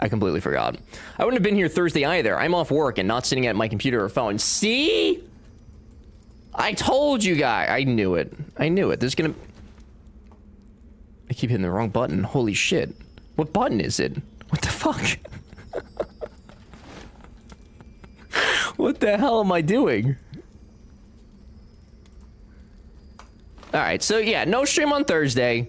I completely forgot. I wouldn't have been here Thursday either. I'm off work and not sitting at my computer or phone. See? I told you guys. I knew it. I knew it. There's gonna... I keep hitting the wrong button. Holy shit. What button is it? What the fuck? What the hell am I doing? Alright, so yeah, no stream on Thursday.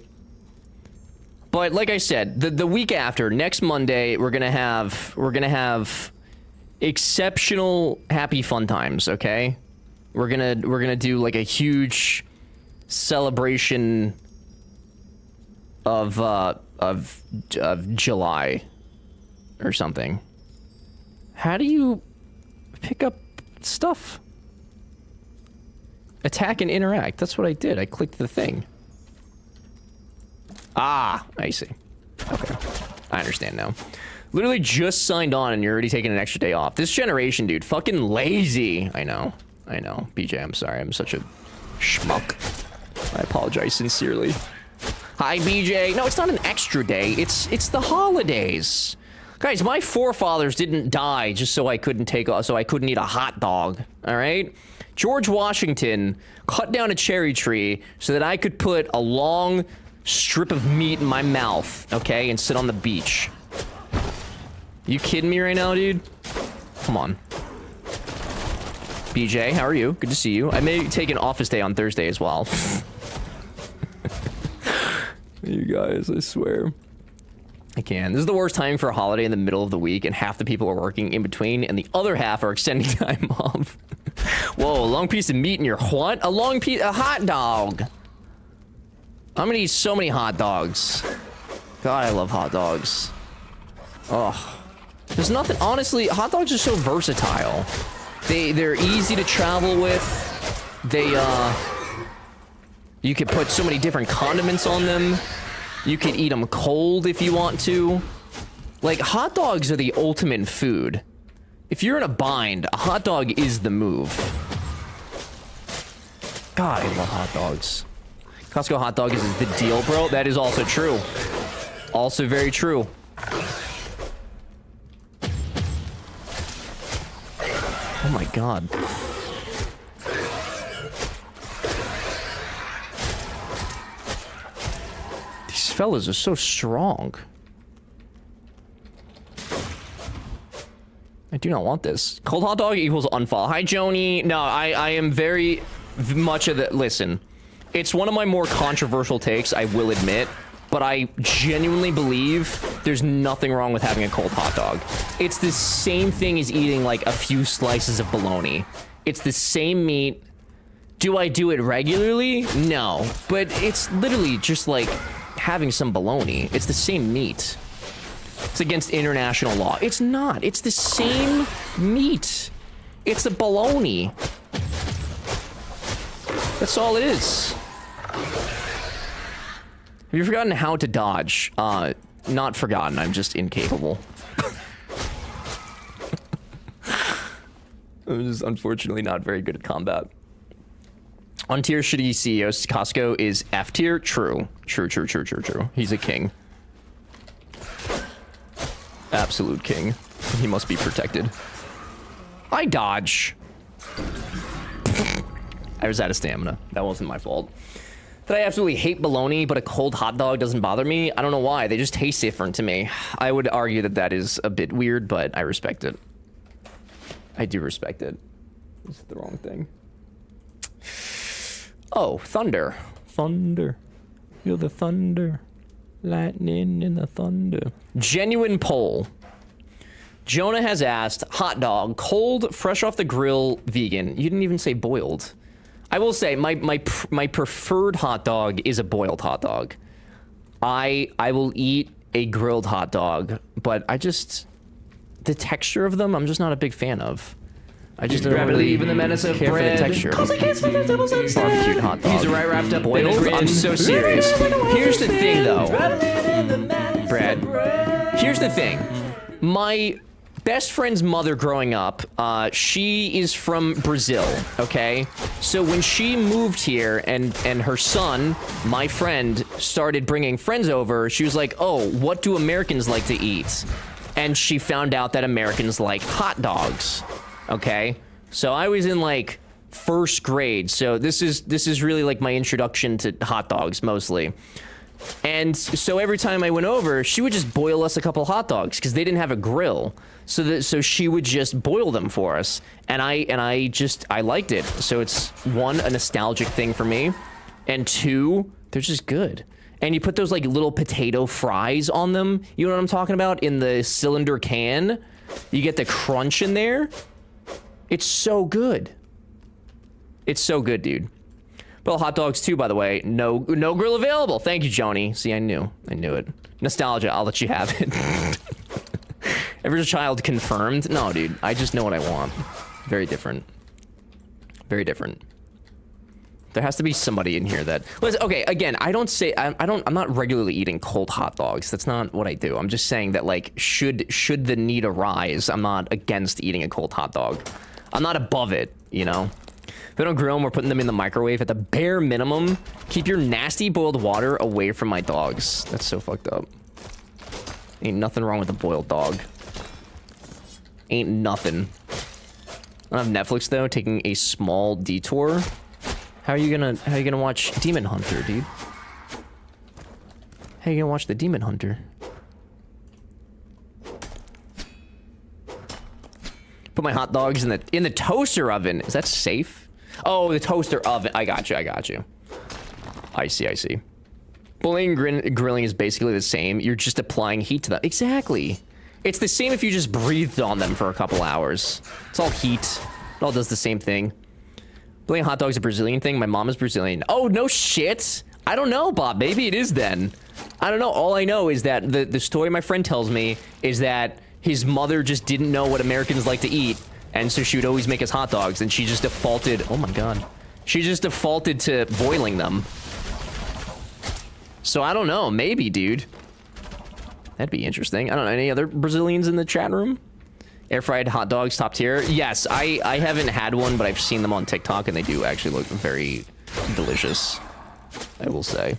But like I said, the week after, next Monday, we're gonna have exceptional happy fun times, okay? We're gonna do like a huge celebration of July or something. How do you pick up stuff? Attack and interact. That's what I did. I clicked the thing. Ah, I see. Okay. I understand now. Literally just signed on and you're already taking an extra day off. This generation, dude, fucking lazy. I know. I know. BJ, I'm sorry. I'm such a schmuck. I apologize sincerely. Hi, BJ. No, it's not an extra day. It's the holidays. Guys, my forefathers didn't die just so I couldn't eat a hot dog. All right? George Washington cut down a cherry tree so that I could put a long strip of meat in my mouth, okay, and sit on the beach. You kidding me right now, dude? Come on. BJ, how are you? Good to see you. I may take an office day on Thursday as well. You guys, I swear. I can. This is the worst time for a holiday in the middle of the week, and half the people are working in between, and the other half are extending time off. Whoa, a long piece of meat in your what? A hot dog. I'm gonna eat so many hot dogs. God, I love hot dogs. Ugh. There's nothing, honestly, hot dogs are so versatile. They're easy to travel with. You could put so many different condiments on them. You could eat them cold if you want to. Like, hot dogs are the ultimate food. If you're in a bind, a hot dog is the move. God, I love hot dogs. Costco hot dog is the deal, bro. That is also true. Also very true. Oh my god. These fellas are so strong. I do not want this. Cold hot dog equals unfollow. Hi, Joni. No, I am very much of the... Listen, it's one of my more controversial takes, I will admit, but I genuinely believe there's nothing wrong with having a cold hot dog. It's the same thing as eating, like, a few slices of bologna. It's the same meat. Do I do it regularly? No. But it's literally just, like, having some bologna. It's the same meat. It's against international law. It's not. It's the same meat. It's a bologna. That's all it is. Have you forgotten how to dodge? Not forgotten. I'm just incapable. I'm just unfortunately not very good at combat. On tier shitty CEOs, Costco is F tier. True. True. He's a king. Absolute king. He must be protected. I dodge. I was out of stamina. That wasn't my fault. That I absolutely hate bologna, but a cold hot dog doesn't bother me. I don't know why. They just taste different to me. I would argue that that is a bit weird, but I respect it. I do respect it. This is the wrong thing. Oh, thunder. Thunder. Feel the thunder. Lightning in the thunder. Genuine poll. Jonah has asked, hot dog, cold, fresh off the grill, vegan. You didn't even say boiled. I will say, my preferred hot dog is a boiled hot dog. I will eat a grilled hot dog, but I just... The texture of them, I'm just not a big fan of. I just don't really even the menace of care bread. for the texture. Barbecued hot dog. He's right wrapped up boiled. I'm so serious. Here's the thing, though. Brad. Here's the thing. My best friend's mother growing up, she is from Brazil, okay? So when she moved here and her son, my friend, started bringing friends over, she was like, oh, what do Americans like to eat? And she found out that Americans like hot dogs. Okay? So I was in like first grade. So this is really like my introduction to hot dogs mostly. And so every time I went over, she would just boil us a couple hot dogs because they didn't have a grill. So she would just boil them for us. And I liked it. So it's one, a nostalgic thing for me. And two, they're just good. And you put those like little potato fries on them. You know what I'm talking about? In the cylinder can. You get the crunch in there. It's so good. It's so good, dude. Well, hot dogs too, by the way. No grill available. Thank you, Joni. See, I knew it. Nostalgia, I'll let you have it. Every child confirmed. No, dude, I just know what I want. Very different. Very different. There has to be somebody in here that... Listen, okay, again, I'm not regularly eating cold hot dogs. That's not what I do. I'm just saying that, like, should the need arise, I'm not against eating a cold hot dog. I'm not above it, you know? If we don't grill them, we're putting them in the microwave. At the bare minimum, keep your nasty boiled water away from my dogs. That's so fucked up. Ain't nothing wrong with a boiled dog. Ain't nothing. I don't have Netflix, though, taking a small detour. How are you gonna watch Demon Hunter, dude? How are you gonna watch the Demon Hunter? Put my hot dogs in the toaster oven. Is that safe? Oh, the toaster oven. I got you. I see. Boiling and grilling is basically the same. You're just applying heat to them. Exactly. It's the same if you just breathed on them for a couple hours. It's all heat. It all does the same thing. Boiling hot dog's a Brazilian thing. My mom is Brazilian. Oh, no shit. I don't know, Bob. Maybe it is then. I don't know. All I know is that the story my friend tells me is that his mother just didn't know what Americans like to eat. And so she would always make us hot dogs, and she just defaulted... Oh my god. She just defaulted to boiling them. So I don't know. Maybe, dude. That'd be interesting. I don't know. Any other Brazilians in the chat room? Air fried hot dogs, top tier. Yes, I haven't had one, but I've seen them on TikTok, and they do actually look very delicious, I will say.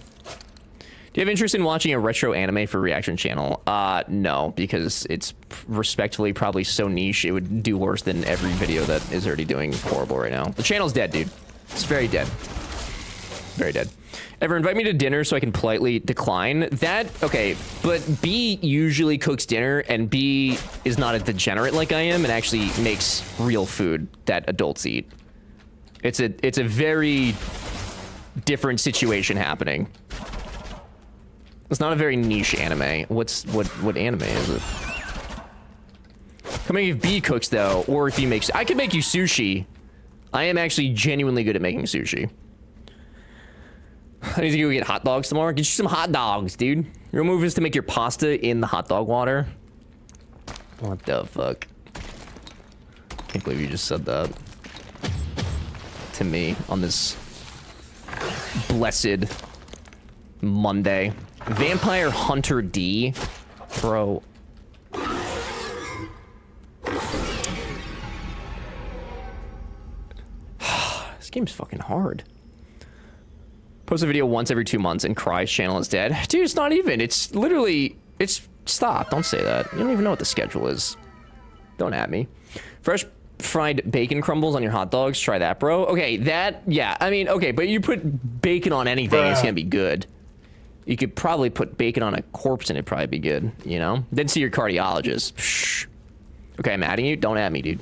Do you have interest in watching a retro anime for reaction channel? No, because it's respectfully probably so niche, it would do worse than every video that is already doing horrible right now. The channel's dead, dude. It's very dead. Very dead. Ever invite me to dinner so I can politely decline? That, okay, but B usually cooks dinner, and B is not a degenerate like I am, and actually makes real food that adults eat. It's a very different situation happening. It's not a very niche anime. What anime is it? Come if B cooks though, or if he makes... I could make you sushi. I am actually genuinely good at making sushi. I need to go get hot dogs tomorrow. Get you some hot dogs, dude. Your move is to make your pasta in the hot dog water. What the fuck? Can't believe you just said that to me on this blessed Monday. Vampire Hunter D. Bro. This game's fucking hard. Post a video once every 2 months and cries channel is dead. Dude, it's not even. It's literally... Stop. Don't say that. You don't even know what the schedule is. Don't at me. Fresh fried bacon crumbles on your hot dogs. Try that, bro. Okay, that... Yeah, I mean, okay, but you put bacon on anything, it's gonna be good. You could probably put bacon on a corpse and it'd probably be good, you know? Then see your cardiologist. Shh. Okay, I'm adding you. Don't add me, dude.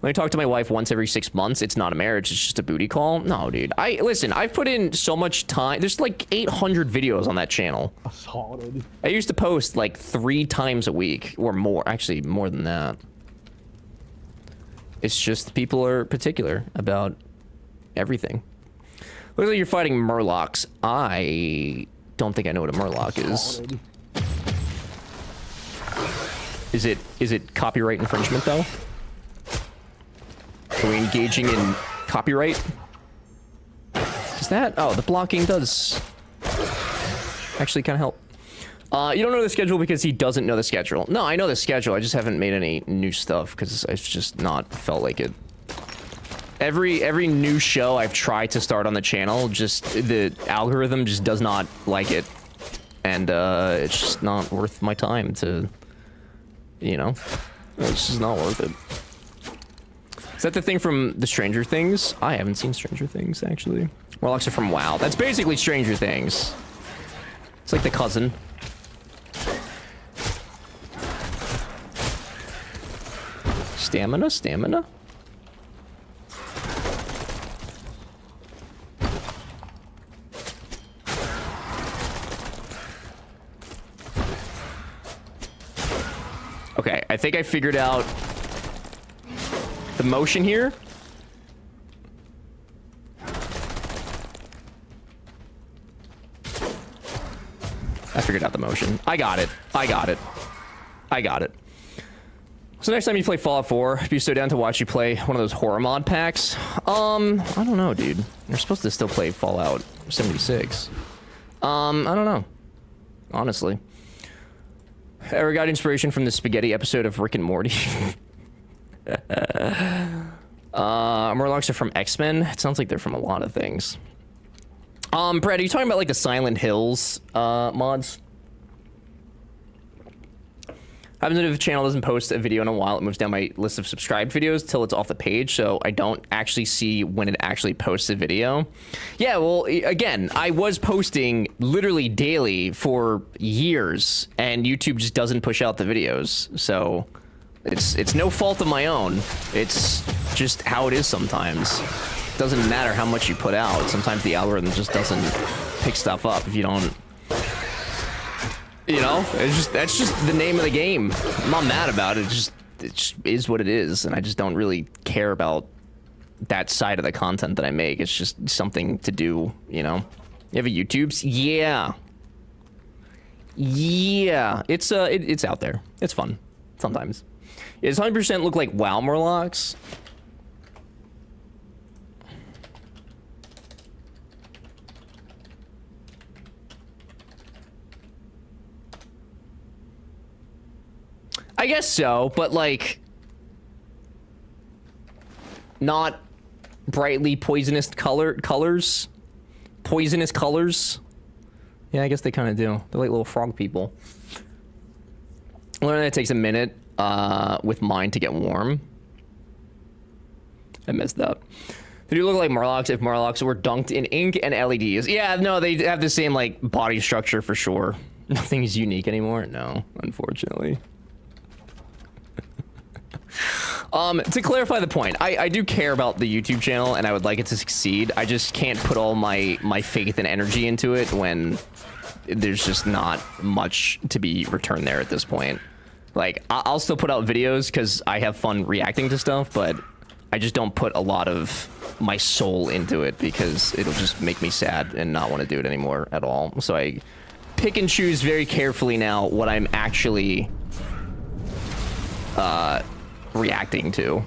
When I talk to my wife once every 6 months, it's not a marriage, it's just a booty call. No, dude. Listen, I've put in so much time. There's like 800 videos on that channel. I used to post like 3 times a week or more. Actually, more than that. It's just people are particular about everything. Looks like you're fighting Murlocs. I don't think I know what a Murloc is. Is it copyright infringement though? Are we engaging in copyright? Is that? Oh, the blocking does actually kind of help. You don't know the schedule because he doesn't know the schedule. No, I know the schedule. I just haven't made any new stuff because I've just not felt like it. Every new show I've tried to start on the channel, just the algorithm just does not like it, and it's just not worth my time to, you know, it's just not worth it. Is that the thing from the Stranger Things? I haven't seen Stranger Things actually. Warlocks are from WoW. That's basically Stranger Things. It's like the cousin. Stamina, stamina. Okay, I think I figured out the motion here. I figured out the motion. I got it. I got it. I got it. So next time you play Fallout 4, be so down to watch you play one of those horror mod packs. I don't know, dude. You're supposed to still play Fallout 76. I don't know. Honestly. Ever got inspiration from the spaghetti episode of Rick and Morty? Murlocs are from X-Men. It sounds like they're from a lot of things. Brad, are you talking about like the Silent Hills mods? Happens if a channel doesn't post a video in a while, it moves down my list of subscribed videos till it's off the page, so I don't actually see when it actually posts a video. Yeah, well, again, I was posting literally daily for years, and YouTube just doesn't push out the videos, so it's no fault of my own. It's just how it is sometimes. It doesn't matter how much you put out. Sometimes the algorithm just doesn't pick stuff up if you don't. You know, that's just the name of the game. I'm not mad about it. It just is what it is, and I just don't really care about that side of the content that I make. It's just something to do, you know. You have a YouTube's? Yeah. Yeah. It's out there. It's fun. Sometimes. Does 100% look like WoW Murlocs? I guess so, but like not brightly poisonous colors. Poisonous colors. Yeah, I guess they kind of do. They're like little frog people. Learn that it takes a minute with mine to get warm. I messed up. They do look like Murlocs if Murlocs were dunked in ink and LEDs. Yeah, no, they have the same like body structure for sure. Nothing is unique anymore. No, unfortunately. To clarify the point, I do care about the YouTube channel and I would like it to succeed. I just can't put all my faith and energy into it when there's just not much to be returned there at this point. Like, I'll still put out videos because I have fun reacting to stuff, but I just don't put a lot of my soul into it because it'll just make me sad and not want to do it anymore at all. So I pick and choose very carefully now what I'm actually reacting to.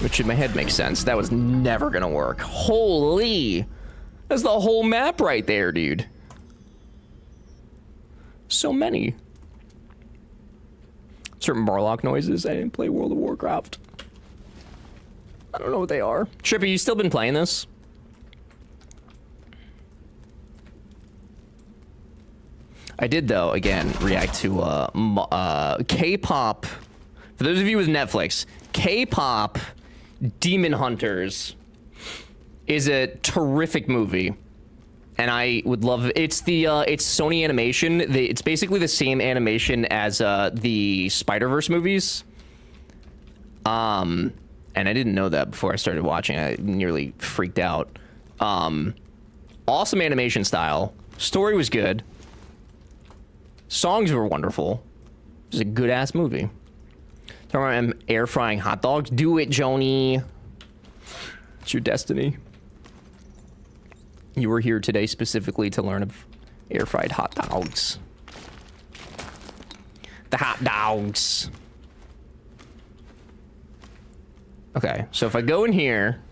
Which in my head makes sense. That was never gonna work. Holy! That's the whole map right there, dude. So many. Certain Murloc noises. I didn't play World of Warcraft. I don't know what they are. Trippy, you still been playing this? I did, though, again, react to K-pop. For those of you with Netflix, K-pop Demon Hunters is a terrific movie. And I would love it. It's Sony Animation. It's basically the same animation as the Spider-Verse movies. And I didn't know that before I started watching. I nearly freaked out. Awesome animation style. Story was good. Songs were wonderful. It was a good-ass movie. I'm air frying hot dogs. Do it, Joni. It's your destiny. You were here today specifically to learn of air-fried hot dogs. The hot dogs. Okay, so if I go in here...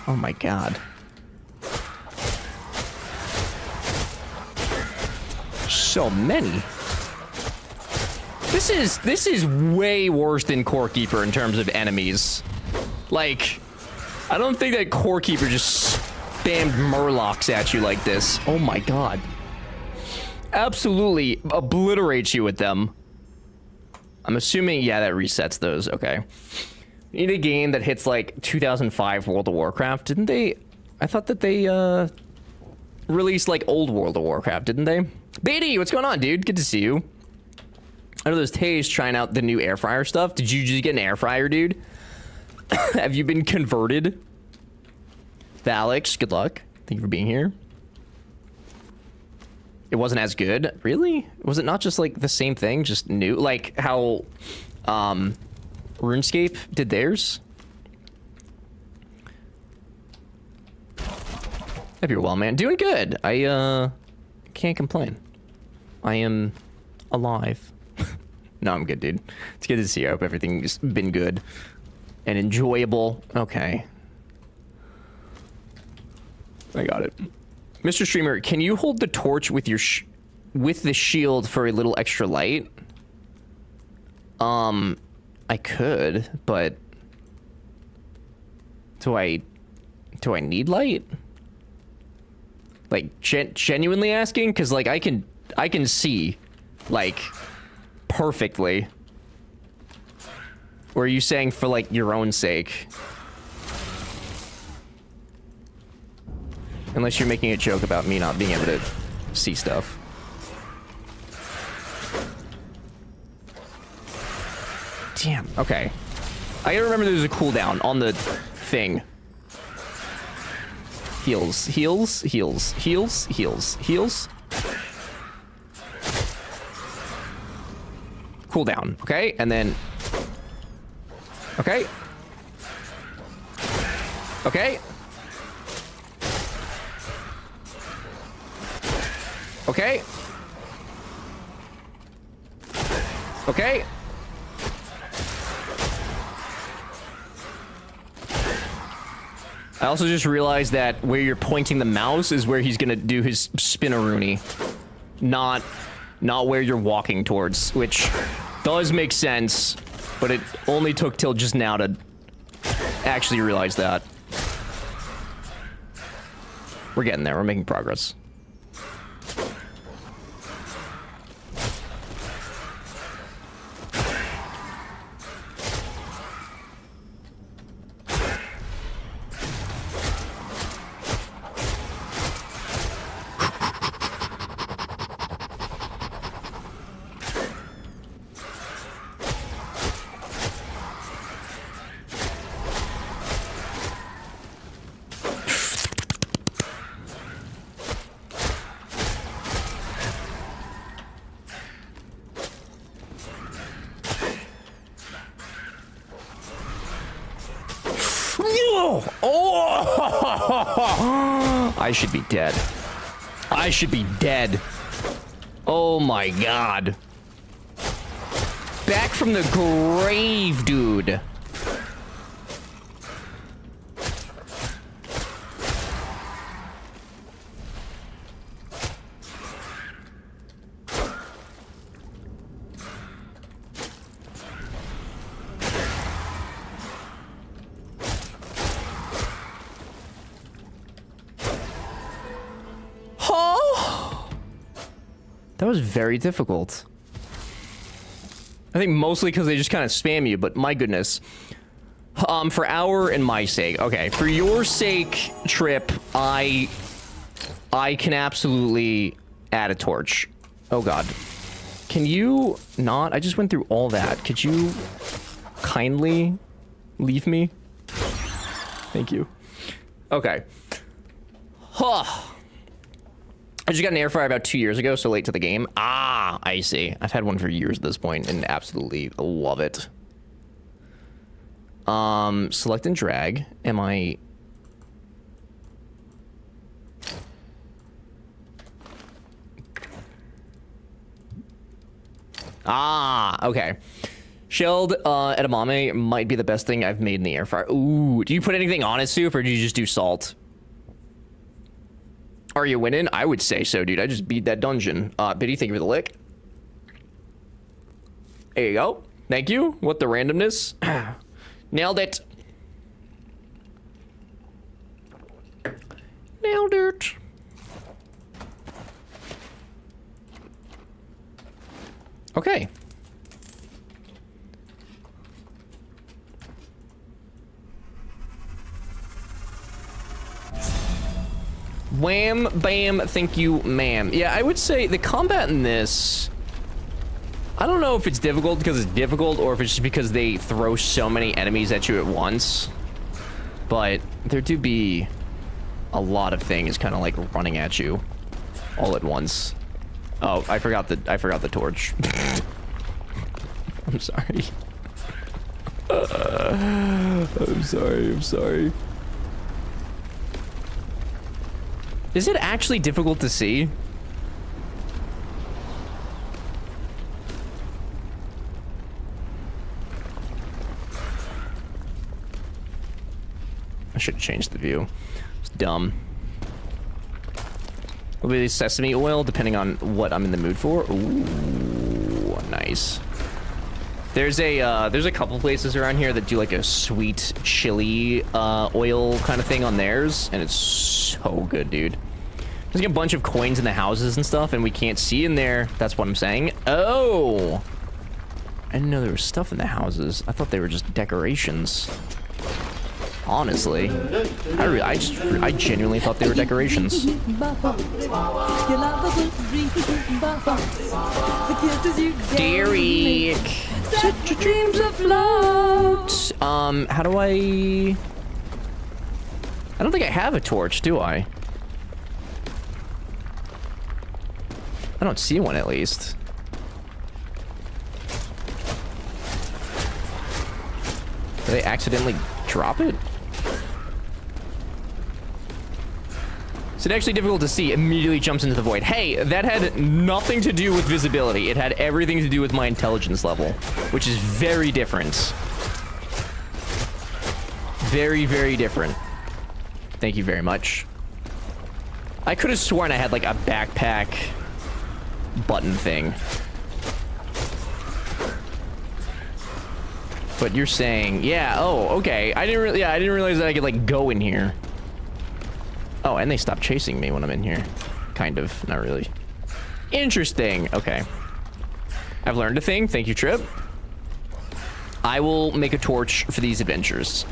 Oh my god. So many. This is way worse than Core Keeper in terms of enemies. Like, I don't think that Core Keeper just spammed Murlocs at you like this. Oh my god. Absolutely obliterates you with them. I'm assuming, yeah, that resets those. Okay. You need a game that hits like 2005 World of Warcraft. Didn't they? I thought that they released like old World of Warcraft, didn't they? Beatty, what's going on, dude? Good to see you. I know there's Taze trying out the new air fryer stuff. Did you just get an air fryer, dude? Have you been converted? Alex, good luck. Thank you for being here. It wasn't as good. Really? Was it not just like the same thing, just new? Like how RuneScape did theirs? Hope you're well, man. Doing good. I can't complain. I am alive. No, I'm good, dude. It's good to see you. I hope everything's been good and enjoyable. Okay. I got it. Mr. Streamer, can you hold the torch with your with the shield for a little extra light? I could, but do I need light? Like genuinely asking, because like I can see like perfectly. Or are you saying for like your own sake? Unless you're making a joke about me not being able to see stuff. Damn, okay. I gotta remember there's a cooldown on the thing. Heals, heals, heals, heals, heals, heals. Cooldown, okay? And then... Okay. Okay. Okay. Okay. I also just realized that where you're pointing the mouse is where he's gonna do his spinaroonie. Not where you're walking towards, which does make sense, but it only took till just now to actually realize that. We're getting there, we're making progress. I should be dead. I should be dead. Oh my god. Back from the grave, dude. That was very difficult. I think mostly because they just kind of spam you, but my goodness. For our and my sake. Okay, for your sake, Trip, I can absolutely add a torch. Oh god. Can you not? I just went through all that. Could you kindly leave me? Thank you. Okay. Huh. I just got an air fryer about 2 years ago, so late to the game. Ah, I see. I've had one for years at this point and absolutely love it. Select and drag. Am I... Ah, okay. Shelled edamame might be the best thing I've made in the air fryer. Ooh, do you put anything on it, Soup, or do you just do salt? Are you winning? I would say so, dude. I just beat that dungeon. Biddy, thank you for the lick. There you go. Thank you. What the randomness? Nailed it. Nailed it. Okay. Wham, bam, thank you, ma'am. Yeah, I would say the combat in this... I don't know if it's difficult because it's difficult or if it's just because they throw so many enemies at you at once. But there do be a lot of things kind of like running at you all at once. Oh, I forgot the torch. I'm sorry. I'm sorry. Is it actually difficult to see? I should have changed the view. It's dumb. Will be sesame oil, depending on what I'm in the mood for. Ooh, nice. There's a couple places around here that do like a sweet chili oil kind of thing on theirs, and it's so good, dude. There's like a bunch of coins in the houses and stuff, and we can't see in there. That's what I'm saying. Oh, I didn't know there was stuff in the houses. I thought they were just decorations. Honestly, I genuinely thought they were decorations. Derek, set your dreams afloat. How do I don't think I have a torch, do I? I don't see one, at least. Did they accidentally drop it? Is it actually difficult to see? Immediately jumps into the void. Hey, that had nothing to do with visibility. It had everything to do with my intelligence level, which is very different. Very, very different. Thank you very much. I could have sworn I had like a backpack button thing. But you're saying, yeah, oh, okay. I didn't realize that I could like go in here. Oh, and they stopped chasing me when I'm in here. Kind of, not really. Interesting. Okay. I've learned a thing. Thank you, Trip. I will make a torch for these adventures.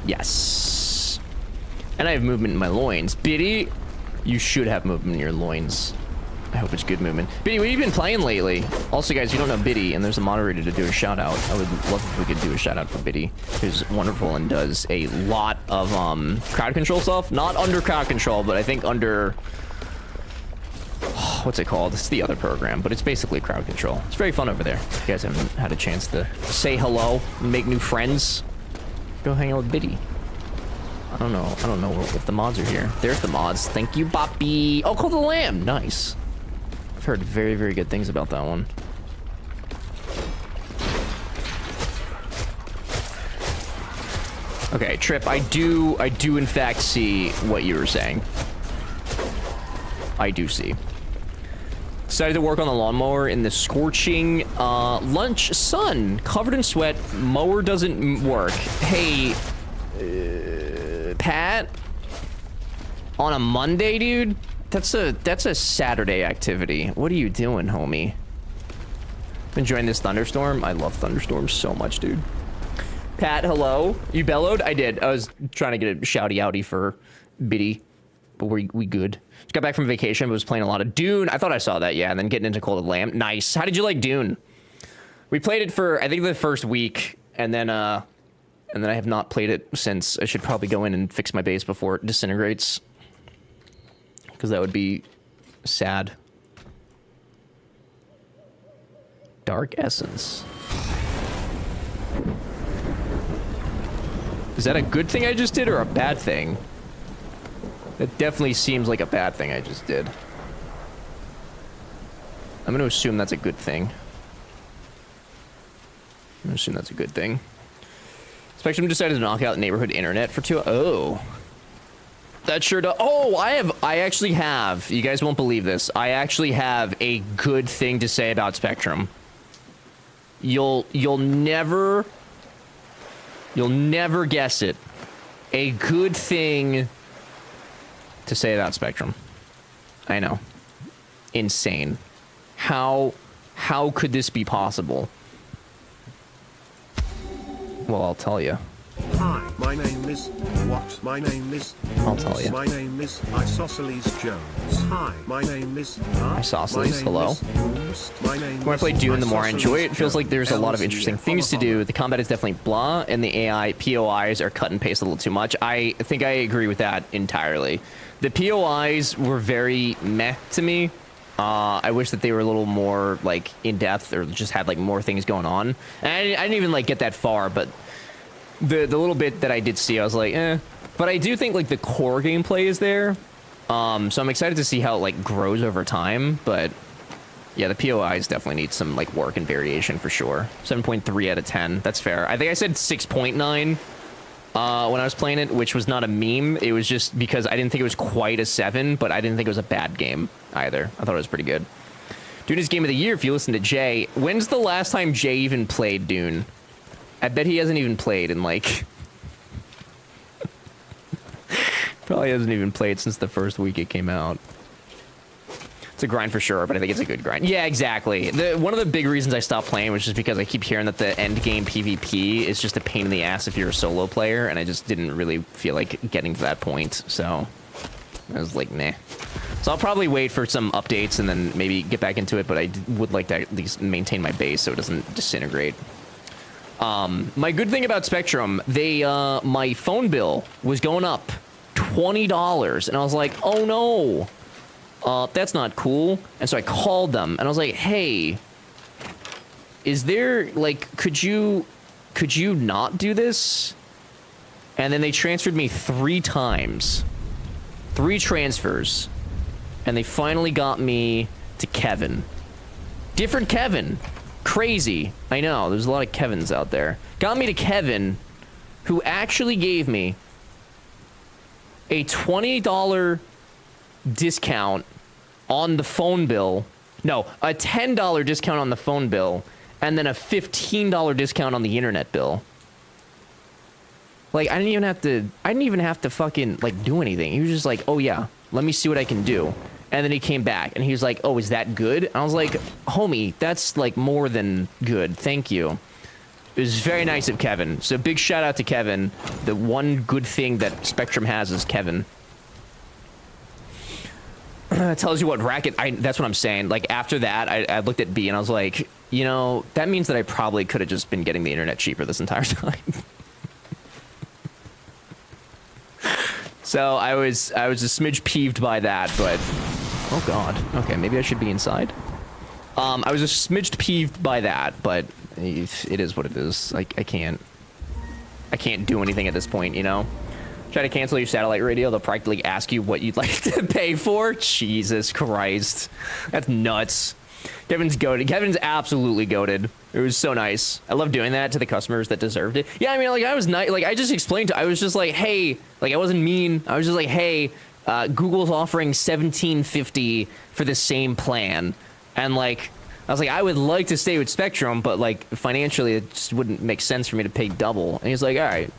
Yes. And I have movement in my loins. Biddy, you should have movement in your loins. I hope it's good movement. Biddy, what have you been playing lately? Also, guys, you don't know Biddy, and there's a moderator to do a shout out. I would love if we could do a shout out for Biddy, who's wonderful and does a lot of crowd control stuff. Not under crowd control, but I think under what's it called? It's the other program, but it's basically crowd control. It's very fun over there. If you guys haven't had a chance to say hello and make new friends, go hang out with Biddy. I don't know if the mods are here. There's the mods. Thank you, Boppy. Oh, Call the Lamb. Nice. I've heard very, very good things about that one. Okay, Trip, I do in fact see what you were saying. I do see. Decided to work on the lawnmower in the scorching lunch sun. Covered in sweat. Mower doesn't work. Hey, Pat? On a Monday, dude? That's a Saturday activity. What are you doing, homie? Enjoying this thunderstorm? I love thunderstorms so much, dude. Pat, hello. You bellowed? I did. I was trying to get a shouty outy for Biddy, but we good. Just got back from vacation, but was playing a lot of Dune. I thought I saw that, yeah, and then getting into Cold Lamb. Nice. How did you like Dune? We played it for, I think, the first week, and then I have not played it since. I should probably go in and fix my base before it disintegrates, because that would be sad. Dark Essence. Is that a good thing I just did or a bad thing? That definitely seems like a bad thing I just did. I'm going to assume that's a good thing. I assume that's a good thing. Spectrum decided to knock out neighborhood internet for 2. Oh. That sure does. Oh, I actually have. You guys won't believe this. I actually have a good thing to say about Spectrum. You'll never guess it. A good thing to say about Spectrum. I know. Insane. How could this be possible? Well, I'll tell you. Hi, my name is... What? My name is... I'll tell you. My name is Isosceles Jones. Hi, my name is... Isosceles, hello. The more I play Dune, the more I enjoy it. It feels like there's a lot of interesting things to do. The combat is definitely blah, and the AI POIs are cut and paste a little too much. I think I agree with that entirely. The POIs were very meh to me. I wish that they were a little more, like, in-depth or just had, like, more things going on. And I didn't even, like, get that far, but the little bit that I did see, I was like, eh. But I do think, like, the core gameplay is there. So I'm excited to see how it, like, grows over time. But, yeah, the POIs definitely need some, like, work and variation for sure. 7.3 out of 10. That's fair. I think I said 6.9 when I was playing it, which was not a meme. It was just because I didn't think it was quite a 7, but I didn't think it was a bad game either. I thought it was pretty good. Dune is game of the year if you listen to Jay. When's the last time Jay even played Dune? I bet he hasn't even played in, like... Probably hasn't even played since the first week it came out. It's a grind for sure, but I think it's a good grind. Yeah, exactly. One of the big reasons I stopped playing was just because I keep hearing that the end game PvP is just a pain in the ass if you're a solo player, and I just didn't really feel like getting to that point, so I was like, nah. So I'll probably wait for some updates and then maybe get back into it, but I would like to at least maintain my base so it doesn't disintegrate. My good thing about Spectrum, my phone bill was going up $20, and I was like, oh no. That's not cool. And so I called them and I was like, hey, is there, like, could you not do this? And then they transferred me 3 times. 3 transfers. And they finally got me to Kevin. Different Kevin. Crazy. I know, there's a lot of Kevins out there. Got me to Kevin, who actually gave me a $20 discount on the phone bill. No, a $10 discount on the phone bill, and then a $15 discount on the internet bill. Like, I didn't even have to fucking, like, do anything. He was just like, oh yeah, let me see what I can do. And then he came back and he was like, oh, is that good? And I was like, homie, that's like more than good. Thank you. It was very nice of Kevin. So big shout out to Kevin. The one good thing that Spectrum has is Kevin. Tells you what racket. That's what I'm saying. Like, after that, I looked at B and I was like, you know, that means that I probably could have just been getting the internet cheaper this entire time. So I was a smidge peeved by that, but oh god. Okay, maybe I should be inside. I was a smidge peeved by that, but it is what it is. I can't do anything at this point, you know. Try to cancel your satellite radio, they'll practically ask you what you'd like to pay for. Jesus Christ. That's nuts. Kevin's goated. Kevin's absolutely goated. It was so nice. I love doing that to the customers that deserved it. Yeah, I mean, like, I was nice. Like, I just explained I was just like, hey, like, I wasn't mean. I was just like, hey, Google's offering $17.50 for the same plan. And, like, I was like, I would like to stay with Spectrum, but, like, financially, it just wouldn't make sense for me to pay double. And he's like, all right,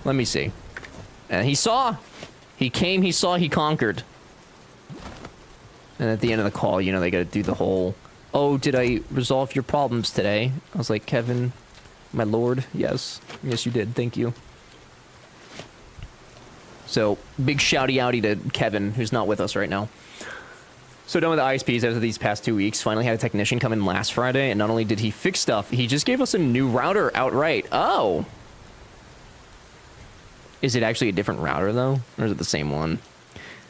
let me see. And he saw. He came, he saw, he conquered. And at the end of the call, you know, they got to do the whole, oh, did I resolve your problems today? I was like, Kevin, my lord, yes. Yes, you did. Thank you. So, big shouty-outy to Kevin, who's not with us right now. So done with the ISPs after these past 2 weeks. Finally had a technician come in last Friday, and not only did he fix stuff, he just gave us a new router outright. Oh! Is it actually a different router, though? Or is it the same one?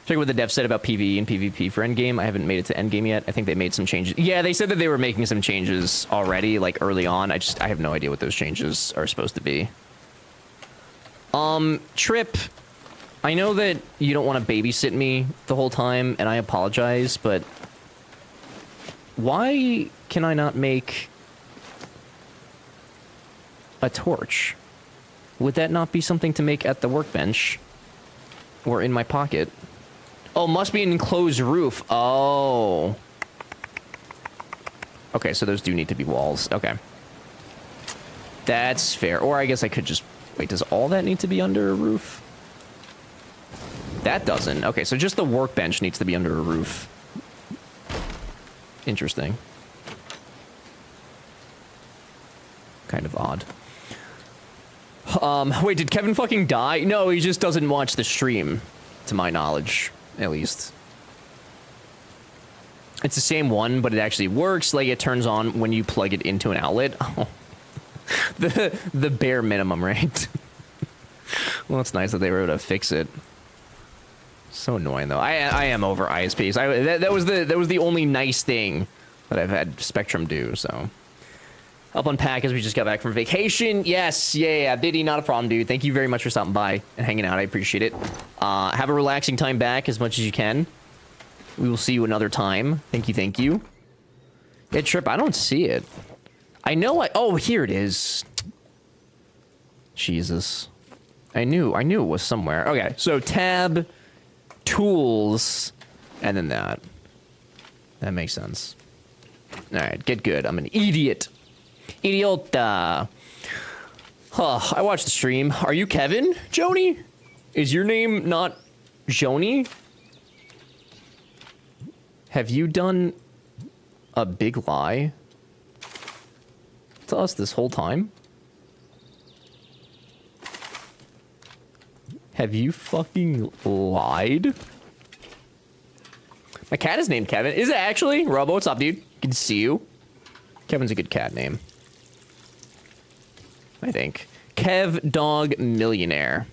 Check what the dev said about PvE and PvP for endgame. I haven't made it to endgame yet. I think they made some changes. Yeah, they said that they were making some changes already, like, early on. I have no idea what those changes are supposed to be. Trip, I know that you don't want to babysit me the whole time, and I apologize, but why can I not make a torch. Would that not be something to make at the workbench? Or in my pocket? Oh, must be an enclosed roof. Oh. Okay, so those do need to be walls. Okay. That's fair. Or I guess I could just... Wait, does all that need to be under a roof? That doesn't. Okay, so just the workbench needs to be under a roof. Interesting. Kind of odd. Wait, did Kevin fucking die? No, he just doesn't watch the stream, to my knowledge, at least. It's the same one, but it actually works. Like, it turns on when you plug it into an outlet. Oh. The bare minimum, right? Well, it's nice that they were able to fix it. So annoying, though. I am over ISPs. That was the only nice thing that I've had Spectrum do, so... Up unpack as we just got back from vacation. Yes, yeah, Biddy, not a problem, dude. Thank you very much for stopping by and hanging out. I appreciate it. Have a relaxing time back as much as you can. We will see you another time. Thank you, thank you. Yeah, Trip, I don't see it. I know oh, here it is. Jesus. I knew it was somewhere. Okay, so tab, tools, and then that. That makes sense. All right, get good. I'm an idiot. Idiota. Huh, I watched the stream. Are you Kevin, Joni? Is your name not Joni? Have you done a big lie to us this whole time? Have you fucking lied? My cat is named Kevin. Is it actually? Robo, what's up, dude? Good to see you. Kevin's a good cat name. I think. Kev Dog Millionaire.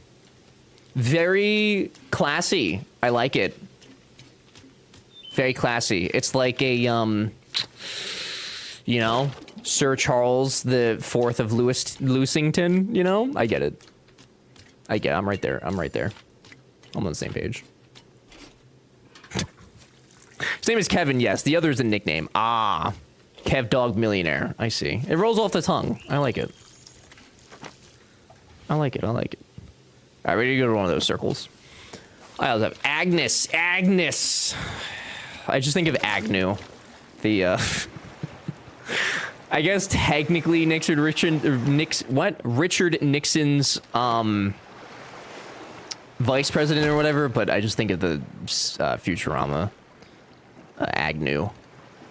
Very classy. I like it. Very classy. It's like a, you know, Sir Charles the Fourth of Lewisington, you know? I get it. I get it. I'm right there. I'm right there. I'm on the same page. His name is Kevin, yes. The other is a nickname. Ah. Kev Dog Millionaire. I see. It rolls off the tongue. I like it. I like it. I like it. All right, ready to go to one of those circles. I also have Agnes. Agnes. I just think of Agnew. The, I guess technically Richard Nixon's, vice president or whatever, but I just think of the, Futurama. Agnew.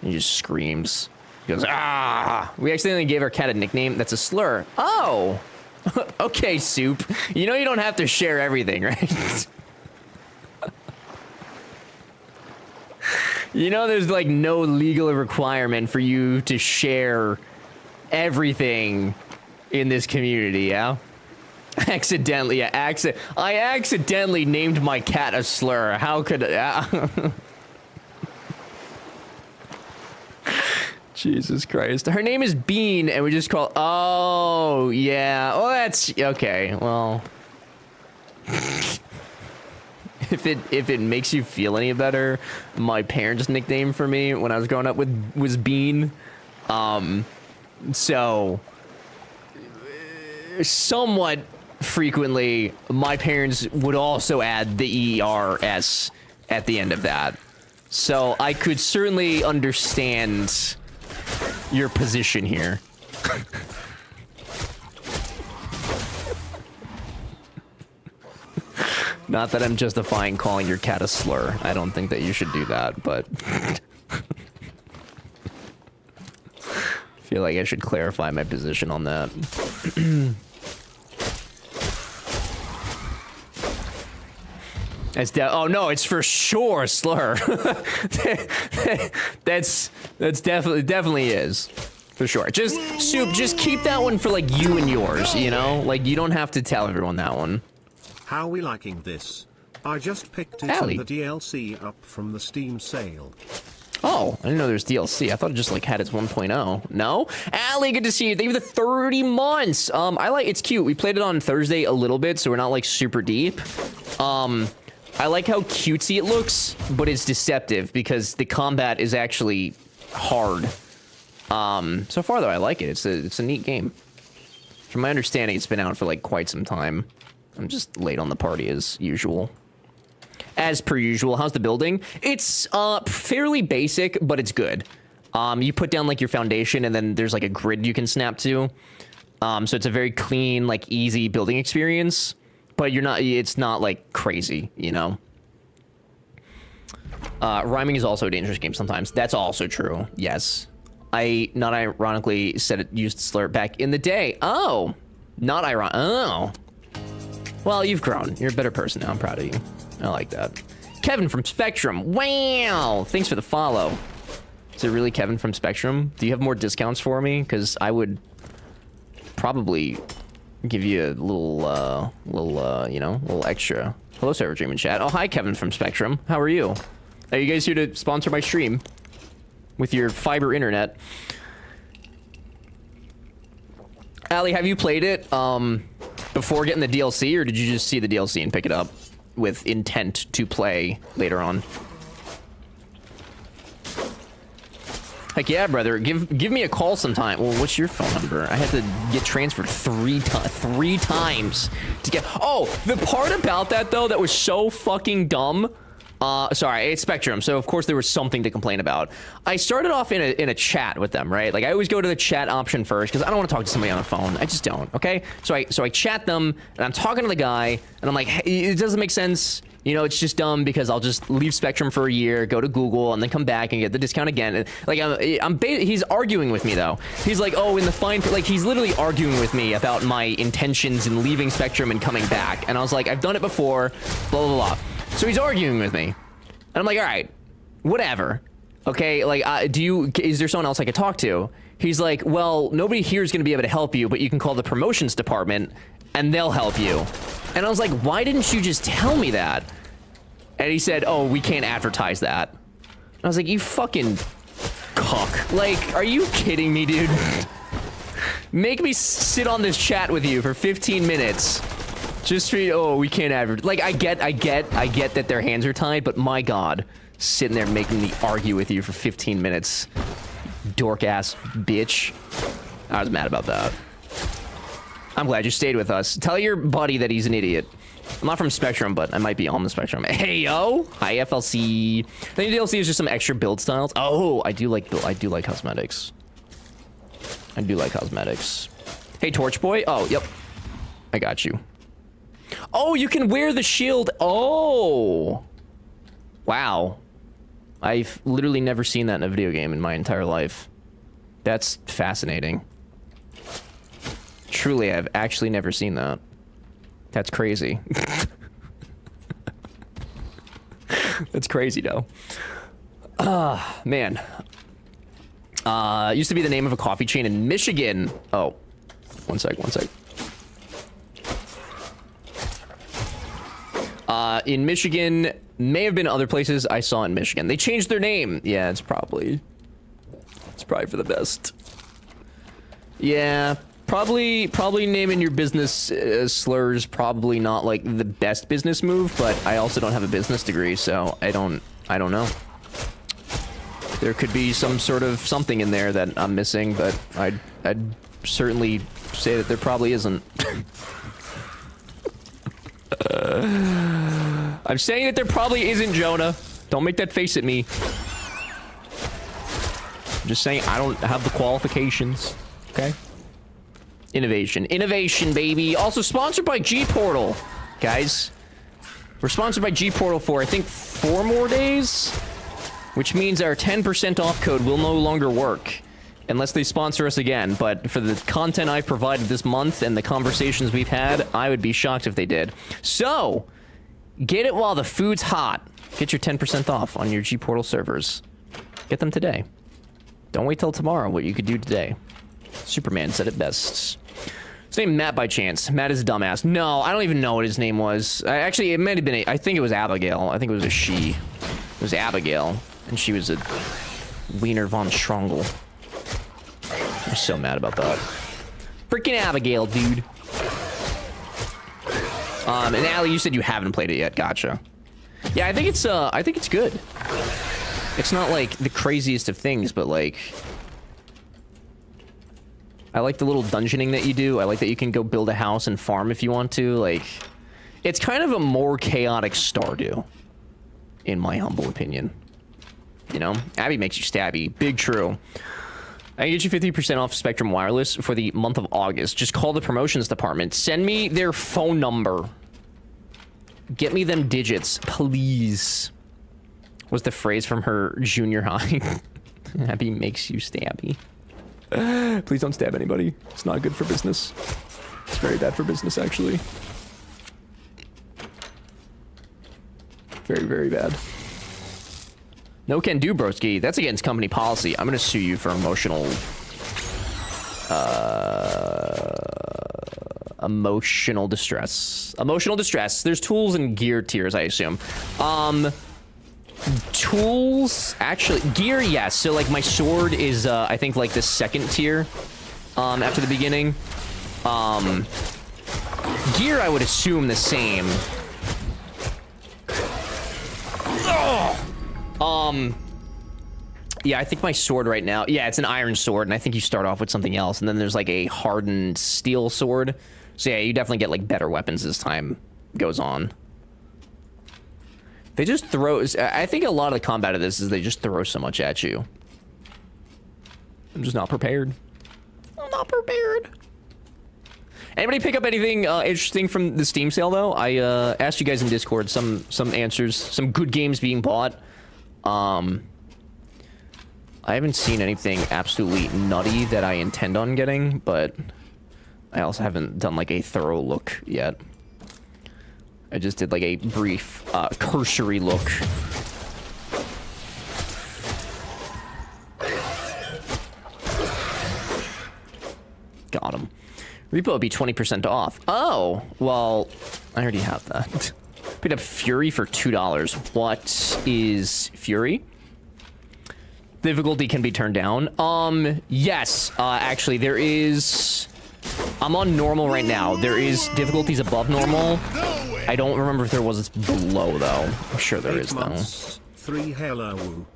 He just screams. He goes, ah! We accidentally gave our cat a nickname that's a slur. Oh! Okay, Soup. You know you don't have to share everything, right? You know there's, like, no legal requirement for you to share everything in this community, yeah? Accidentally, yeah, I accidentally named my cat a slur. How could I... Jesus Christ. Her name is Bean, and we just call... Oh, yeah. Oh, that's... Okay, well... If it makes you feel any better, my parents' nickname for me when I was growing up was Bean. So... Somewhat frequently, my parents would also add the ERS at the end of that. So I could certainly understand... your position here. Not that I'm justifying calling your cat a slur. I don't think that you should do that, but... feel like I should clarify my position on that. Oh no, it's for sure a slur. that's definitely is. For sure. Just, Soup, just keep that one for, like, you and yours, you know? Like, you don't have to tell everyone that one. How we liking this? I just picked it Allie. and the DLC up from the Steam sale. Oh, I didn't know there's DLC. I thought it just, like, had its 1.0. No? Allie, good to see you. Thank you for the 30 months. It's cute. We played it on Thursday a little bit, so we're not, like, super deep. I like how cutesy it looks, but it's deceptive because the combat is actually hard. So far though, I like it. It's a neat game. From my understanding, it's been out for like quite some time. I'm just late on the party as usual. As per usual, how's the building? It's fairly basic, but it's good. You put down like your foundation and then there's like a grid you can snap to. So it's a very clean, like easy building experience, but it's not like crazy, you know? Rhyming is also a dangerous game sometimes. That's also true. Yes. I, not ironically, said it used slur back in the day. Oh, not ironic. Oh. Well, you've grown. You're a better person now. I'm proud of you. I like that. Kevin from Spectrum. Wow. Thanks for the follow. Is it really Kevin from Spectrum? Do you have more discounts for me? Because I would probably give you a little, you know, a little extra. Hello, Server Dream in chat. Oh, hi, Kevin from Spectrum. How are you? Are you guys here to sponsor my stream with your fiber internet? Ali, have you played it before getting the DLC, or did you just see the DLC and pick it up with intent to play later on? Heck yeah, brother. Give me a call sometime. Well, what's your phone number? I had to get transferred three times to get... Oh, the part about that, though, that was so fucking dumb... sorry, it's Spectrum, so of course there was something to complain about. I started off in a chat with them, right? Like, I always go to the chat option first, because I don't want to talk to somebody on the phone. I just don't, okay? So I chat them, and I'm talking to the guy, and I'm like, hey, it doesn't make sense. You know, it's just dumb, because I'll just leave Spectrum for a year, go to Google, and then come back and get the discount again. And, like, he's arguing with me, though. He's like, oh, in the fine... Like, he's literally arguing with me about my intentions in leaving Spectrum and coming back. And I was like, I've done it before, blah, blah, blah. So he's arguing with me. And I'm like, all right, whatever. Okay, like, is there someone else I could talk to? He's like, well, nobody here is going to be able to help you, but you can call the promotions department and they'll help you. And I was like, why didn't you just tell me that? And he said, oh, we can't advertise that. And I was like, you fucking cock. Like, are you kidding me, dude? Make me sit on this chat with you for 15 minutes. Just for, oh, we can't advertise. Like, I get that their hands are tied, but my God, sitting there making me argue with you for 15 minutes. Dork ass bitch. I was mad about that. I'm glad you stayed with us. Tell your buddy that he's an idiot. I'm not from Spectrum, but I might be on the Spectrum. Hey, yo. Hi, FLC. I think DLC is just some extra build styles. Oh, I do like cosmetics. I do like cosmetics. Hey, Torch Boy. Oh, yep. I got you. Oh, you can wear the shield. Oh. Wow. I've literally never seen that in a video game in my entire life. That's fascinating. Truly, I've actually never seen that. That's crazy. That's crazy, though. Man. Used to be the name of a coffee chain in Michigan. Oh. One sec. In Michigan, may have been other places I saw in Michigan. They changed their name. Yeah, it's probably for the best. Yeah, probably naming your business slurs probably not like the best business move, but I also don't have a business degree, so I don't know. There could be some sort of something in there that I'm missing, but I'd certainly say that there probably isn't. I'm saying that there probably isn't, Jonah. Don't make that face at me. I'm just saying I don't have the qualifications. Okay? Innovation, baby. Also sponsored by GPORTAL, guys. We're sponsored by GPORTAL for, I think, 4 more days, which means our 10% off code will no longer work unless they sponsor us again. But for the content I've provided this month and the conversations we've had, I would be shocked if they did. So, get it while the food's hot. Get your 10% off on your GPORTAL servers. Get them today. Don't wait till tomorrow, what you could do today. Superman said it best. His name Matt by chance. Matt is a dumbass. No, I don't even know what his name was. Actually, it might have been I think it was Abigail. I think it was a she. It was Abigail. And she was a Wiener von Strongel. I'm so mad about that. Freaking Abigail, dude. And Allie, you said you haven't played it yet. Gotcha. Yeah, I think it's good. It's not like the craziest of things, but like I like the little dungeoning that you do. I like that you can go build a house and farm if you want to. Like, it's kind of a more chaotic Stardew, in my humble opinion. You know, Abby makes you stabby. Big true. I can get you 50% off Spectrum Wireless for the month of August. Just call the promotions department. Send me their phone number. Get me them digits, please. Was the phrase from her junior high. Abby makes you stabby. Please don't stab anybody. It's not good for business. It's very bad for business, actually. Very, very bad. No can do, broski. That's against company policy. I'm gonna sue you for emotional... emotional distress. Emotional distress. There's tools and gear tiers, I assume. Tools, actually, gear, yes. So, like, my sword is, I think, like, the second tier, after the beginning. Gear, I would assume the same. Yeah, I think my sword right now, yeah, it's an iron sword, and I think you start off with something else, and then there's, like, a hardened steel sword. So, yeah, you definitely get, like, better weapons as time goes on. They just throw... I think a lot of the combat of this is they just throw so much at you. I'm just not prepared. I'm not prepared. Anybody pick up anything interesting from the Steam sale, though? I asked you guys in Discord some answers. Some good games being bought. I haven't seen anything absolutely nutty that I intend on getting, but I also haven't done, like, a thorough look yet. I just did, like, a brief, cursory look. Got him. Repo would be 20% off. Oh, well, I already have that. Picked up Fury for $2. What is Fury? Difficulty can be turned down. Yes, actually, there is... I'm on normal right now. There is difficulties above normal. I don't remember if there was below, though. I'm sure there is, though. 3 hello.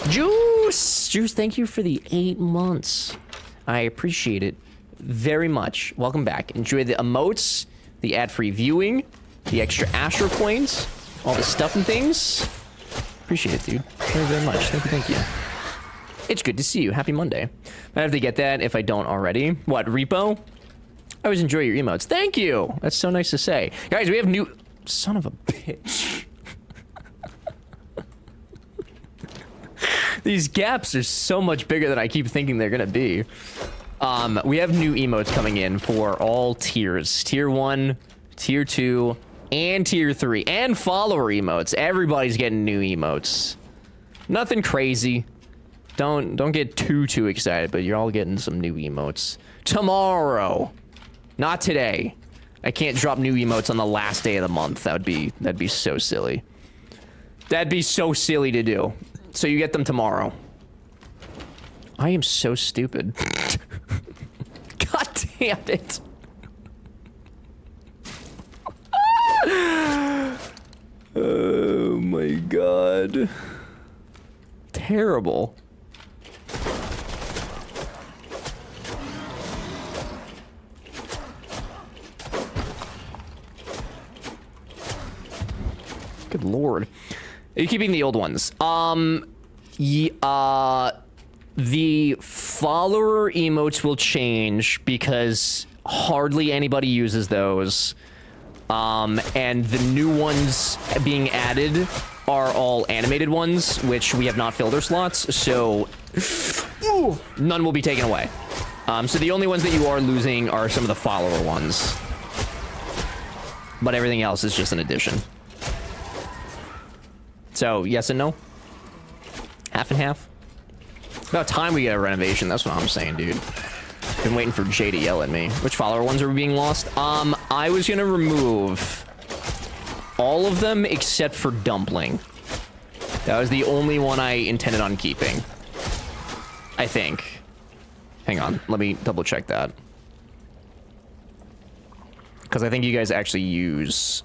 Juice, thank you for the 8 months. I appreciate it very much. Welcome back. Enjoy the emotes, the ad-free viewing, the extra Astro coins, all the stuff and things. Appreciate it, dude. Very, very much. Thank you. It's good to see you. Happy Monday. Might have to get that if I don't already. What, repo? I always enjoy your emotes. Thank you. That's so nice to say. Guys, we have new... Son of a bitch. These gaps are so much bigger than I keep thinking they're gonna be. We have new emotes coming in for all tiers. Tier 1, Tier 2, and Tier 3. And follower emotes. Everybody's getting new emotes. Nothing crazy. Don't get too excited, but you're all getting some new emotes. Tomorrow. Not today. I can't drop new emotes on the last day of the month. That'd be so silly. That'd be so silly to do. So you get them tomorrow. I am so stupid. God damn it. Oh my god. Terrible. Good lord. Are you keeping the old ones? The follower emotes will change because hardly anybody uses those. And the new ones being added are all animated ones, which we have not filled our slots, so none will be taken away. So the only ones that you are losing are some of the follower ones. But everything else is just an addition. So, yes and no? Half and half? It's about time we get a renovation, that's what I'm saying, dude. Been waiting for Jay to yell at me. Which follower ones are being lost? I was gonna remove all of them except for Dumpling. That was the only one I intended on keeping. I think. Hang on, let me double check that. Because I think you guys actually use,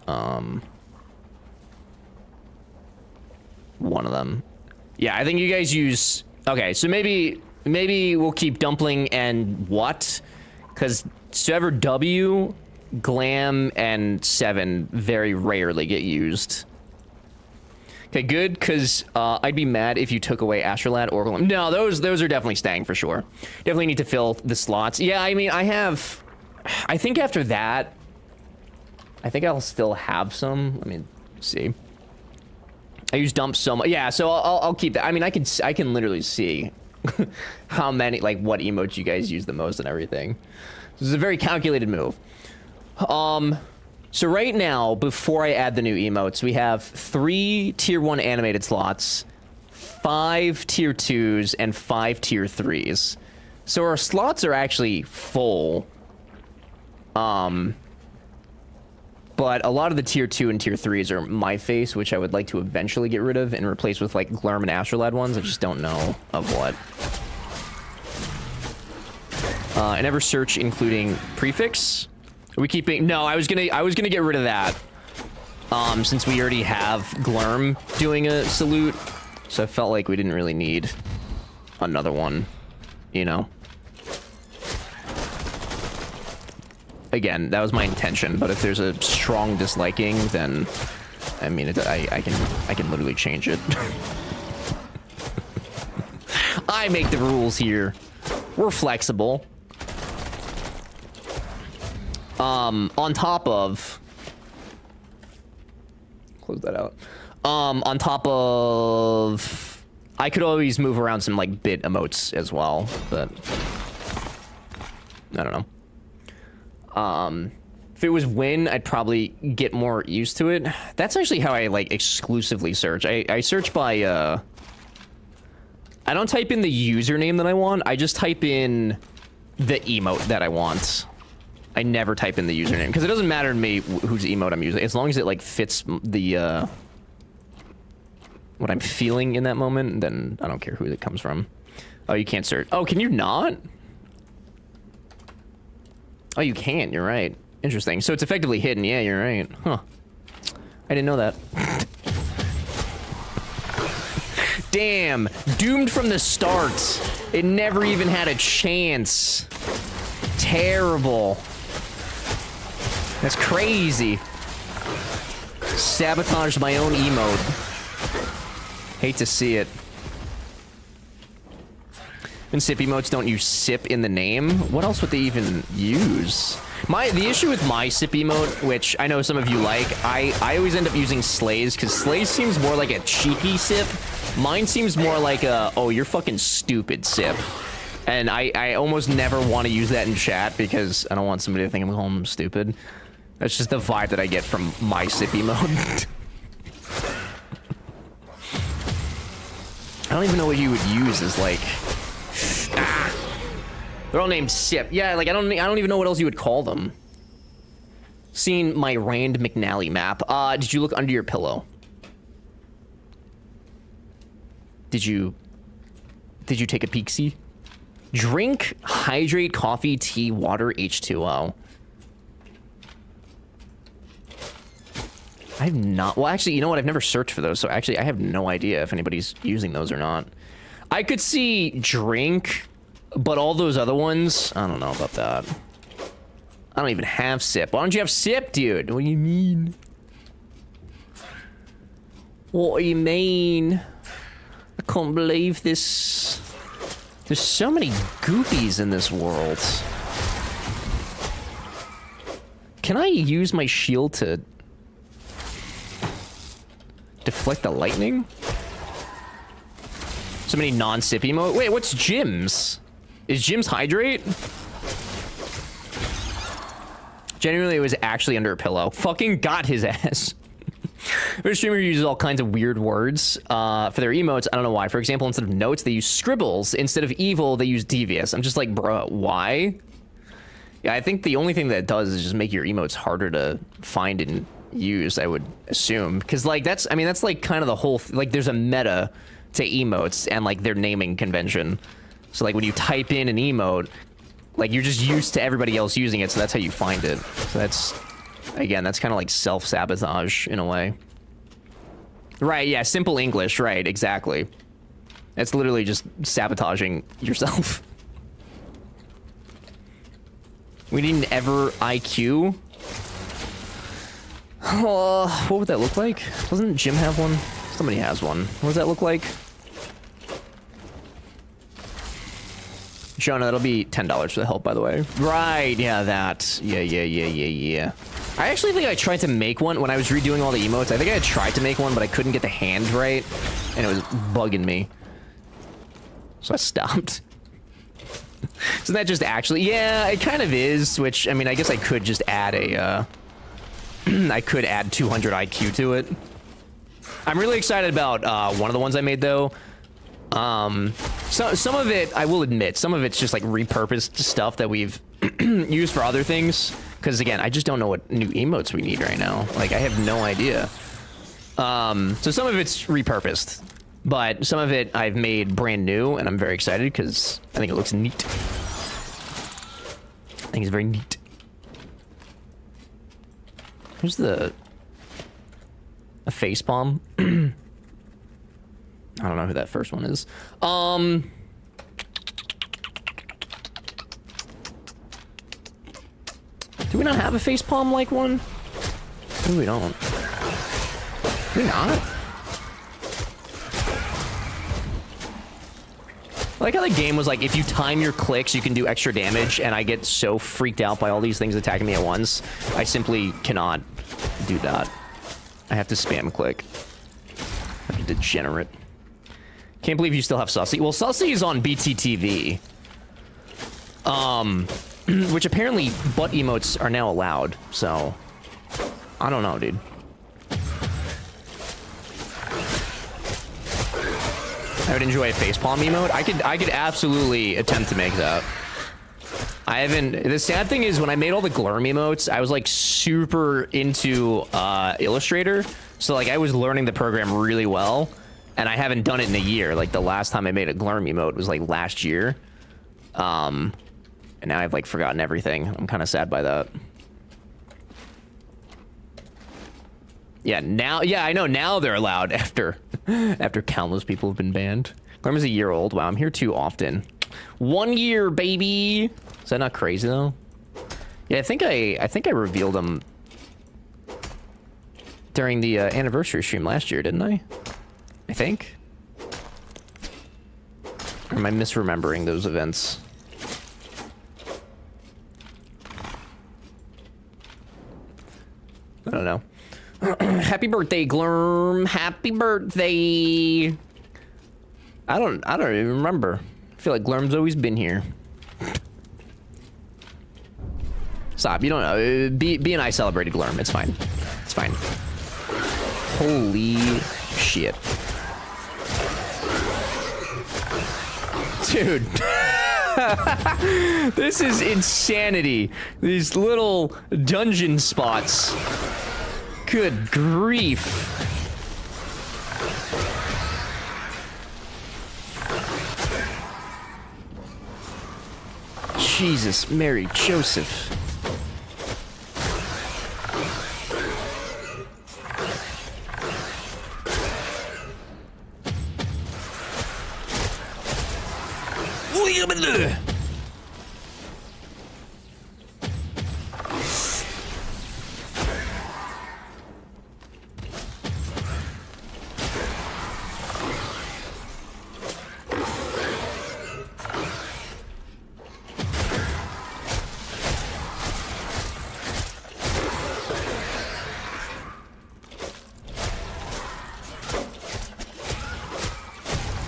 one of them. Yeah, I think you guys use... Okay, so maybe Maybe we'll keep dumpling and what? Because server W, glam, and 7 very rarely get used. Okay, good, because I'd be mad if you took away Astrolad or glam. No, those are definitely staying for sure. Definitely need to fill the slots. Yeah, I mean, I think after that, I think I'll still have some. Let me see. I use dump so much. Yeah, so I'll keep that. I mean, I can literally see how many, like, what emotes you guys use the most and everything. This is a very calculated move. So right now, before I add the new emotes, we have 3 tier 1 animated slots, 5 tier 2s, and 5 tier 3s. So our slots are actually full. But a lot of the tier 2 and tier 3s are my face, which I would like to eventually get rid of and replace with, like, Glurm and Astrolad ones. I just don't know of what. I never search including prefix. Are we keeping? No, I was gonna get rid of that. Since we already have Glurm doing a salute, so I felt like we didn't really need another one, you know. Again, that was my intention, but if there's a strong disliking, then I mean, I can literally change it. I make the rules here. We're flexible. On top of... Close that out. On top of... I could always move around some, like, bit emotes as well, but... I don't know. If it was Win, I'd probably get more used to it. That's actually how I, like, exclusively search. I search by, I don't type in the username that I want. I just type in the emote that I want. I never type in the username, because it doesn't matter to me whose emote I'm using, as long as it, like, fits the, what I'm feeling in that moment, then I don't care who it comes from. Oh, you can't search. Oh, can you not? Oh, you can. You're right. Interesting. So it's effectively hidden. Yeah, you're right. Huh. I didn't know that. Damn. Doomed from the start. It never even had a chance. Terrible. That's crazy. Sabotaged my own emote. Hate to see it. And sip emotes don't use sip in the name. What else would they even use? The issue with my sip emote, which I know some of you like, I always end up using Slays, because Slays seems more like a cheeky sip. Mine seems more like a, oh, you're fucking stupid sip. And I almost never want to use that in chat, because I don't want somebody to think I'm calling them stupid. That's just the vibe that I get from my sip emote. I don't even know what you would use as, like... They're all named Sip. Yeah, like, I don't even know what else you would call them. Seeing my Rand McNally map. Did you look under your pillow? Did you take a peek-see? Drink, hydrate, coffee, tea, water, H2O. I have not... Well, actually, you know what? I've never searched for those, so actually, I have no idea if anybody's using those or not. I could see drink, but all those other ones, I don't know about that. I don't even have sip. Why don't you have sip, dude? What do you mean? What do you mean? I can't believe this. There's so many goopies in this world. Can I use my shield to deflect the lightning? So many non-sip emote. Wait, what's Jim's? Is Jim's hydrate? Genuinely, it was actually under a pillow. Fucking got his ass. Their streamer uses all kinds of weird words for their emotes. I don't know why. For example, instead of notes, they use scribbles. Instead of evil, they use devious. I'm just like, bro, why? Yeah, I think the only thing that it does is just make your emotes harder to find and use, I would assume. Because, like, that's like kind of the whole... like, there's a meta to emotes and, like, their naming convention. So, like, when you type in an emote, like, you're just used to everybody else using it, so that's how you find it. So that's... Again, that's kind of like self-sabotage in a way. Right, yeah, simple English, right, exactly. It's literally just sabotaging yourself. We need an ever IQ. What would that look like? Doesn't Jim have one? Somebody has one. What does that look like? Jonah, that'll be $10 for the help, by the way. Right, yeah, that. Yeah. I actually think I tried to make one when I was redoing all the emotes. I think I tried to make one, but I couldn't get the hand right, and it was bugging me. So I stopped. Isn't that just actually... Yeah, it kind of is, which, I mean, I guess I could just add a, I could add 200 IQ to it. I'm really excited about one of the ones I made, though. Some of it, I will admit, some of it's just like repurposed stuff that we've used for other things. Because again, I just don't know what new emotes we need right now. Like, I have no idea. So some of it's repurposed, but some of it I've made brand new, and I'm very excited because I think it looks neat. I think it's very neat. Here's a face palm. I don't know who that first one is. Do we not have a facepalm like one? No, we don't. Do we not? I like how the game was like, if you time your clicks, you can do extra damage, and I get so freaked out by all these things attacking me at once. I simply cannot do that. I have to spam click. I'm a degenerate. Can't believe you still have Sussy. Well, Sussy is on BTTV. Which apparently butt emotes are now allowed, so... I don't know, dude. I would enjoy a facepalm emote. I could absolutely attempt to make that. I haven't... The sad thing is, when I made all the Glurm emotes, I was, like, super into Illustrator. So, like, I was learning the program really well. And I haven't done it in a year. Like, the last time I made a Glurm emote was, like, last year. And now I've, like, forgotten everything. I'm kind of sad by that. Yeah, now... Yeah, I know. Now they're allowed after countless people have been banned. Glurm is a year old. Wow, I'm here too often. 1 year, baby! Is that not crazy, though? Yeah, I think I revealed them during the anniversary stream last year, didn't I? I think? Or am I misremembering those events? I don't know. Happy birthday, Glurm. Happy birthday. I don't even remember. I feel like Glurm's always been here. Stop, you don't know. B and I celebrated Glurm. It's fine. It's fine. Holy shit. Dude. This is insanity. These little dungeon spots. Good grief. Jesus, Mary, Joseph.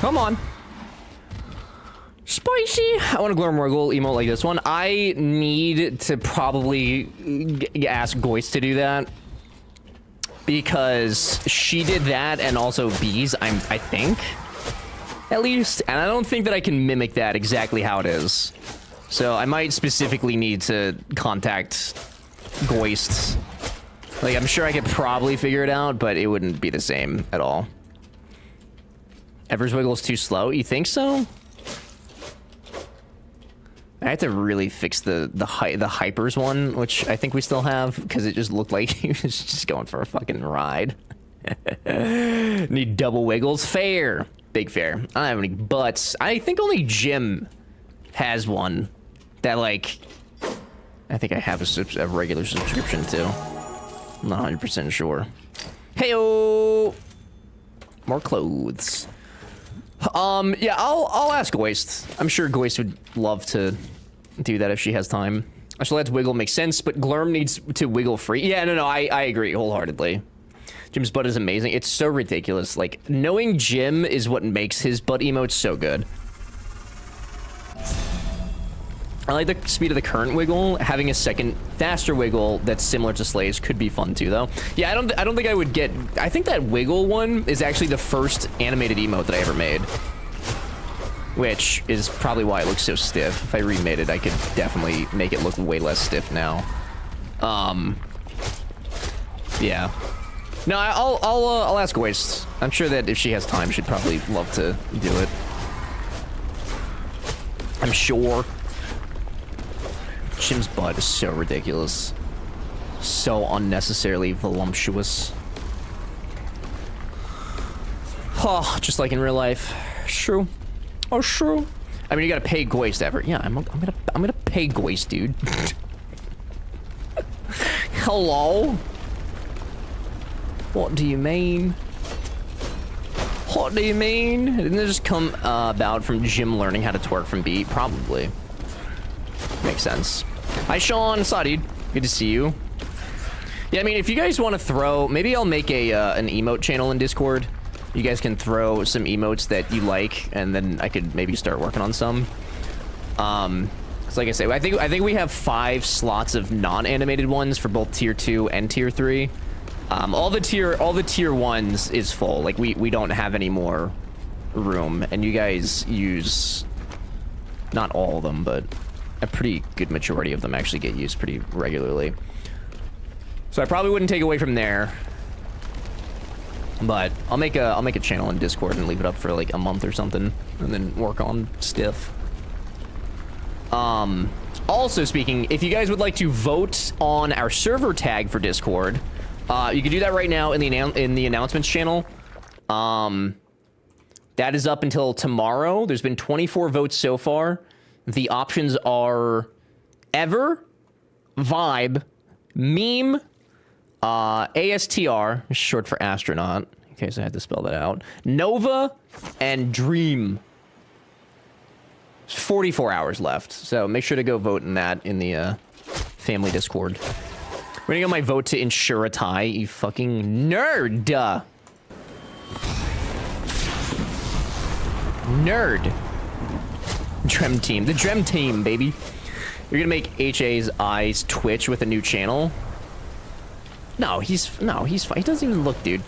Come on. Spicy. I want a Glurmorgul emote like this one. I need to probably ask Goist to do that. Because she did that and also bees, I think. At least. And I don't think that I can mimic that exactly how it is. So I might specifically need to contact Goist. Like, I'm sure I could probably figure it out, but it wouldn't be the same at all. Ever's Wiggle's too slow? You think so? I have to really fix the Hypers one, which I think we still have, because it just looked like he was just going for a fucking ride. Need double wiggles? Fair. big fair. I don't have any butts. I think only Jim has one that, like, I think I have a regular subscription to. I'm not 100% sure. Heyo! More clothes. Yeah, I'll ask Goist. I'm sure Goist would love to do that if she has time. So let's wiggle makes sense, but Glurm needs to wiggle free. Yeah, no, I agree wholeheartedly. Jim's butt is amazing. It's so ridiculous. Like, knowing Jim is what makes his butt emote so good. I like the speed of the current wiggle. Having a second, faster wiggle that's similar to Slay's could be fun too, though. Yeah, I don't think I would get... I think that wiggle one is actually the first animated emote that I ever made. Which is probably why it looks so stiff. If I remade it, I could definitely make it look way less stiff now. Yeah. No, I'll ask Waste. I'm sure that if she has time, she'd probably love to do it. I'm sure. Jim's butt is so ridiculous. So unnecessarily voluptuous. Oh, just like in real life. True. Oh, true. I mean, you gotta pay Goist ever. Yeah, I'm gonna pay Goist, dude. Hello? What do you mean? What do you mean? Didn't it just come about from Jim learning how to twerk from beat? Probably. Makes sense. Hi, Sean. Sadid. Good to see you. Yeah, I mean, if you guys want to throw... Maybe I'll make a an emote channel in Discord. You guys can throw some emotes that you like, and then I could maybe start working on some. So like I say, I think we have 5 slots of non-animated ones for both tier 2 and tier 3. All the tier 1s is full. Like we don't have any more room, and you guys use not all of them, but a pretty good majority of them actually get used pretty regularly. So I probably wouldn't take away from there. But I'll make a channel in Discord and leave it up for like a month or something, and then work on stuff. Also speaking, if you guys would like to vote on our server tag for Discord, you can do that right now in the announcements channel. That is up until tomorrow. There's been 24 votes so far. The options are Ever, Vibe, Meme, ASTR, short for astronaut, in case I had to spell that out, Nova, and Dream. 44 hours left, so make sure to go vote in that in the family Discord. We're gonna get my vote to ensure a tie, you fucking nerd! Nerd. Drem team, the Drem team, baby. You're gonna make HA's eyes twitch with a new channel? No, he's fine. He doesn't even look, dude.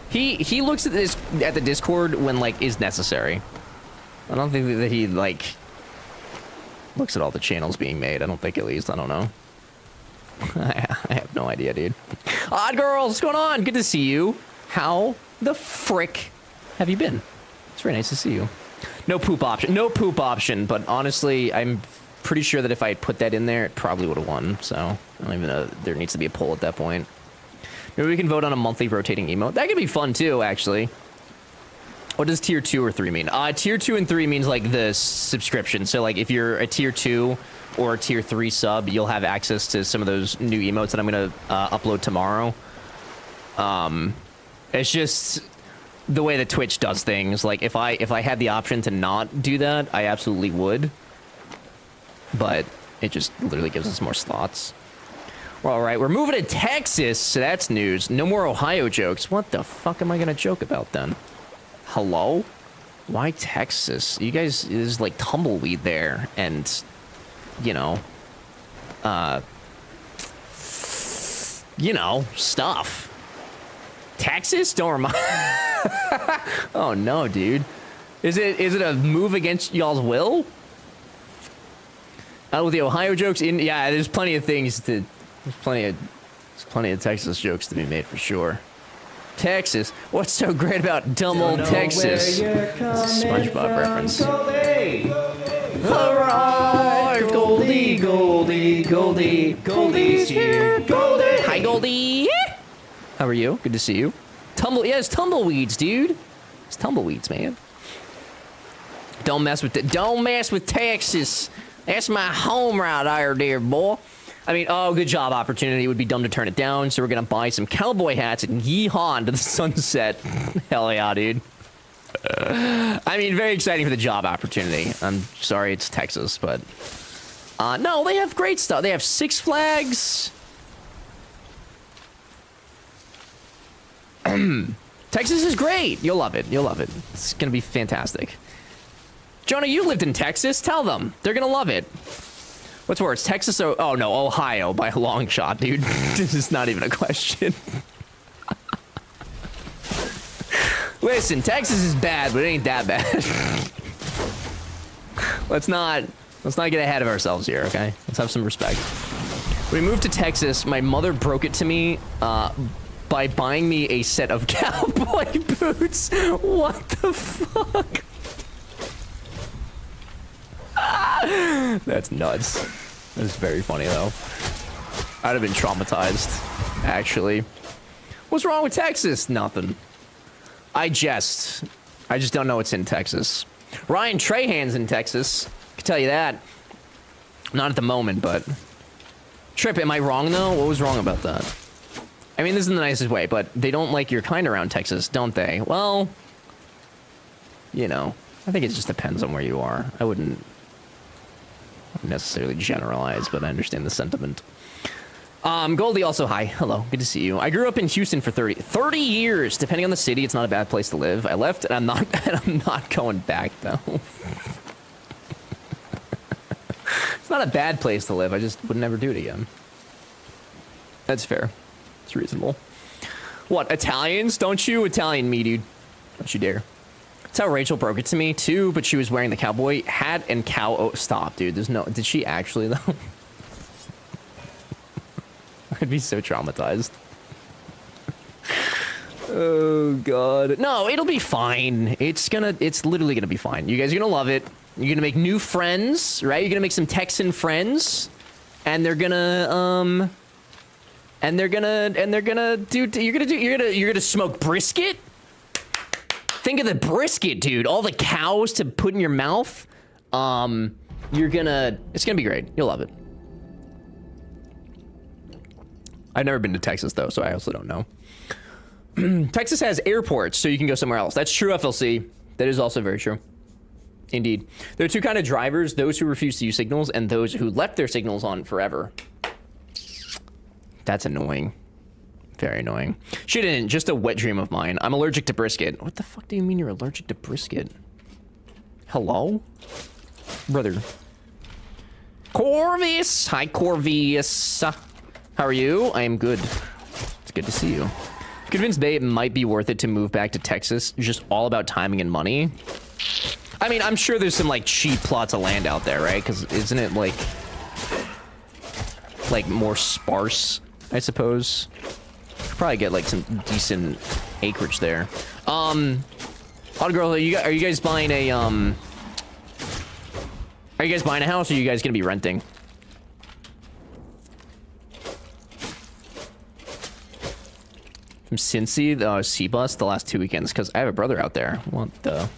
He looks at the Discord when like is necessary. I don't think that he like looks at all the channels being made. I don't think, at least. I don't know. I have no idea, dude. Odd girls, what's going on? Good to see you. How the frick have you been? It's very nice to see you. No poop option. No poop option. But honestly, I'm pretty sure that if I had put that in there, it probably would have won. So I don't even know. There needs to be a poll at that point. Maybe we can vote on a monthly rotating emote. That could be fun too, actually. What does tier 2 or 3 mean? Tier 2 and 3 means like the subscription. So like if you're a tier 2 or a tier 3 sub, you'll have access to some of those new emotes that I'm gonna upload tomorrow. It's just the way that Twitch does things. Like if I had the option to not do that, I absolutely would. But it just literally gives us more slots. Well, all right, we're moving to Texas, so that's news. No more Ohio jokes. What the fuck am I gonna joke about then? Hello? Why Texas? You guys, there's like tumbleweed there, and you know, stuff. Texas? Don't remind. Oh no, dude. Is it a move against y'all's will? With the Ohio jokes in, yeah, there's plenty of things to. There's plenty of Texas jokes to be made for sure. Texas? What's so great about dumb old Texas? SpongeBob reference. Hurrah! Goldie, Goldie, Goldie, Goldie's here. Goldie! Hi, Goldie! How are you? Good to see you. Yeah, it's tumbleweeds, dude. It's tumbleweeds, man. Don't mess with Texas. That's my home right there, boy. I mean, oh, good job opportunity. It would be dumb to turn it down, so we're gonna buy some cowboy hats and yeehaw into the sunset. Hell yeah, dude. I mean, very exciting for the job opportunity. I'm sorry it's Texas, but... no, they have great stuff. They have Six Flags. Texas is great. You'll love it. You'll love it. It's gonna be fantastic. Jonah, you lived in Texas. Tell them. They're gonna love it. What's worse, Texas or... Oh, no, Ohio by a long shot, dude. This is not even a question. Listen, Texas is bad, but it ain't that bad. Let's not get ahead of ourselves here, okay? Let's have some respect. When we moved to Texas, my mother broke it to me by buying me a set of cowboy boots. What the fuck? That's nuts. That's very funny, though. I'd have been traumatized, actually. What's wrong with Texas? Nothing. I just don't know what's in Texas. Ryan Trahan's in Texas. I can tell you that. Not at the moment, but... Trip, am I wrong, though? What was wrong about that? I mean, this is in the nicest way, but they don't like your kind around Texas, don't they? Well... You know, I think it just depends on where you are. I wouldn't necessarily generalize, but I understand the sentiment. Goldie also, hi. Hello. Good to see you. I grew up in Houston for 30 years. Depending on the city, it's not a bad place to live. I left and I'm not going back though. It's not a bad place to live. I just would never do it again. That's fair. It's reasonable. What, Italians? Don't you Italian me, dude. Don't you dare. That's how Rachel broke it to me too, but she was wearing the cowboy hat and cow. Oh, stop, dude. There's no. Did she actually though? I'd be so traumatized. Oh god. No, it'll be fine. It's literally gonna be fine. You guys are gonna love it. You're gonna make new friends, right? You're gonna make some Texan friends, and they're gonna you're gonna smoke brisket. Think of the brisket, dude. All the cows to put in your mouth. It's gonna be great. You'll love it. I've never been to Texas, though, so I also don't know. Texas has airports, so you can go somewhere else. That's true, FLC. That is also very true. Indeed. There are two kinds of drivers, those who refuse to use signals and those who left their signals on forever. That's annoying. Very annoying. Shit in, just a wet dream of mine. I'm allergic to brisket. What the fuck do you mean you're allergic to brisket? Hello? Brother. Corvus! Hi, Corvus. How are you? I am good. It's good to see you. Convinced Babe might be worth it to move back to Texas. Just all about timing and money. I mean, I'm sure there's some, like, cheap plots of land out there, right? Because isn't it, like, more sparse, I suppose? Probably get like some decent acreage there. Hot girl, are you guys buying a are you guys buying a house or are you guys gonna be renting? From Cincy, the C-Bus the last 2 weekends because I have a brother out there. What the?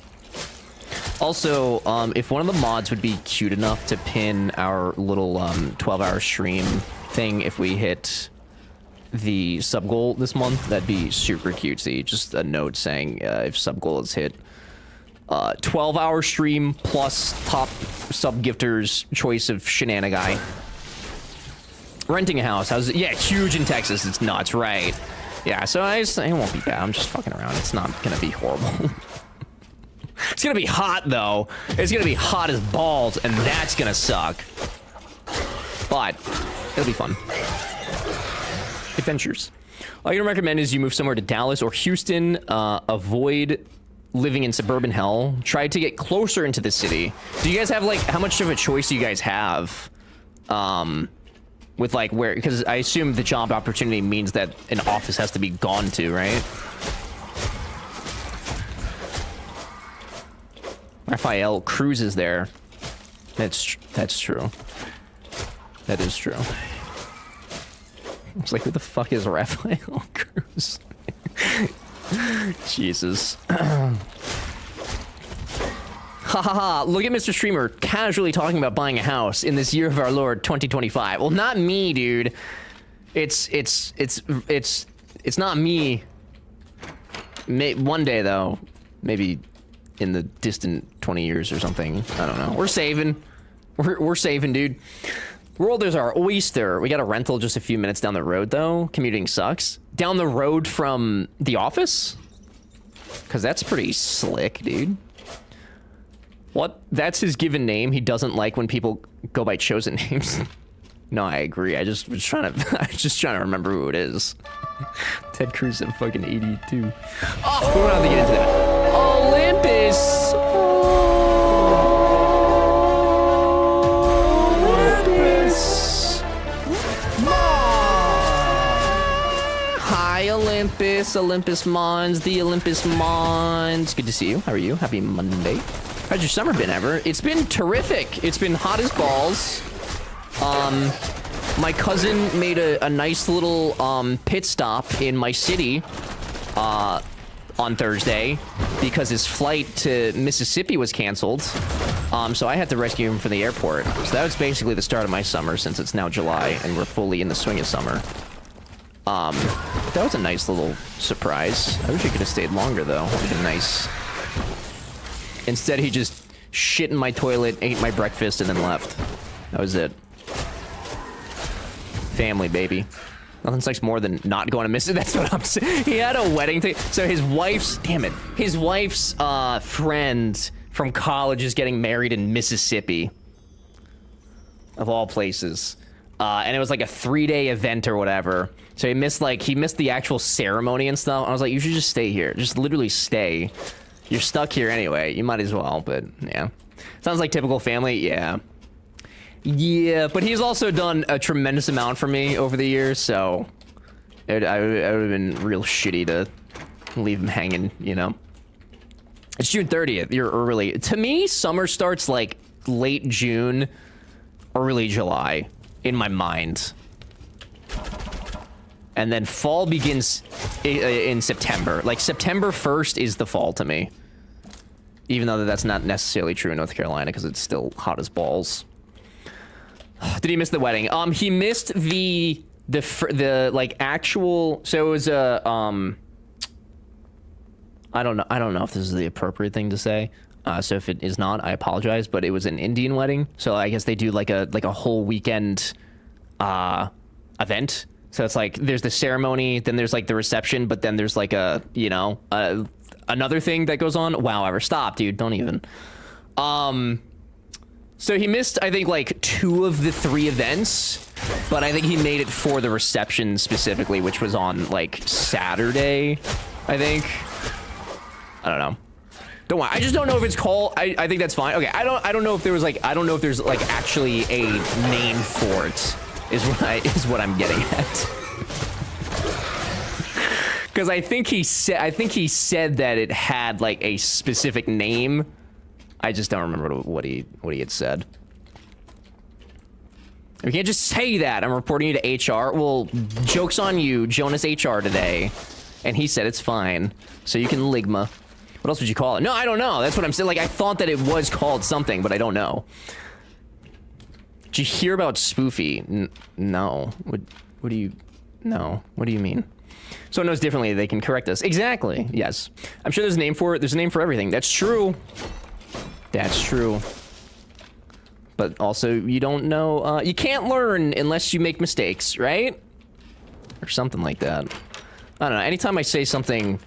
Also, if one of the mods would be cute enough to pin our little 12-hour stream thing if we hit the sub goal this month, that'd be super cutesy. Just a note saying if sub goal is hit, 12-hour stream plus top sub gifters choice of shenanigan. Renting a house, how's it? Yeah, huge in Texas. It's nuts, right? Yeah, so it won't be bad. I'm just fucking around. It's not gonna be horrible. It's gonna be hot though. It's gonna be hot as balls, and that's gonna suck. But it'll be fun. Adventures. All I can recommend is you move somewhere to Dallas or Houston. Avoid living in suburban hell. Try to get closer into the city. Do you guys have like how much of a choice do you guys have? With like where? Because I assume the job opportunity means that an office has to be gone to, right? Raphael cruises there. That's true. That is true. I was like, who the fuck is Raphael Cruz? Ha ha ha, look at Mr. Streamer casually talking about buying a house in this year of our Lord 2025. Well, not me, dude. It's not me. One day though, maybe in the distant 20 years or something. I don't know. We're saving. We're saving, dude. World is our oyster. We got a rental just a few minutes down the road though. Commuting sucks. Down the road from the office? Cause that's pretty slick, dude. What? That's his given name. He doesn't like when people go by chosen names. No, I agree. I just was trying to remember who it is. Ted Cruz at fucking 82. Oh, we don't have to get into that. Olympus. Olympus. Hi, Olympus. Olympus Mons. The Olympus Mons. Good to see you. How are you? Happy Monday. How's your summer been, ever? It's been terrific. It's been hot as balls. My cousin made a nice little pit stop in my city on Thursday because his flight to Mississippi was canceled. So I had to rescue him from the airport. So that was basically the start of my summer since it's now July and we're fully in the swing of summer. That was a nice little surprise. I wish he could have stayed longer though. It would have been nice. Instead, he just shit in my toilet, ate my breakfast, and then left. That was it. Family, baby. Nothing sucks more than not going to Mississippi. That's what I'm saying. He had a wedding thing. So his wife's, damn it, his wife's friend from college is getting married in Mississippi. Of all places. And it was like a 3-day event or whatever. So he missed the actual ceremony and stuff. I was like, you should just stay here. Just literally stay. You're stuck here anyway. You might as well, but yeah. Sounds like typical family, yeah. Yeah, but he's also done a tremendous amount for me over the years, so I would have been real shitty to leave him hanging, you know? It's June 30th, you're early. To me, summer starts like late June, early July, in my mind. And then fall begins in September. Like, September 1st is the fall to me. Even though that's not necessarily true in North Carolina, because it's still hot as balls. Did he miss the wedding? He missed the like actual. So it was a I don't know if this is the appropriate thing to say. So if it is not, I apologize. But it was an Indian wedding, so I guess they do like a whole weekend event. So it's like there's the ceremony, then there's like the reception, but then there's like a another thing that goes on. Wow, ever stop, dude? Don't even. So he missed, I think, like 2 of the 3 events, but I think he made it for the reception specifically, which was on, like, Saturday, I think. I don't know. Don't worry. I just don't know if it's called. I think that's fine. Okay, I don't know if there was, like, I don't know if there's, like, actually a name for it, is what I'm getting at. Because I think he said that it had, like, a specific name. I just don't remember what he had said. You can't just say that. I'm reporting you to HR. Well, joke's on you, Jonas HR today. And he said it's fine. So you can ligma. What else would you call it? No, I don't know. That's what I'm saying. Like, I thought that it was called something, but I don't know. Did you hear about Spoofy? No. What do you... No. What do you mean? Someone knows differently. They can correct us. Exactly. Yes. I'm sure there's a name for it. There's a name for everything. That's true. That's true. But also, you don't know, you can't learn unless you make mistakes, right? Or something like that. I don't know, anytime I say something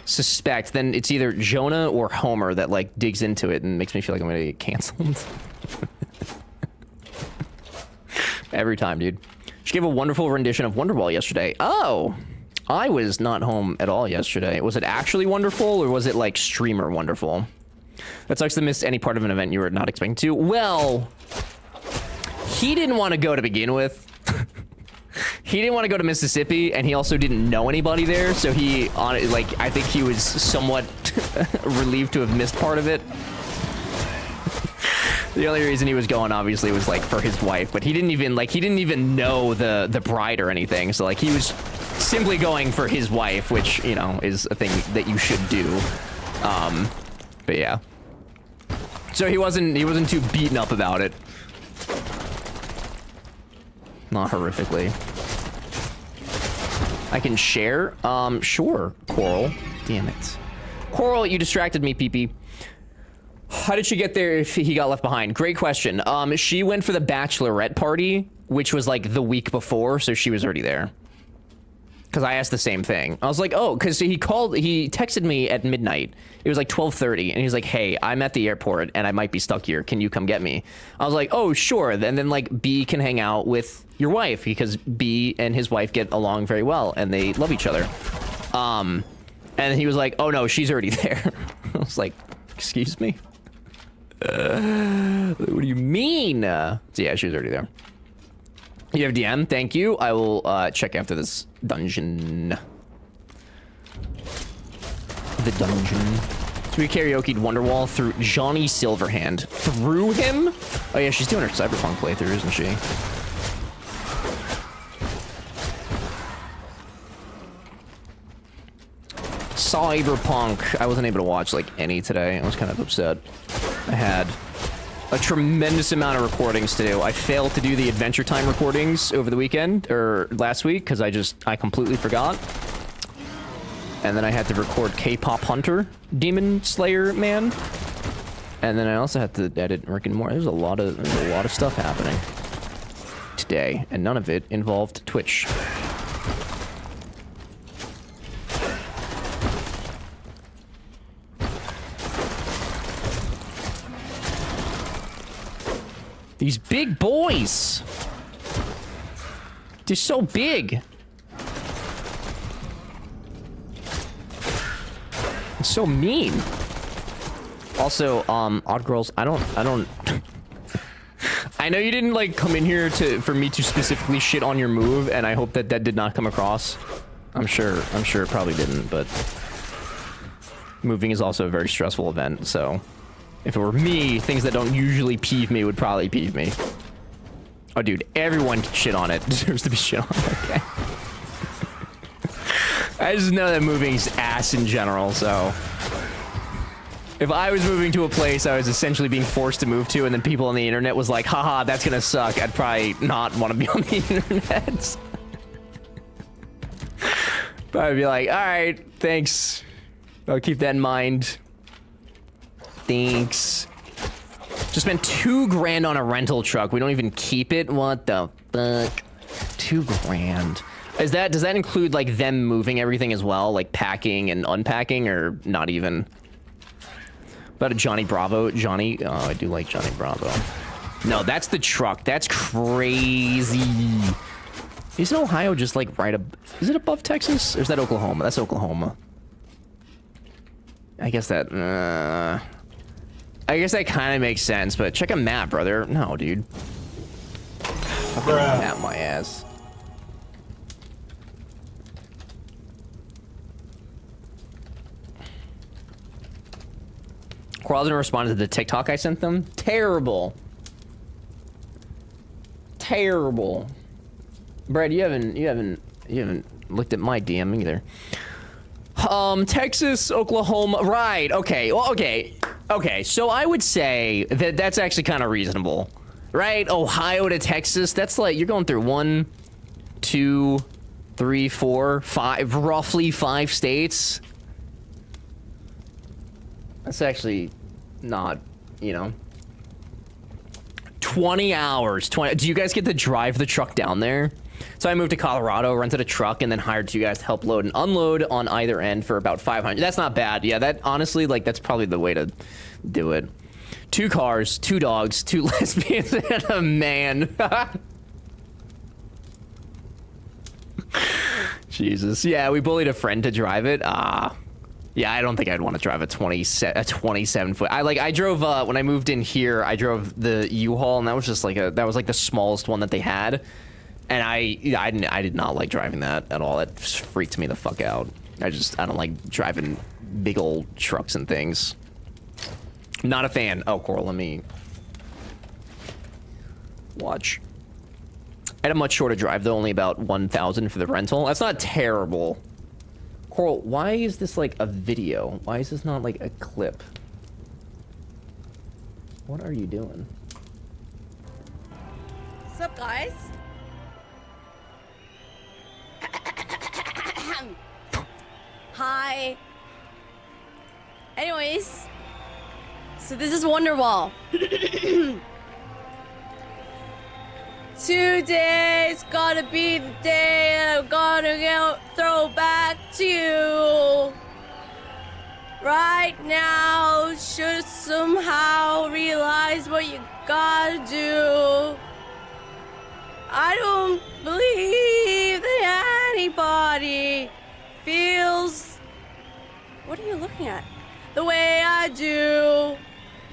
suspect, then it's either Jonah or Homer that, like, digs into it and makes me feel like I'm gonna get canceled. Every time, dude. She gave a wonderful rendition of Wonderball yesterday. Oh! I was not home at all yesterday. Was it actually wonderful, or was it, like, streamer wonderful? That sucks to miss any part of an event you were not expecting to. Well, he didn't want to go to begin with. He didn't want to go to Mississippi, and he also didn't know anybody there, so I think he was somewhat relieved to have missed part of it. The only reason he was going, obviously, was, like, for his wife, but he didn't even know the bride or anything, so, like, he was simply going for his wife, which, you know, is a thing that you should do. But yeah. So he wasn't too beaten up about it. Not horrifically. I can share? Sure, Coral. Damn it. Coral, you distracted me, PP. How did she get there if he got left behind? Great question. She went for the bachelorette party, which was like the week before, so she was already there. Because I asked the same thing. I was like, oh, because he texted me at midnight. It was like 12:30, and he's like, hey, I'm at the airport, and I might be stuck here. Can you come get me? I was like, oh, sure. And then, like, B can hang out with your wife, because B and his wife get along very well, and they love each other. And he was like, oh, no, she's already there. I was like, excuse me? What do you mean? So, yeah, she was already there. You have DM, thank you. I will check after this dungeon. The dungeon. So we karaoke'd Wonderwall through Johnny Silverhand. Through him? Oh yeah, she's doing her Cyberpunk playthrough, isn't she? Cyberpunk. I wasn't able to watch like any today. I was kind of upset. I had a tremendous amount of recordings to do. I failed to do the Adventure Time recordings over the weekend, or last week, because I completely forgot. And then I had to record K-Pop Hunter, Demon Slayer Man. And then I also had to edit Rick and Morty. There's a lot of stuff happening today, and none of it involved Twitch. These big boys. They're so big. It's so mean. Also, Odd Girls, I don't I know you didn't like come in here for me to specifically shit on your move, and I hope that did not come across. I'm sure it probably didn't, but moving is also a very stressful event, so if it were me, things that don't usually peeve me would probably peeve me. Oh, dude, everyone can shit on it. Deserves to be shit on. Okay. I just know that moving's ass in general, so if I was moving to a place I was essentially being forced to move to, and then people on the internet was like, haha, that's gonna suck, I'd probably not want to be on the internet. Probably be like, alright, thanks. I'll keep that in mind. Thanks. Just spent $2 grand on a rental truck. We don't even keep it. What the fuck? $2 grand. Does that include like them moving everything as well, like packing and unpacking, or not even? But a Johnny Bravo, Johnny. Oh, I do like Johnny Bravo. No, that's the truck. That's crazy. Isn't Ohio just like right up? Is it above Texas, or is that Oklahoma? That's Oklahoma. I guess that. I guess that kind of makes sense, but check a map, brother. No, dude. Fucking map my ass. Qualls didn't respond to the TikTok I sent them. Terrible. Terrible. Brad, you haven't looked at my DM either. Texas, Oklahoma, right? Okay. Well, okay. So I would say that that's actually kind of reasonable, right? Ohio to Texas, that's like you're going through 1, 2, 3, 4, 5, roughly 5 states. That's actually not, 20 hours. 20. Do you guys get to drive the truck down there? So I moved to Colorado, rented a truck, and then hired 2 guys to help load and unload on either end for about $500. That's not bad. Yeah, that honestly, like, that's probably the way to do it. 2 cars, 2 dogs, 2 lesbians, and a man. Jesus. Yeah, we bullied a friend to drive it. Yeah, I don't think I'd want to drive a 27 foot. I drove when I moved in here. I drove the U-Haul, and that was just like the smallest one that they had. And I did not like driving that at all. That just freaked me the fuck out. I don't like driving big old trucks and things. Not a fan. Oh, Coral, let me watch. I had a much shorter drive though, only about 1,000 for the rental. That's not terrible. Coral, why is this like a video? Why is this not like a clip? What are you doing? What's up, guys? Hi. Anyways, so this is Wonderwall. Today's gotta be the day I'm gonna throw back to you. Right now, should somehow realize what you gotta do. I don't believe that anybody feels... What are you looking at? The way I do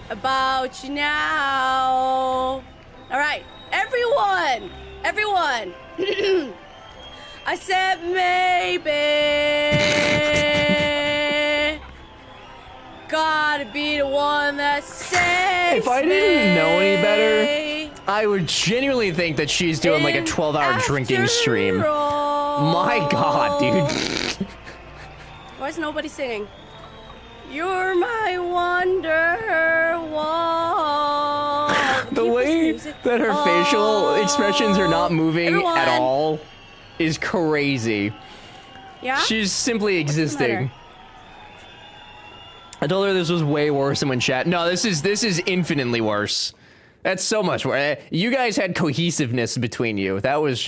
about you now. Alright, everyone! I said maybe. Gotta be the one that saves If I didn't know any better, me. I would genuinely think that she's doing like a 12-hour drinking stream. My god, dude. Why is nobody singing? You're my Wonderwall. The way that her facial expressions are not moving Everyone. at all is crazy. Yeah? She's simply What's the existing. matter? I told her this was way worse than when chat. No, this is infinitely worse. That's so much worse. You guys had cohesiveness between you. That was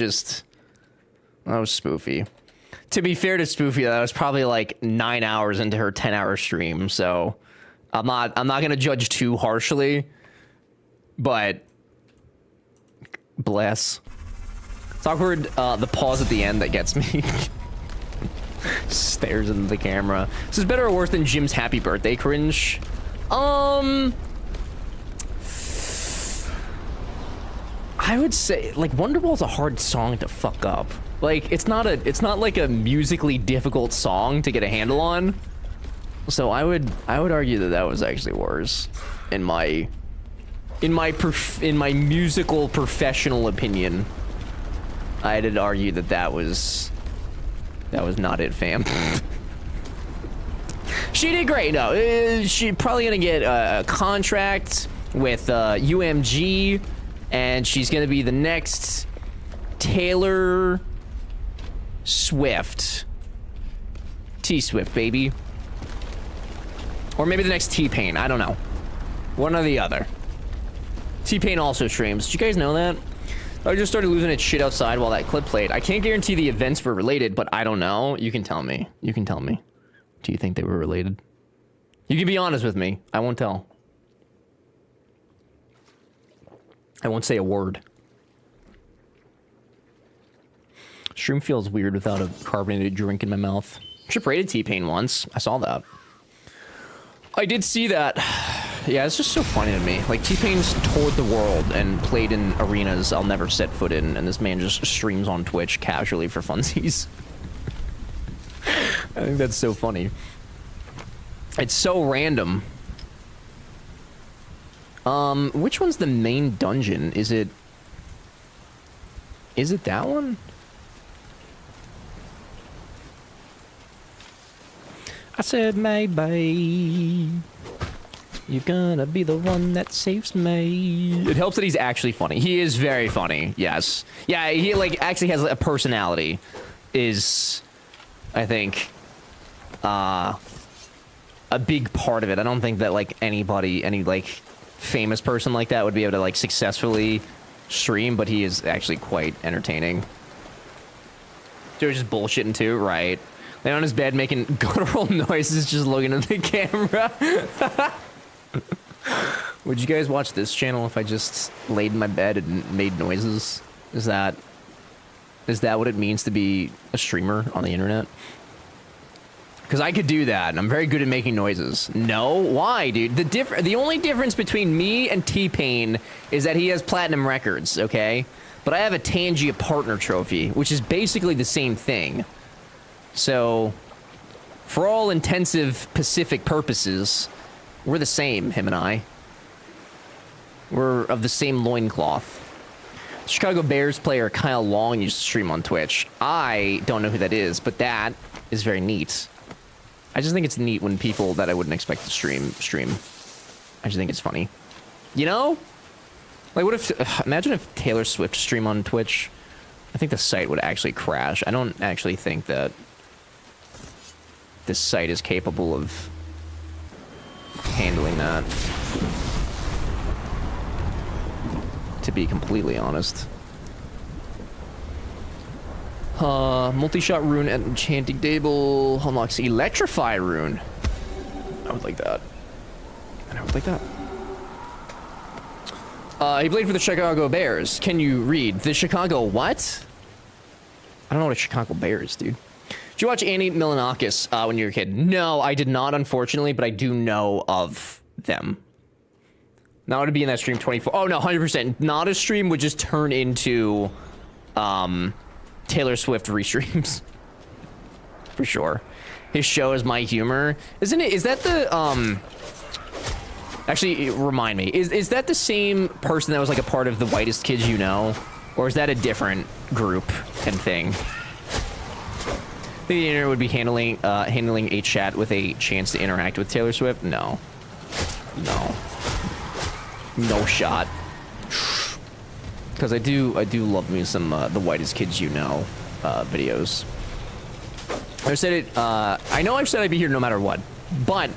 spoofy. To be fair to Spoofy, that was probably like 9 hours into her 10-hour stream, so I'm not gonna judge too harshly, but bless. It's awkward, the pause at the end that gets me. Stares into the camera. This is better or worse than Jim's happy birthday cringe? I would say, like, Wonderwall's a hard song to fuck up. Like, it's not like a musically difficult song to get a handle on. So I would argue that that was actually worse in my musical professional opinion. I'd argue that that was not it, fam. She did great. No, she probably gonna get a contract with UMG, and she's gonna be the next Taylor Swift. T-Swift, baby. Or maybe the next T-Pain. I don't know. One or the other. T-Pain also streams. Did you guys know that? I just started losing its shit outside while that clip played. I can't guarantee the events were related, but I don't know. You can tell me. You can tell me. Do you think they were related? You can be honest with me. I won't tell. I won't say a word. Stream feels weird without a carbonated drink in my mouth. Chip rated T-Pain once. I saw that. I did see that. Yeah, it's just so funny to me. Like, T-Pain's toured the world and played in arenas I'll never set foot in, and this man just streams on Twitch casually for funsies. I think that's so funny. It's so random. Which one's the main dungeon? Is it that one? I said maybe you're gonna be the one that saves me. It helps that he's actually funny. He is very funny, yes. Yeah, he like actually has a personality. Is, I think, a big part of it. I don't think that like any like famous person like that would be able to like successfully stream, but he is actually quite entertaining. They're just bullshitting too, right? Laying on his bed making guttural noises, just looking at the camera. Would you guys watch this channel if I just laid in my bed and made noises? Is that what it means to be a streamer on the internet? Because I could do that, and I'm very good at making noises. No? Why, dude? The only difference between me and T-Pain is that he has platinum records, okay? But I have a Tangia partner trophy, which is basically the same thing. So, for all intensive Pacific purposes, we're the same, him and I. We're of the same loincloth. Chicago Bears player Kyle Long used to stream on Twitch. I don't know who that is, but that is very neat. I just think it's neat when people that I wouldn't expect to stream. I just think it's funny. You know? Like, what if... imagine if Taylor Swift streamed on Twitch. I think the site would actually crash. I don't actually think that this site is capable of handling that. To be completely honest. Multi-shot rune at enchanting table. Unlocks electrify rune. I would like that. And I would like that. He played for the Chicago Bears. Can you read? The Chicago what? I don't know what a Chicago Bear is, dude. Did you watch Annie Milanakis when you were a kid? No, I did not, unfortunately, but I do know of them. Now to be in that stream 24. Oh, no, 100%. Not a stream would just turn into Taylor Swift restreams. For sure. His show is My Humor. Isn't it? Is that the... Actually, remind me. Is that the same person that was like a part of the Whitest Kids You Know? Or is that a different group and thing? I think the internet would be handling a chat with a chance to interact with Taylor Swift? No. No. No shot. Because I do love me some the Whitest Kids You Know videos. I said it. I know I've said I'd be here no matter what, but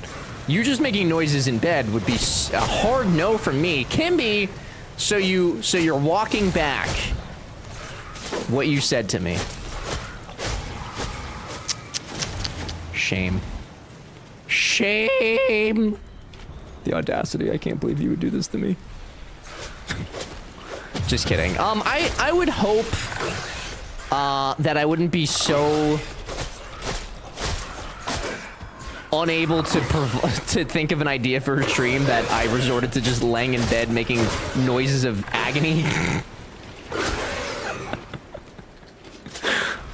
you just making noises in bed would be a hard no from me. Kimby, so you're walking back what you said to me. Shame. Shame. The audacity. I can't believe you would do this to me. Just kidding. I would hope that I wouldn't be so unable to think of an idea for a stream that I resorted to just laying in bed making noises of agony.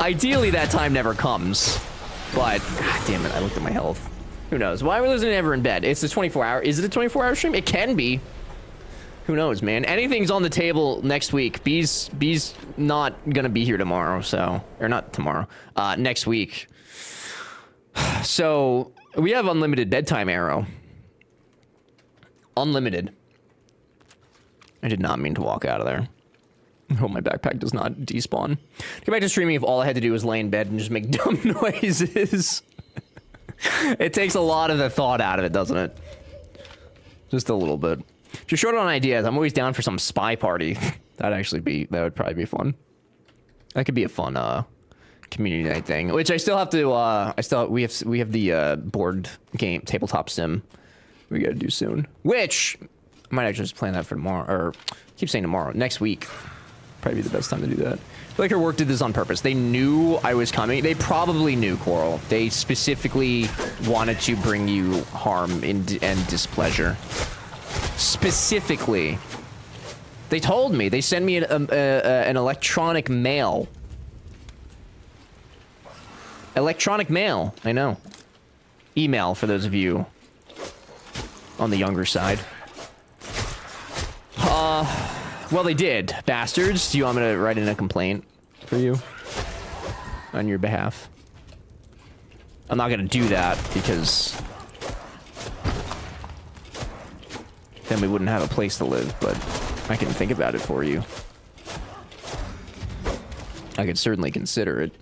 Ideally, that time never comes. But, god damn it, I looked at my health. Who knows? Why wasn't it ever in bed? It's a 24-hour... Is it a 24-hour stream? It can be. Who knows, man? Anything's on the table next week. B's not gonna be here tomorrow, so... Or not tomorrow. Next week. So, we have unlimited bedtime arrow. Unlimited. I did not mean to walk out of there. I hope my backpack does not despawn. Get back to streaming if all I had to do was lay in bed and just make dumb noises. It takes a lot of the thought out of it, doesn't it? Just a little bit. If you're short on ideas, I'm always down for some spy party. That would probably be fun. That could be a fun community night thing. Which I still have to we have the board game tabletop sim we gotta do soon. Which I might actually just plan that for tomorrow, or keep saying tomorrow, next week. Probably be the best time to do that. I feel like her work did this on purpose. They knew I was coming. They probably knew, Coral. They specifically wanted to bring you harm and displeasure. Specifically. They told me. They sent me an electronic mail. Electronic mail. I know. Email, for those of you on the younger side. Well, they did. Bastards. Do you want me to write in a complaint for you? On your behalf? I'm not gonna do that, because then we wouldn't have a place to live, but I can think about it for you. I could certainly consider it.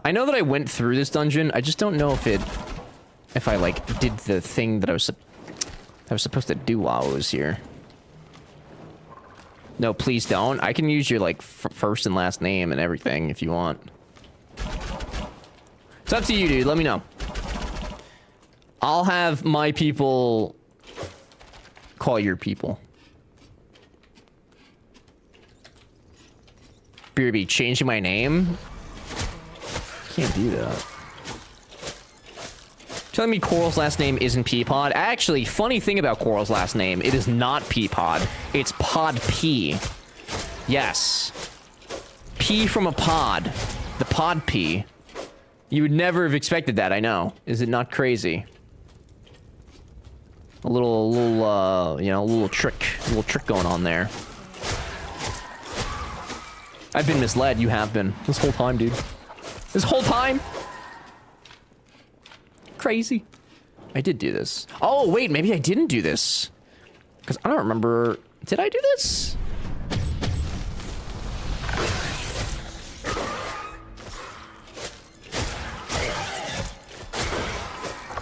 I know that I went through this dungeon. I just don't know if I like did the thing that I was supposed to do while I was here. No, please don't. I can use your like first and last name and everything if you want. It's up to you, dude. Let me know. I'll have my people call your people. BRB, changing my name? Can't do that. Telling me Coral's last name isn't Peapod? Actually, funny thing about Coral's last name, it is not Peapod. It's Pod P. Yes. P from a pod. The Pod P. You would never have expected that, I know. Is it not crazy? A little, you know, a little trick going on there. I've been misled. You have been. This whole time, dude. This whole time? Crazy. I did do this. Oh, wait, maybe I didn't do this. Because I don't remember. Did I do this?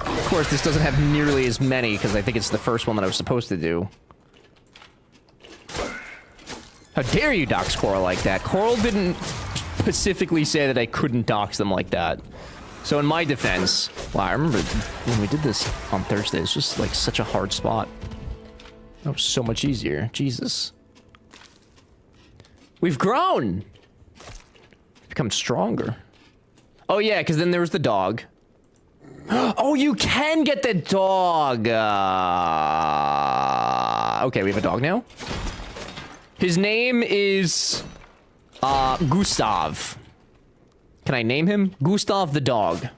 Of course, this doesn't have nearly as many, because I think it's the first one that I was supposed to do. How dare you dox Coral like that? Coral didn't specifically say that I couldn't dox them like that. So in my defense... Wow, I remember when we did this on Thursday, it's just like such a hard spot. That was so much easier. Jesus. We've grown! Become stronger. Oh yeah, because then there was the dog. Oh, you can get the dog! Okay, we have a dog now? His name is... Gustav. Can I name him? Gustav the dog. I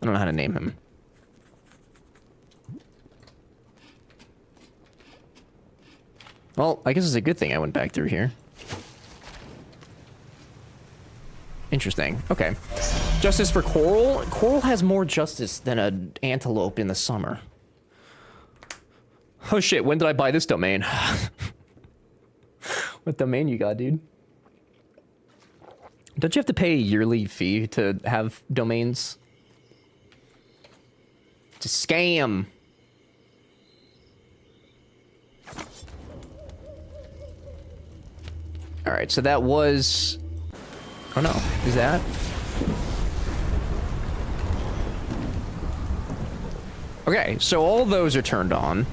don't know how to name him. Well, I guess it's a good thing I went back through here. Interesting. Okay. Justice for Coral? Coral has more justice than an antelope in the summer. Oh shit, when did I buy this domain? What domain you got, dude? Don't you have to pay a yearly fee to have domains? It's a scam. Alright, so that was... Oh no, is that? Okay, so all those are turned on.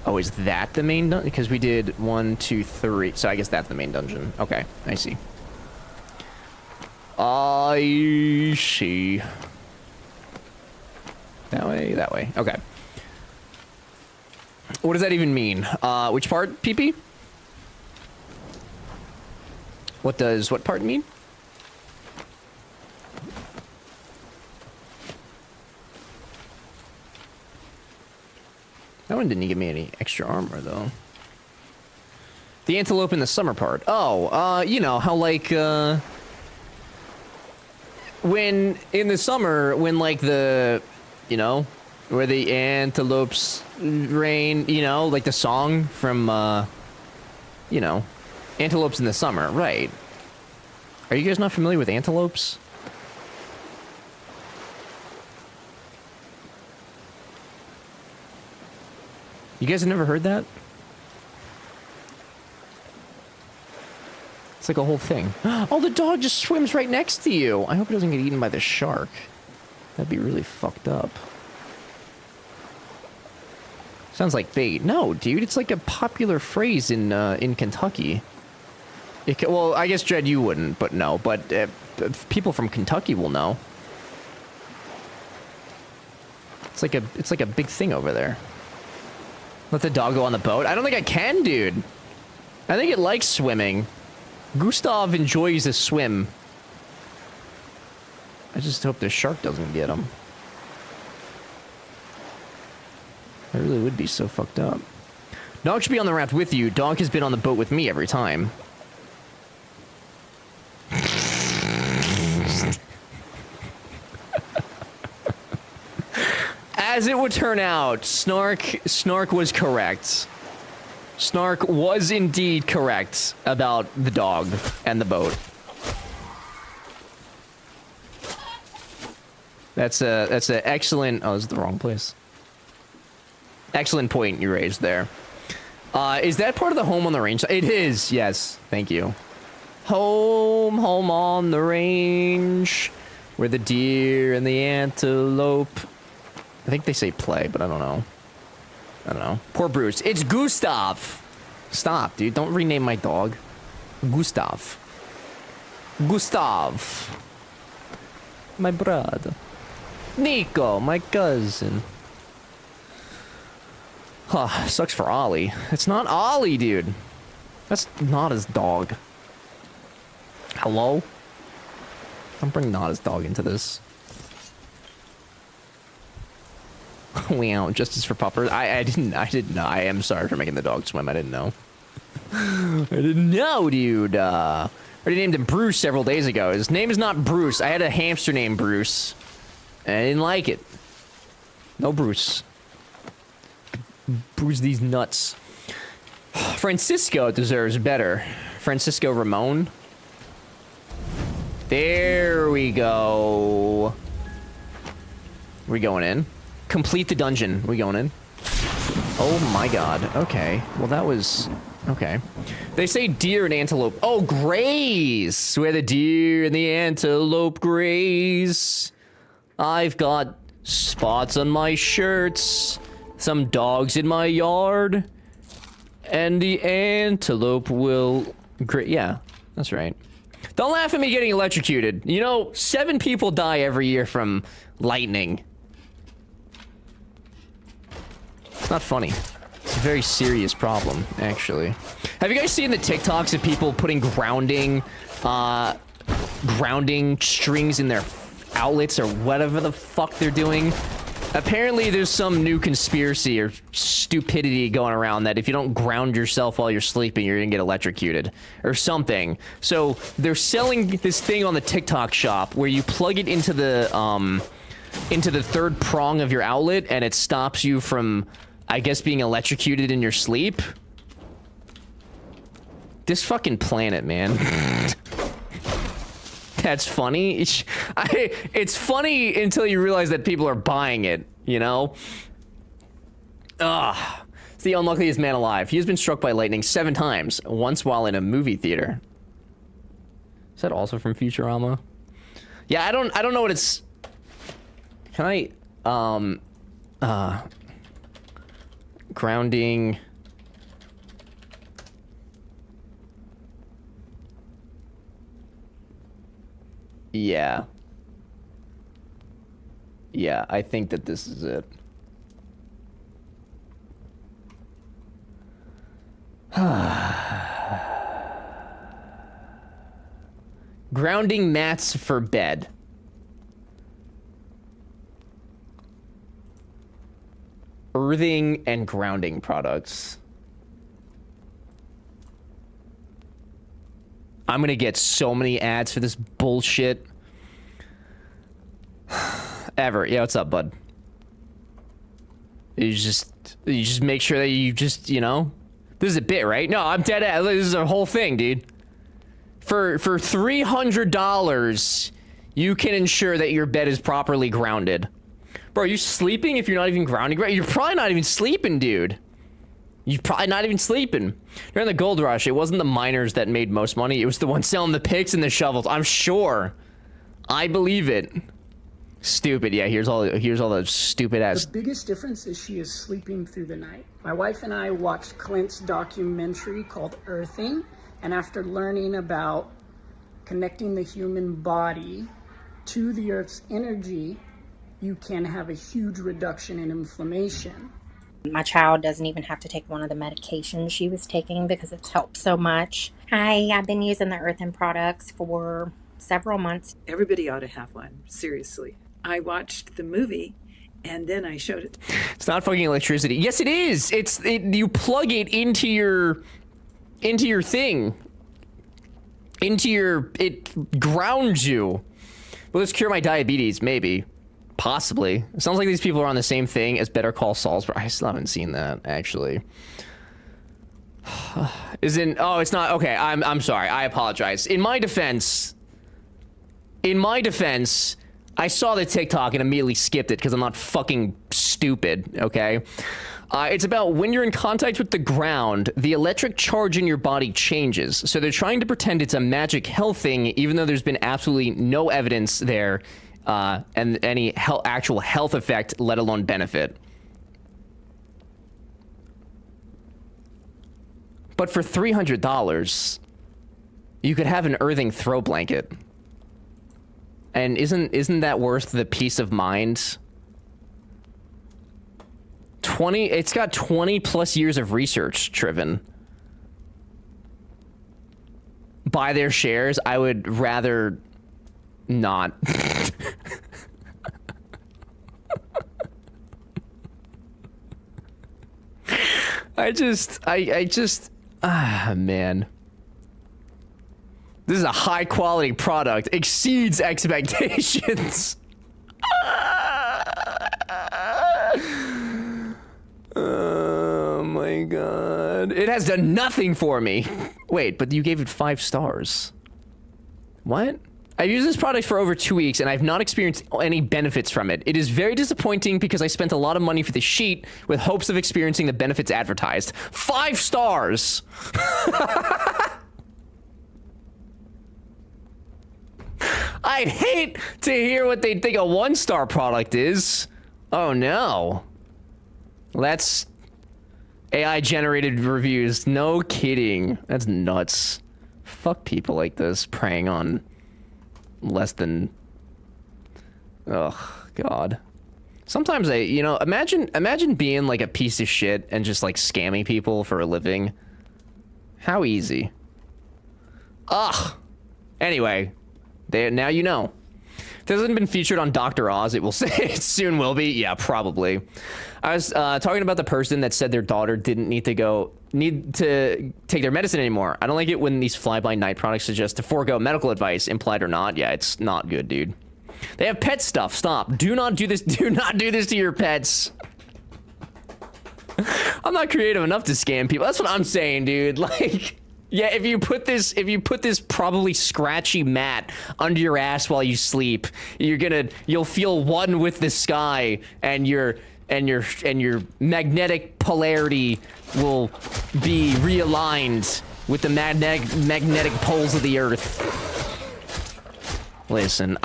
Oh, is that the main dungeon? Because we did 1, 2, 3. So I guess that's the main dungeon. Okay, I see. I see. That way, that way. Okay. What does that even mean? Which part, PP? What does what part mean? That one didn't give me any extra armor, though. The antelope in the summer part. Oh, you know, how, like, when, in the summer, when, like, the, you know, where the antelopes rain, you know, like the song from, you know, Antelopes in the Summer, right. Are you guys not familiar with antelopes? You guys have never heard that? It's like a whole thing. Oh, the dog just swims right next to you. I hope it doesn't get eaten by the shark. That'd be really fucked up. Sounds like bait. No, dude, it's like a popular phrase in Kentucky. Well, I guess, Jed, you wouldn't, but no. But people from Kentucky will know. It's like a big thing over there. Let the dog go on the boat? I don't think I can, dude. I think it likes swimming. Gustav enjoys a swim. I just hope the shark doesn't get him. I really would be so fucked up. Dog should be on the raft with you. Dog has been on the boat with me every time. As it would turn out, Snark was correct. Snark was indeed correct about the dog and the boat. That's a excellent. Oh, this is the wrong place. Excellent point you raised there. Is that part of the home on the range? It is. Yes. Thank you. Home on the range, where the deer and the antelope. I think they say play, but I don't know. I don't know. Poor Bruce. It's Gustav. Stop, dude. Don't rename my dog. Gustav. Gustav. My brother. Nico, my cousin. Huh, sucks for Ollie. It's not Ollie, dude. That's not his dog. Hello? Don't bring not his dog into this. Wow, justice for puppers. I didn't know. I am sorry for making the dog swim. I didn't know. I didn't know, dude. I already named him Bruce several days ago. His name is not Bruce. I had a hamster named Bruce. I didn't like it. No Bruce. Bruce these nuts. Francisco deserves better. Francisco Ramon. There we go. We going in? Complete the dungeon. We going in? Oh my god. Okay. Well, that was... Okay. They say deer and antelope. Oh, graze! Where the deer and the antelope graze. I've got spots on my shirts. Some dogs in my yard. And the antelope will... Yeah, that's right. Don't laugh at me getting electrocuted. You know, 7 people die every year from lightning. It's not funny. It's a very serious problem, actually. Have you guys seen the TikToks of people putting grounding strings in their outlets or whatever the fuck they're doing? Apparently there's some new conspiracy or stupidity going around that if you don't ground yourself while you're sleeping, you're gonna get electrocuted or something. So they're selling this thing on the TikTok shop where you plug it into the third prong of your outlet and it stops you from, I guess, being electrocuted in your sleep. This fucking planet, man. That's funny. It's funny until you realize that people are buying it, you know? Ugh. It's the unluckiest man alive. He has been struck by lightning 7 times, once while in a movie theater. Is that also from Futurama? Yeah, I don't know what it's... Can I... Grounding... Yeah. Yeah, I think that this is it. Grounding mats for bed. Earthing and grounding products. I'm gonna get so many ads for this bullshit. Ever. Yeah, what's up, bud? You just make sure that you just, you know? This is a bit, right? No, I'm dead ass. This is a whole thing, dude. For $300, you can ensure that your bed is properly grounded. Bro, are you sleeping if you're not even grounding? You're probably not even sleeping, dude. You're probably not even sleeping. During the gold rush, it wasn't the miners that made most money. It was the ones selling the picks and the shovels. I'm sure. I believe it. Stupid. Yeah, here's all the stupid ass. The biggest difference is she is sleeping through the night. My wife and I watched Clint's documentary called Earthing, and after learning about connecting the human body to the Earth's energy, you can have a huge reduction in inflammation. My child doesn't even have to take one of the medications she was taking because it's helped so much. I've been using the Earthen products for several months. Everybody ought to have one, seriously. I watched the movie and then I showed it. It's not fucking electricity. Yes, it is. You plug it into your thing. It grounds you. Will this cure my diabetes? Maybe. Possibly. It sounds like these people are on the same thing as Better Call Saul's, but I still haven't seen that, actually. Oh, it's not. Okay, I'm sorry. I apologize. In my defense, I saw the TikTok and immediately skipped it because I'm not fucking stupid, okay? It's about when you're in contact with the ground, the electric charge in your body changes. So they're trying to pretend it's a magic health thing, even though there's been absolutely no evidence there. And any actual health effect, let alone benefit. But for $300, you could have an earthing throw blanket. And isn't that worth the peace of mind? It's got 20 plus years of research, Triven. Buy their shares. I would rather not. Man. This is a high quality product. Exceeds expectations. my god. It has done nothing for me. Wait, but you gave it 5 stars. What? I've used this product for over 2 weeks and I've not experienced any benefits from it. It is very disappointing because I spent a lot of money for the sheet with hopes of experiencing the benefits advertised. 5 stars! I'd hate to hear what they think a 1-star product is. Oh no. That's AI generated reviews. No kidding. That's nuts. Fuck people like this preying on less than... Oh god. Sometimes you know, imagine being like a piece of shit and just like scamming people for a living. How easy. Ugh. Anyway, now you know. If this hasn't been featured on Dr. Oz, it will say it soon will be. Yeah, probably. I was talking about the person that said their daughter didn't need to take their medicine anymore. I don't like it when these fly-by-night products suggest to forego medical advice, implied or not. Yeah, it's not good, dude. They have pet stuff. Stop. Do not do this. Do not do this to your pets. I'm not creative enough to scam people. That's what I'm saying, dude. Like, yeah, if you put this probably scratchy mat under your ass while you sleep, you'll feel one with the sky, and your magnetic polarity will be realigned with the magnetic poles of the earth. Listen,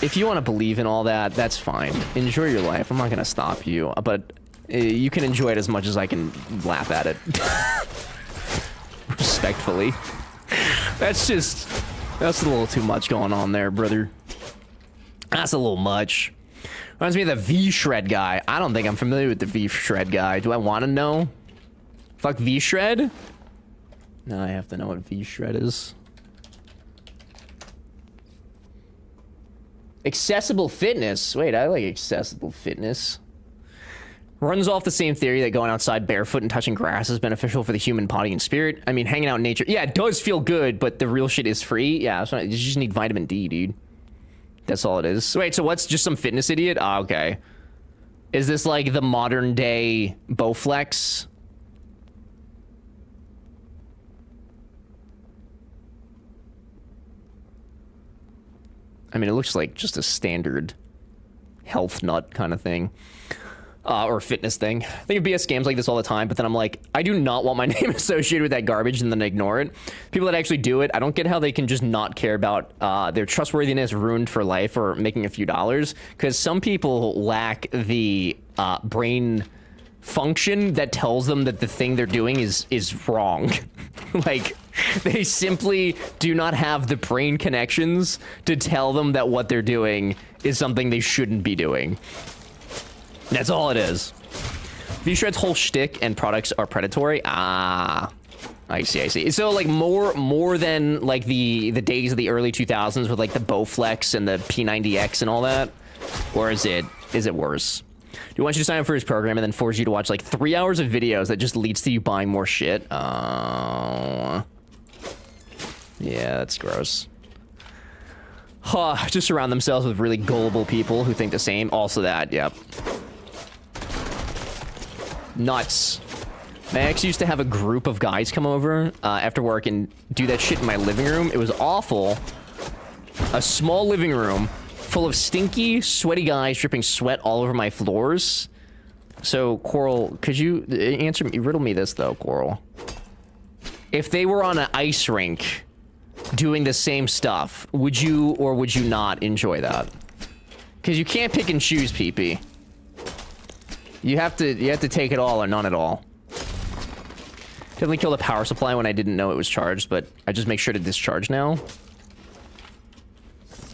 if you want to believe in all that, that's fine. Enjoy your life. I'm not gonna stop you, but you can enjoy it as much as I can laugh at it. Respectfully. That's a little too much going on there, brother. That's a little much. Reminds me of the V-Shred guy. I don't think I'm familiar with the V-Shred guy. Do I want to know? Fuck V-Shred? No, I have to know what V-Shred is. Accessible fitness. Wait, I like accessible fitness. Runs off the same theory that going outside barefoot and touching grass is beneficial for the human body and spirit. I mean, hanging out in nature. Yeah, it does feel good, but the real shit is free. Yeah, you just need vitamin D, dude. That's all it is. Wait, so what's just some fitness idiot? Ah, okay. Is this like the modern day Bowflex? I mean, it looks like just a standard health nut kind of thing. Or fitness thing. I think of BS scams like this all the time, but then I'm like, I do not want my name associated with that garbage and then ignore it. People that actually do it, I don't get how they can just not care about their trustworthiness ruined for life or making a few dollars, because some people lack the brain function that tells them that the thing they're doing is wrong. Like, they simply do not have the brain connections to tell them that what they're doing is something they shouldn't be doing. That's all it is. V-Shred's whole shtick and products are predatory. Ah, I see. So like more than like the days of the early 2000s with like the Bowflex and the P90X and all that, or is it worse? Do you want you to sign up for his program and then force you to watch like 3 hours of videos that just leads to you buying more shit? Yeah, that's gross. Just surround themselves with really gullible people who think the same. Also that, yep. Nuts. My ex used to have a group of guys come over after work and do that shit in my living room. It was awful. A small living room full of stinky, sweaty guys dripping sweat all over my floors. So, Coral, could you riddle me this, though, Coral. If they were on an ice rink doing the same stuff, would you or would you not enjoy that? Because you can't pick and choose, PP. You have to take it all or none at all. Definitely killed a power supply when I didn't know it was charged, but I just make sure to discharge now.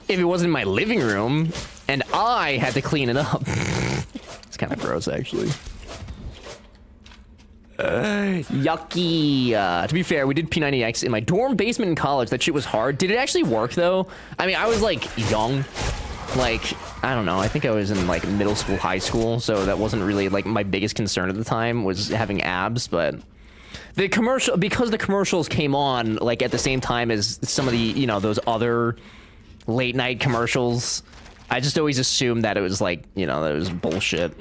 If it wasn't in my living room and I had to clean it up. It's kind of gross, actually. Yucky. To be fair, we did P90X in my dorm basement in college. That shit was hard. Did it actually work, though? I mean, I was, like, young. Like, I don't know. I think I was in, like, middle school, high school. So that wasn't really, like, my biggest concern at the time was having abs. But the because the commercials came on, like, at the same time as some of the, you know, those other late night commercials, I just always assumed that it was, like, you know, that it was bullshit.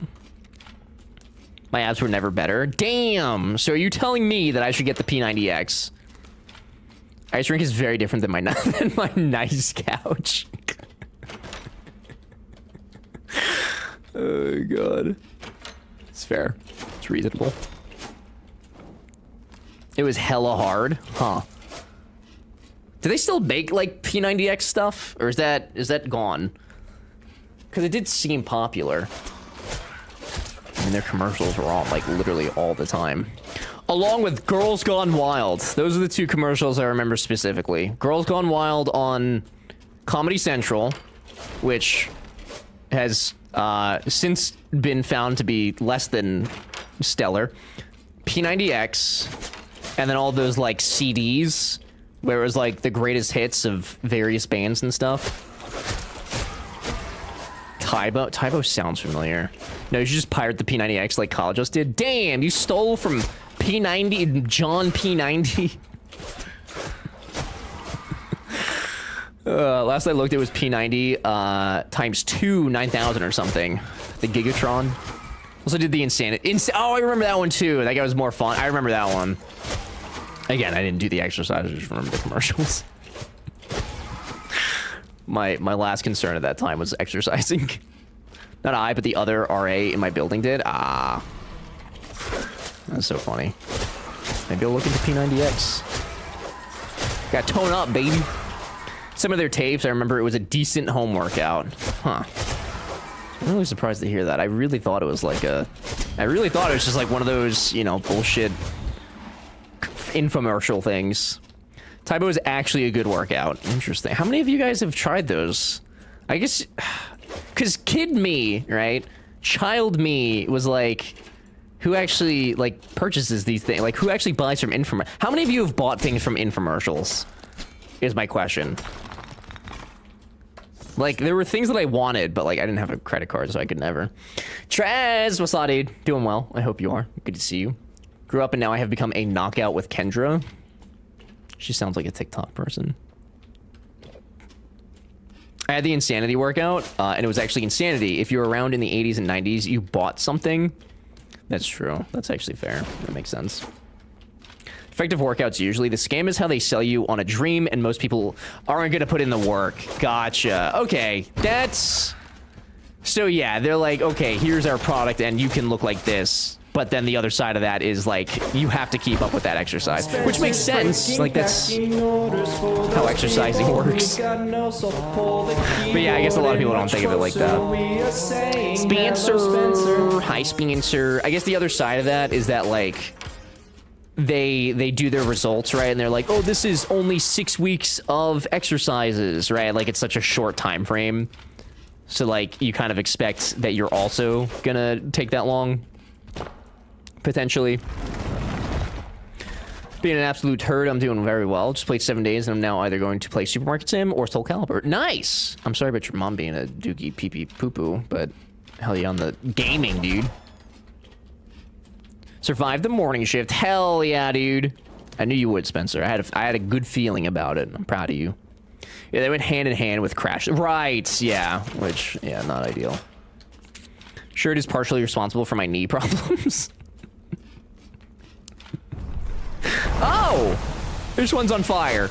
My abs were never better. Damn! So are you telling me that I should get the P90X? Ice rink is very different than my, than my nice couch. Oh, God. It's fair. It's reasonable. It was hella hard? Huh. Do they still make, like, P90X stuff? Or is that gone? Because it did seem popular. I mean, their commercials were on, like, literally all the time. Along with Girls Gone Wild. Those are the two commercials I remember specifically. Girls Gone Wild on Comedy Central, which has since been found to be less than stellar. P90X, and then all those, like, CDs, where it was, like, the greatest hits of various bands and stuff. Tybo sounds familiar. No, you should just pirate the P90X like Collegeos did. Damn, you stole from P90, John P90. Last I looked, it was P90 times 2, 9,000 or something. The Gigatron. Also did the Insanity. Oh, I remember that one too. That guy was more fun. I remember that one. Again, I didn't do the exercise. I just remember the commercials. My last concern at that time was exercising. Not I, but the other RA in my building did. Ah. That's so funny. Maybe I'll look into P90X. Got tone up, baby. Some of their tapes, I remember it was a decent home workout. Huh. I'm really surprised to hear that. I really thought it was like a... I really thought it was just like one of those, you know, bullshit infomercial things. Tybo is actually a good workout. Interesting. How many of you guys have tried those? I guess... Because kid me, right? Child me was like... Who actually, like, purchases these things? Like, who actually buys from infomercials? How many of you have bought things from infomercials? Is my question. Like, there were things that I wanted, but, like, I didn't have a credit card, so I could never. Trez, what's up, dude? Doing well. I hope you are. Good to see you. Grew up and now I have become a knockout with Kendra. She sounds like a TikTok person. I had the Insanity workout, and it was actually Insanity. If you were around in the 80s and 90s, you bought something. That's true. That's actually fair. That makes sense. Effective workouts usually. The scam is how they sell you on a dream, and most people aren't going to put in the work. Gotcha. Okay, that's... So yeah, they're like, okay, here's our product, and you can look like this. But then the other side of that is, like, you have to keep up with that exercise. Which makes sense. Like, that's how exercising works. But yeah, I guess a lot of people don't think of it like that. Spencer! Hi, Spencer. I guess the other side of that is that, like... They do their results, right? And they're like, oh, this is only 6 weeks of exercises, right? Like, it's such a short time frame. So, like, you kind of expect that you're also gonna take that long. Potentially. Being an absolute turd, I'm doing very well. Just played 7 days, and I'm now either going to play Supermarket Sim or Soul Calibur. Nice! I'm sorry about your mom being a dookie pee-pee poo-poo, but hell yeah on the gaming, dude. Survived the morning shift. Hell yeah, dude. I knew you would, Spencer. I had a good feeling about it. I'm proud of you. Yeah, they went hand in hand with Crash. Right, yeah. Which, yeah, not ideal. Shirt is partially responsible for my knee problems. Oh! This one's on fire.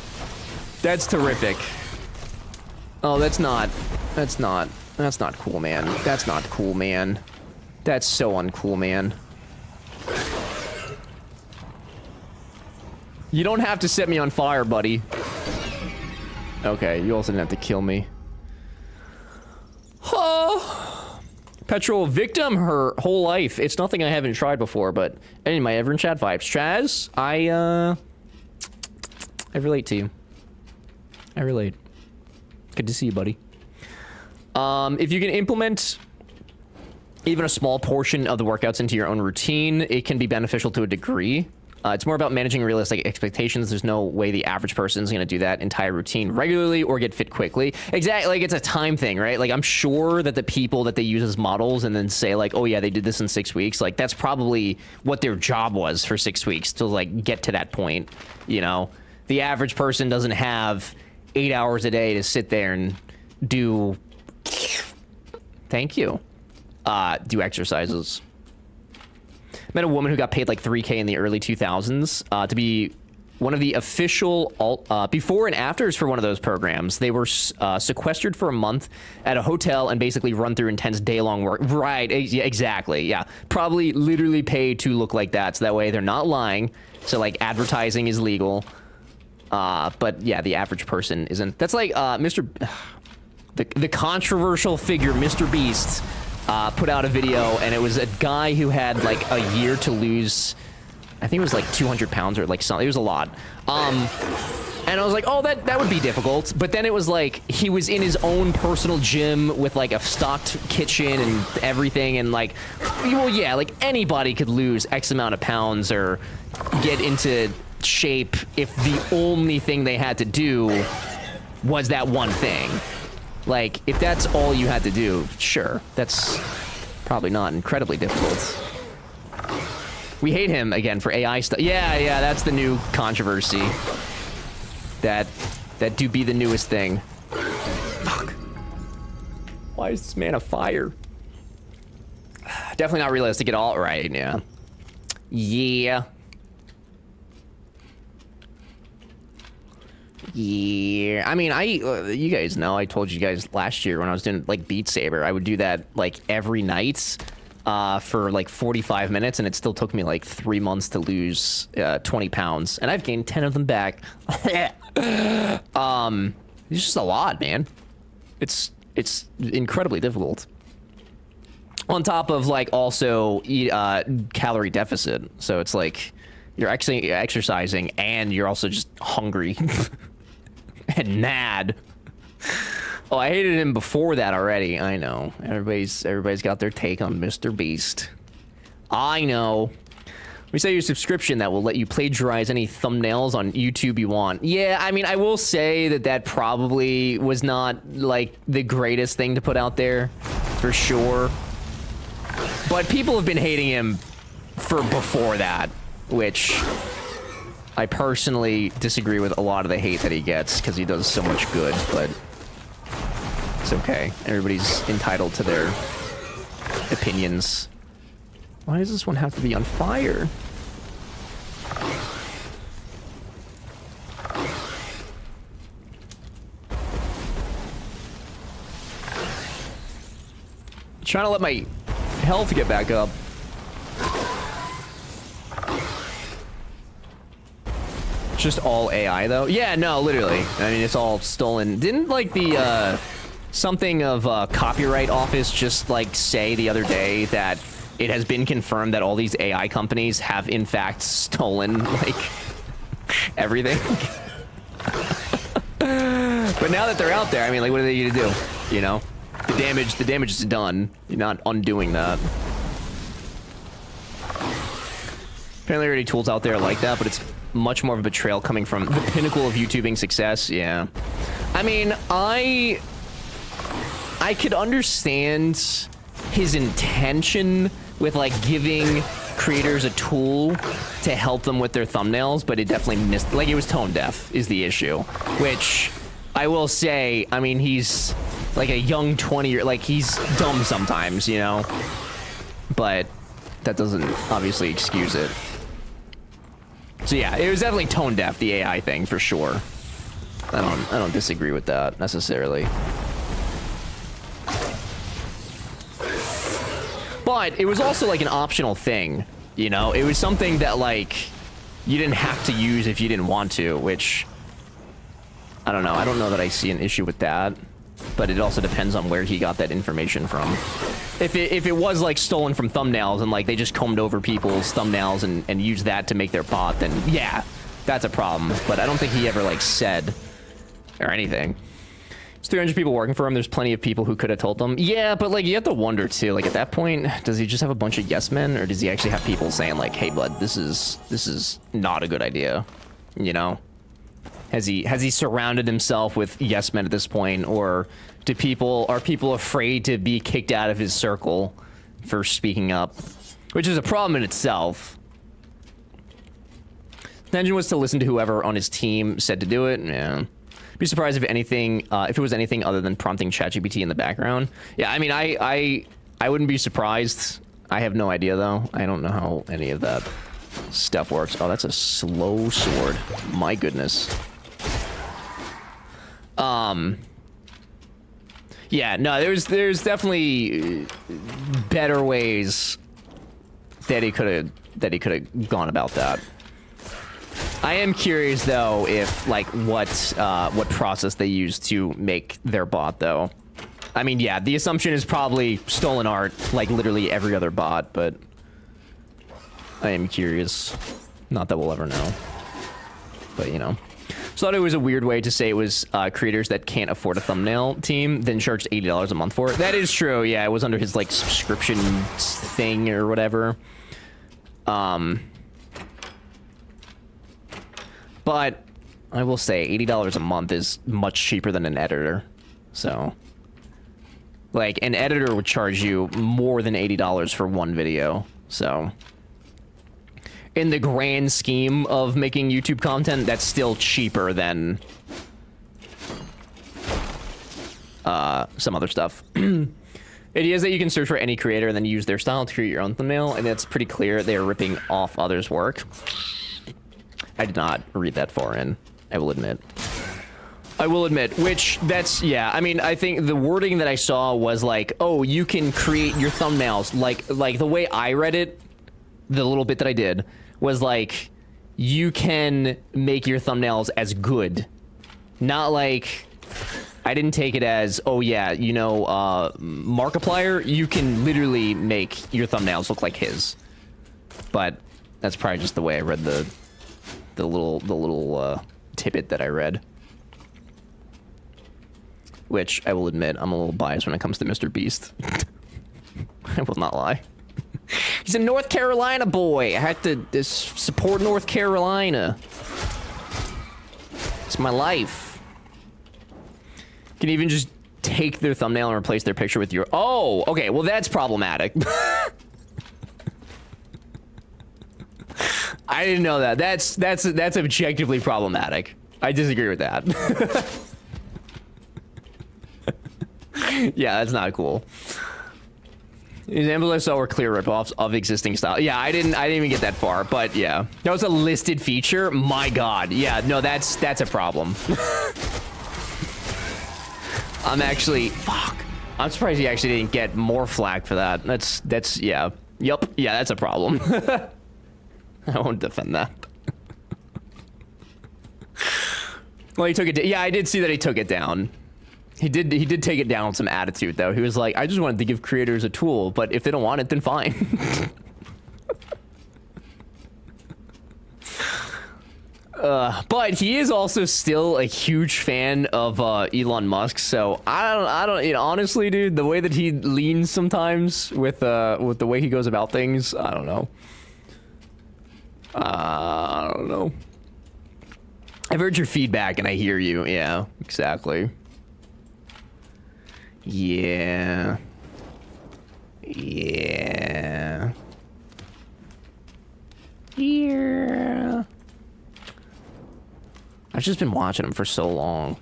That's terrific. Oh, that's not cool, man. That's not cool, man. That's so uncool, man. You don't have to set me on fire, buddy. Okay, you also didn't have to kill me. Oh. Petrol victim her whole life. It's nothing I haven't tried before, but anyway, everyone chat vibes. Chaz, I relate to you. I relate. Good to see you, buddy. If you can implement even a small portion of the workouts into your own routine, it can be beneficial to a degree. It's more about managing realistic expectations. There's no way the average person is going to do that entire routine regularly or get fit quickly. Exactly, like it's a time thing, right? Like I'm sure that the people that they use as models and then say like, oh yeah, they did this in 6 weeks. Like that's probably what their job was for 6 weeks to like get to that point. You know, the average person doesn't have 8 hours a day to sit there and do. Thank you. Do exercises. met a woman who got paid like 3K in the early 2000s to be one of the official before and afters for one of those programs. They were sequestered for a month at a hotel and basically run through intense day-long work. Right, yeah, exactly, yeah. Probably literally paid to look like that, so that way they're not lying. So, like, advertising is legal. But, yeah, the average person isn't. That's like the controversial figure, Mr. Beast, put out a video, and it was a guy who had, like, a year to lose... I think it was like 200 pounds or like something. It was a lot. And I was like, oh, that would be difficult. But then it was like he was in his own personal gym with like a stocked kitchen and everything. And like, well, yeah, like anybody could lose X amount of pounds or get into shape if the only thing they had to do was that one thing. Like, if that's all you had to do, sure. That's probably not incredibly difficult. We hate him again for AI stuff. Yeah, that's the new controversy. That do be the newest thing. Fuck. Why is this man a fire? Definitely not realistic at all. Right, yeah. Yeah. Yeah. I mean, you guys know, I told you guys last year when I was doing, like, Beat Saber, I would do that, like, every night. For like 45 minutes, and it still took me like 3 months to lose 20 pounds, and I've gained 10 of them back. It's just a lot, man. It's incredibly difficult. On top of like also calorie deficit, so it's like you're exercising and you're also just hungry and mad. Oh, I hated him before that already. I know. Everybody's got their take on Mr. Beast. I know. We say your subscription that will let you plagiarize any thumbnails on YouTube you want. Yeah, I mean, I will say that probably was not, like, the greatest thing to put out there, for sure. But people have been hating him for before that, which I personally disagree with a lot of the hate that he gets, because he does so much good, but... it's okay. Everybody's entitled to their opinions. Why does this one have to be on fire? I'm trying to let my health get back up. Just all AI though? Yeah, no, literally. I mean, it's all stolen. Didn't like the something of Copyright Office just like say the other day that it has been confirmed that all these AI companies have in fact stolen like everything? But now that they're out there, I mean, like, what are they gonna do? You know, the damage is done. You're not undoing that. Apparently, there are already tools out there like that, but it's much more of a betrayal coming from the pinnacle of YouTubing success. Yeah, I mean, I could understand his intention with like giving creators a tool to help them with their thumbnails, but it definitely missed, like, it was tone deaf is the issue, which I will say, I mean, he's like a young 20-year, like, he's dumb sometimes, you know, but that doesn't obviously excuse it. So yeah, it was definitely tone deaf, the AI thing, for sure. I don't disagree with that necessarily. But it was also like an optional thing, you know? It was something that like you didn't have to use if you didn't want to, which I don't know. I don't know that I see an issue with that, but it also depends on where he got that information from. If it was like stolen from thumbnails and like they just combed over people's thumbnails and used that to make their bot, then yeah, that's a problem. But I don't think he ever like said or anything. There's 300 people working for him. There's plenty of people who could have told them. Yeah, but like you have to wonder too, like at that point, does he just have a bunch of yes men, or does he actually have people saying like, hey bud, this is not a good idea, you know? Has he surrounded himself with yes men at this point, or are people afraid to be kicked out of his circle for speaking up, which is a problem in itself. The intention was to listen to whoever on his team said to do it. Yeah. Be surprised if it was anything other than prompting ChatGPT in the background. Yeah, I mean, I wouldn't be surprised. I have no idea though. I don't know how any of that stuff works. Oh, that's a slow sword. My goodness. Yeah, no, there's definitely better ways that he could have gone about that. I am curious though if like what process they used to make their bot though. I mean, yeah, the assumption is probably stolen art, like literally every other bot, but I am curious. Not that we'll ever know, but you know. So I thought it was a weird way to say it was creators that can't afford a thumbnail team then charged $80 a month for it. That is true. Yeah, it was under his like subscription thing or whatever. But I will say $80 a month is much cheaper than an editor. So like an editor would charge you more than $80 for one video. So in the grand scheme of making YouTube content, that's still cheaper than some other stuff. It is that you can search for any creator and then use their style to create your own thumbnail, and it's pretty clear they are ripping off others' work. I did not read that far in, I will admit. Which, that's, yeah, I mean, I think the wording that I saw was like, oh, you can create your thumbnails, like the way I read it, the little bit that I did, was like, you can make your thumbnails as good. Not like, I didn't take it as, oh yeah, you know, Markiplier, you can literally make your thumbnails look like his. But that's probably just the way I read the little tidbit that I read. Which, I will admit, I'm a little biased when it comes to Mr. Beast. I will not lie. He's a North Carolina boy. I had to support North Carolina. It's my life. You can even just take their thumbnail and replace their picture with your... Oh, okay, well that's problematic. I didn't know that. That's objectively problematic. I disagree with that. Yeah, that's not cool. Examples I saw were clear ripoffs of existing style. Yeah, I didn't even get that far, but yeah. That was a listed feature? My god. Yeah, no, that's a problem. I'm actually... Fuck. I'm surprised he actually didn't get more flack for that. That's, yeah. Yup. Yeah, that's a problem. I won't defend that. Well, he took it... Yeah, I did see that he took it down. He did take it down with some attitude, though. He was like, I just wanted to give creators a tool, but if they don't want it, then fine. But he is also still a huge fan of Elon Musk, so I don't, you know, honestly, dude, the way that he leans sometimes with the way he goes about things, I don't know. I don't know. I've heard your feedback and I hear you. Yeah, exactly. Yeah. Yeah. Yeah. I've just been watching him for so long.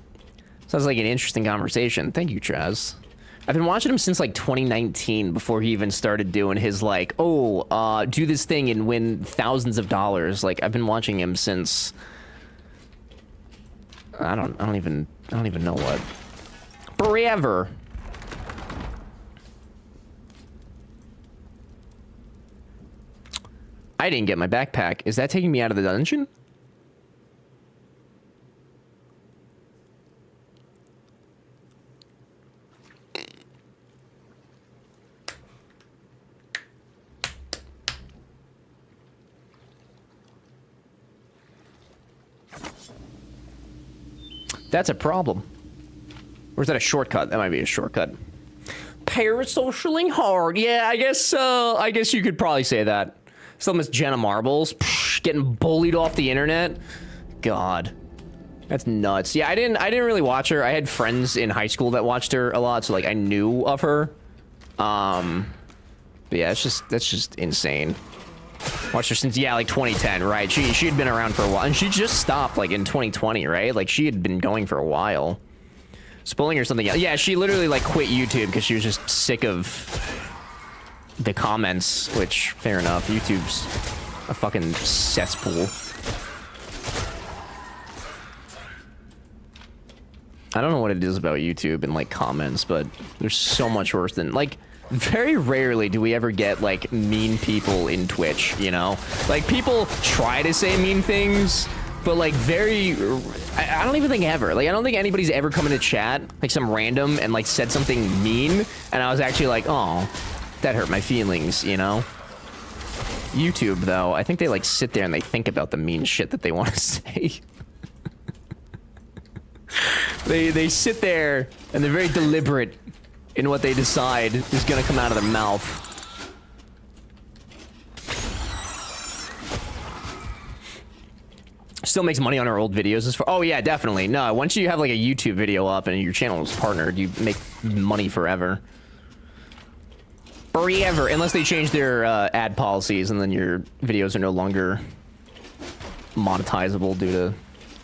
Sounds like an interesting conversation. Thank you, Chaz. I've been watching him since like 2019 before he even started doing his like, oh, do this thing and win thousands of dollars. Like I've been watching him since I don't even know what. Forever. I didn't get my backpack. Is that taking me out of the dungeon? That's a problem. Or is that a shortcut? That might be a shortcut. Parasocialing hard. Yeah, I guess you could probably say that. Some as Jenna Marbles, getting bullied off the internet. God, that's nuts. Yeah, I didn't really watch her. I had friends in high school that watched her a lot, so like I knew of her. But yeah, that's just insane. Watched her since, yeah, like 2010, right? She had been around for a while, and she just stopped like in 2020, right? Like she had been going for a while. Spoiling or something else. Yeah, she literally like quit YouTube because she was just sick of the comments, which, fair enough, YouTube's a fucking cesspool. I don't know what it is about YouTube and, like, comments, but there's so much worse than, like, very rarely do we ever get, like, mean people in Twitch, you know? Like, people try to say mean things, but, like, I don't even think ever. Like, I don't think anybody's ever come into chat, like, some random, and, like, said something mean, and I was actually like, oh, that hurt my feelings, you know? YouTube, though, I think they, like, sit there and they think about the mean shit that they want to say. They sit there, and they're very deliberate in what they decide is gonna come out of their mouth. Still makes money on our old videos as far— oh yeah, definitely. No, once you have like a YouTube video up and your channel is partnered, you make money forever. Forever, unless they change their ad policies, and then your videos are no longer monetizable due to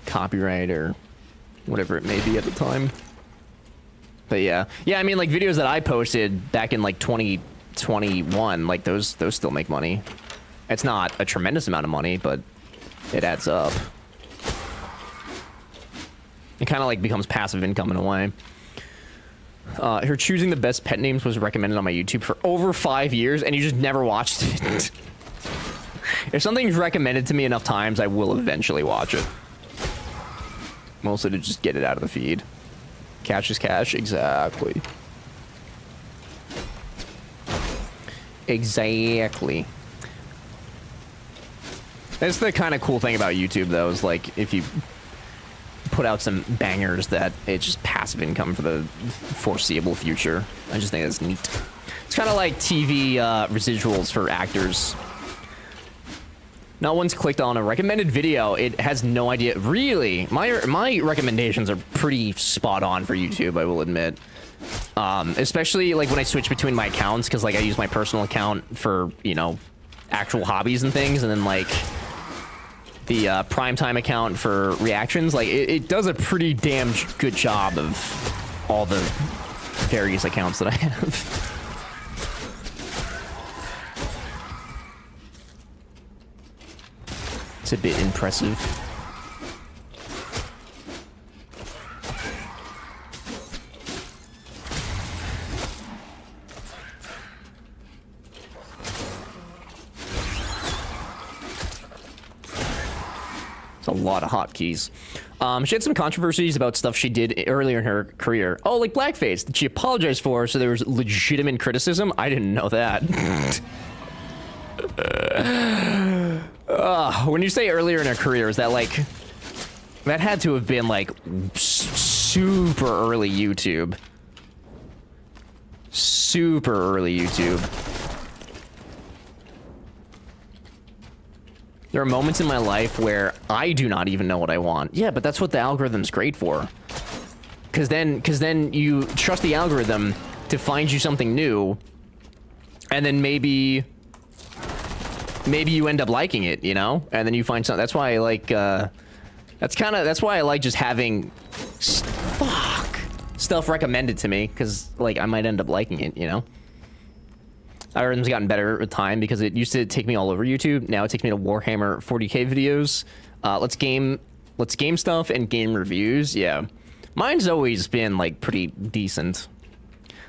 copyright or whatever it may be at the time. But yeah, I mean, like, videos that I posted back in like 2021, like those still make money. It's not a tremendous amount of money, but it adds up. It kind of like becomes passive income in a way. Her choosing the best pet names was recommended on my YouTube for over 5 years, and you just never watched it. If something's recommended to me enough times, I will eventually watch it. Mostly to just get it out of the feed. Cash is cash, exactly. Exactly. That's the kind of cool thing about YouTube, though, is like, if you put out some bangers, that it's just passive income for the foreseeable future. I just think that's neat. It's kind of like TV residuals for actors. Not once clicked on a recommended video, it has no idea. Really? My recommendations are pretty spot on for YouTube, I will admit. Especially like when I switch between my accounts, because like I use my personal account for, you know, actual hobbies and things, and then like the primetime account for reactions. Like it does a pretty damn good job of all the various accounts that I have. It's a bit impressive. It's a lot of hotkeys. She had some controversies about stuff she did earlier in her career. Oh, like blackface that she apologized for, so there was legitimate criticism. I didn't know that. When you say earlier in her career, is that like, that had to have been like super early YouTube. Super early YouTube. There are moments in my life where I do not even know what I want. Yeah, but that's what the algorithm's great for. Because then you trust the algorithm to find you something new, and then maybe you end up liking it, you know? And then you find something. That's why I like, that's why I like just having stuff recommended to me, because like I might end up liking it, you know? Algorithm's gotten better with time, because it used to take me all over YouTube. Now it takes me to Warhammer 40k videos. Let's game stuff and game reviews. Yeah, mine's always been like pretty decent.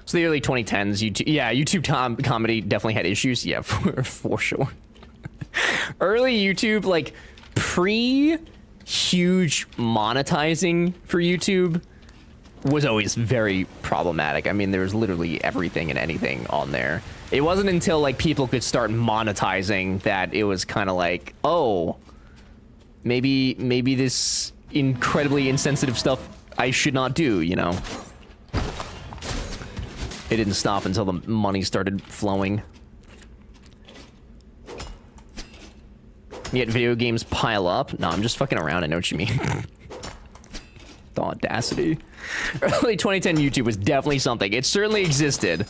So the early 2010s, YouTube comedy definitely had issues. Yeah, for sure. Early YouTube, like pre-huge monetizing for YouTube, was always very problematic. I mean, there was literally everything and anything on there. It wasn't until like people could start monetizing that it was kind of like, oh, maybe this incredibly insensitive stuff I should not do, you know? It didn't stop until the money started flowing. Yet video games pile up. No, I'm just fucking around. I know what you mean. The audacity. Early 2010 YouTube was definitely something. It certainly existed.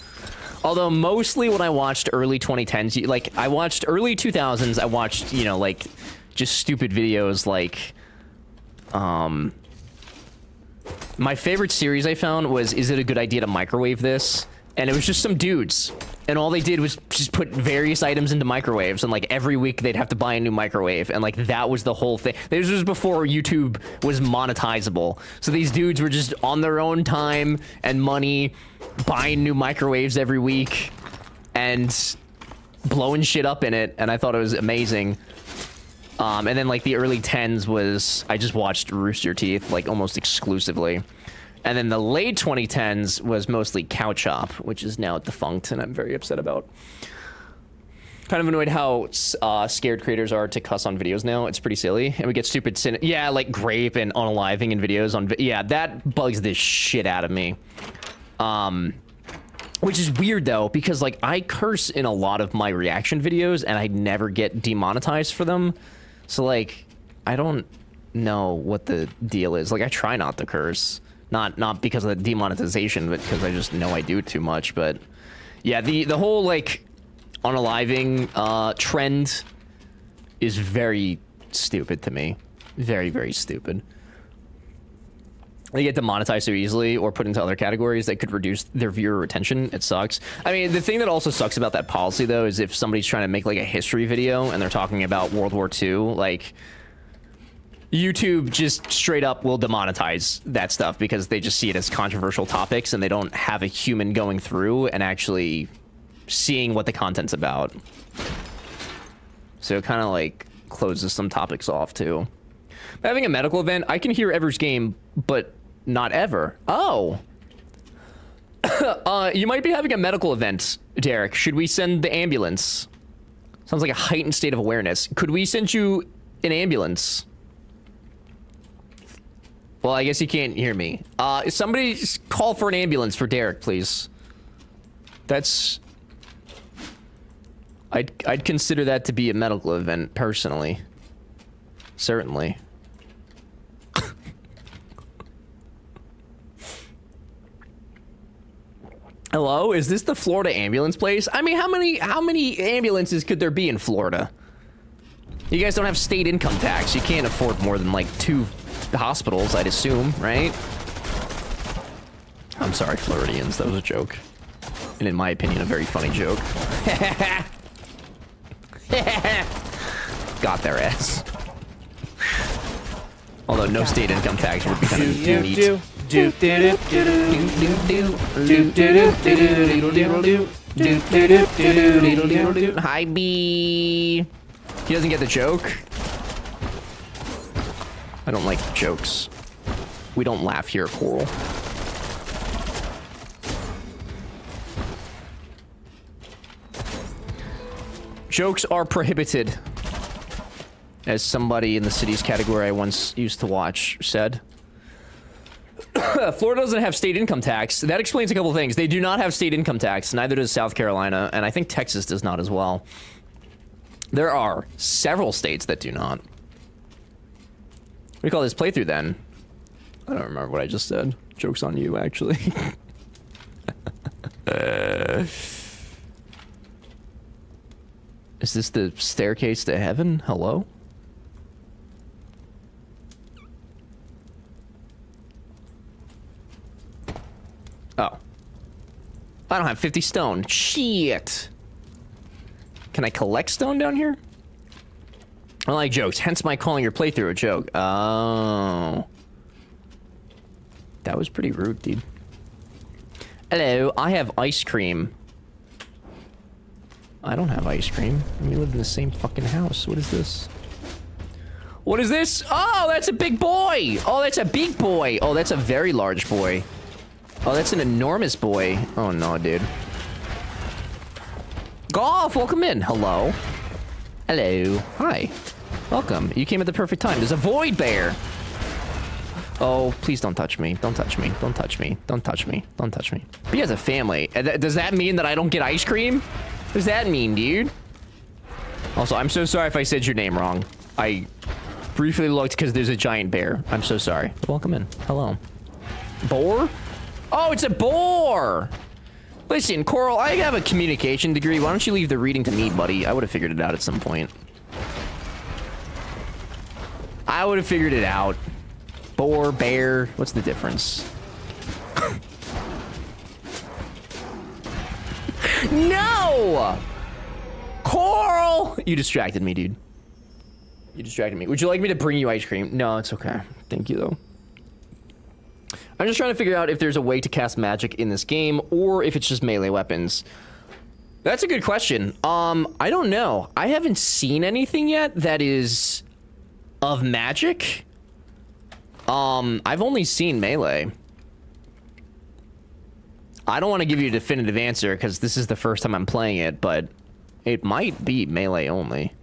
Although mostly when I watched early 2010s, like I watched early 2000s, I watched, you know, like just stupid videos like, my favorite series I found was, Is It a Good Idea to Microwave This? And it was just some dudes And all they did was just put various items into microwaves, and like every week they'd have to buy a new microwave, and like that was the whole thing. This was before YouTube was monetizable. So these dudes were just on their own time and money buying new microwaves every week and blowing shit up in it, and I thought it was amazing. And then like the early 10s was, I just watched Rooster Teeth like almost exclusively. And then the late 2010s was mostly Cow Chop, which is now defunct, and I'm very upset about. Kind of annoyed how scared creators are to cuss on videos now. It's pretty silly, and we get stupid yeah, like grape and unaliving in videos on. Yeah, that bugs the shit out of me. Which is weird though, because like I curse in a lot of my reaction videos, and I never get demonetized for them. So like, I don't know what the deal is. Like I try not to curse. Not because of the demonetization, but because I just know I do too much. But yeah, the whole like unaliving trend is very stupid to me. Very, very stupid. They get demonetized so easily or put into other categories that could reduce their viewer retention. It sucks. I mean, the thing that also sucks about that policy though is if somebody's trying to make like a history video and they're talking about World War II, like YouTube just straight up will demonetize that stuff because they just see it as controversial topics and they don't have a human going through and actually seeing what the content's about. So it kind of like closes some topics off too. But having a medical event, I can hear Ever's game, but not Ever. Oh. You might be having a medical event, Derek. Should we send the ambulance? Sounds like a heightened state of awareness. Could we send you an ambulance? Well, I guess you can't hear me. Somebody call for an ambulance for Derek, please. That's... I'd consider that to be a medical event, personally. Certainly. Hello? Is this the Florida ambulance place? I mean, how many ambulances could there be in Florida? You guys don't have state income tax. You can't afford more than like 2 hospitals, I'd assume, right? I'm sorry, Floridians. That was a joke. And in my opinion, a very funny joke. Got their ass. Although no state income tax would be kind of neat. Hi, B. He doesn't get the joke. I don't like jokes. We don't laugh here, Coral. Jokes are prohibited, as somebody in the cities category I once used to watch said. Florida doesn't have state income tax. That explains a couple things. They do not have state income tax. Neither does South Carolina, and I think Texas does not as well. There are several states that do not. What do you call this playthrough then? I don't remember what I just said. Joke's on you, actually. Is this the staircase to heaven? Hello? Oh. I don't have 50 stone. Shit. Can I collect stone down here? I like jokes, hence my calling your playthrough a joke. Oh. That was pretty rude, dude. Hello, I have ice cream. I don't have ice cream. We live in the same fucking house. What is this? What is this? Oh, that's a big boy. Oh, that's a big boy. Oh, that's a very large boy. Oh, that's an enormous boy. Oh, no, dude. Golf, welcome in. Hello. Hello. Hi. Welcome. You came at the perfect time. There's a void bear. Oh, please don't touch me. Don't touch me. Don't touch me. Don't touch me. Don't touch me. But he has a family. Does that mean that I don't get ice cream? What does that mean, dude? Also, I'm so sorry if I said your name wrong. I briefly looked because there's a giant bear. I'm so sorry. Welcome in. Hello. Boar? Oh, it's a boar! Listen, Coral, I have a communication degree. Why don't you leave the reading to me, buddy? I would have figured it out at some point. I would have figured it out. Boar, bear, what's the difference? No! Coral! You distracted me, dude. You distracted me. Would you like me to bring you ice cream? No, it's okay. Thank you, though. I'm just trying to figure out if there's a way to cast magic in this game, or if it's just melee weapons. That's a good question. I don't know. I haven't seen anything yet that is of magic. I've only seen melee. I don't want to give you a definitive answer because this is the first time I'm playing it, but it might be melee only.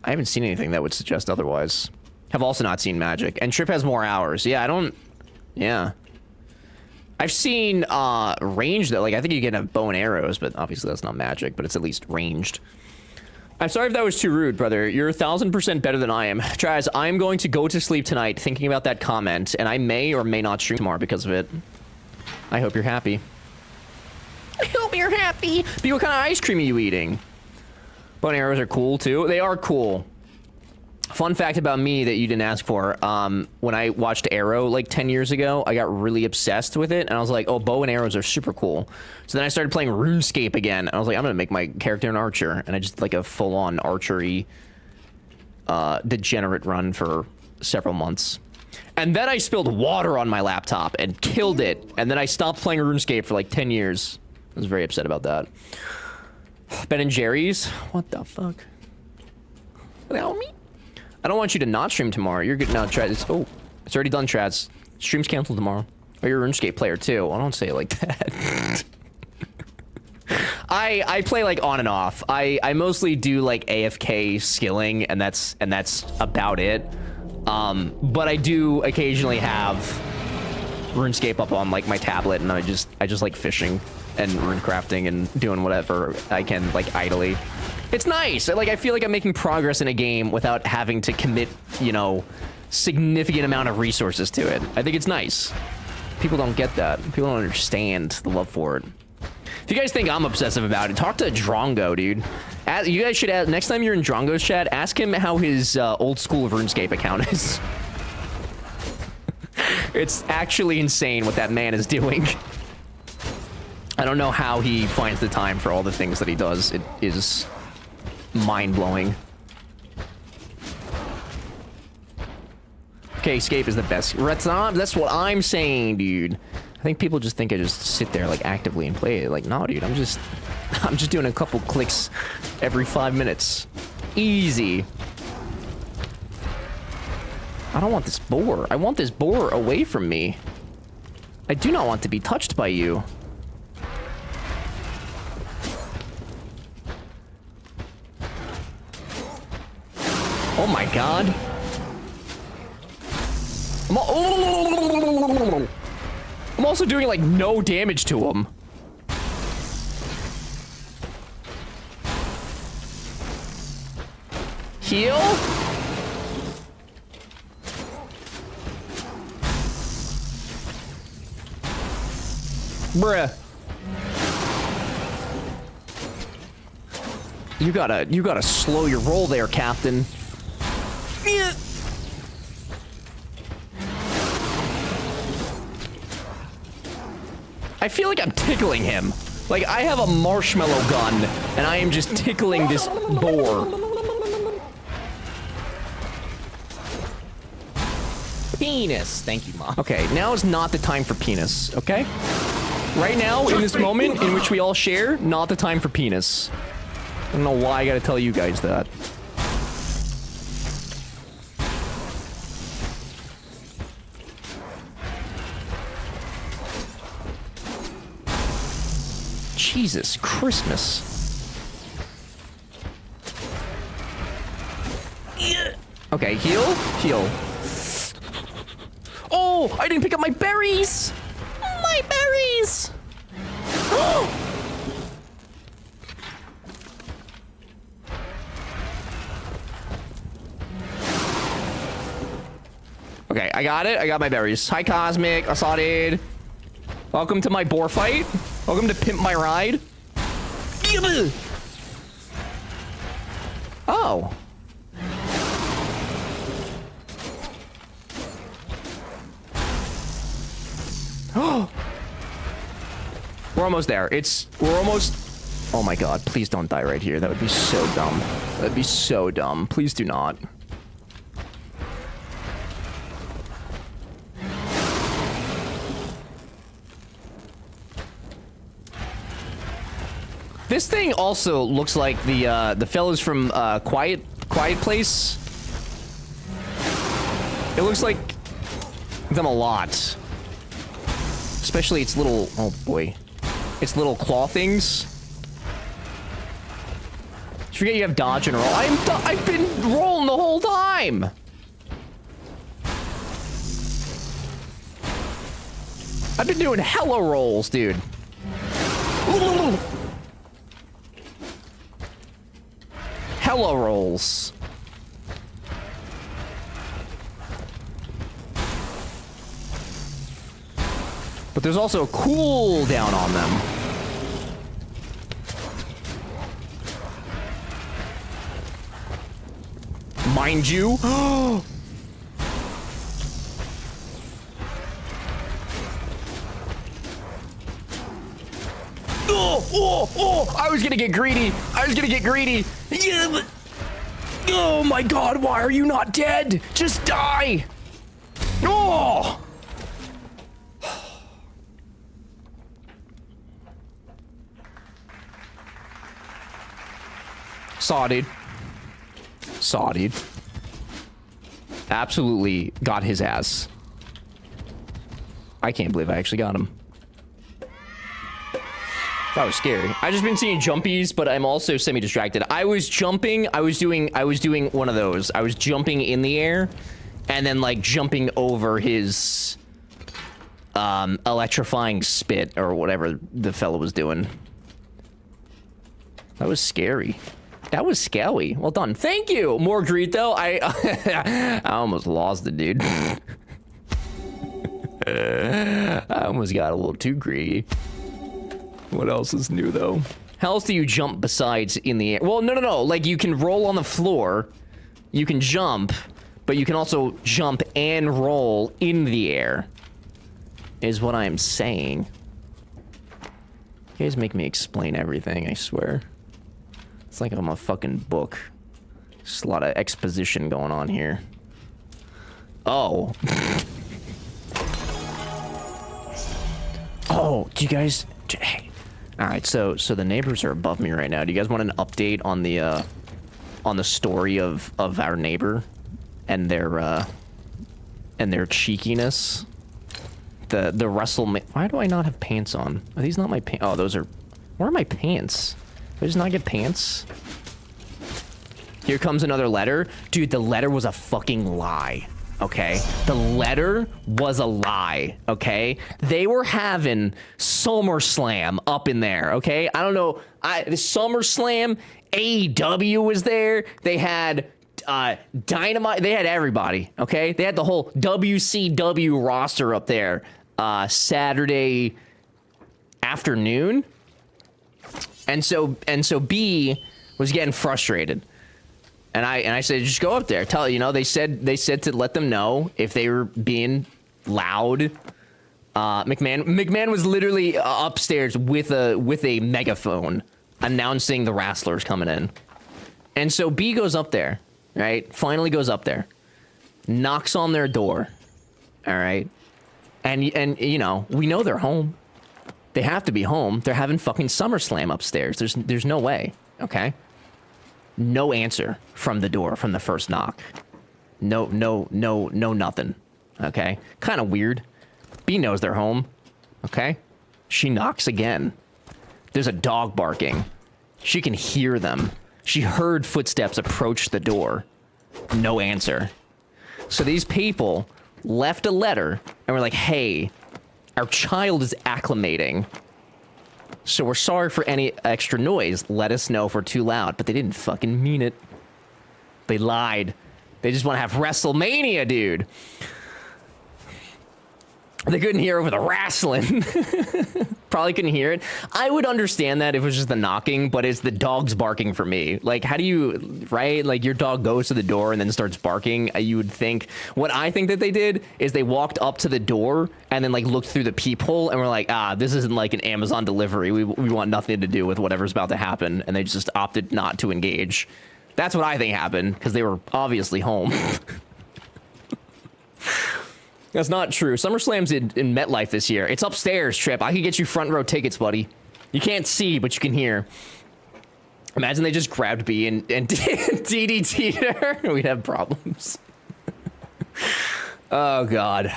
I haven't seen anything that would suggest otherwise. Have also not seen magic. And Trip has more hours. Yeah, I don't... Yeah. I've seen range that, like, I think you can have bow and arrows, but obviously that's not magic, but it's at least ranged. I'm sorry if that was too rude, brother. You're 1,000% better than I am. Traz, I'm going to go to sleep tonight thinking about that comment, and I may or may not stream tomorrow because of it. I hope you're happy. I hope you're happy. But what kind of ice cream are you eating? Bow and arrows are cool, too. They are cool. Fun fact about me that you didn't ask for. When I watched Arrow, like, 10 years ago, I got really obsessed with it, and I was like, oh, bow and arrows are super cool. So then I started playing RuneScape again, and I was like, I'm gonna make my character an archer. And I just, like, a full-on archery degenerate run for several months. And then I spilled water on my laptop and killed it. And then I stopped playing RuneScape for like 10 years. I was very upset about that. Ben and Jerry's? What the fuck? Allow me? I don't want you to not stream tomorrow. You're good now, Trad. Oh, it's already done, Trads. Stream's canceled tomorrow. Oh, you're a RuneScape player too. I don't say it like that. I play like on and off. I mostly do like AFK skilling, and that's about it. But I do occasionally have RuneScape up on like my tablet, and I just like fishing and runecrafting and doing whatever I can like idly. It's nice. I feel like I'm making progress in a game without having to commit, you know, significant amount of resources to it. I think it's nice. People don't get that. People don't understand the love for it. If you guys think I'm obsessive about it, talk to Drongo, dude. You guys should ask, next time you're in Drongo's chat, ask him how his old school RuneScape account is. It's actually insane what that man is doing. I don't know how he finds the time for all the things that he does. It is mind-blowing. Okay, escape is the best. That's what I'm saying, dude. I think people just think I just sit there like actively and play it. Like, no, dude, I'm just doing a couple clicks every 5 minutes. Easy. I don't want this boar. I want this boar away from me. I do not want to be touched by you. Oh my god. I'm also doing like no damage to him. Heal? Bruh. You gotta slow your roll there, Captain. I feel like I'm tickling him. Like, I have a marshmallow gun, and I am just tickling this boar. Penis. Thank you, Mom. Okay, now is not the time for penis, okay? Right now, in this moment in which we all share, not the time for penis. I don't know why I gotta tell you guys that. Jesus Christmas. Okay, heal. Heal. Oh, I didn't pick up my berries. My berries. Okay, I got it. I got my berries. Hi, Cosmic. Assaded. Welcome to my boar fight. Welcome to Pimp My Ride. Oh. We're almost there. We're almost... Oh my god, please don't die right here. That would be so dumb. That'd be so dumb. Please do not. This thing also looks like the fellas from Quiet Place. It looks like them a lot. Especially its little, oh boy, its little claw things. Just forget you have dodge and roll. I've been rolling the whole time. I've been doing hella rolls, dude. Hella rolls. But there's also a cooldown on them. Mind you. Oh, I was gonna get greedy. Yeah, but... Oh my god, why are you not dead? Just die. Oh. Saw, dude. Absolutely got his ass. I can't believe I actually got him. That was scary. I just been seeing jumpies, but I'm also semi-distracted. I was jumping. I was doing one of those. I was jumping in the air, and then like jumping over his electrifying spit or whatever the fellow was doing. That was scary. That was scary. Well done. Thank you. More greed though. I almost lost it, dude. I almost got a little too greedy. What else is new though? How else do you jump besides in the air? Well, no. Like you can roll on the floor. You can jump, but you can also jump and roll in the air. Is what I'm saying. You guys make me explain everything, I swear. It's like I'm a fucking book. Just a lot of exposition going on here. Oh. Oh, do you guys... Hey. Alright, so the neighbors are above me right now. Do you guys want an update on the story of our neighbor and their cheekiness? The Russell... Why do I not have pants on? Are these not my pants? Oh, those are... Where are my pants? Did I just not get pants? Here comes another letter. Dude, the letter was a fucking lie, okay? The letter was a lie, okay? They were having SummerSlam up in there, okay? I don't know. The SummerSlam, AEW was there. They had Dynamite. They had everybody, okay? They had the whole WCW roster up there Saturday afternoon. And so B was getting frustrated, and I said, just go up there. Tell they said to let them know if they were being loud. McMahon was literally upstairs with a megaphone announcing the wrestlers coming in, and so B goes up there, right? Finally goes up there, knocks on their door, all right, and we know they're home. They have to be home. They're having fucking SummerSlam upstairs. There's no way. Okay. No answer from the door from the first knock. No, nothing. Okay. Kind of weird. B knows they're home. Okay. She knocks again. There's a dog barking. She can hear them. She heard footsteps approach the door. No answer. So these people left a letter and were like, hey, our child is acclimating, so we're sorry for any extra noise. Let us know if we're too loud. But they didn't fucking mean it. They lied. They just want to have WrestleMania, dude. They couldn't hear over the wrestling. probably couldn't hear it. I would understand that if it was just the knocking, but it's the dogs barking for me. Like, how do you, right? Like, your dog goes to the door and then starts barking. You would think, what I think that they did is they walked up to the door and then, like, looked through the peephole and were like, this isn't like an Amazon delivery. We want nothing to do with whatever's about to happen. And they just opted not to engage. That's what I think happened, because they were obviously home. That's not true. SummerSlam's in MetLife this year. It's upstairs, Trip. I could get you front row tickets, buddy. You can't see, but you can hear. Imagine they just grabbed B and DDT'd her. We'd have problems. Oh, God.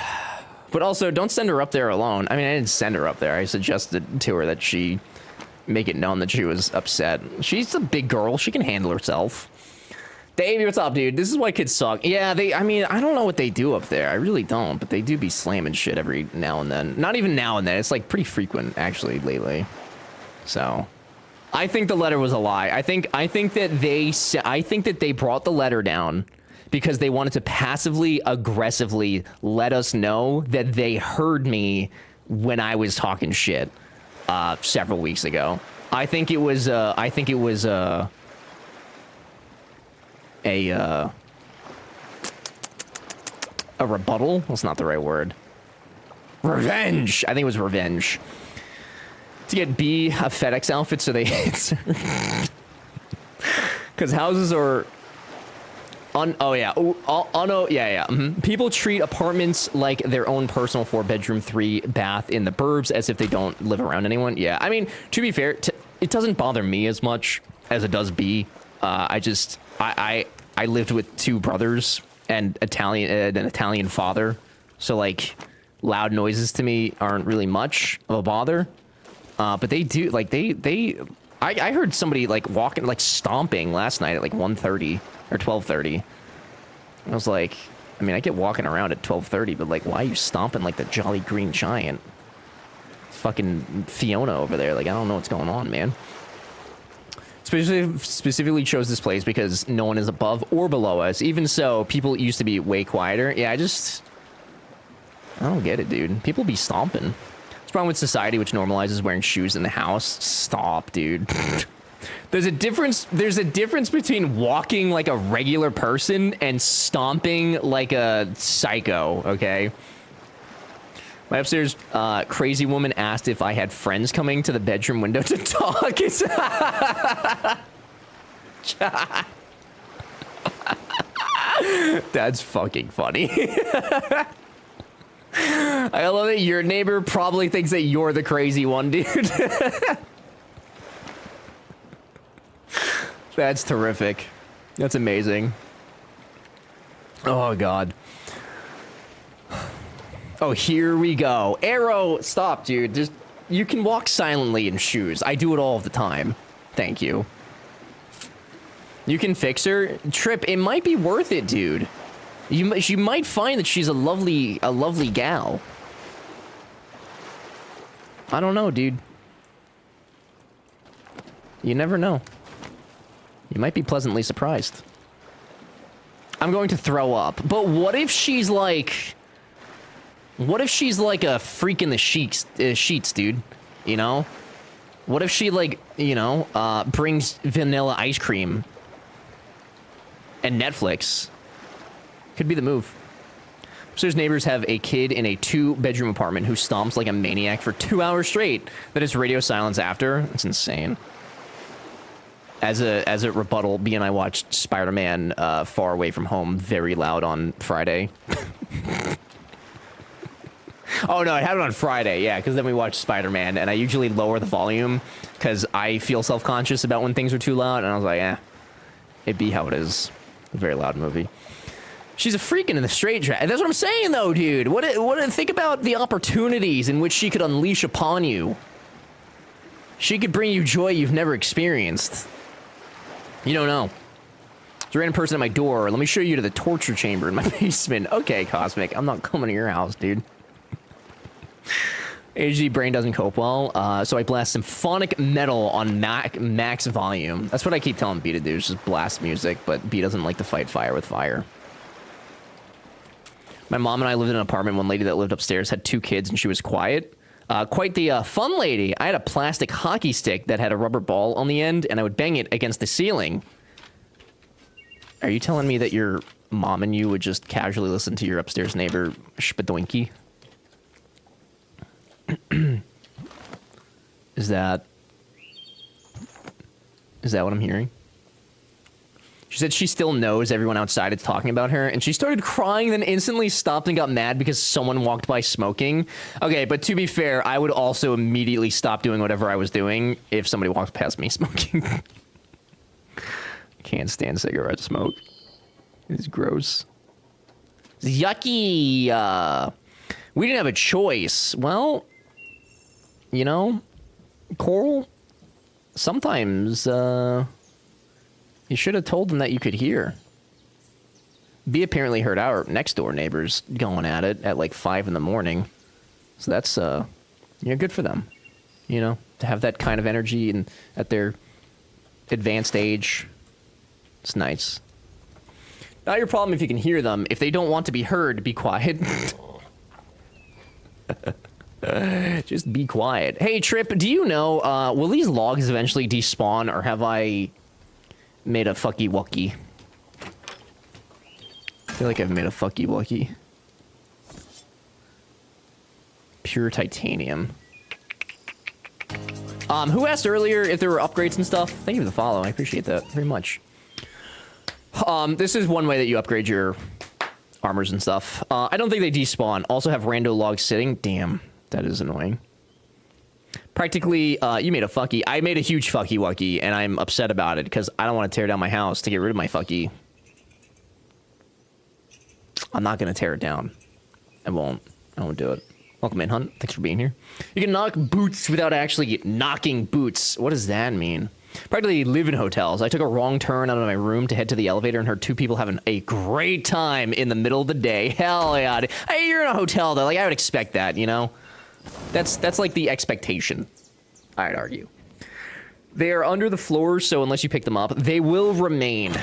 But also, don't send her up there alone. I mean, I didn't send her up there. I suggested to her that she make it known that she was upset. She's a big girl. She can handle herself. Davey, what's up, dude? This is why kids suck. Yeah, I mean, I don't know what they do up there. I really don't, but they do be slamming shit every now and then. Not even now and then. It's, like, pretty frequent, actually, lately. So, I think the letter was a lie. I think that they brought the letter down because they wanted to passively, aggressively let us know that they heard me when I was talking shit several weeks ago. I think it was a rebuttal. That's not the right word. Revenge. I think it was revenge. To get B a FedEx outfit so they answer. Because houses are people treat apartments like their own personal 4-bedroom 3-bath in the burbs as if they don't live around anyone. Yeah, I mean, to be fair, it doesn't bother me as much as it does B. I lived with 2 brothers and an Italian father, so like loud noises to me aren't really much of a bother. But they do, like, I heard somebody like walking, like stomping last night at like 1:30 or 12:30. I was like, I mean, I get walking around at 12:30, but like, why are you stomping like the Jolly Green Giant? Fucking Fiona over there. Like, I don't know what's going on, man. Specifically chose this place because no one is above or below us. Even so, people used to be way quieter. Yeah, I don't get it, dude. People be stomping. It's problem with society, which normalizes wearing shoes in the house. Stop, dude. There's a difference between walking like a regular person and stomping like a psycho, okay? My upstairs crazy woman asked if I had friends coming to the bedroom window to talk. That's fucking funny. I love that your neighbor probably thinks that you're the crazy one, dude. That's terrific. That's amazing. Oh, God. Oh, here we go. Arrow, stop, dude. Just, you can walk silently in shoes. I do it all the time. Thank you. You can fix her. Trip, it might be worth it, dude. You might find that she's a lovely gal. I don't know, dude. You never know. You might be pleasantly surprised. I'm going to throw up. But what if she's like... What if she's like a freak in the sheets, dude? You know? What if she, like, you know, brings vanilla ice cream and Netflix? Could be the move. Upstairs neighbors have a kid in a 2-bedroom apartment who stomps like a maniac for 2 hours straight. That is radio silence after. That's insane. As a rebuttal, B and I watched Spider-Man Far Away From Home very loud on Friday. Oh, no, it happened on Friday, yeah, because then we watched Spider-Man, and I usually lower the volume because I feel self-conscious about when things are too loud, and I was like, it'd be how it is. A very loud movie. She's a freaking in the straight jacket. That's what I'm saying, though, dude. Think about the opportunities in which she could unleash upon you. She could bring you joy you've never experienced. You don't know. There's a random person at my door. Let me show you to the torture chamber in my basement. Okay, Cosmic. I'm not coming to your house, dude. AG brain doesn't cope well, so I blast symphonic metal on max volume. That's what I keep telling B to do, is just blast music, but B doesn't like to fight fire with fire. My mom and I lived in an apartment. One lady that lived upstairs had 2 kids, and she was quiet. Quite the fun lady. I had a plastic hockey stick that had a rubber ball on the end, and I would bang it against the ceiling. Are you telling me that your mom and you would just casually listen to your upstairs neighbor Spadoinky? Is that what I'm hearing? She said she still knows everyone outside is talking about her, and she started crying, then instantly stopped and got mad because someone walked by smoking. Okay, but to be fair, I would also immediately stop doing whatever I was doing if somebody walked past me smoking. Can't stand cigarette smoke. It's gross. It's yucky. We didn't have a choice. Well, you know, Coral, sometimes, you should have told them that you could hear. B apparently heard our next door neighbors going at it at like 5 in the morning. So that's, good for them. You know, to have that kind of energy and at their advanced age. It's nice. Not your problem if you can hear them. If they don't want to be heard, be quiet. Just be quiet. Hey, Trip, do you know, will these logs eventually despawn, or have I made a fucky wucky? I feel like I've made a fucky wucky. Pure titanium. Who asked earlier if there were upgrades and stuff? Thank you for the follow. I appreciate that very much. This is one way that you upgrade your armors and stuff. I don't think they despawn. Also have rando logs sitting. Damn, that is annoying. Practically, you made a fucky. I made a huge fucky wucky, and I'm upset about it because I don't want to tear down my house to get rid of my fucky. I'm not going to tear it down. I won't do it. Welcome in, Hunt. Thanks for being here. You can knock boots without actually knocking boots. What does that mean? Practically live in hotels. I took a wrong turn out of my room to head to the elevator and heard two people having a great time in the middle of the day. Hell yeah. Hey, you're in a hotel, though. Like, I would expect that, you know? That's like the expectation, I'd argue. They are under the floor, so unless you pick them up, they will remain.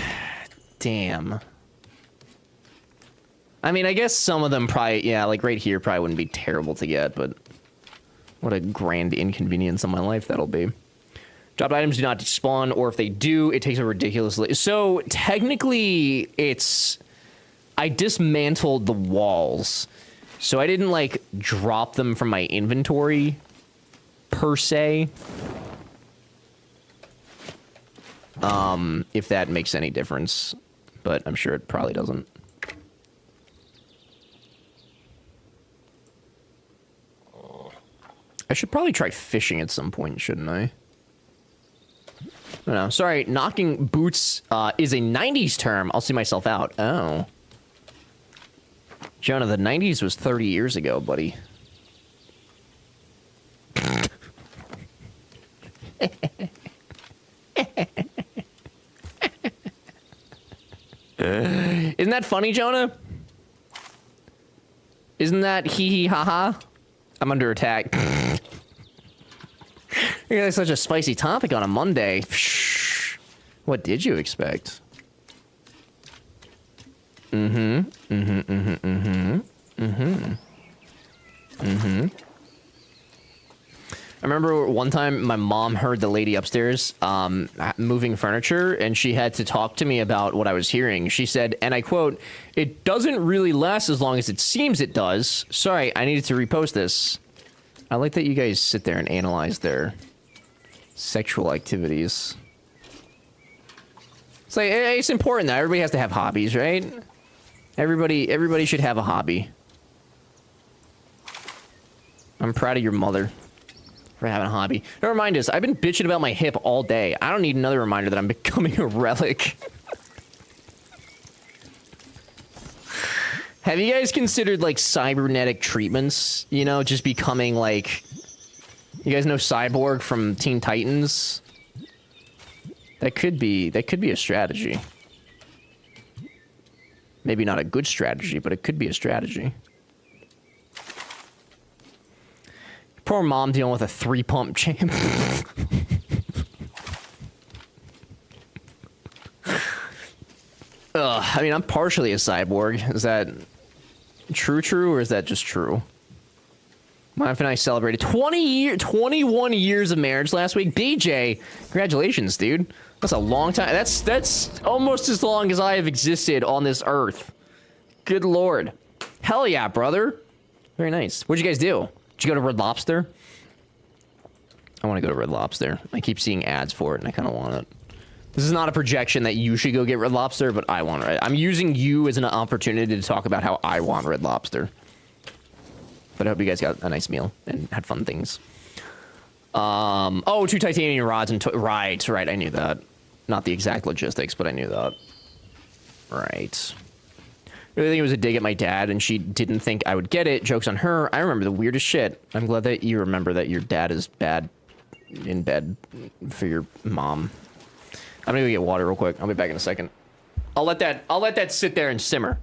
Damn. I mean, I guess some of them probably, yeah, like right here probably wouldn't be terrible to get, but what a grand inconvenience in my life that'll be. Dropped items do not despawn, or if they do, it takes a ridiculously... So, technically, it's... I dismantled the walls. So I didn't, like, drop them from my inventory, per se. If that makes any difference. But I'm sure it probably doesn't. I should probably try fishing at some point, shouldn't I? No, sorry, knocking boots is a 90s term. I'll see myself out. Oh. Jonah, the 90s was 30 years ago, buddy. Isn't that funny, Jonah? Isn't that hee ha ha? I'm under attack. That's such a spicy topic on a Monday. What did you expect? I remember one time my mom heard the lady upstairs moving furniture, and she had to talk to me about what I was hearing. She said, and I quote, "It doesn't really last as long as it seems it does. Sorry, I needed to repost this." I like that you guys sit there and analyze their sexual activities. It's like, it's important that everybody has to have hobbies, right? Everybody should have a hobby. I'm proud of your mother for having a hobby. Don't remind us, I've been bitching about my hip all day. I don't need another reminder that I'm becoming a relic. Have you guys considered, like, cybernetic treatments? You know, just becoming, like... You guys know Cyborg from Teen Titans? That could be a strategy. Maybe not a good strategy, but it could be a strategy. Poor mom dealing with a 3-pump champ. I mean, I'm partially a cyborg. Is that true, or is that just true? My wife and I celebrated 21 years of marriage last week. BJ, congratulations, dude. That's a long time. That's almost as long as I have existed on this earth. Good lord. Hell yeah, brother. Very nice. What'd you guys do? Did you go to Red Lobster? I want to go to Red Lobster. I keep seeing ads for it, and I kind of want it. This is not a projection that you should go get Red Lobster, but I want it. I'm using you as an opportunity to talk about how I want Red Lobster. But I hope you guys got a nice meal and had fun things. Oh, 2 titanium rods and right, I knew that. Not the exact logistics, but I knew that. Right. I really think it was a dig at my dad, and she didn't think I would get it. Joke's on her. I remember the weirdest shit. I'm glad that you remember that your dad is bad in bed for your mom. I'm gonna go get water real quick. I'll be back in a second. I'll let that sit there and simmer.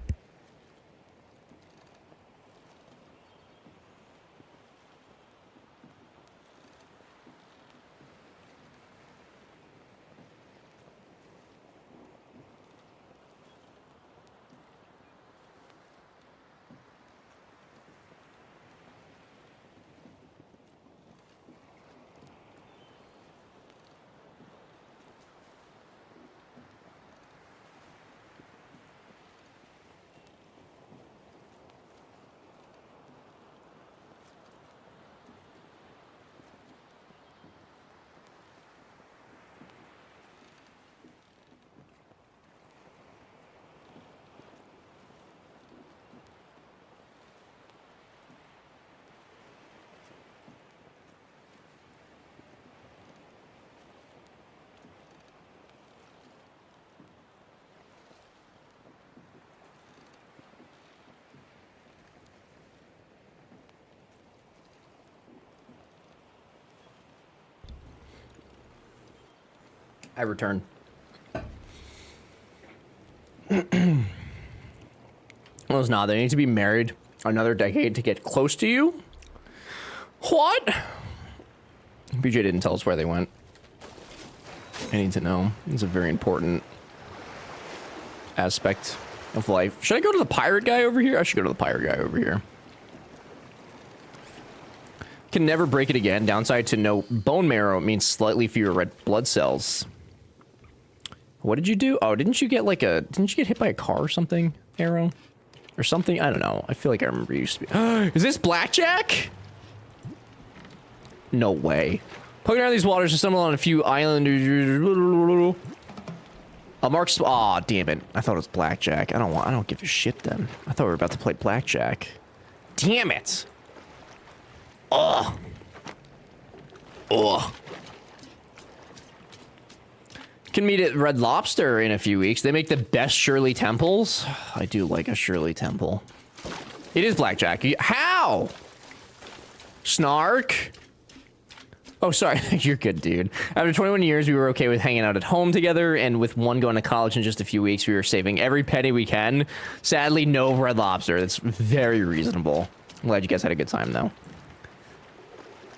I return. Well, it's not. They need to be married another decade to get close to you. What? BJ didn't tell us where they went. I need to know. It's a very important aspect of life. Should I go to the pirate guy over here? I should go to the pirate guy over here. Can never break it again. Downside to no bone marrow means slightly fewer red blood cells. What did you do? Oh, didn't you get hit by a car or something, Arrow? Or something? I don't know. I feel like I remember you used to be. Is this blackjack? No way. Poking around these waters to stumble on a few islanders. Mark's. Aw, damn it. I thought it was blackjack. I don't give a shit then. I thought we were about to play blackjack. Damn it. Ugh. Ugh. Can meet at Red Lobster in a few weeks. They make the best Shirley Temples. I do like a Shirley Temple. It is blackjack. How? Snark? Oh, sorry. You're good, dude. After 21 years, we were okay with hanging out at home together, and with one going to college in just a few weeks, we were saving every penny we can. Sadly, no Red Lobster. That's very reasonable. I'm glad you guys had a good time, though.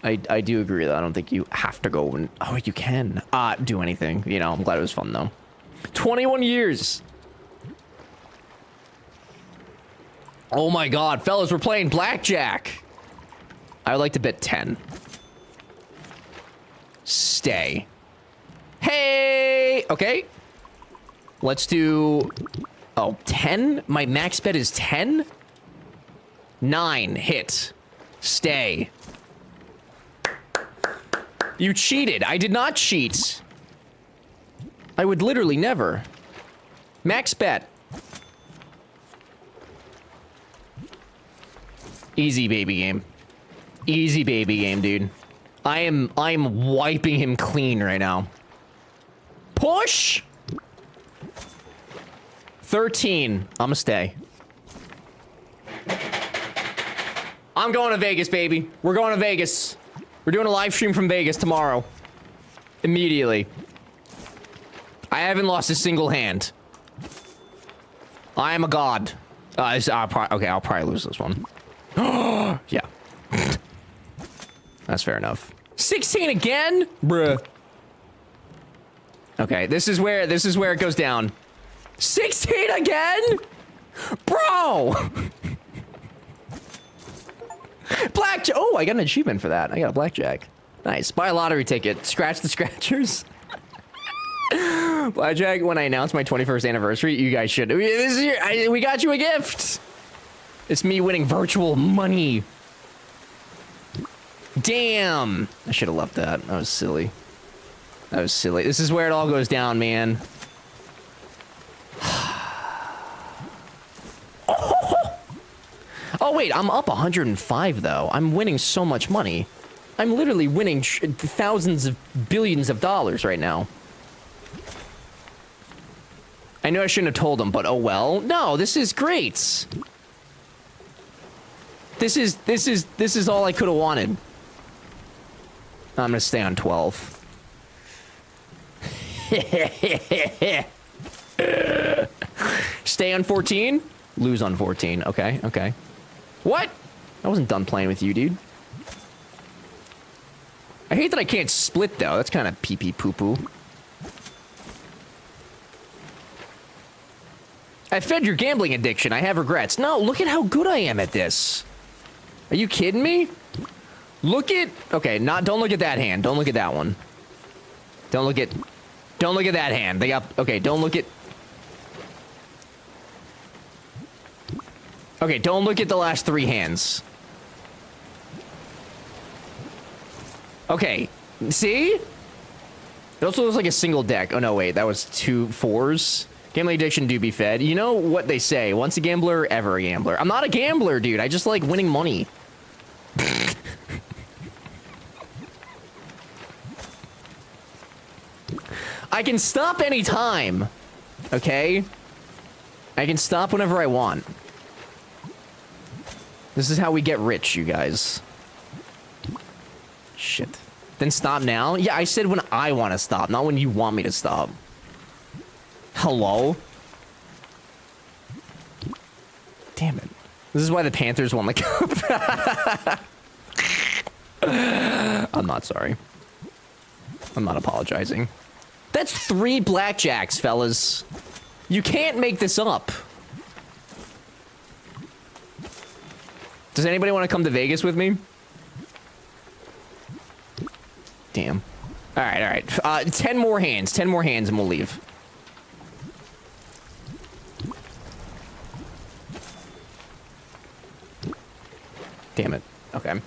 I do agree that I don't think you have to go and... Oh, you can do anything. You know, I'm glad it was fun, though. 21 years! Oh my god, fellas, we're playing blackjack! I would like to bet 10. Stay. Hey! Okay. Let's do... Oh, 10? My max bet is 10? 9. Hit. Stay. You cheated. I did not cheat. I would literally never. Max bet. Easy baby game. Easy baby game, dude. I'm wiping him clean right now. Push! 13. I'ma stay. I'm going to Vegas, baby. We're going to Vegas. We're doing a live stream from Vegas tomorrow. Immediately. I haven't lost a single hand. I am a god. Okay, I'll probably lose this one. Yeah. That's fair enough. 16 again? Bruh. Okay, this is where it goes down. 16 again? Bro! Blackjack. Oh, I got an achievement for that. I got a blackjack. Nice. Buy a lottery ticket. Scratch the scratchers. Blackjack, when I announced my 21st anniversary, you guys should. We got you a gift. It's me winning virtual money. Damn. I should have left that. That was silly. That was silly. This is where it all goes down, man. Oh, wait. I'm up 105, though. I'm winning so much money. I'm literally winning thousands of billions of dollars right now. I know I shouldn't have told him, but oh well. No, this is great. This is all I could have wanted. I'm gonna stay on 12. Stay on 14? Lose on 14. Okay, okay. What? I wasn't done playing with you, dude. I hate that I can't split, though. That's kind of pee-pee poo-poo. I fed your gambling addiction. I have regrets. No, look at how good I am at this. Are you kidding me? Look at... Okay, don't look at that hand. Don't look at that one. Don't look at that hand. They got... Okay, don't look at... Okay, don't look at the last 3 hands. Okay, see? It also looks like a single deck. Oh, no, wait. That was 2 4s. Gambling addiction do be fed. You know what they say. Once a gambler, ever a gambler. I'm not a gambler, dude. I just like winning money. I can stop anytime. Okay? I can stop whenever I want. This is how we get rich, you guys. Shit. Then stop now? Yeah, I said when I want to stop, not when you want me to stop. Hello? Damn it. This is why the Panthers won the cup. I'm not sorry. I'm not apologizing. That's 3 blackjacks, fellas. You can't make this up. Does anybody want to come to Vegas with me? Damn. Alright, alright. 10 more hands. 10 more hands and we'll leave. Damn it. Okay.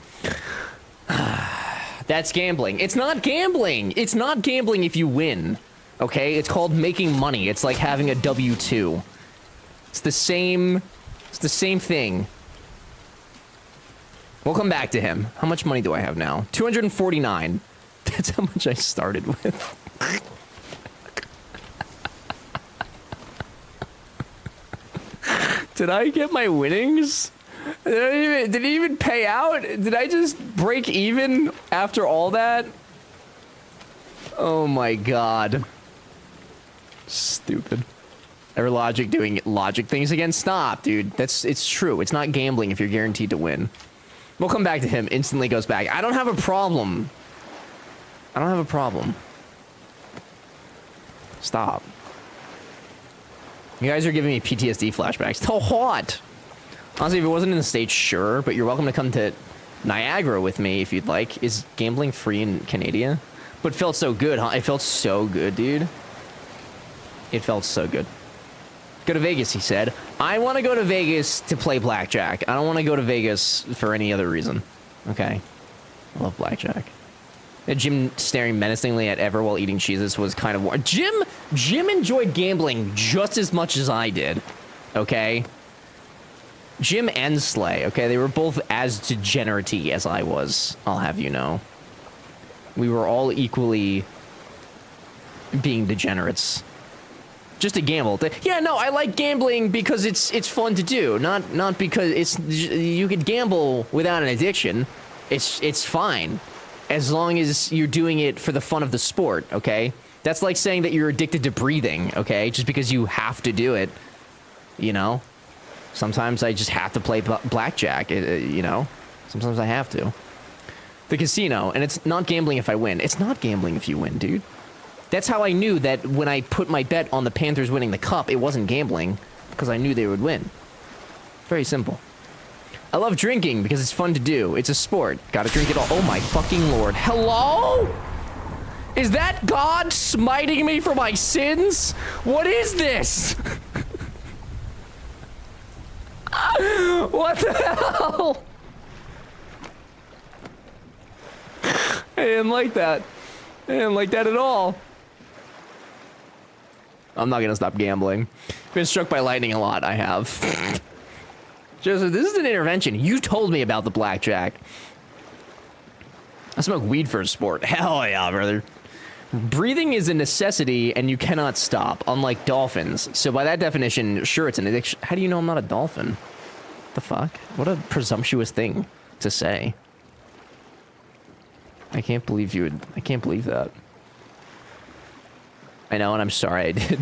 That's gambling. It's not gambling. It's not gambling if you win. Okay? It's called making money. It's like having a W-2. It's the same thing. We'll come back to him. How much money do I have now? 249. That's how much I started with. Did I get my winnings? Did it even pay out? Did I just break even after all that? Oh my god. Stupid. Ever logic doing logic things again? Stop, dude. It's true. It's not gambling if you're guaranteed to win. We'll come back to him. Instantly goes back. I don't have a problem. I don't have a problem. Stop. You guys are giving me PTSD flashbacks. So hot. Honestly, if it wasn't in the States, sure, but you're welcome to come to Niagara with me if you'd like. Is gambling free in Canada? But it felt so good, huh? It felt so good, dude. It felt so good. Go to Vegas, he said. I want to go to Vegas to play blackjack. I don't want to go to Vegas for any other reason. Okay. I love blackjack. Jim staring menacingly at Ever while eating cheeses was kind of warm. Jim enjoyed gambling just as much as I did. Okay? Jim and Slay, okay? They were both as degenerate as I was, I'll have you know. We were all equally being degenerates. Just to gamble. Yeah, no, I like gambling because it's fun to do. Not because you could gamble without an addiction. It's fine. As long as you're doing it for the fun of the sport, okay? That's like saying that you're addicted to breathing, okay? Just because you have to do it, you know? Sometimes I just have to play blackjack, you know? Sometimes I have to. The casino, and it's not gambling if I win. It's not gambling if you win, dude. That's how I knew that when I put my bet on the Panthers winning the cup, it wasn't gambling, because I knew they would win. Very simple. I love drinking because it's fun to do. It's a sport. Gotta drink it all. Oh my fucking lord. Hello? Is that God smiting me for my sins? What is this? What the hell? I didn't like that. I didn't like that at all. I'm not gonna stop gambling. Been struck by lightning a lot, I have. Joseph, this is an intervention. You told me about the blackjack. I smoke weed for a sport. Hell yeah, brother. Breathing is a necessity and you cannot stop, unlike dolphins. So by that definition, sure, it's an addiction. How do you know I'm not a dolphin? The fuck? What a presumptuous thing to say. I can't believe you would... I can't believe that. I know, and I'm sorry I did.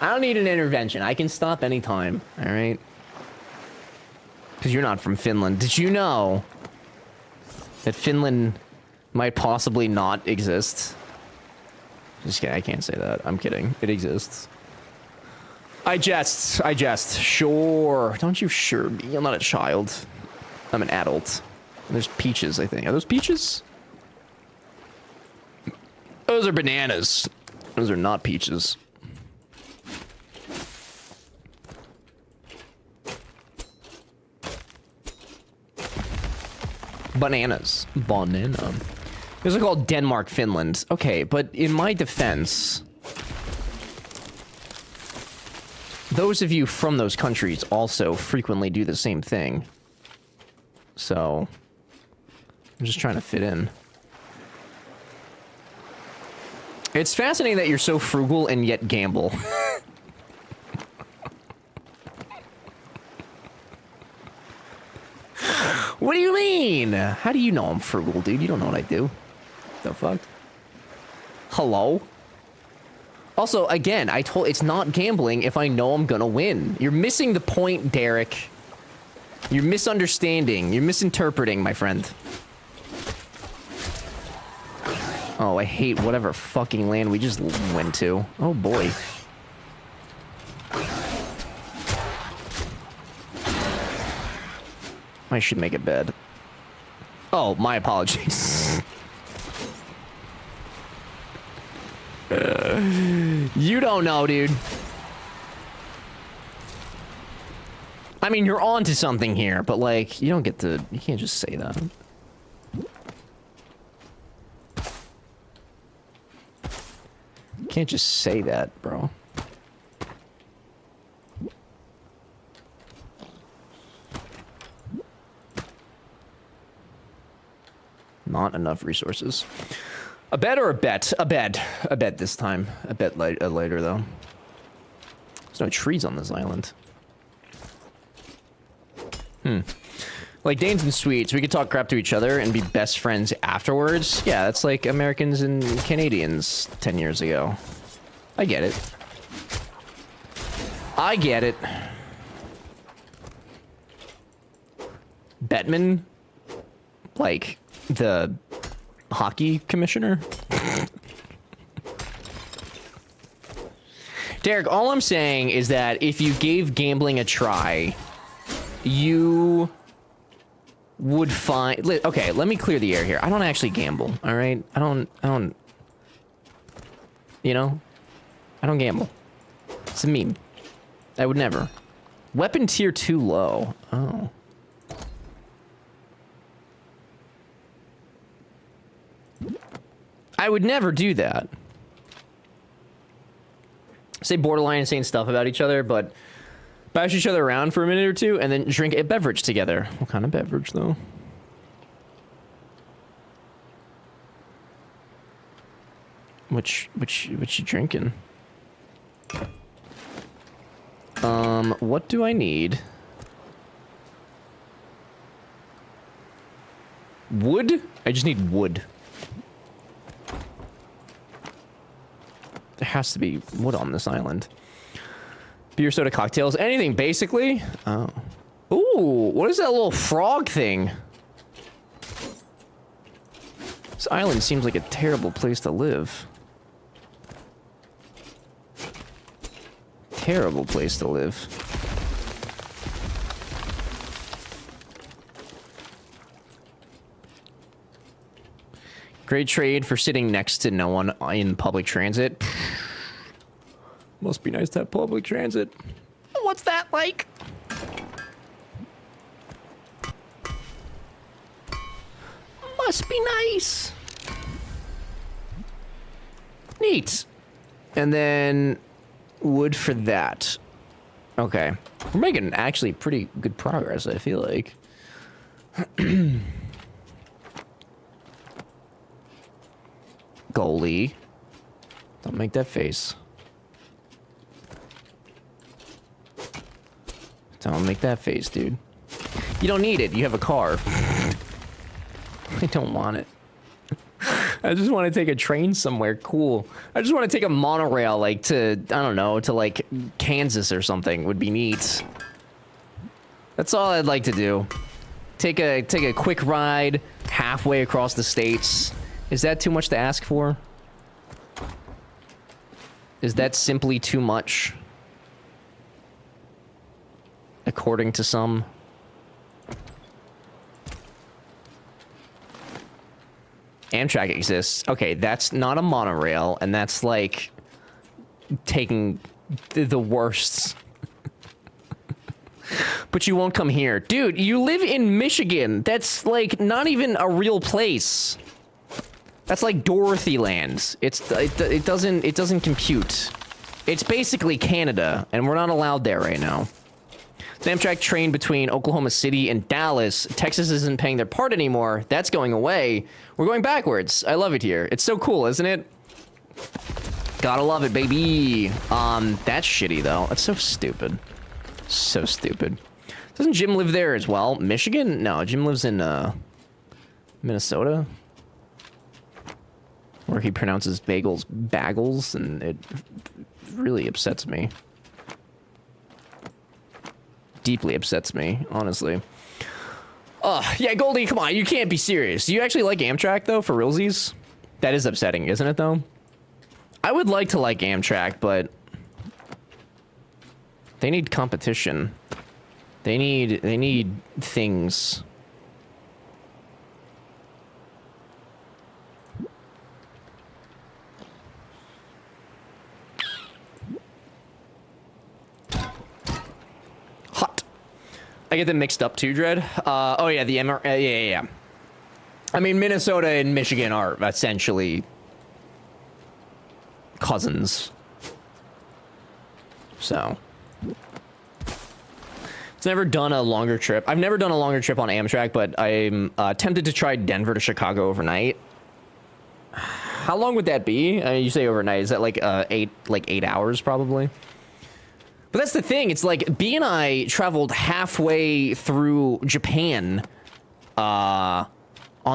I don't need an intervention. I can stop anytime, alright? Because you're not from Finland. Did you know that Finland might possibly not exist? Just kidding, I can't say that. I'm kidding. It exists. I jest. I jest. Sure. Don't you sure be? I'm not a child. I'm an adult. There's peaches, I think. Are those peaches? Those are bananas. Those are not peaches. Bananas. Banana. Those are called Denmark, Finland. Okay, but in my defense, those of you from those countries also frequently do the same thing. So, I'm just trying to fit in. It's fascinating that you're so frugal and yet gamble. What do you mean? How do you know I'm frugal, dude? You don't know what I do. The fuck? Hello? Also, again, it's not gambling if I know I'm gonna win. You're missing the point, Derek. You're misunderstanding. You're misinterpreting, my friend. Oh, I hate whatever fucking land we just went to. Oh, boy. I should make a bed. Oh, my apologies. You don't know, dude. I mean, you're on to something here, but, like, you don't get to... You can't just say that. You can't just say that, bro. Not enough resources. A bed or a bet? A bed. A bed this time. A bet later, though. There's no trees on this island. Like Danes and Swedes, we could talk crap to each other and be best friends afterwards. Yeah, that's like Americans and Canadians 10 years ago. I get it. I get it. Bettman? Like, the hockey commissioner? Derek, all I'm saying is that if you gave gambling a try, you would find... Okay, let me clear the air here. I don't actually gamble, all right? I don't... You know? I don't gamble. It's a meme. I would never. Weapon tier 2 low. Oh. I would never do that. Say borderline insane stuff about each other, but bash each other around for a minute or two and then drink a beverage together. What kind of beverage, though? What you drinking? What do I need? Wood? I just need wood. There has to be wood on this island. Beer, soda, cocktails, anything, basically. Oh. Ooh, what is that little frog thing? This island seems like a terrible place to live. Terrible place to live. Great trade for sitting next to no one in public transit. Must be nice to have public transit. What's that like? Must be nice. Neat. And then wood for that. Okay. We're making actually pretty good progress, I feel like. Goalie. Don't make that face. Don't make that face, dude. You don't need it. You have a car. I don't want it. I just want to take a train somewhere cool. I just want to take a monorail, like, to, I don't know, to, like, Kansas or something would be neat. That's all I'd like to do. Take a quick ride halfway across the states. Is that too much to ask for? Is that simply too much? According to some. Amtrak exists. Okay, that's not a monorail, and that's like taking the worst. But you won't come here. Dude, you live in Michigan. That's like not even a real place. That's like Dorothy Land. It doesn't compute. It's basically Canada, and we're not allowed there right now. The Amtrak train between Oklahoma City and Dallas. Texas isn't paying their part anymore. That's going away. We're going backwards. I love it here. It's so cool, isn't it? Gotta love it, baby. That's shitty, though. That's so stupid. So stupid. Doesn't Jim live there as well? Michigan? No, Jim lives in, Minnesota. Where he pronounces bagels bagels, and it really upsets me. Deeply upsets me, honestly. Yeah, Goldie, come on, you can't be serious. Do you actually like Amtrak, though, for realsies? That is upsetting, isn't it, though? I would like to like Amtrak, but they need competition. They need things. Hot. I get them mixed up too, Dread. Oh yeah, the yeah. I mean, Minnesota and Michigan are essentially cousins. So it's never done a longer trip. I've never done a longer trip on Amtrak, but I'm tempted to try Denver to Chicago overnight. How long would that be? I mean, you say overnight. Is that like 8 hours probably? But that's the thing. It's like B and I traveled halfway through Japan on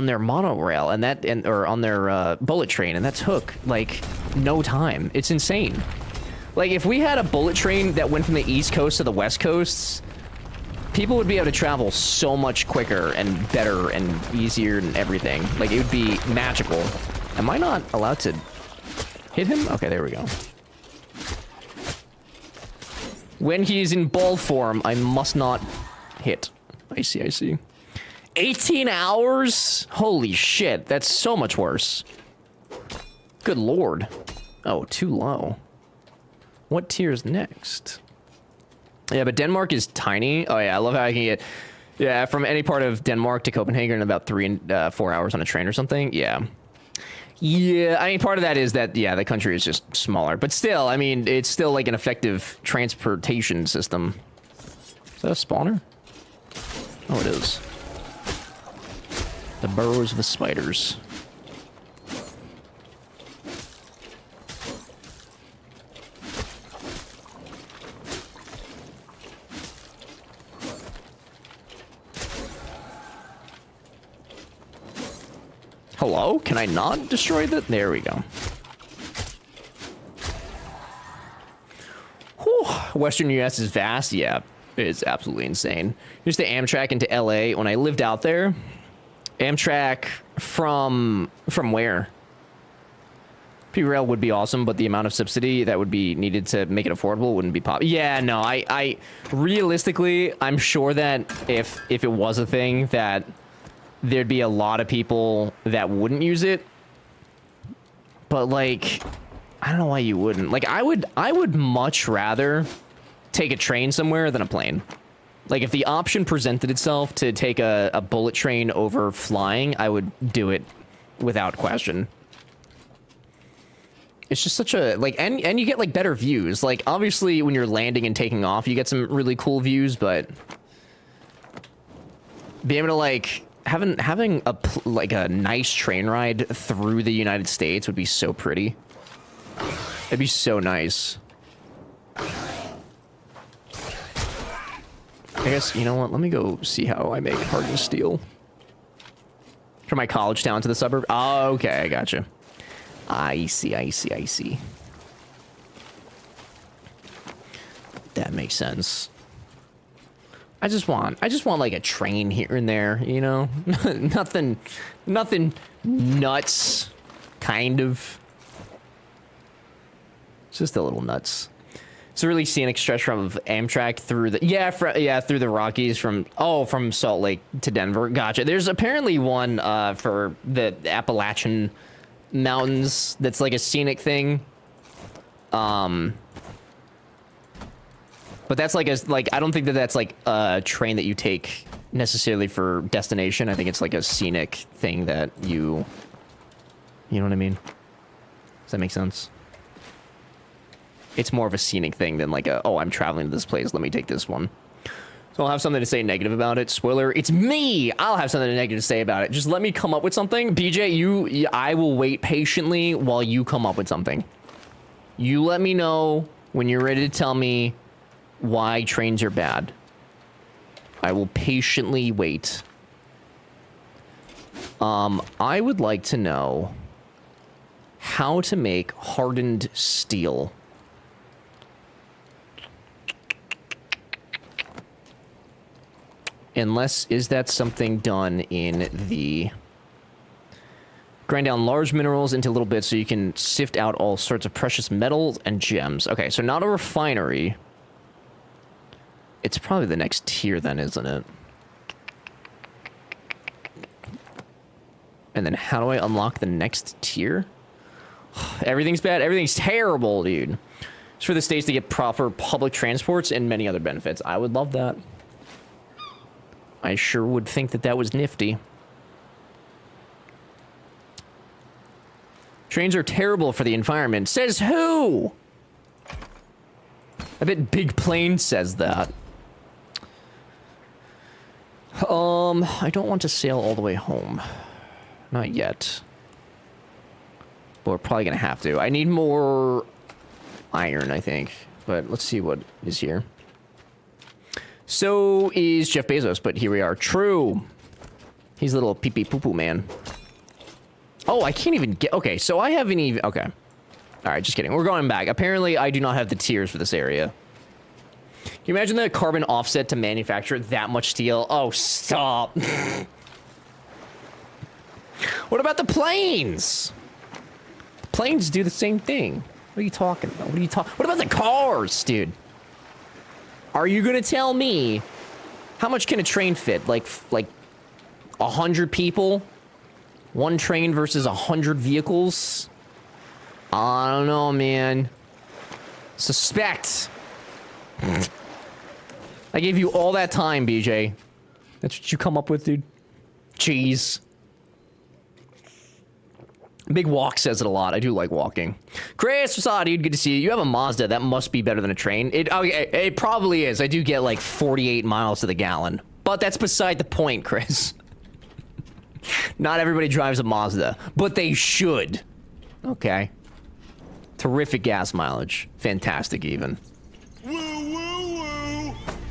their monorail or on their bullet train, and that took like no time. It's insane. Like if we had a bullet train that went from the East Coast to the West Coast, people would be able to travel so much quicker and better and easier and everything. Like it would be magical. Am I not allowed to hit him? Okay, there we go. When he is in ball form, I must not hit. I see. 18 hours? Holy shit, that's so much worse. Good lord. Oh, too low. What tier's next? Yeah, but Denmark is tiny. Oh yeah, I love how I can get, yeah, from any part of Denmark to Copenhagen in about 3 and 4 hours on a train or something. Yeah. Yeah, I mean, part of that is that, yeah, the country is just smaller. But still, I mean, it's still like an effective transportation system. Is that a spawner? Oh, it is. The burrows of the spiders. Hello? Can I not destroy that? There we go. Whew. Western US is vast. Yeah, it's absolutely insane. Here's the Amtrak into LA. When I lived out there, Amtrak from where? P-Rail would be awesome, but the amount of subsidy that would be needed to make it affordable wouldn't be possible. Yeah, no, I realistically, I'm sure that if it was a thing that there'd be a lot of people that wouldn't use it, but like, I don't know why you wouldn't. Like, I would much rather take a train somewhere than a plane. Like, if the option presented itself to take a bullet train over flying, I would do it without question. It's just such a, like, and you get, like, better views. Like, obviously, when you're landing and taking off, you get some really cool views, but being able to, like, having a nice train ride through the United States would be so pretty. It'd be so nice. I guess, you know what? Let me go see how I make hardened steel. From my college town to the suburb. Oh, okay, I gotcha. I see. That makes sense. I just want like a train here and there, you know? nothing nuts, kind of. Just a little nuts. It's a really scenic stretch from Amtrak through the through the Rockies from Salt Lake to Denver. Gotcha. There's apparently one for the Appalachian Mountains that's like a scenic thing. But that's like I don't think that's like a train that you take necessarily for destination. I think it's like a scenic thing that you know what I mean? Does that make sense? It's more of a scenic thing than like I'm traveling to this place, let me take this one. So I'll have something to say negative about it. Spoiler, it's me! I'll have something negative to say about it. Just let me come up with something. BJ, I will wait patiently while you come up with something. You let me know when you're ready to tell me why trains are bad. I will patiently wait. I would like to know how to make hardened steel. Unless, is that something done in the... Grind down large minerals into little bits so you can sift out all sorts of precious metals and gems. Okay, so not a refinery. It's probably the next tier then, isn't it? And then how do I unlock the next tier? Everything's bad. Everything's terrible, dude. It's for the states to get proper public transports and many other benefits. I would love that. I sure would think that that was nifty. Trains are terrible for the environment. Says who? I bet Big Plane says that. I don't want to sail all the way home. Not yet. But we're probably gonna have to. I need more iron, I think. But let's see what is here. So is Jeff Bezos, but here we are. True. He's a little pee-pee poo-poo man. Oh, I can't even get... Okay, so I haven't even... Okay. Alright, just kidding. We're going back. Apparently, I do not have the tiers for this area. Can you imagine the carbon offset to manufacture that much steel? Oh, stop. What about the planes? The planes do the same thing. What are you talking about? What about the cars, dude? Are you gonna tell me how much can a train fit? Like 100 people? One train versus 100 vehicles? I don't know, man. Suspect. I gave you all that time, BJ. That's what you come up with, dude. Jeez. Big Walk says it a lot. I do like walking. Chris, what's up, dude? Good to see you. You have a Mazda. That must be better than a train. It probably is. I do get like 48 miles to the gallon. But that's beside the point, Chris. Not everybody drives a Mazda. But they should. Okay. Terrific gas mileage. Fantastic, even.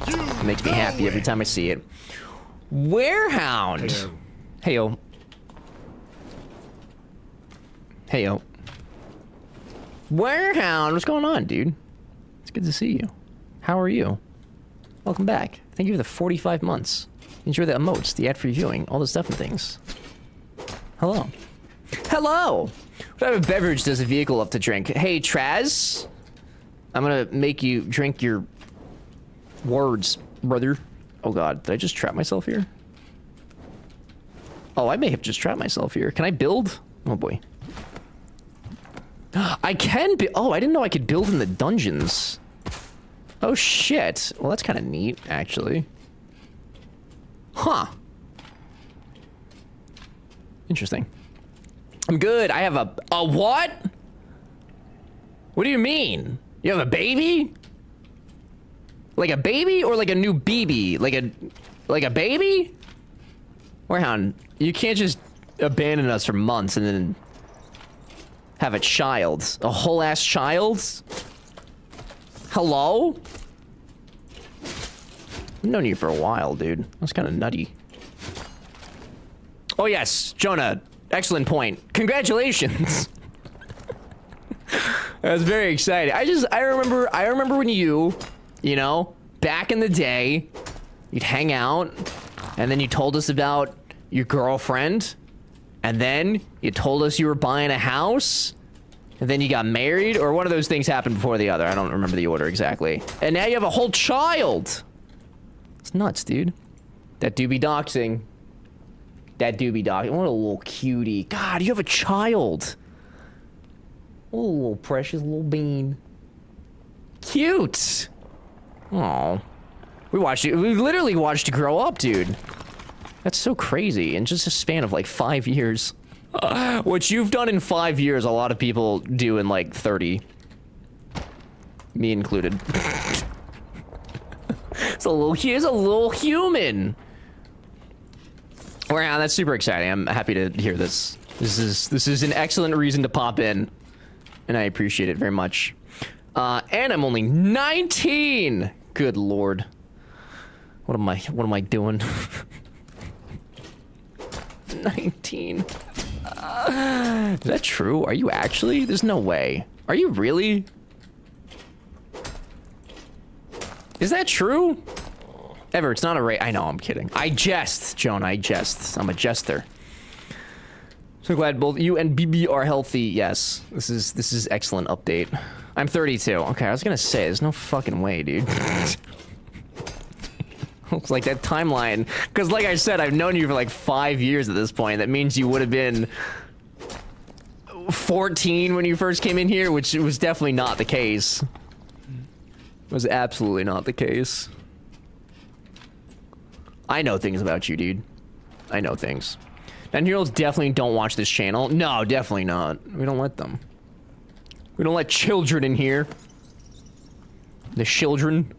It makes me happy every time I see it. Warehound. Hey-o. Hey-o. Warehound, what's going on, dude? It's good to see you. How are you? Welcome back. Thank you for the 45 months. Enjoy the emotes, the ad-free viewing, all the stuff and things. Hello. Hello! What type of beverage does a vehicle love to drink? Hey, Traz? I'm gonna make you drink your words, brother. Oh god, did I just trap myself here? Oh, I may have just trapped myself here. Can I build? Oh boy. I can be. Oh, I didn't know I could build in the dungeons. Oh shit. Well, that's kind of neat, actually. Huh. Interesting. I'm good. I have a what? What do you mean? You have a baby? Like a baby or like a new BB? Like a baby? Warhound, you can't just abandon us for months and then have a child. A whole ass child? Hello? I've known you for a while, dude. That's kind of nutty. Oh yes, Jonah. Excellent point. Congratulations. That was very exciting. I remember when you know, back in the day, you'd hang out, and then you told us about your girlfriend, and then you told us you were buying a house, and then you got married, or one of those things happened before the other. I don't remember the order exactly. And now you have a whole child. It's nuts, dude. That do be doxing. That do be doxing. What a little cutie. God, you have a child. Oh, little precious little bean. Cute. Oh, we literally watched you grow up, dude. That's so crazy. In just a span of like 5 years. What you've done in 5 years, a lot of people do in like 30. Me included. He's a little human. Wow, that's super exciting. I'm happy to hear this. This is an excellent reason to pop in, and I appreciate it very much. And I'm only 19. Good lord. What am I doing? 19. Is that true? Are you actually? There's no way. Are you really? Is that true? Ever, it's not a rate. I know, I'm kidding. I jest, Joan, I jest. I'm a jester. So glad both you and BB are healthy. Yes, this is excellent update. I'm 32. Okay, I was gonna say, there's no fucking way, dude. It's like that timeline. Because like I said, I've known you for like 5 years at this point. That means you would have been 14 when you first came in here, which was definitely not the case. It was absolutely not the case. I know things about you, dude. I know things. 9-year-olds definitely don't watch this channel. No, definitely not. We don't let them. We don't let children in here. The children.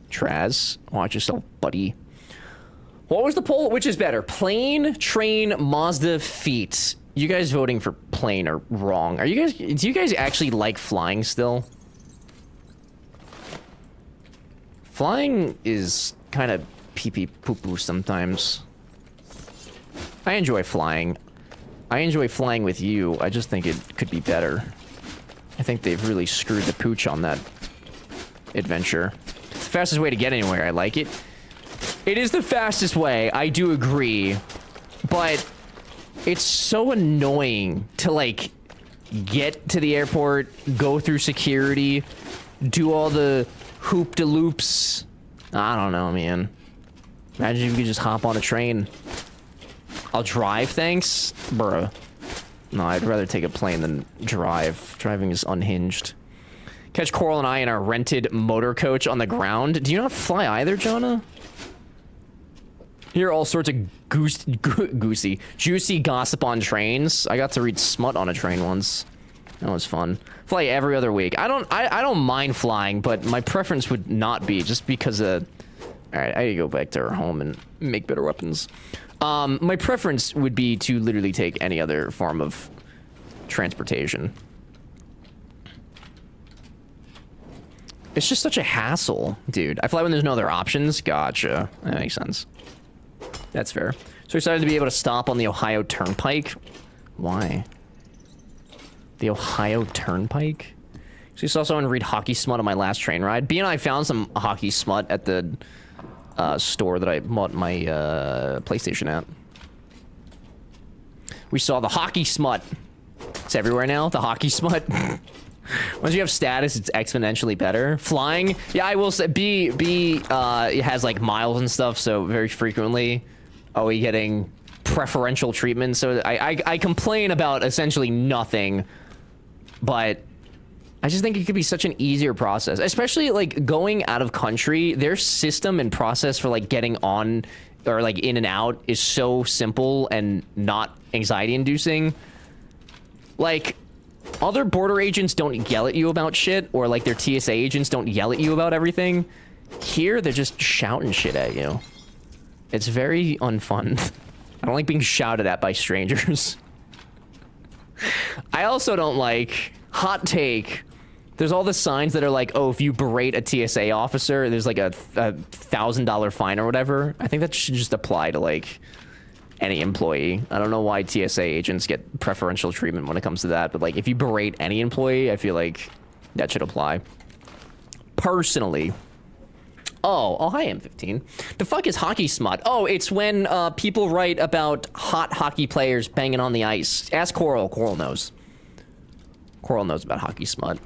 Traz, watch yourself, buddy. What was the poll? Which is better? Plane, train, Mazda, feet. You guys voting for plane are wrong. Are you guys? Do you guys actually like flying still? Flying is kind of pee-pee poo-poo sometimes. I enjoy flying. I enjoy flying with you. I just think it could be better. I think they've really screwed the pooch on that adventure. It's the fastest way to get anywhere. I like it. It is the fastest way. I do agree. But it's so annoying to, like, get to the airport, go through security, do all the hoop-de-loops. I don't know, man. Imagine if you could just hop on a train. I'll drive, thanks? Bruh. No, I'd rather take a plane than drive. Driving is unhinged. Catch Coral and I in our rented motor coach on the ground. Do you not fly either, Jonah? Hear all sorts of juicy gossip on trains. I got to read smut on a train once. That was fun. Fly every other week. I don't mind flying, but my preference would not be just because of... Alright, I gotta go back to our home and make better weapons. My preference would be to literally take any other form of transportation. It's just such a hassle, dude. I fly when there's no other options. Gotcha. That makes sense. That's fair. So excited to be able to stop on the Ohio Turnpike. Why? The Ohio Turnpike? So you saw someone read hockey smut on my last train ride. B and I found some hockey smut at the store that I bought my PlayStation at. We saw the hockey smut. It's everywhere now, the hockey smut. Once you have status, it's exponentially better. Flying, yeah, I will say, B it has like miles and stuff, so very frequently are we getting preferential treatment. So I complain about essentially nothing, but I just think it could be such an easier process, especially like going out of country. Their system and process for like getting on or like in and out is so simple and not anxiety inducing. Like, other border agents don't yell at you about shit, or like their TSA agents don't yell at you about everything. Here, they're just shouting shit at you. It's very unfun. I don't like being shouted at by strangers. I also don't like, hot take, there's all the signs that are like, oh, if you berate a TSA officer, there's like a $1,000 fine or whatever. I think that should just apply to like any employee. I don't know why TSA agents get preferential treatment when it comes to that, but like if you berate any employee, I feel like that should apply. Personally. Oh, hi, M15. The fuck is hockey smut? Oh, it's when people write about hot hockey players banging on the ice. Ask Coral. Coral knows. Coral knows about hockey smut.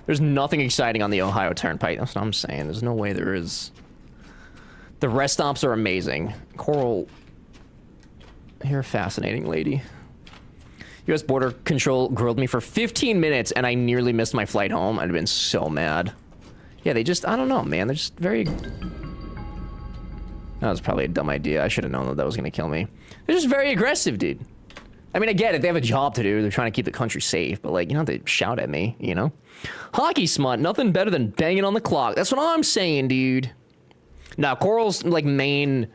There's nothing exciting on the Ohio Turnpike. That's what I'm saying. There's no way there is. The rest stops are amazing. Coral, you're a fascinating lady. U.S. Border Control grilled me for 15 minutes and I nearly missed my flight home. I'd have been so mad. Yeah, they just, I don't know, man. They're just very... That was probably a dumb idea. I should have known that that was going to kill me. They're just very aggressive, dude. I mean, I get it. They have a job to do. They're trying to keep the country safe. But, like, you don't have to shout at me, you know? Hockey smut. Nothing better than banging on the clock. That's what I'm saying, dude. Now, Coral's, like, main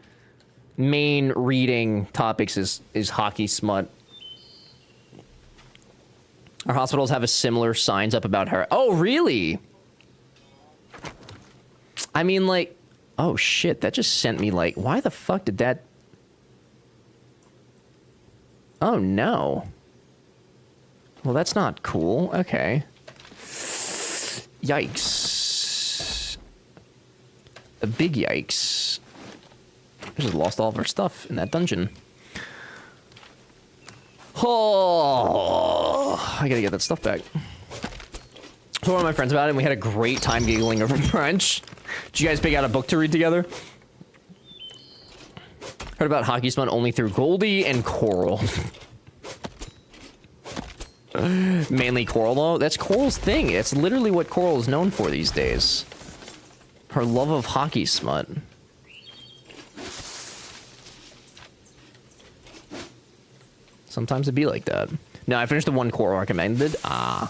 reading topics is hockey smut. Our hospitals have a similar signs up about her. Oh, really? I mean, like, oh shit, that just sent me like, why the fuck did that? Oh no. Well, that's not cool. Okay. Yikes. A big yikes. We just lost all of our stuff in that dungeon. Oh, I gotta get that stuff back. So one of my friends about it, and we had a great time giggling over brunch. Did you guys pick out a book to read together? Heard about hockey smut only through Goldie and Coral. Mainly Coral, though. That's Coral's thing. It's literally what Coral is known for these days. Her love of hockey smut. Sometimes it'd be like that. No, I finished the one Coral recommended. I'm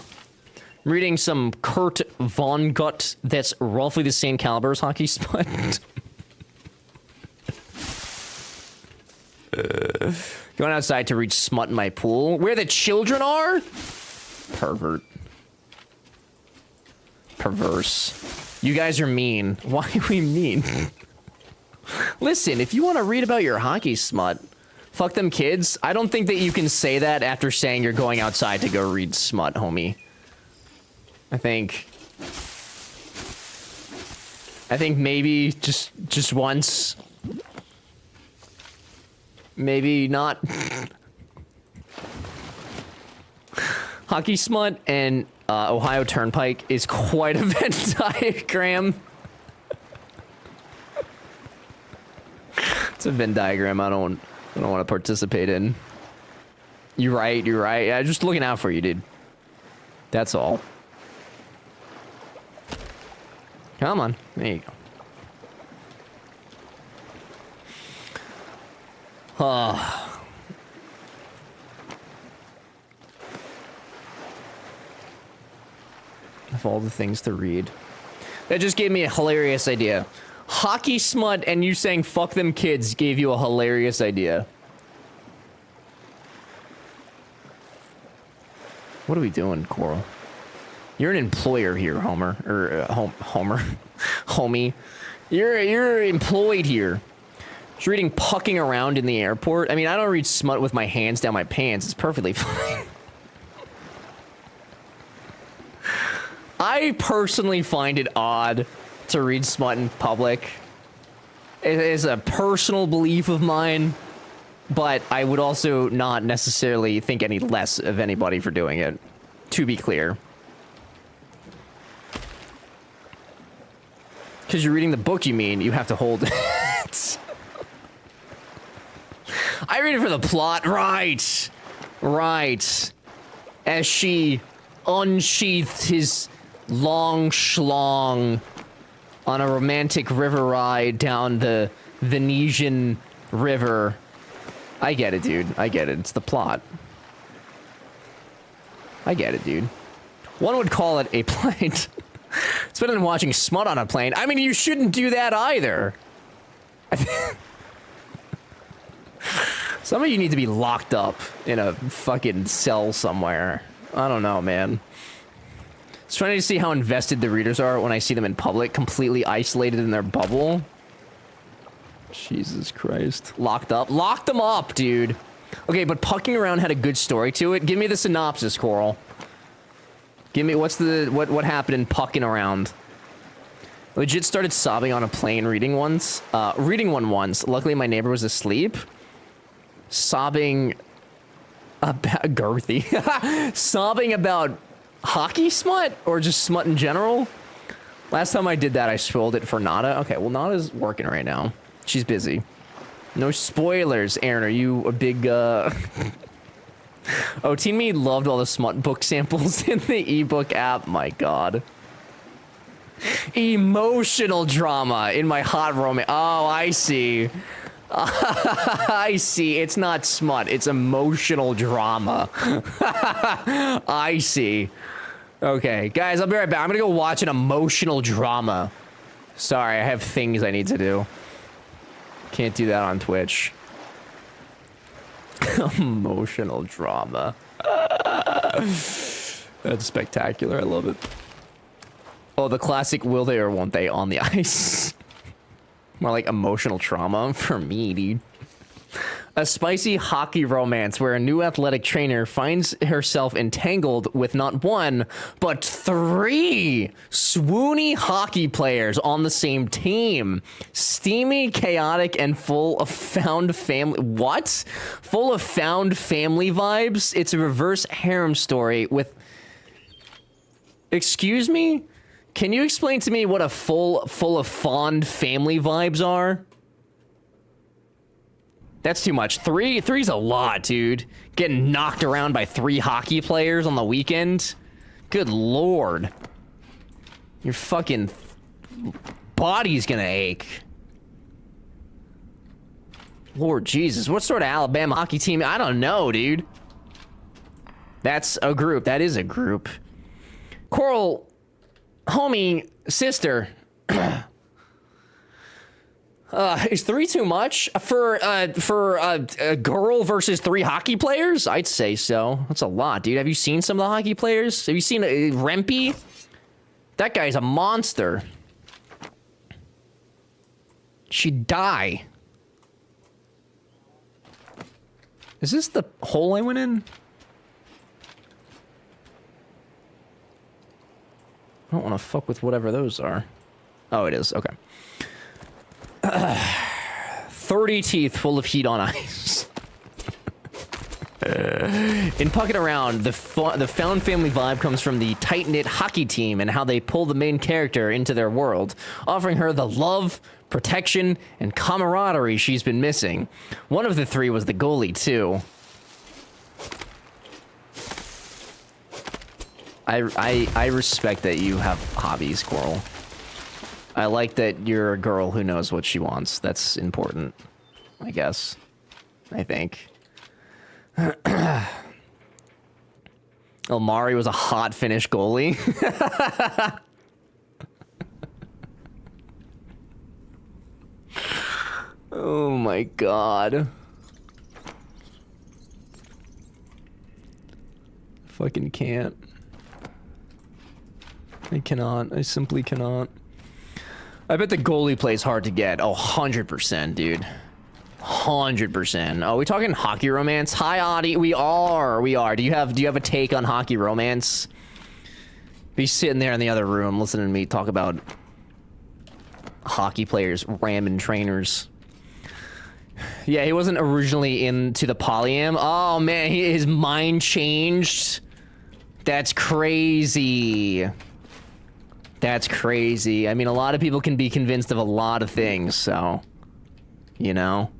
reading some Kurt Vonnegut that's roughly the same caliber as hockey smut. Going outside to reach smut in my pool. Where the children are? Pervert. Perverse. You guys are mean. Why are we mean? Listen, if you want to read about your hockey smut, fuck them kids. I don't think that you can say that after saying you're going outside to go read smut, homie. I think maybe just once. Maybe not. Hockey smut and Ohio Turnpike is quite a Venn diagram. It's a Venn diagram I don't want to participate in. You're right. Yeah, just looking out for you, dude. That's all. Come on. There you go. Of all the things to read. That just gave me a hilarious idea. Hockey smut and you saying fuck them kids gave you a hilarious idea. What are we doing, Coral? You're an employer here, Homer. Or, Homer. Homie. You're employed here. Just reading pucking around in the airport. I mean, I don't read smut with my hands down my pants. It's perfectly fine. I personally find it odd to read smut in public. It is a personal belief of mine, but I would also not necessarily think any less of anybody for doing it, to be clear. Because you're reading the book, you mean, you have to hold it. I I read it for the plot. Right. Right. As she unsheathed his long schlong on a romantic river ride down the Venetian river. I get it, dude. I get it. It's the plot. I get it, dude. One would call it a plane. It's better than watching smut on a plane. I mean, you shouldn't do that either. Some of you need to be locked up in a fucking cell somewhere. I don't know, man. It's trying to see how invested the readers are when I see them in public, completely isolated in their bubble. Jesus Christ. Locked up? Lock them up, dude. Okay, but Pucking Around had a good story to it. Give me the synopsis, Coral. Give me, what happened in Pucking Around? Legit started sobbing on a plane reading one once. Luckily, my neighbor was asleep. Sobbing about girthy. Sobbing about hockey smut or just smut in general. Last time I did that, I spoiled it for Nada. Okay, well, Nada's working right now. She's busy. No spoilers, Aaron. Are you a big, Oh, Teen Me loved all the smut book samples in the ebook app. My God. Emotional drama in my hot romance. Oh, I see. I see. It's not smut. It's emotional drama. I see. Okay, guys, I'll be right back. I'm gonna go watch an emotional drama. Sorry, I have things I need to do. Can't do that on Twitch. Emotional drama. That's spectacular. I love it. Oh, the classic will they or won't they on the ice. More like emotional trauma for me, dude. A spicy hockey romance where a new athletic trainer finds herself entangled with not one, but 3 swoony hockey players on the same team. Steamy, chaotic, and full of found family... What? Full of found family vibes? It's a reverse harem story with... Excuse me? Can you explain to me what a full of fond family vibes are? That's too much. Three's a lot, dude. Getting knocked around by 3 hockey players on the weekend. Good lord. Your fucking body's gonna ache. Lord Jesus, what sort of Alabama hockey team? I don't know, dude. That's a group. That is a group. Coral, homie, sister. Is 3 too much for a girl versus 3 hockey players? I'd say so. That's a lot, dude. Have you seen some of the hockey players? Have you seen Rempe? That guy's a monster. She'd die. Is this the hole I went in? I don't want to fuck with whatever those are. Oh, it is. Okay. 30 teeth full of heat on ice. In Pucking Around, the found family vibe comes from the tight-knit hockey team and how they pull the main character into their world, offering her the love, protection, and camaraderie she's been missing. One of the 3 was the goalie, too. I respect that you have hobbies, Coral. I like that you're a girl who knows what she wants. That's important, I guess. I think. Omari was a hot Finnish goalie. Oh my god. Fucking can't. I cannot. I simply cannot. I bet the goalie plays hard to get. Oh, 100%, dude. 100%. Oh, we talking hockey romance? Hi, Audie. We are. Do you have a take on hockey romance? Be sitting there in the other room listening to me talk about hockey players ramming trainers. Yeah, he wasn't originally into the polyam. Oh, man, his mind changed. That's crazy. That's crazy. I mean, a lot of people can be convinced of a lot of things, so... You know?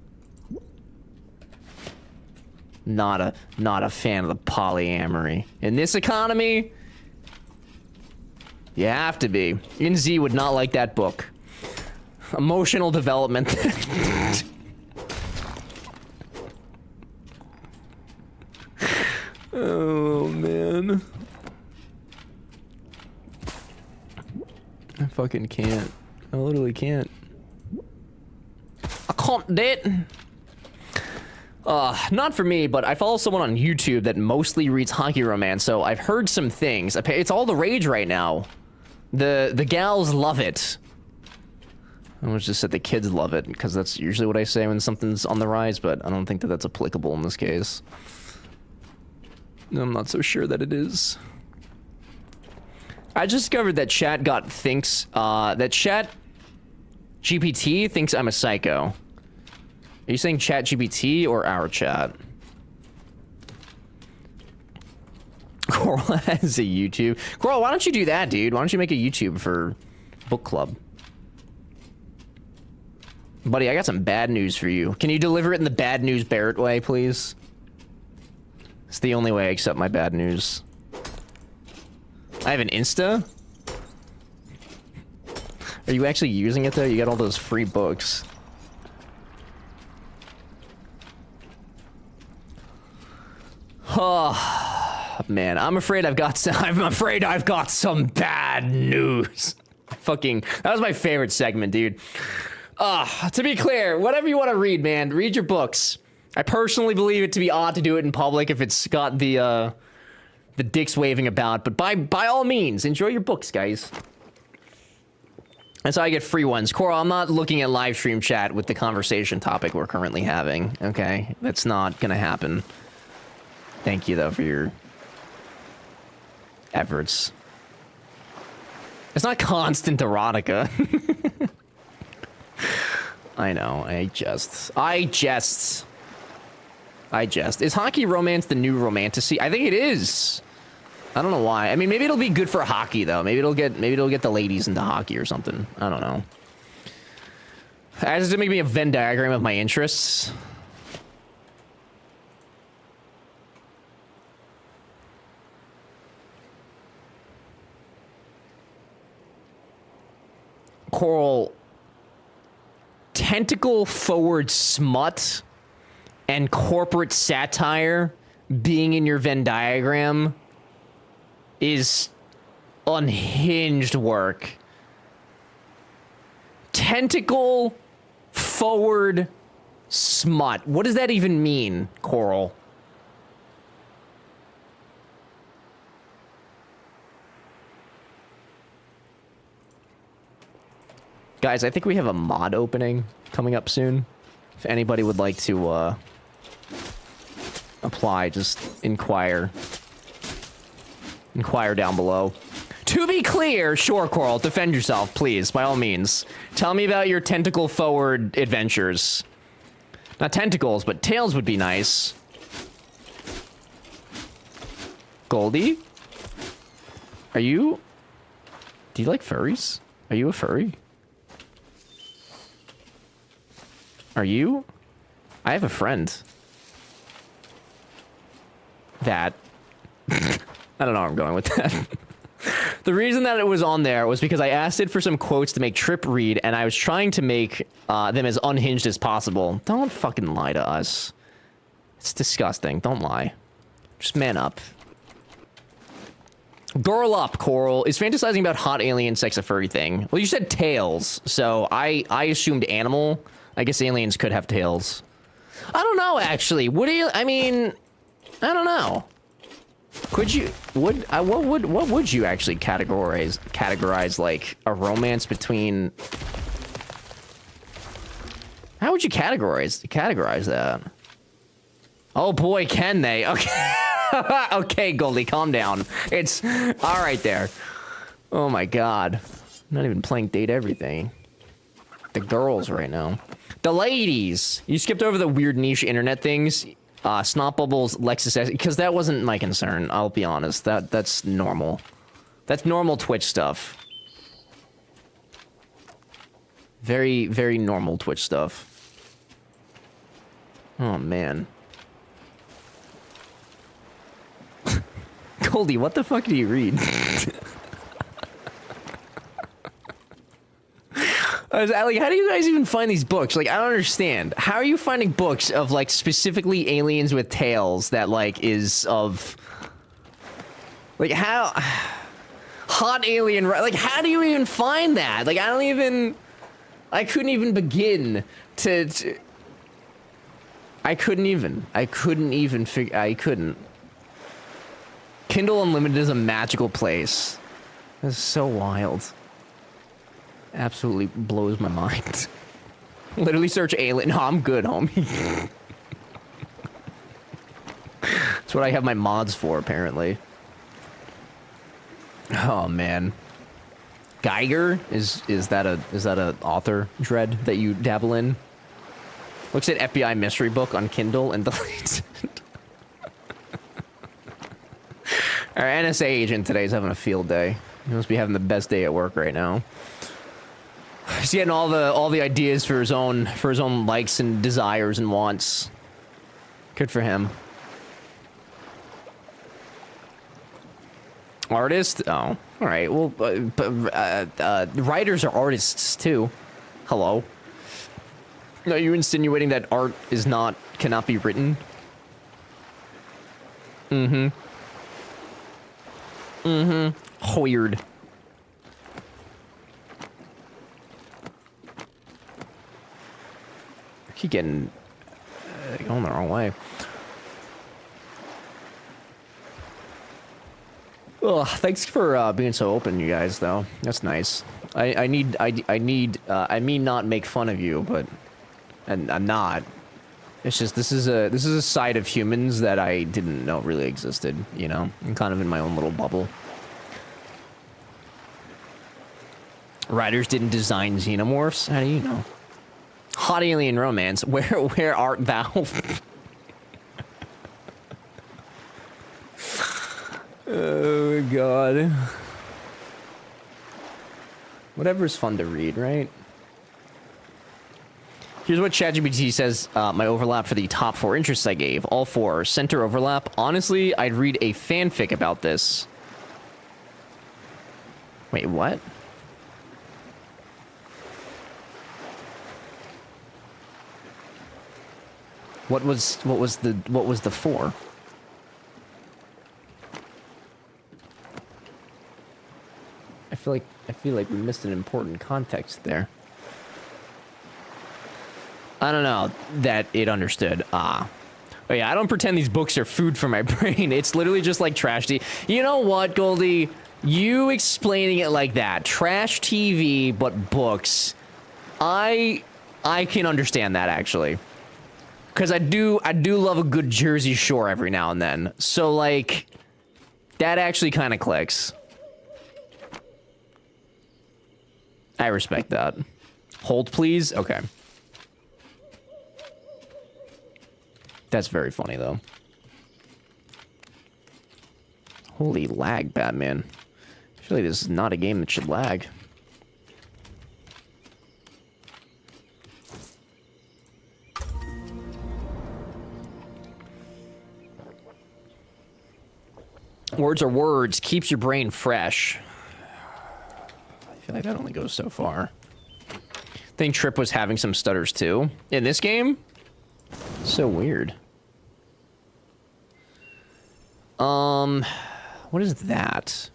Not a fan of the polyamory. In this economy, you have to be. NZ would not like that book. Emotional development. Oh, man. I fucking can't. I literally can't. I can't do it. Not for me, but I follow someone on YouTube that mostly reads hockey romance, so I've heard some things. It's all the rage right now. The gals love it. I was just said the kids love it, because that's usually what I say when something's on the rise, but I don't think that that's applicable in this case. I'm not so sure that it is. I just discovered that chat that chat GPT thinks I'm a psycho. Are you saying chat GPT or our chat? Coral has a YouTube. Coral, why don't you do that, dude? Why don't you make a YouTube for book club? Buddy, I got some bad news for you. Can you deliver it in the bad news Barrett way, please? It's the only way I accept my bad news. I have an Insta? Are you actually using it though? You got all those free books. Oh, man, I'm afraid I've got some bad news. That was my favorite segment, dude. To be clear, whatever you want to read, man, read your books. I personally believe it to be odd to do it in public if it's got the dicks waving about, but by all means, enjoy your books, guys. That's how I get free ones. Coral, I'm not looking at live stream chat with the conversation topic we're currently having, okay? That's not gonna happen. Thank you, though, for your efforts. It's not constant erotica. I know, I jest. Is hockey romance the new romantasy? I think it is. I don't know why. I mean, maybe it'll be good for hockey though. Maybe it'll get the ladies into hockey or something. I don't know. As to make me a Venn diagram of my interests. Coral, tentacle forward smut and corporate satire being in your Venn diagram is unhinged work. Tentacle forward smut. What does that even mean, Coral? Guys, I think we have a mod opening coming up soon. If anybody would like to apply, just inquire. Inquire down below. To be clear, sure, Coral, defend yourself, please, by all means. Tell me about your tentacle forward adventures. Not tentacles, but tails would be nice. Goldie? Do you like furries? Are you a furry? Are you? I have a friend. That. I don't know where I'm going with that. The reason that it was on there was because I asked it for some quotes to make Trip read, and I was trying to make them as unhinged as possible. Don't fucking lie to us. It's disgusting. Don't lie. Just man up. Girl up, Coral. Is fantasizing about hot alien sex a furry thing? Well, you said tails, so I assumed animal. I guess aliens could have tails. I don't know, actually. I mean, I don't know. Could you, what would you actually categorize like a romance between, how would you categorize that? Oh boy, can they? Okay. Okay, Goldie, calm down. It's all right there. Oh my God. I'm not even playing Date Everything. The girls right now. The ladies. You skipped over the weird niche internet things. Snot Bubbles, Lexus, because that wasn't my concern. I'll be honest. That's normal. That's normal Twitch stuff. Very, very normal Twitch stuff. Oh man. Goldie, what the fuck do you read? I was like, how do you guys even find these books? Like, I don't understand. How are you finding books of, like, specifically aliens with tails that, like, is of... Like, how... Hot alien... Like, how do you even find that? Like, I don't even... I couldn't even begin to... I couldn't even figure... I couldn't. Kindle Unlimited is a magical place. That's so wild. Absolutely blows my mind. Literally search alien. No, I'm good, homie. That's what I have my mods for, apparently. Oh man. Geiger is that a author dread that you dabble in? Looks at FBI mystery book on Kindle and deletes it. Our NSA agent today is having a field day. He must be having the best day at work right now. He's getting all the ideas for his own likes and desires and wants. Good for him. Artist? Oh, all right. Well, writers are artists too. Hello. Are you insinuating that art cannot be written? Mm-hmm. Mm-hmm. Weird. I keep getting going the wrong way. Ugh, thanks for being so open, you guys. Though that's nice. I mean not make fun of you, but I'm not. It's just this is a side of humans that I didn't know really existed. You know, I'm kind of in my own little bubble. Writers didn't design xenomorphs. How do you know? Hot alien romance. Where art thou? Oh god. Whatever's fun to read, right? Here's what ChatGPT says my overlap for the top 4 interests I gave. All 4. Center overlap. Honestly, I'd read a fanfic about this. Wait, what? What was the 4? I feel like we missed an important context there. I don't know that it understood. Oh yeah, I don't pretend these books are food for my brain. It's literally just like trash TV. You know what, Goldie? You explaining it like that, trash TV but books. I can understand that actually, because I do love a good Jersey Shore every now and then. So like, that actually kind of clicks. I respect that. Hold, please. Okay. That's very funny, though. Holy lag, Batman. I feel like this is not a game that should lag. Words are words. Keeps your brain fresh. I feel like that only goes so far. I think Trip was having some stutters, too. In this game? So weird. What is that?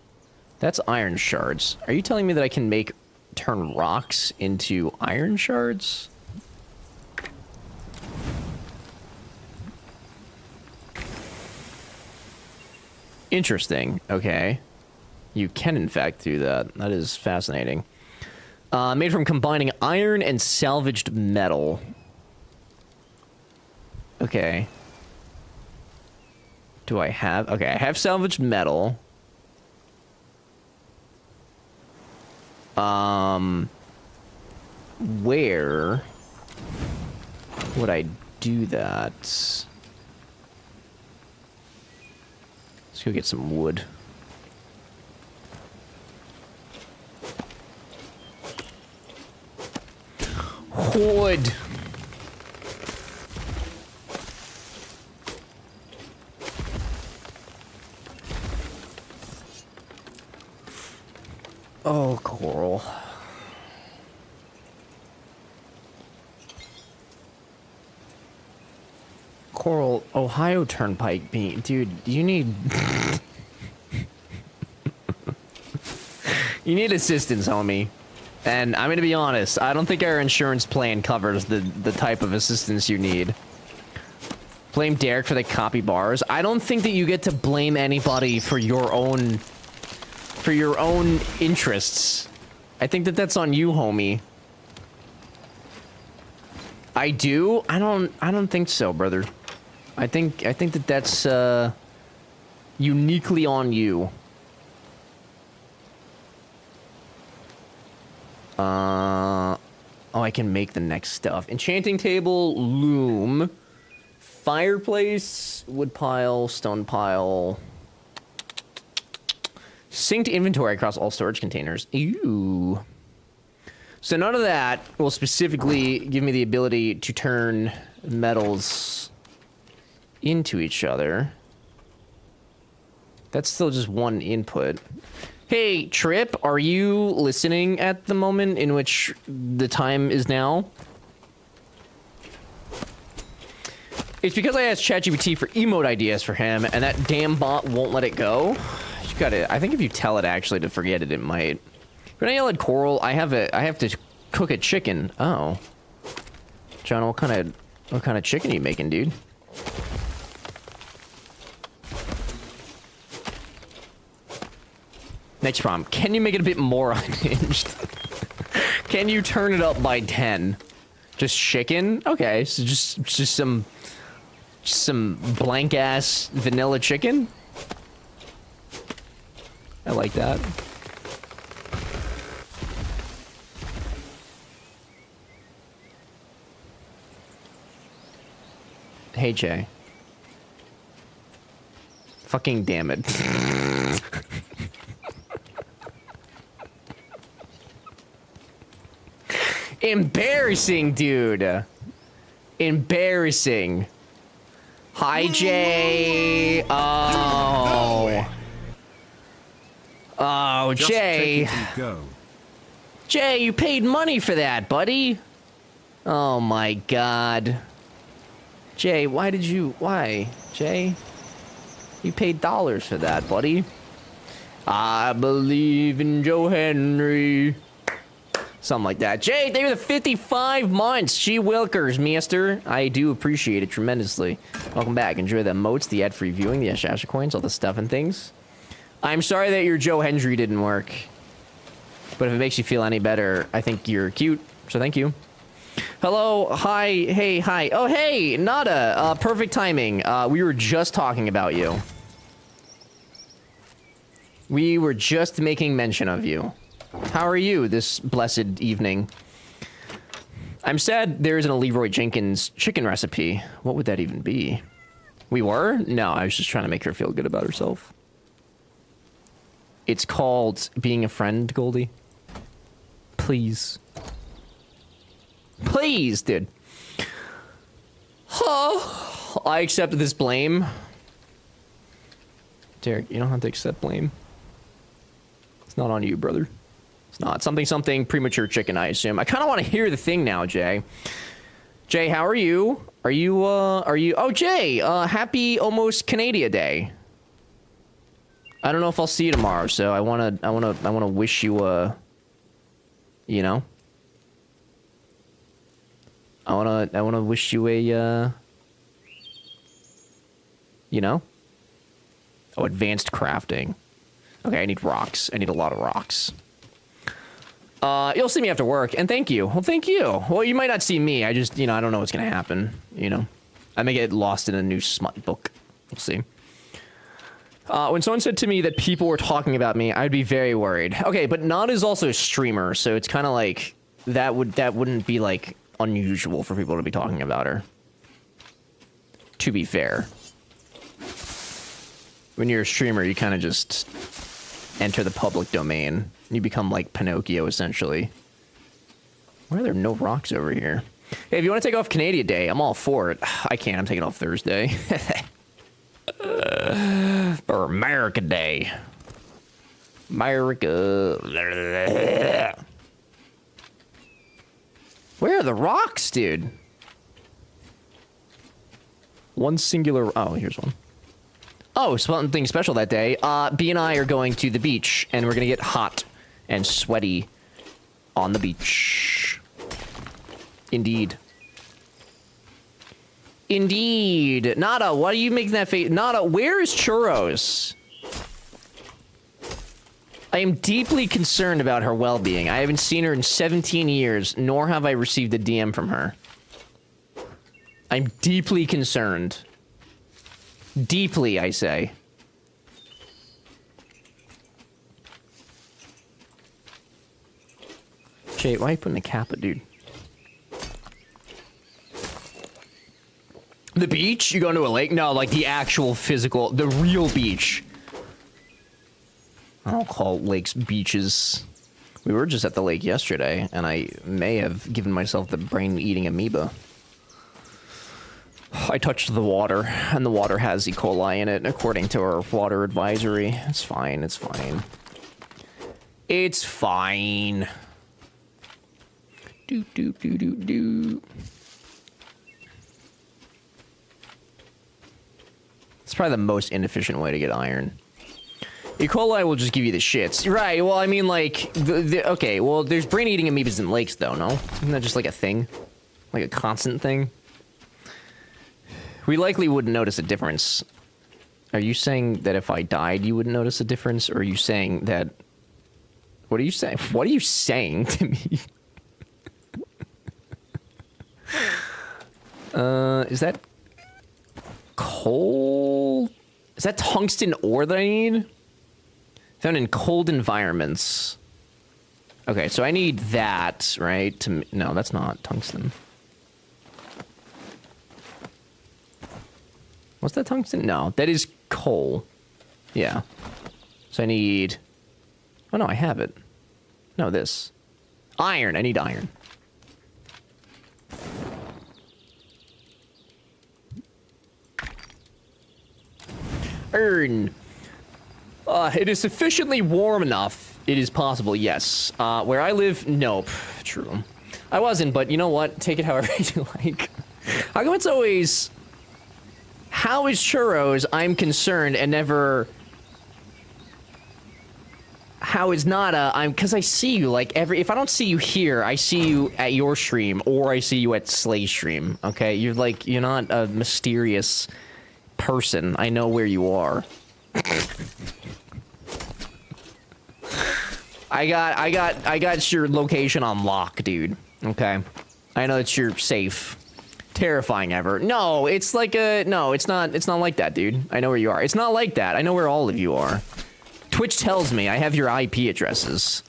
That's iron shards. Are you telling me that I can turn rocks into iron shards? Interesting. Okay. You can, in fact, do that. That is fascinating. Made from combining iron and salvaged metal. Okay. Do I have... Okay, I have salvaged metal. Where would I do that? Let's go get some wood. Wood. Oh, Coral. Coral, Ohio Turnpike being, dude, you need you need assistance, homie. And I'm gonna be honest, I don't think our insurance plan covers the type of assistance you need. Blame Derek for the copy bars. I don't think that you get to blame anybody for your own interests. I think that that's on you, homie. I do? I don't think so, brother. I think that that's uniquely on you. Oh, I can make the next stuff. Enchanting table, loom, fireplace, wood pile, stone pile. Synced inventory across all storage containers. Ew. So none of that will specifically give me the ability to turn metals into each other. That's still just one input. Hey, Trip, are you listening at the moment in which the time is now? It's because I asked ChatGPT for emote ideas for him, and that damn bot won't let it go. You gotta, I think if you tell it actually to forget it, it might. When I yell at Coral, I have to cook a chicken. Oh. John, what kind of chicken are you making, dude? Next problem. Can you make it a bit more unhinged? Can you turn it up by 10? Just chicken? Okay, so just some blank ass vanilla chicken? I like that. Hey, Jay. Fucking damn it. Embarrassing, dude. Embarrassing. Hi, Jay. Oh. Oh, Just Jay. take it and go. Jay, you paid money for that, buddy. Oh my god. Jay, why? Jay? You paid dollars for that, buddy. I believe in Joe Henry. Something like that. Jay, they were the 55 months. Gee Wilkers, mister. I do appreciate it tremendously. Welcome back. Enjoy the emotes, the ad-free viewing, the Ashasha coins, all the stuff and things. I'm sorry that your Joe Henry didn't work. But if it makes you feel any better, I think you're cute. So thank you. Hello, hi, hey, hi. Oh, hey, Nada. Perfect timing. We were just talking about you. We were just making mention of you. How are you this blessed evening? I'm sad there isn't a Leroy Jenkins chicken recipe. What would that even be? We were? No, I was just trying to make her feel good about herself. It's called being a friend, Goldie. Please. Please, dude. Oh, I accept this blame. Derek, you don't have to accept blame. It's not on you, brother. It's not. Something premature chicken, I assume. I kind of want to hear the thing now, Jay. Jay, how are you? Are you, oh, Jay, happy almost Canada Day. I don't know if I'll see you tomorrow, so I want to wish you, you know? I want to wish you a, you know? Oh, advanced crafting. Okay, I need rocks. I need a lot of rocks. You'll see me after work, and thank you. Well, thank you. Well, you might not see me. I just, you know, I don't know what's gonna happen, you know? I may get lost in a new smut book. We'll see. When someone said to me that people were talking about me, I'd be very worried. Okay, but Nod is also a streamer, so it's kind of like, that wouldn't be, like, unusual for people to be talking about her. To be fair. When you're a streamer, you kind of just enter the public domain. You become like Pinocchio, essentially. Why are there no rocks over here? Hey, if you want to take off Canada Day, I'm all for it. I can't. I'm taking off Thursday. For America Day. America. the rocks, dude. One singular... Oh, here's one. Oh, something special that day. B and I are going to the beach, and we're gonna get hot and sweaty on the beach. Indeed. Indeed. Nada, why are you making that face? Nada, where is Churros? I am deeply concerned about her well-being. I haven't seen her in 17 years, nor have I received a DM from her. I'm deeply concerned. Deeply, I say. Jay, why are you putting a kappa, dude? The beach? You going to a lake? No, like the actual physical, the real beach. I don't call lakes beaches. We were just at the lake yesterday, and I may have given myself the brain-eating amoeba. I touched the water, and the water has E. coli in it, according to our water advisory. It's fine, it's fine. It's fine. Do, do, do, do, do. It's probably the most inefficient way to get iron. E. coli will just give you the shits. Right, well, I mean, like, okay, well, there's brain-eating amoebas in lakes, though, no? Isn't that just like a thing? Like a constant thing? We likely wouldn't notice a difference. Are you saying that if I died, you wouldn't notice a difference? Or are you saying that... What are you saying? What are you saying to me? Is that... coal? Is that tungsten ore that I need? Found in cold environments. Okay, so I need that, right? To... No, that's not tungsten. What's that tungsten? No, that is coal. Yeah. So I need... Oh, no, I have it. No, this. Iron. I need iron. Earn. It is sufficiently warm enough. It is possible, yes. Where I live, nope. True. I wasn't, but you know what? Take it however you like. How come it's always... How is Churros? I'm concerned and never... How is Nada? Because I see you, like, if I don't see you here, I see you at your stream, or I see you at Slay's stream, okay? You're not a mysterious person. I know where you are. I got your location on lock, dude. Okay? I know that you're safe. Terrifying ever. No, it's like a... No, it's not like that, dude. I know where you are. It's not like that. I know where all of you are. Twitch tells me I have your IP addresses.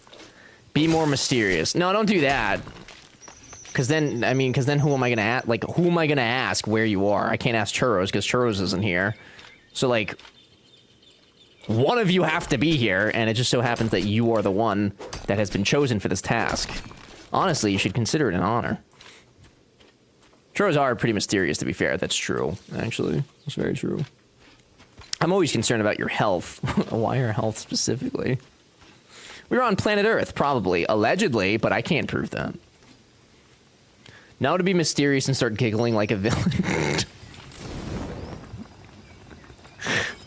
Be more mysterious. No, don't do that. Because then who am I gonna ask? Like, who am I gonna ask where you are? I can't ask Churros, because Churros isn't here. So, like... One of you have to be here, and it just so happens that you are the one that has been chosen for this task. Honestly, you should consider it an honor. Churros are pretty mysterious, to be fair. That's true, actually. That's very true. I'm always concerned about your health. Why your health specifically? We were on planet Earth, probably. Allegedly, but I can't prove that. Now to be mysterious and start giggling like a villain.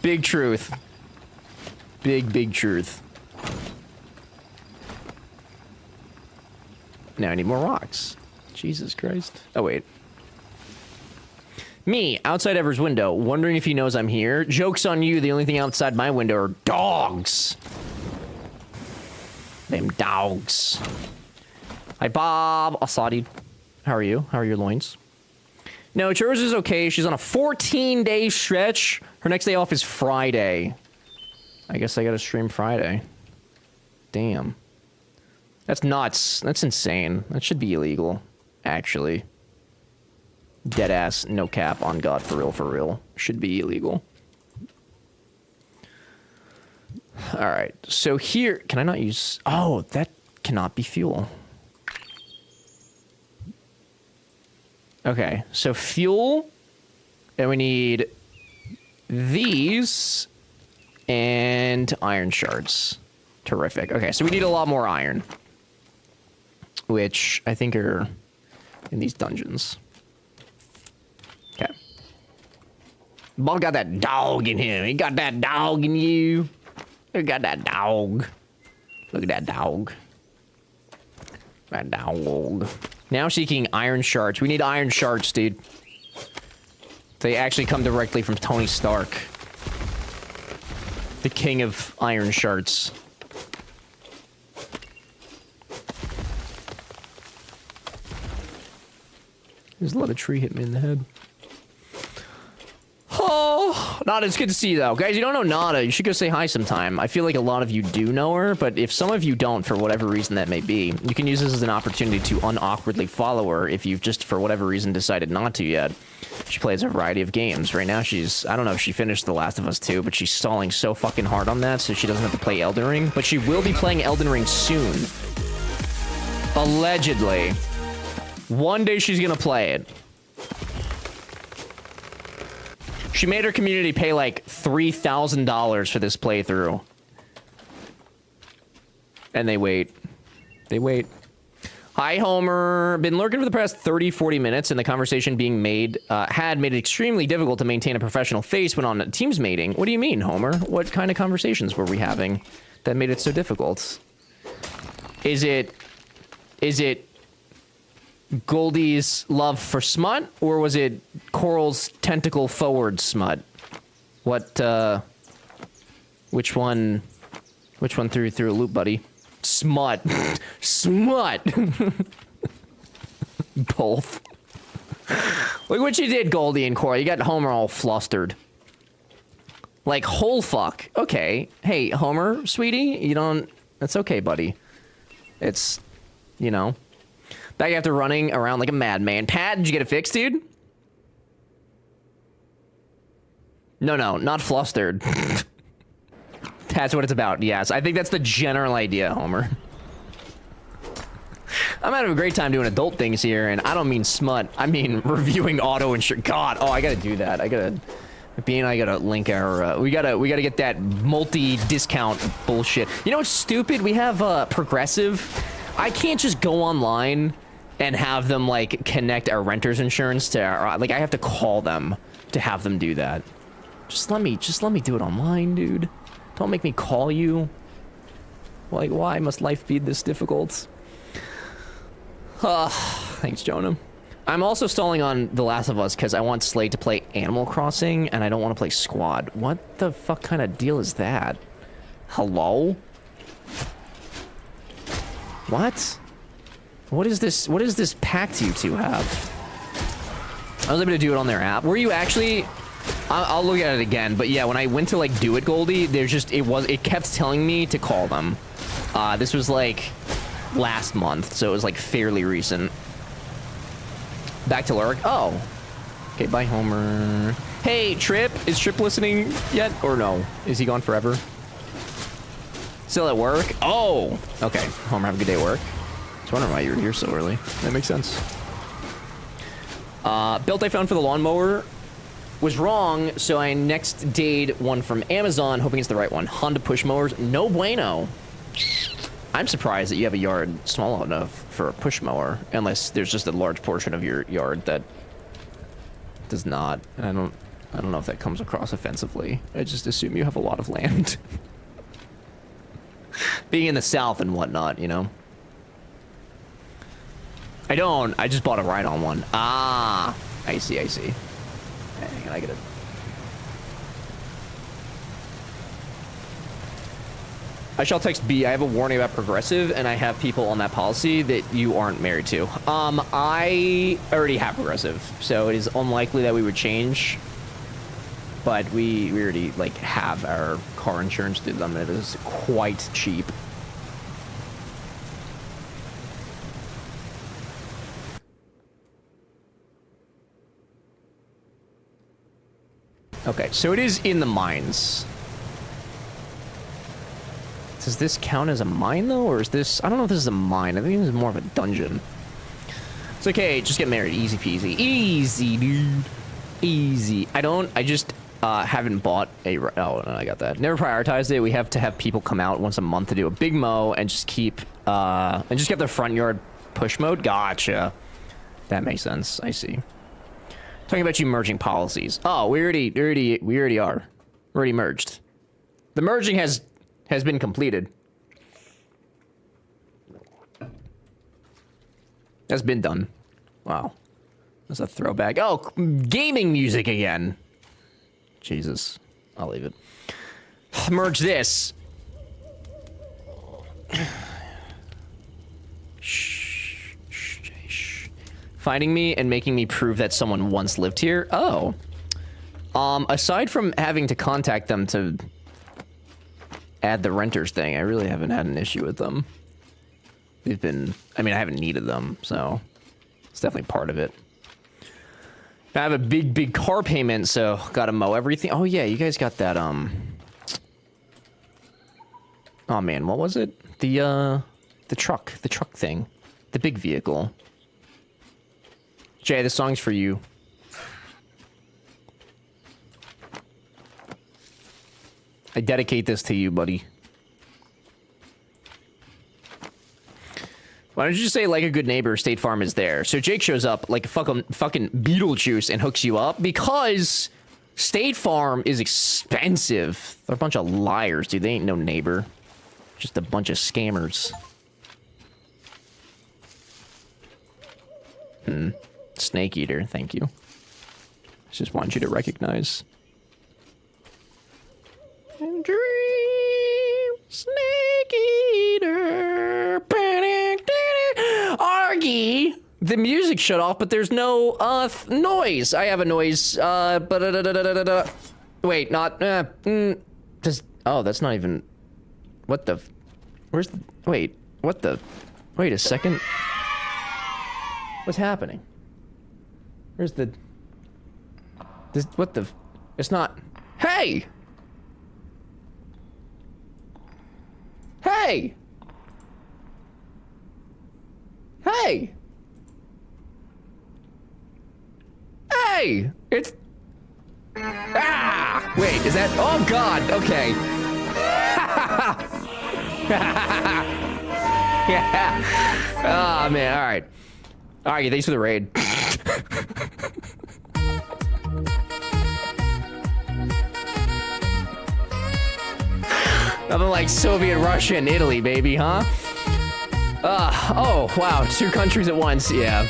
Big truth. Big truth. Now I need more rocks. Jesus Christ. Oh, wait. Me, outside Ever's window, wondering if he knows I'm here. Joke's on you, the only thing outside my window are dogs. Them dogs. Hi, Bob. Asadi. How are you? How are your loins? No, Churros is okay. She's on a 14-day stretch. Her next day off is Friday. I guess I gotta stream Friday. Damn. That's nuts. That's insane. That should be illegal, actually. Deadass, no cap, on God, for real. Should be illegal. Alright, so here... Can I not use... Oh, that cannot be fuel. Okay, so fuel... And we need... These... And iron shards. Terrific. Okay, so we need a lot more iron. Which I think are... in these dungeons. Okay. Bob got that dog in him. He got that dog in you. You got that dog. Look at that dog. That dog. Now seeking iron shards. We need iron shards, dude. They actually come directly from Tony Stark. The king of iron shards. There's a lot of tree hit me in the head. Oh, Nada, it's good to see you, though. Guys, you don't know Nada, you should go say hi sometime. I feel like a lot of you do know her, but if some of you don't, for whatever reason that may be, you can use this as an opportunity to unawkwardly follow her if you've just, for whatever reason, decided not to yet. She plays a variety of games. Right now, she's... I don't know if she finished The Last of Us 2, but she's stalling so fucking hard on that, so she doesn't have to play Elden Ring. But she will be playing Elden Ring soon. Allegedly. One day she's gonna play it. She made her community pay like $3,000 for this playthrough. And they wait. They wait. Hi, Homer. Been lurking for the past 30, 40 minutes, and the conversation being made had made it extremely difficult to maintain a professional face when on a Teams meeting. What do you mean, Homer? What kind of conversations were we having that made it so difficult? Is it Goldie's love for smut, or was it Coral's tentacle forward smut? What, which one threw a loop, buddy? Smut. Smut! Both. Look what you did, Goldie and Coral. You got Homer all flustered. Like, whole fuck. Okay. Hey, Homer, sweetie, you don't... That's okay, buddy. It's, you know... Back after running around like a madman. Pat, did you get it fixed, dude? No, not flustered. That's what it's about, yes. I think that's the general idea, Homer. I'm having a great time doing adult things here, and I don't mean smut. I mean reviewing auto insurance. God, oh, I gotta do that. B and I gotta link our, we gotta get that multi-discount bullshit. You know what's stupid? We have, Progressive. I can't just go online and have them, like, connect our renter's insurance to our, like, I have to call them to have them do that. Just let me do it online, dude. Don't make me call you. Like, why must life be this difficult? Thanks, Jonah. I'm also stalling on The Last of Us because I want Slade to play Animal Crossing, and I don't want to play Squad. What the fuck kind of deal is that? Hello? What? What is this pact you two have? I was able to do it on their app. Were you actually... I'll look at it again, but yeah, when I went to, like, do it, Goldie, there's just... It kept telling me to call them. This was, like, last month, so it was, like, fairly recent. Back to Lurk. Oh. Okay, bye, Homer. Hey, Trip. Is Trip listening yet, or no? Is he gone forever? Still at work? Oh! Okay. Homer, have a good day at work. I was wondering why you were here so early. That makes sense. Built I found for the lawnmower was wrong, so I next dayed one from Amazon, hoping it's the right one. Honda push mowers. No bueno. I'm surprised that you have a yard small enough for a push mower, unless there's just a large portion of your yard that does not. And I don't know if that comes across offensively. I just assume you have a lot of land. Being in the South and whatnot, you know? I don't. I just bought a ride-on one. Ah, I see. Hang on, I get it. I shall text B. I have a warning about Progressive, and I have people on that policy that you aren't married to. I already have Progressive, so it is unlikely that we would change. But we already, like, have our car insurance through them. It is quite cheap. Okay, so it is in the mines. Does this count as a mine, though? Or is this... I don't know if this is a mine. I think this is more of a dungeon. It's okay. Just get married. Easy peasy. Easy, dude. Easy. I just haven't bought a... Oh, no, I got that. Never prioritized it. We have to have people come out once a month to do a big mow and just keep... and just get the front yard push mode. Gotcha. That makes sense. I see. Talking about you merging policies. Oh, we already are. We're already merged. The merging has been completed. That's been done. Wow. That's a throwback. Oh, gaming music again. Jesus. I'll leave it. Merge this. Shh. Finding me and making me prove that someone once lived here. Oh. Aside from having to contact them to add the renters thing, I really haven't had an issue with them. They've been, I mean, I haven't needed them, so it's definitely part of it. I have a big car payment, so gotta mow everything. Oh yeah, you guys got that, oh man, what was it? The truck thing. The big vehicle. Jay, this song's for you. I dedicate this to you, buddy. Why don't you just say, like a good neighbor, State Farm is there? So Jake shows up like a fucking Beetlejuice and hooks you up because State Farm is expensive. They're a bunch of liars, dude. They ain't no neighbor. Just a bunch of scammers. Snake Eater, thank you. Just want you to recognize. And dream, Snake Eater. Argy, the music shut off, but there's no noise. I have a noise. Wait, not. Just. Oh, that's not even. What the? Where's the? Wait. What the? Wait a second. What's happening? Where's the? This. What the? It's not. Hey. Hey. Hey! Hey! It's... Ah! Wait, is that... Oh, God! Okay. Yeah. Oh, man, alright. Alright, thanks for the raid. Nothing like Soviet Russia and Italy, baby, huh? Oh, wow, 2 countries at once, yeah.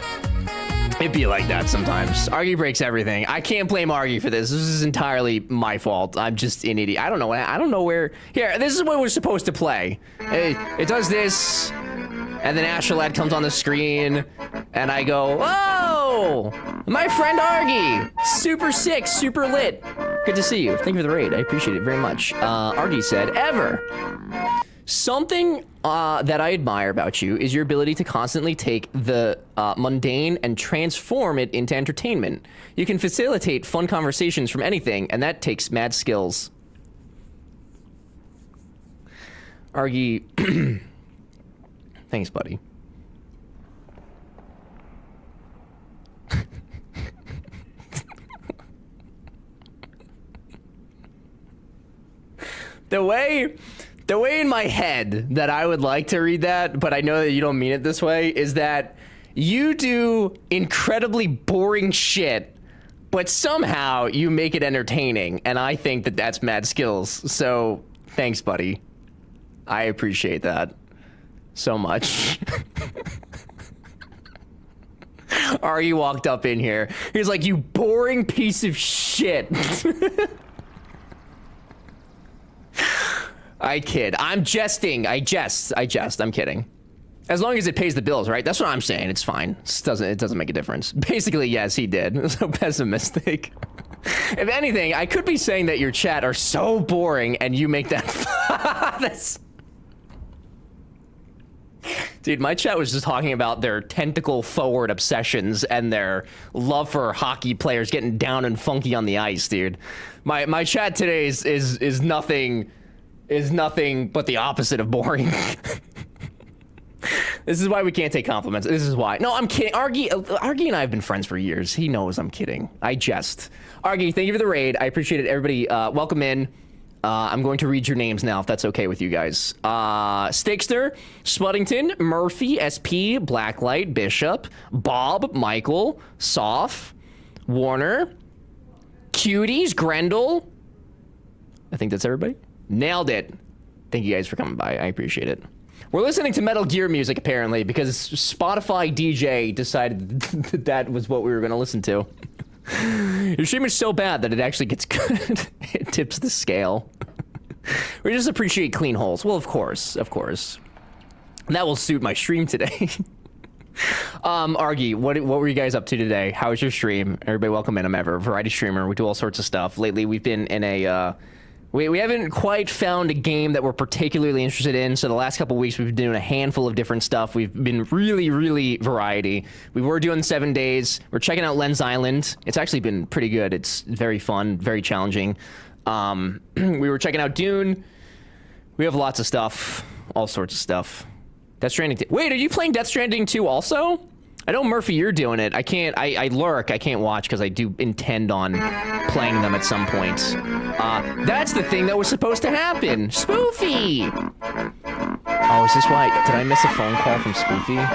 It'd be like that sometimes. Argy breaks everything. I can't blame Argy for this. This is entirely my fault. I'm just an idiot. I don't know where... Here, this is what we're supposed to play. It does this, and then Astrolad comes on the screen, and I go, whoa! My friend Argy! Super sick, super lit. Good to see you. Thank you for the raid. I appreciate it very much. Argy said, ever. Something that I admire about you is your ability to constantly take the mundane and transform it into entertainment. You can facilitate fun conversations from anything, and that takes mad skills. Argy, thanks, buddy. The way in my head that I would like to read that, but I know that you don't mean it this way, is that you do incredibly boring shit, but somehow you make it entertaining, and I think that that's mad skills. So, thanks, buddy. I appreciate that so much. Ari walked up in here. He's like, you boring piece of shit. I kid. I'm jesting. I jest. I'm kidding. As long as it pays the bills, right? That's what I'm saying. It's fine. It doesn't make a difference. Basically, yes, he did. So pessimistic. If anything, I could be saying that your chat are so boring and you make that... That's... Dude, my chat was just talking about their tentacle forward obsessions and their love for hockey players getting down and funky on the ice, dude. My chat today is nothing but the opposite of boring. This is why we can't take compliments. This is why. No, I'm kidding. Argy and I have been friends for years. He knows I'm kidding. I jest. Argy, thank you for the raid. I appreciate it. Everybody, welcome in. I'm going to read your names now, if that's okay with you guys. Stickster, Spuddington, Murphy, SP, Blacklight, Bishop, Bob, Michael, Soph, Warner, Cuties, Grendel. I think that's everybody. Nailed it. Thank you guys for coming by. I appreciate it. We're listening to Metal Gear music, apparently, because Spotify DJ decided that was what we were going to listen to. Your stream is so bad that it actually gets good. It tips the scale. We just appreciate clean holes. Well, of course. That will suit my stream today. Argy, what were you guys up to today? How was your stream? Everybody welcome in. I'm Ever, variety streamer. We do all sorts of stuff. Lately, we've been in a... We haven't quite found a game that we're particularly interested in, so the last couple weeks we've been doing a handful of different stuff. We've been really variety. We were doing 7 days. We're checking out Lens Island. It's actually been pretty good. It's very fun, very challenging. We were checking out Dune. We have lots of stuff, all sorts of stuff. Death Stranding 2. Wait, are you playing Death Stranding 2 also? I know, Murphy, you're doing it. I lurk. I can't watch because I do intend on playing them at some point. That's the thing that was supposed to happen. Spoofy! Oh, is this why? Did I miss a phone call from Spoofy?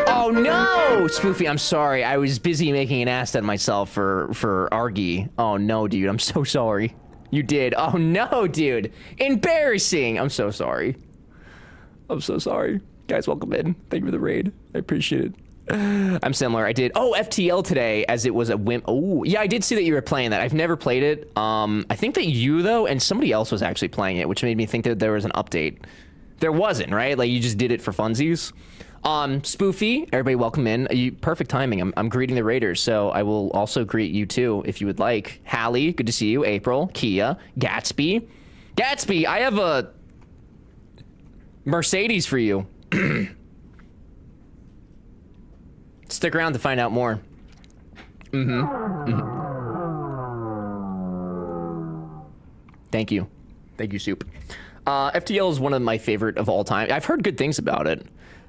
Oh, no! Spoofy, I'm sorry. I was busy making an ass out of myself for Argy. Oh, no, dude. I'm so sorry. You did. Oh, no, dude. Embarrassing. I'm so sorry. I'm so sorry. Guys, welcome in. Thank you for the raid. I appreciate it. I'm similar. I did. Oh, FTL today, as it was a whim. Oh, yeah, I did see that you were playing that. I've never played it. I think that you, though, and somebody else was actually playing it, which made me think that there was an update. There wasn't, right? Like, you just did it for funsies. Spoofy, everybody welcome in. Perfect timing. I'm greeting the raiders, so I will also greet you, too, if you would like. Hallie, good to see you. April, Kia, Gatsby. Gatsby, I have a Mercedes for you. Stick around to find out more. Thank you. Thank you, Soup. FTL is one of my favorite of all time. I've heard good things about it.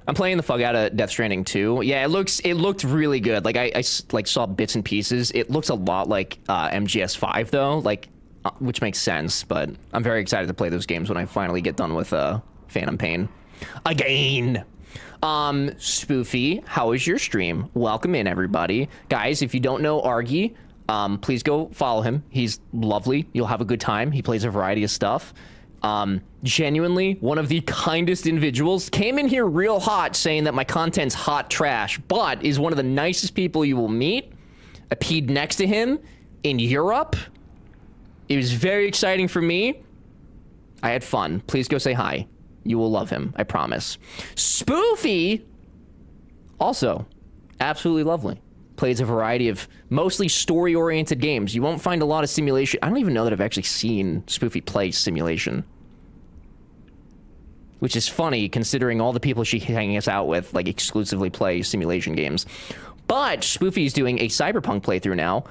I'm playing the fuck out of Death Stranding 2. Yeah, it looked really good. Like, I like saw bits and pieces. It looks a lot like MGS5, though, like, which makes sense, but I'm very excited to play those games when I finally get done with Phantom Pain. Again! Spoofy, how was your stream? Welcome in, everybody. Guys, if you don't know Argy, please go follow him. He's lovely. You'll have a good time. He plays a variety of stuff. Genuinely, one of the kindest individuals. Came in here real hot saying that my content's hot trash, but is one of the nicest people you will meet. I peed next to him in Europe. It was very exciting for me. I had fun. Please go say hi. You will love him, I promise. Spoofy, also absolutely lovely. Plays a variety of mostly story-oriented games. You won't find a lot of simulation. I don't even know that I've actually seen Spoofy play simulation. Which is funny, considering all the people she hangs us out with, like, exclusively play simulation games. But Spoofy's doing a Cyberpunk playthrough now.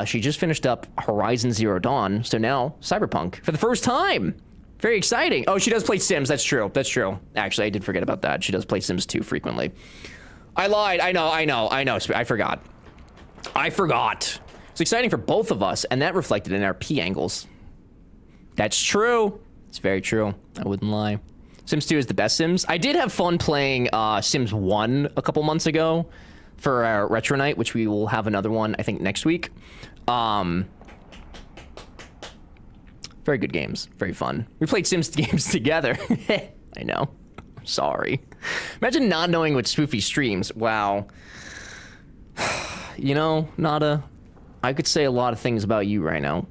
She just finished up Horizon Zero Dawn, so now Cyberpunk for the first time. Very exciting. Oh, she does play Sims. That's true. That's true. Actually, I did forget about that. She does play Sims 2 frequently. I lied. I know. I forgot. It's exciting for both of us, and that reflected in our P angles. That's true. It's very true. I wouldn't lie. Sims 2 is the best Sims. I did have fun playing Sims 1 a couple months ago for our Retro Night, which we will have another one, I think, next week. Very good games. Very fun. We played Sims games together. I know. Sorry. Imagine not knowing what Spoofy streams. Wow. You know, Nada, I could say a lot of things about you right now.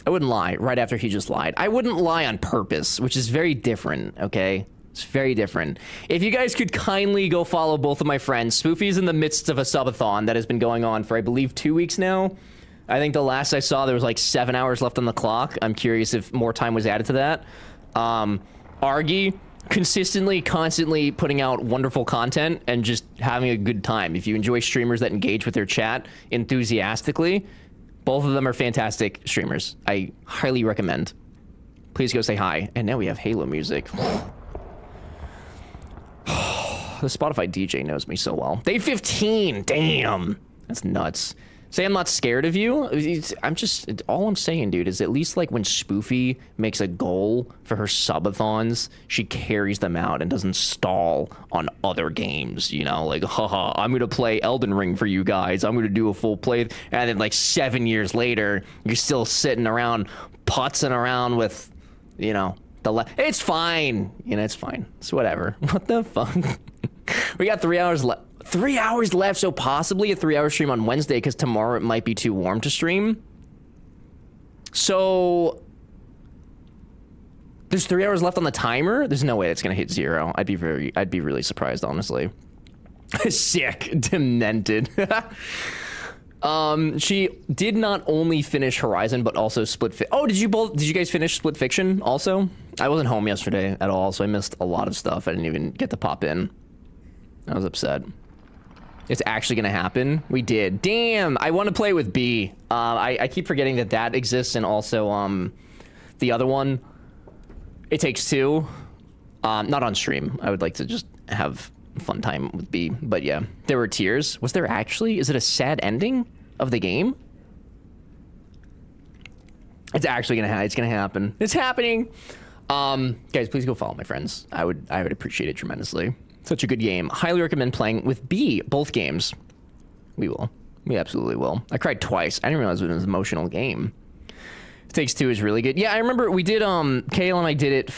I wouldn't lie right after he just lied. I wouldn't lie on purpose, which is very different, okay? It's very different. If you guys could kindly go follow both of my friends. Spoofy's in the midst of a subathon that has been going on for, I believe, 2 weeks now. I think the last I saw, there was like 7 hours left on the clock. I'm curious if more time was added to that. Argy, constantly putting out wonderful content and just having a good time. If you enjoy streamers that engage with their chat enthusiastically, both of them are fantastic streamers. I highly recommend. Please go say hi. And now we have Halo music. The Spotify DJ knows me so well. Day 15, damn. That's nuts. Say I'm not scared of you. I'm just, all I'm saying, dude, is at least like when Spoofy makes a goal for her subathons, she carries them out and doesn't stall on other games, you know? Like, haha, I'm going to play Elden Ring for you guys. I'm going to do a full play. And then like 7 years later, you're still sitting around, putzing around with, you know, it's fine. You know, it's fine. It's whatever. What the fuck? We got 3 hours left. 3 hours left, so possibly a 3-hour stream on Wednesday, because tomorrow it might be too warm to stream. So there's 3 hours left on the timer. There's no way it's gonna hit 0. I'd be really surprised, honestly. Sick, demented. She did not only finish Horizon, but also did you guys finish Split Fiction also? I wasn't home yesterday at all, so I missed a lot of stuff. I didn't even get to pop in. I was upset. It's actually gonna happen. We did. Damn, I want to play with B. I keep forgetting that exists, and also the other one, It Takes Two. Not on stream. I would like to just have fun time with B. But yeah, there were tears. Was there actually? Is it a sad ending of the game? It's actually gonna it's gonna happen. It's happening. Guys, please go follow my friends. I would appreciate it tremendously. Such a good game. Highly recommend playing with B, both games. We will. We absolutely will. I cried twice. I didn't realize it was an emotional game. It Takes Two is really good. Yeah, I remember we did, Kale and I did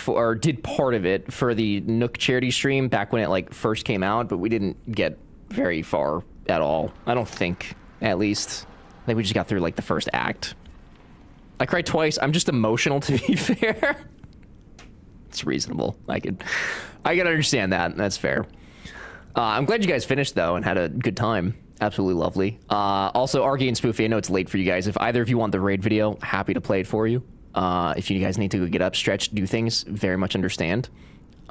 part of it for the Nook charity stream back when it, like, first came out, but we didn't get very far at all. I don't think, at least. I think we just got through, like, the first act. I cried twice. I'm just emotional, to be fair. It's reasonable. I can understand that. That's fair. I'm glad you guys finished, though, and had a good time. Absolutely lovely. Also, Argy and Spoofy, I know it's late for you guys. If either of you want the raid video, happy to play it for you. If you guys need to go get up, stretch, do things, very much understand.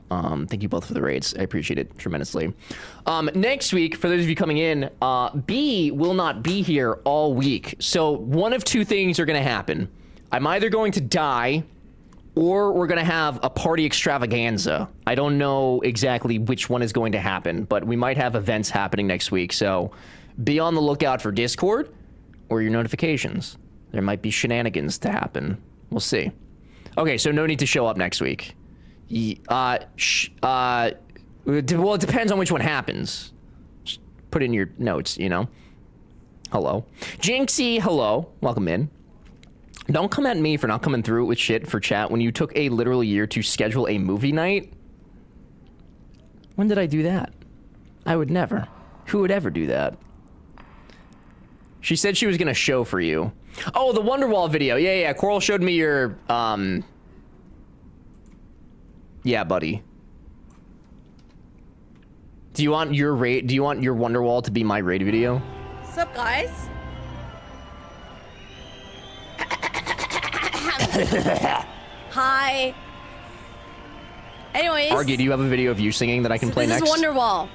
Thank you both for the raids. I appreciate it tremendously. Next week, for those of you coming in, B will not be here all week. So one of two things are going to happen. I'm either going to die, or we're going to have a party extravaganza. I don't know exactly which one is going to happen, but we might have events happening next week. So be on the lookout for Discord or your notifications. There might be shenanigans to happen. We'll see. Okay, so no need to show up next week. Well, it depends on which one happens. Just put in your notes, you know. Hello. Jinxie, hello. Welcome in. Don't come at me for not coming through with shit for chat when you took a literal year to schedule a movie night. When did I do that? I would never. Who would ever do that? She said she was gonna show for you. Oh, the Wonderwall video. Yeah. Coral showed me your, yeah, buddy. Do you want your Wonderwall to be my raid video? What's up, guys? Hi. Anyways. Argy, do you have a video of you singing that I can play next? This is Wonderwall.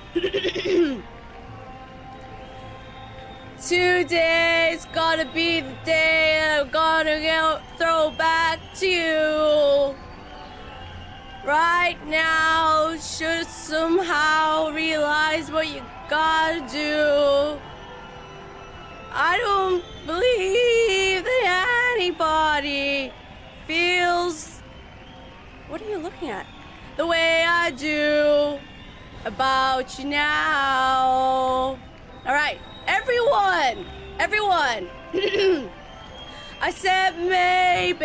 Today's gotta be the day that I'm gonna throw back to you. Right now, should somehow realize what you gotta do. I don't believe that anybody feels... What are you looking at? The way I do about you now. Alright, everyone! I said maybe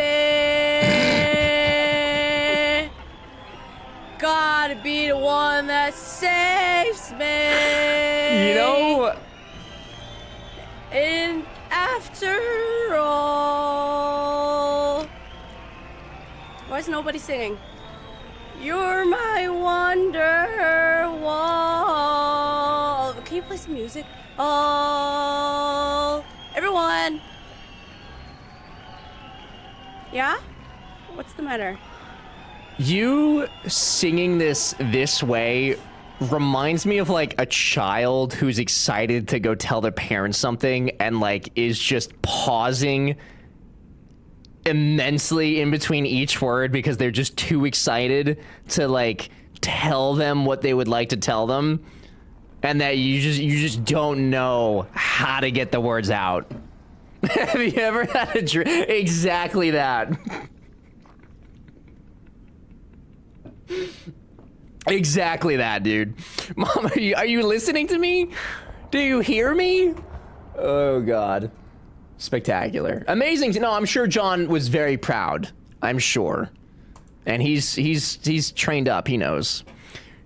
gotta be the one that saves me. You know... And after all, why is nobody singing? You're my wonderwall. Can you play some music? Oh, everyone. Yeah? What's the matter? You singing this way reminds me of like a child who's excited to go tell their parents something and like is just pausing immensely in between each word because they're just too excited to like tell them what they would like to tell them. And that you just don't know how to get the words out. Have you ever had a dream? Exactly that. Exactly that, dude. Mom, are you listening to me? Do you hear me? Oh, God. Spectacular. Amazing. No, I'm sure John was very proud. I'm sure. And he's trained up. He knows.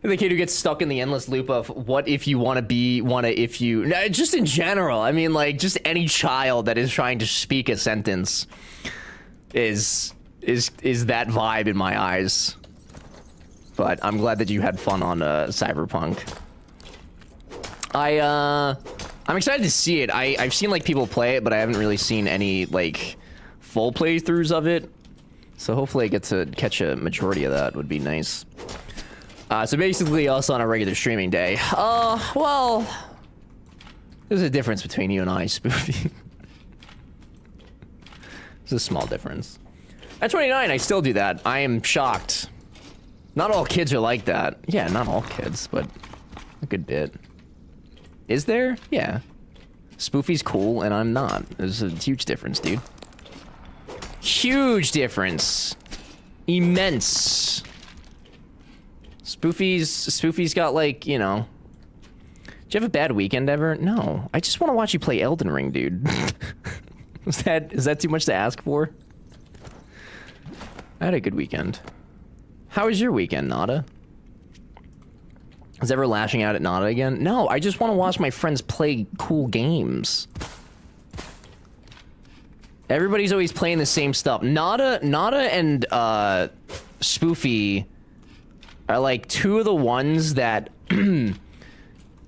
The kid who gets stuck in the endless loop of what if you want to be, if you... No, just in general. I mean, like, just any child that is trying to speak a sentence is that vibe in my eyes. But I'm glad that you had fun on Cyberpunk. I'm excited to see it. I've seen like people play it, but I haven't really seen any like full playthroughs of it. So hopefully I get to catch a majority of that. Would be nice. So basically us on a regular streaming day. Well, there's a difference between you and I, Spoofy. There's a small difference. At 29, I still do that. I am shocked. Not all kids are like that. Yeah, not all kids, but a good bit. Is there? Yeah. Spoofy's cool, and I'm not. There's a huge difference, dude. Huge difference. Immense. Spoofy's got, like, you know... Did you have a bad weekend ever? No. I just want to watch you play Elden Ring, dude. Is that too much to ask for? I had a good weekend. How was your weekend, Nada? Is ever lashing out at Nada again? No, I just want to watch my friends play cool games. Everybody's always playing the same stuff. Nada and Spoofy are like two of the ones that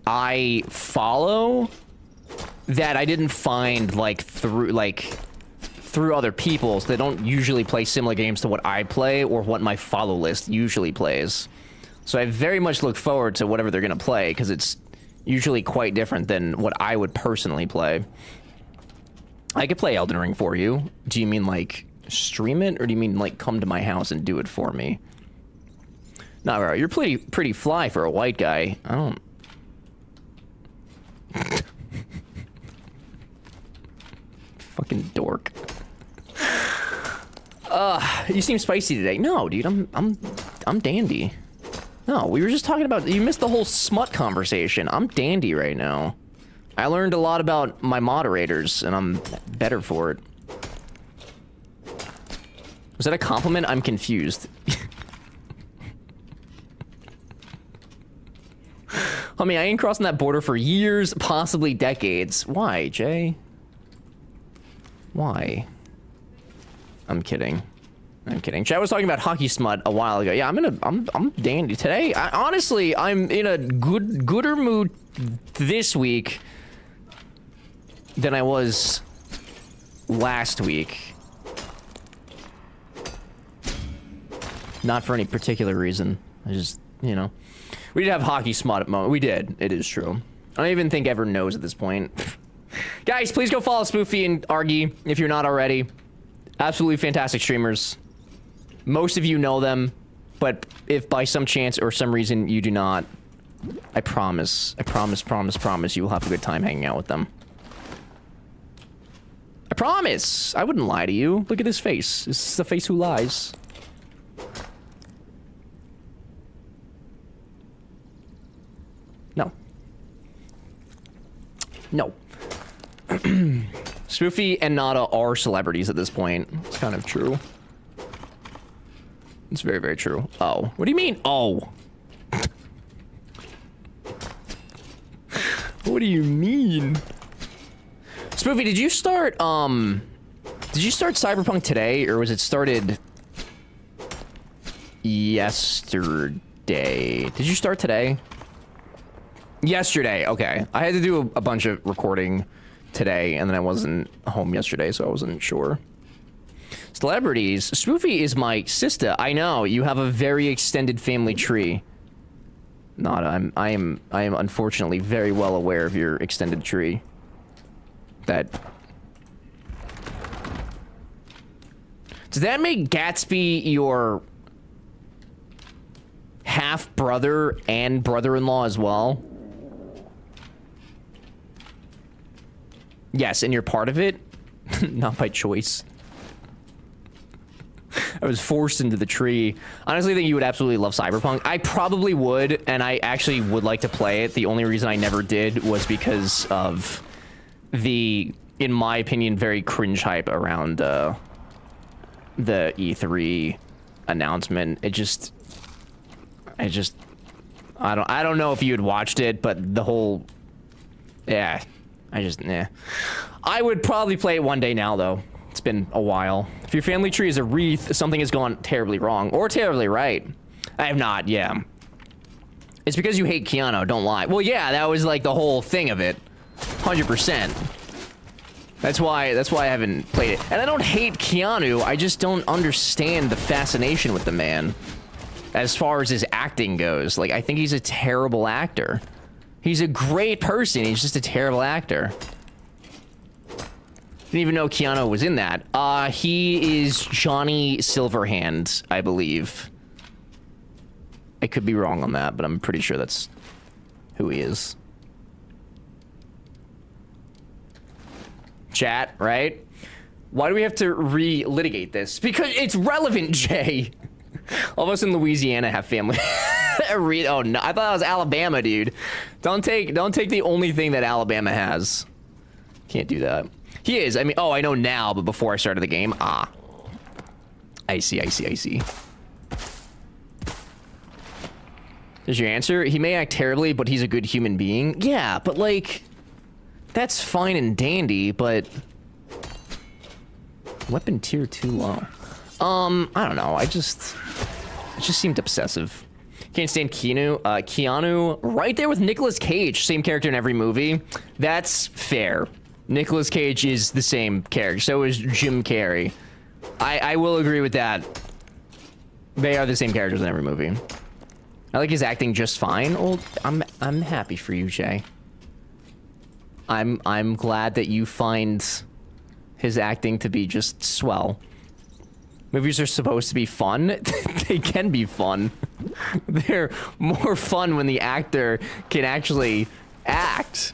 I follow that I didn't find like through other people, so they don't usually play similar games to what I play or what my follow list usually plays. So I very much look forward to whatever they're gonna play, because it's usually quite different than what I would personally play. I could play Elden Ring for you. Do you mean like stream it, or do you mean like come to my house and do it for me? No, bro, you're pretty fly for a white guy. I don't... Fucking dork. You seem spicy today. No, dude, I'm dandy. No, we were just talking about... You missed the whole smut conversation. I'm dandy right now. I learned a lot about my moderators, and I'm better for it. Was that a compliment? I'm confused. Homie, I ain't crossing that border for years, possibly decades. Why, Jay? Why? I'm kidding. I'm kidding. Chad was talking about hockey smut a while ago. Yeah, I'm dandy today. Honestly, I'm in a gooder mood this week than I was last week. Not for any particular reason. I just, you know. We did have hockey smut at the moment. We did. It is true. I don't even think Ever knows at this point. Guys, please go follow Spoofy and Argy if you're not already. Absolutely fantastic streamers. Most of you know them, but if by some chance or some reason you do not, I promise you will have a good time hanging out with them. I promise! I wouldn't lie to you. Look at this face. This is the face who lies. No. No. Spoofy and Nada are celebrities at this point. It's kind of true. It's very, very true. Oh. What do you mean, oh? What do you mean? Spoofy, did you start Cyberpunk today, or was it started yesterday? Did you start today? Yesterday, okay. I had to do a bunch of recording today, and then I wasn't home yesterday, so I wasn't sure. Celebrities. Spoofy is my sister. I know, you have a very extended family tree. I am unfortunately very well aware of your extended tree. Does that make Gatsby your half-brother and brother-in-law as well? Yes, and you're part of it. Not by choice. I was forced into the tree. Honestly, I think you would absolutely love Cyberpunk. I probably would, and I actually would like to play it. The only reason I never did was because of the, in my opinion, very cringe hype around the E3 announcement. I don't know if you had watched it, but the whole, yeah, I would probably play it one day now, though. It's been a while. If your family tree is a wreath, something has gone terribly wrong. Or terribly right. I have not, yeah. It's because you hate Keanu, don't lie. Well, yeah, that was like the whole thing of it. 100%. That's why I haven't played it. And I don't hate Keanu, I just don't understand the fascination with the man. As far as his acting goes. Like, I think he's a terrible actor. He's a great person, he's just a terrible actor. Didn't even know Keanu was in that. He is Johnny Silverhand, I believe. I could be wrong on that, but I'm pretty sure that's who he is. Chat, right? Why do we have to re-litigate this? Because it's relevant, Jay. All of us in Louisiana have family. Oh no, I thought that was Alabama, dude. Don't take the only thing that Alabama has. Can't do that. He is. I mean, oh, I know now, but before I started the game, I see. There's your answer. He may act terribly, but he's a good human being. Yeah, but like, that's fine and dandy, but weapon tier too low. I don't know. It just seemed obsessive. Can't stand Keanu. Keanu, right there with Nicolas Cage, same character in every movie. That's fair. Nicolas Cage is the same character. So is Jim Carrey. I will agree with that. They are the same characters in every movie. I like his acting just fine. Well, I'm happy for you, Jay. I'm glad that you find his acting to be just swell. Movies are supposed to be fun. They can be fun. They're more fun when the actor can actually act.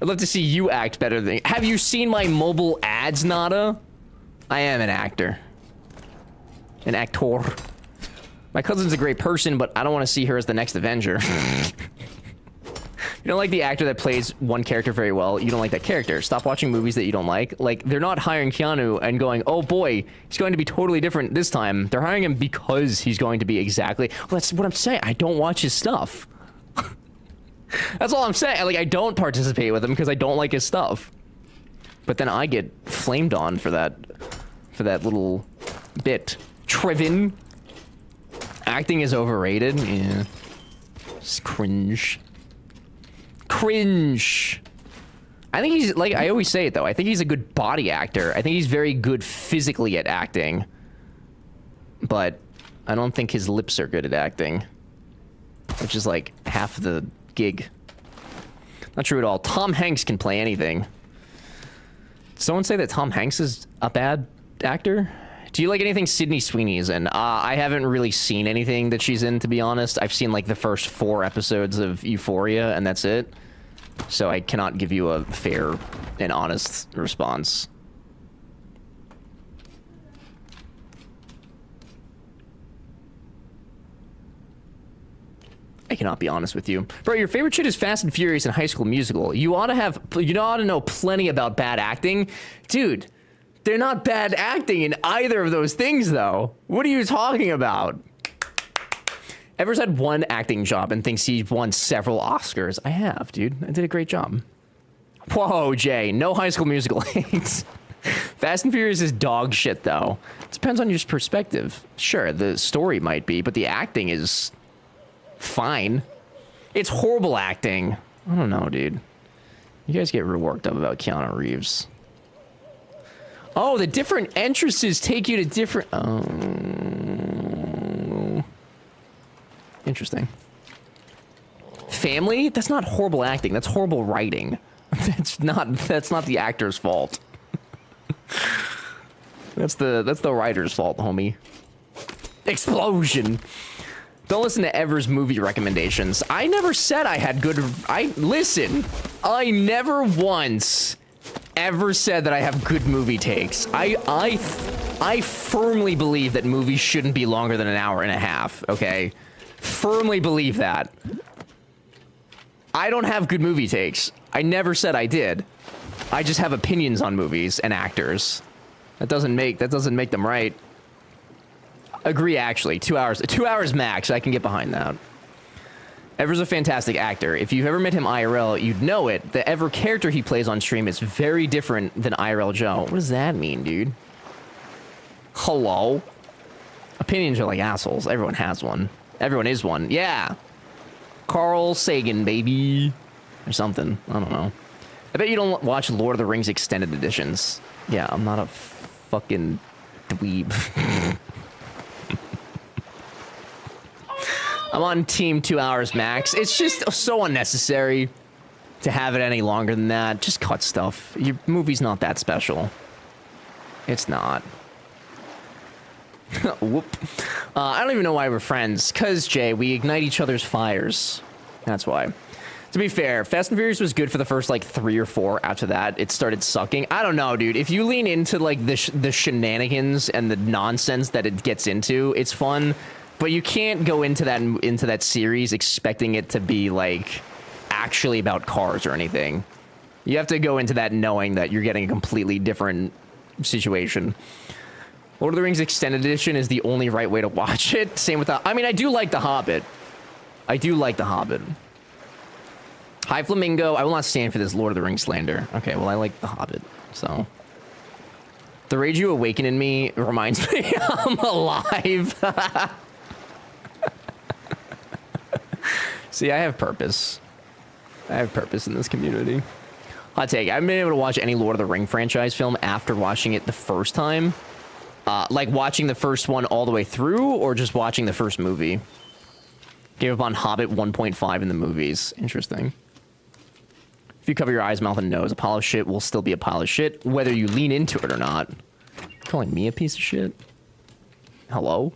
I'd love to see you act better than... Have you seen my mobile ads, Nada? I am an actor. An actor. My cousin's a great person, but I don't want to see her as the next Avenger. You don't like the actor that plays one character very well, you don't like that character. Stop watching movies that you don't like. Like, they're not hiring Keanu and going, oh boy, he's going to be totally different this time. They're hiring him because he's going to be exactly... Well, that's what I'm saying. I don't watch his stuff. That's all I'm saying. Like, I don't participate with him because I don't like his stuff. But then I get flamed on for that little bit. Triven. Acting is overrated. Yeah. Just cringe. Cringe. I think he's, like, I always say it though, I think he's a good body actor. I think he's very good physically at acting. But I don't think his lips are good at acting. Which is like half the gig. Not true at all. Tom Hanks can play anything. Did someone say that Tom Hanks is a bad actor? Do you like anything Sydney Sweeney is in? I haven't really seen anything that she's in, to be honest. I've seen like the first 4 episodes of Euphoria, and that's it. So I cannot give you a fair and honest response. I cannot be honest with you. Bro, your favorite shit is Fast and Furious and High School Musical. You ought to know plenty about bad acting. Dude, they're not bad acting in either of those things, though. What are you talking about? Ever's had one acting job and thinks he won several Oscars. I have, dude. I did a great job. Whoa, Jay. No High School Musical hates. Fast and Furious is dog shit, though. It depends on your perspective. Sure, the story might be, but the acting is... fine. It's horrible acting. I don't know, dude. You guys get real worked up about Keanu Reeves. Oh, the different entrances take you to different... Oh. Interesting. Family? That's not horrible acting. That's horrible writing. That's not the actor's fault. That's the writer's fault, homie. Explosion. Don't listen to Ever's movie recommendations. I never said I had good... Listen, I never once ever said that I have good movie takes. I firmly believe that movies shouldn't be longer than an hour and a half, okay? Firmly believe that. I don't have good movie takes. I never said I did. I just have opinions on movies and actors. That doesn't make them right. Agree, actually. 2 hours. 2 hours max. I can get behind that. Ever's a fantastic actor. If you've ever met him IRL, you'd know it. The Ever character he plays on stream is very different than IRL Joe. What does that mean, dude? Hello? Opinions are like assholes. Everyone has one. Everyone is one. Yeah. Carl Sagan, baby. Or something. I don't know. I bet you don't watch Lord of the Rings extended editions. Yeah, I'm not a fucking dweeb. I'm on team 2 hours max. It's just so unnecessary to have it any longer than that. Just cut stuff. Your movie's not that special. It's not. Whoop. I don't even know why we're friends. Cause, Jay, we ignite each other's fires. That's why. To be fair, Fast and Furious was good for the first, like, 3 or 4. After that, it started sucking. I don't know, dude. If you lean into, like, the shenanigans and the nonsense that it gets into, it's fun. But you can't go into that series expecting it to be, like, actually about cars or anything. You have to go into that knowing that you're getting a completely different situation. Lord of the Rings Extended Edition is the only right way to watch it. Same with I mean, I do like The Hobbit. I do like The Hobbit. Hi, Flamingo. I will not stand for this Lord of the Rings slander. Okay, well, I like The Hobbit, so. The rage you awaken in me reminds me I'm alive. See, I have purpose. I have purpose in this community. Hot take. I haven't been able to watch any Lord of the Ring franchise film after watching it the first time. Like watching the first one all the way through, or just watching the first movie. Gave up on Hobbit 1.5 in the movies. Interesting. If you cover your eyes, mouth, and nose, a pile of shit will still be a pile of shit, whether you lean into it or not. You're calling me a piece of shit? Hello?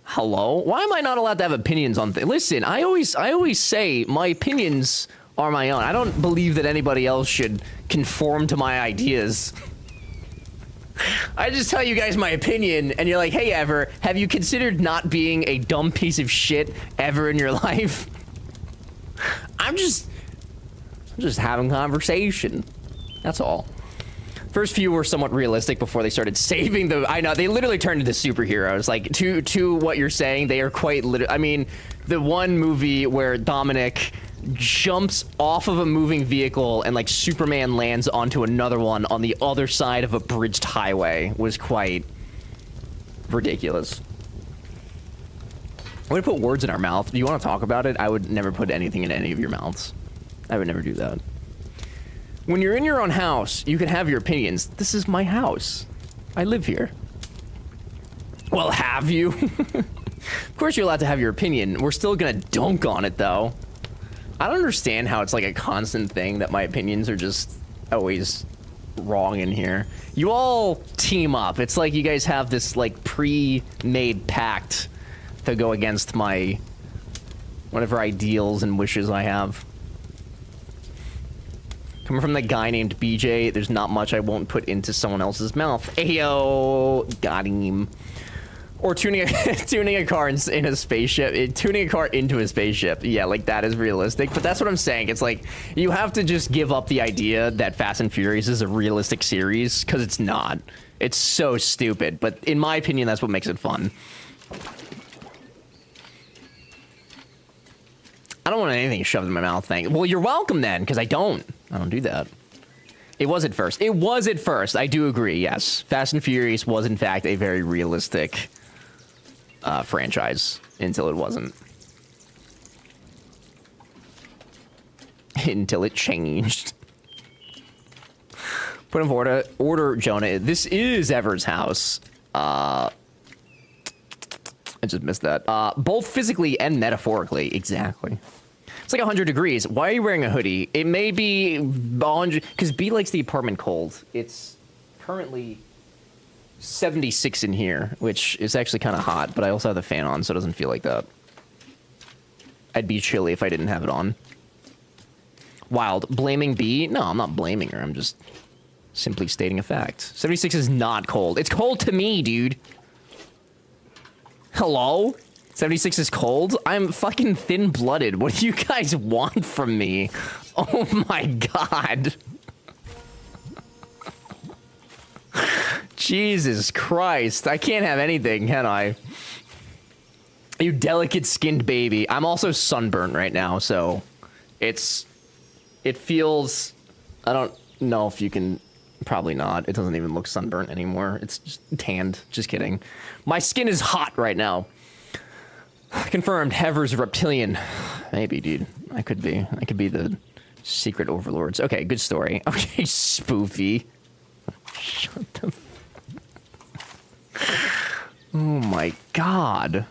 Hello? Why am I not allowed to have opinions on things? Listen, I always say my opinions are my own. I don't believe that anybody else should conform to my ideas. I just tell you guys my opinion, and you're like, hey, Ever, have you considered not being a dumb piece of shit ever in your life? I'm just having conversation. That's all. First few were somewhat realistic before they started saving the... I know, they literally turned into superheroes. Like, to what you're saying, they are quite... I mean, the one movie where Dominic jumps off of a moving vehicle and, like, Superman lands onto another one on the other side of a bridged highway was quite ridiculous. I'm gonna put words in our mouth. Do you want to talk about it? I would never put anything in any of your mouths. I would never do that. When you're in your own house, you can have your opinions. This is my house. I live here. Well, have you? Of course you're allowed to have your opinion. We're still gonna dunk on it, though. I don't understand how it's like a constant thing that my opinions are just always wrong in here. You all team up. It's like you guys have this, like, pre-made pact to go against my whatever ideals and wishes I have. Coming from the guy named BJ, there's not much I won't put into someone else's mouth. Ayo, got him. Or tuning a car in a spaceship. Tuning a car into a spaceship. Yeah, like, that is realistic. But that's what I'm saying. It's like, you have to just give up the idea that Fast and Furious is a realistic series, because it's not. It's so stupid. But in my opinion, that's what makes it fun. I don't want anything shoved in my mouth, thank you. Well, you're welcome then, because I don't do that. It was at first. It was at first. I do agree, yes. Fast and Furious was, in fact, a very realistic franchise until it wasn't. Until it changed. Put in order, Jonah. This is Ever's house. I just missed that. Both physically and metaphorically. Exactly. It's like 100 degrees. Why are you wearing a hoodie? It may be 100... Because B likes the apartment cold. It's currently 76 in here, which is actually kind of hot, but I also have the fan on, so it doesn't feel like that. I'd be chilly if I didn't have it on. Wild. Blaming B? No, I'm not blaming her. I'm just simply stating a fact. 76 is not cold. It's cold to me, dude. Hello? 76 is cold? I'm fucking thin-blooded. What do you guys want from me? Oh my god. Jesus Christ. I can't have anything, can I? You delicate-skinned baby. I'm also sunburnt right now, so it feels... I don't know if you can... Probably not. It doesn't even look sunburnt anymore. It's just tanned. Just kidding. My skin is hot right now. Confirmed. Hever's reptilian. Maybe, dude. I could be. I could be the secret overlords. Okay, good story. Okay, spoofy. Shut the... Oh my god.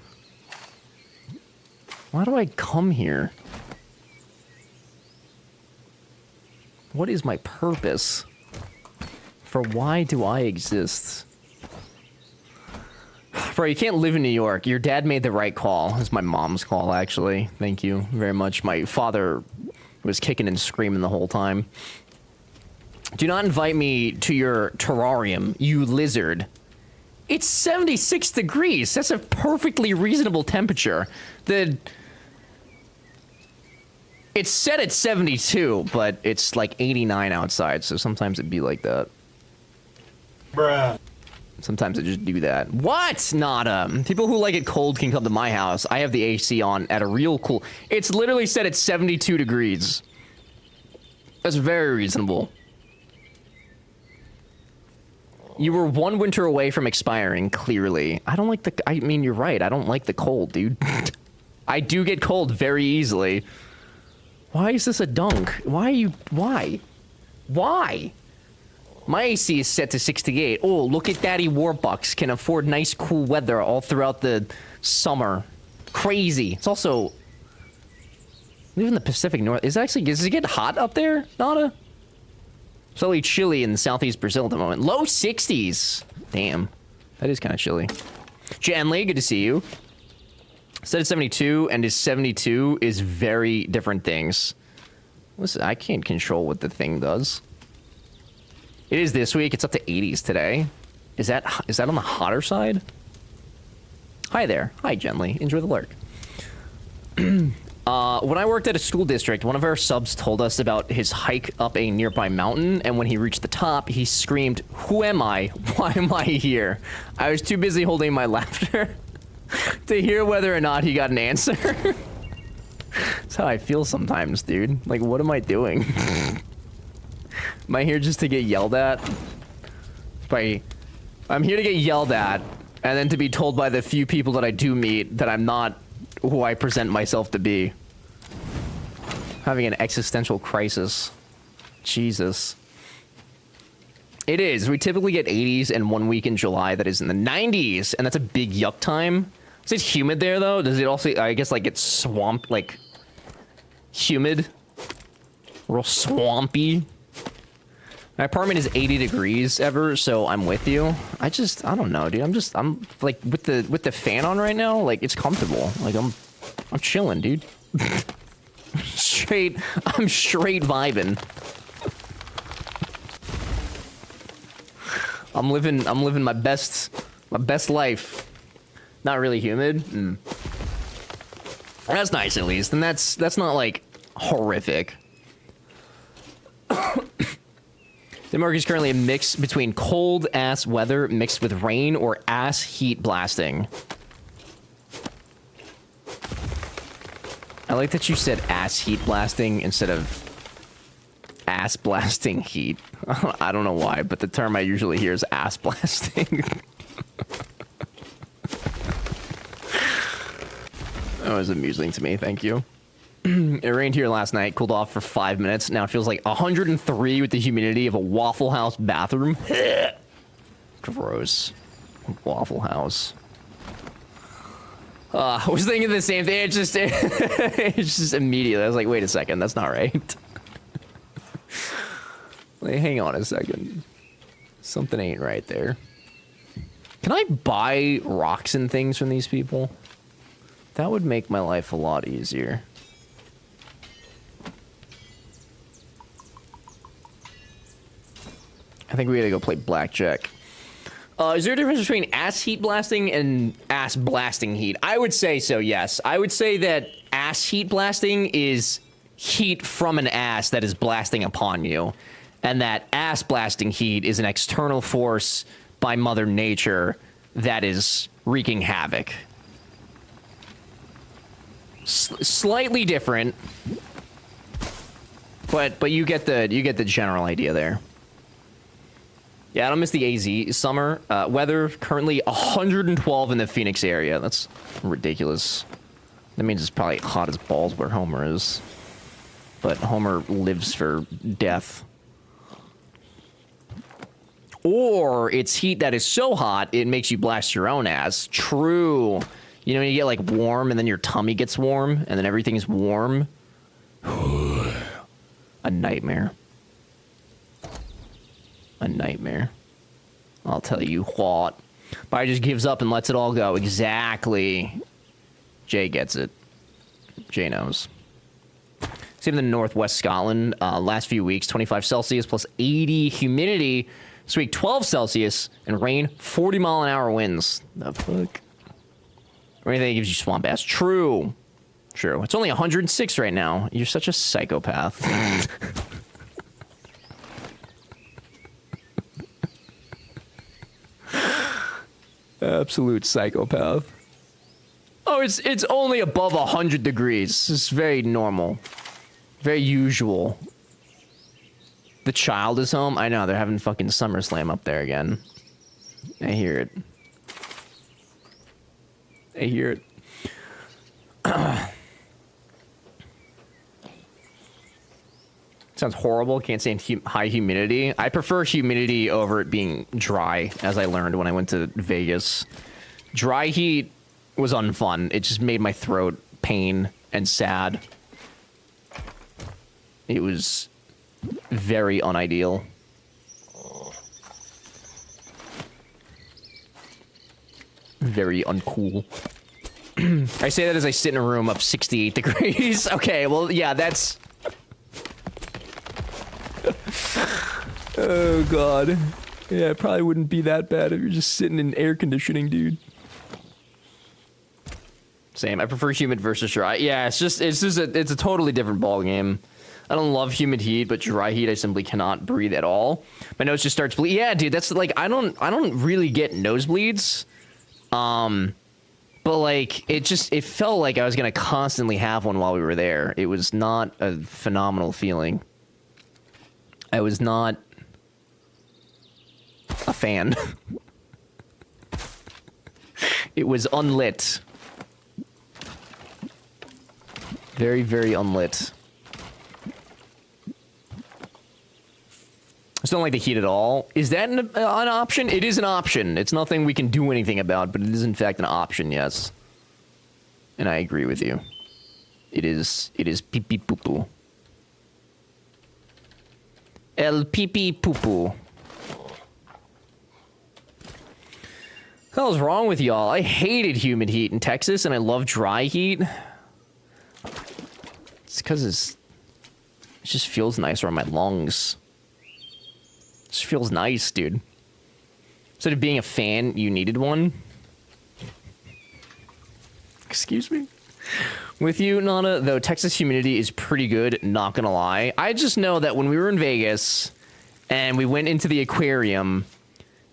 Why do I come here? What is my purpose? For why do I exist? Bro, you can't live in New York. Your dad made the right call. It's my mom's call, actually. Thank you very much. My father was kicking and screaming the whole time. Do not invite me to your terrarium, you lizard. It's 76 degrees. That's a perfectly reasonable temperature. It's set at 72, but it's like 89 outside, so sometimes it'd be like that. Bruh. Sometimes I just do that. What? Nada. People who like it cold can come to my house. I have the AC on at a real cool... It's literally set at 72 degrees. That's very reasonable. You were one winter away from expiring, clearly. I don't like the... I mean, you're right. I don't like the cold, dude. I do get cold very easily. Why is this a dunk? Why are you... Why? Why? My AC is set to 68. Oh, look at Daddy Warbucks. Can afford nice, cool weather all throughout the summer. Crazy. It's also... Live in the Pacific North. Does it get hot up there, Nada? It's only chilly in southeast Brazil at the moment. Low 60s. Damn. That is kind of chilly. Janley, good to see you. Set at 72, and his 72 is very different things. Listen, I can't control what the thing does. It is this week. It's up to 80s today. Is that on the hotter side? Hi there. Hi, Gently. Enjoy the lurk. When I worked at a school district, one of our subs told us about his hike up a nearby mountain, and when he reached the top, he screamed, "Who am I? Why am I here?" I was too busy holding my laughter to hear whether or not he got an answer. That's how I feel sometimes, dude. Like, what am I doing? Am I here just to get yelled at? I'm here to get yelled at, and then to be told by the few people that I do meet that I'm not who I present myself to be. Having an existential crisis. Jesus. It is. We typically get 80s and 1 week in July that is in the 90s, and that's a big yuck time. Is it humid there, though? Does it also, I guess, like, get swamp, like, humid? Real swampy? My apartment is 80 degrees ever, so I'm with you. I don't know, dude. I'm like with the fan on right now, like it's comfortable. Like I'm chilling, dude. I'm straight vibing. I'm living my best life. Not really humid. That's nice at least, and that's not like horrific. Denmark is currently a mix between cold-ass weather mixed with rain or ass heat blasting. I like that you said ass heat blasting instead of ass blasting heat. I don't know why, but the term I usually hear is ass blasting. That was amusing to me, thank you. It rained here last night, cooled off for 5 minutes. Now it feels like 103 with the humidity of a Waffle House bathroom. Gross. Waffle House. I was thinking the same thing. It's just immediately. I was like, wait a second, that's not right. Like, hang on a second. Something ain't right there. Can I buy rocks and things from these people? That would make my life a lot easier. think we gotta go play blackjack. Is there a difference between ass heat blasting and ass blasting heat? I would say so, yes. I would say that ass heat blasting is heat from an ass that is blasting upon you. And that ass blasting heat is an external force by Mother Nature that is wreaking havoc. Slightly different, but you get the general idea there. Yeah, I don't miss the AZ summer. Weather currently 112 in the Phoenix area. That's ridiculous. That means it's probably hot as balls where Homer is. But Homer lives for death. Or it's heat that is so hot, it makes you blast your own ass. True. You know, when you get, like, warm, and then your tummy gets warm, and then everything's warm? A nightmare. A nightmare. I'll tell you what. But just gives up and lets it all go. Exactly. Jay gets it. Jay knows. Same in the northwest Scotland. Last few weeks, 25 Celsius plus 80 humidity. This week, 12 Celsius and rain, 40 mile an hour winds. The fuck? Or anything that gives you swamp ass. True. True. It's only 106 right now. You're such a psychopath. Absolute psychopath. Oh, it's only above 100 degrees. It's very normal. Very usual. The child is home. I know, they're having fucking SummerSlam up there again. I hear it. I hear it. Sounds horrible. Can't stand high humidity. I prefer humidity over it being dry, as I learned when I went to Vegas. Dry heat was unfun. It just made my throat pain and sad. It was very unideal. Very uncool. I say that as I sit in a room of 68 degrees. Okay, well, yeah, that's... Oh, God. Yeah, it probably wouldn't be that bad if you're just sitting in air conditioning, dude. Same. I prefer humid versus dry. Yeah, it's a totally different ball game. I don't love humid heat, but dry heat I simply cannot breathe at all. My nose just starts bleeding. Yeah, dude, that's like I don't really get nosebleeds. But like it felt like I was gonna constantly have one while we were there. It was not a phenomenal feeling. I was not a fan. It was unlit. Very, very unlit. I just don't like the heat at all. Is that an option? It is an option. It's nothing we can do anything about, but it is in fact an option, yes. And I agree with you. It is pee pee poo poo. El pee pee poo poo. What the hell is wrong with y'all? I hated humid heat in Texas, and I love dry heat. It's because it just feels nicer on my lungs. It just feels nice, dude. Instead of being a fan, you needed one. Excuse me? With you, Nana, though, Texas humidity is pretty good, not gonna lie. I just know that when we were in Vegas and we went into the aquarium,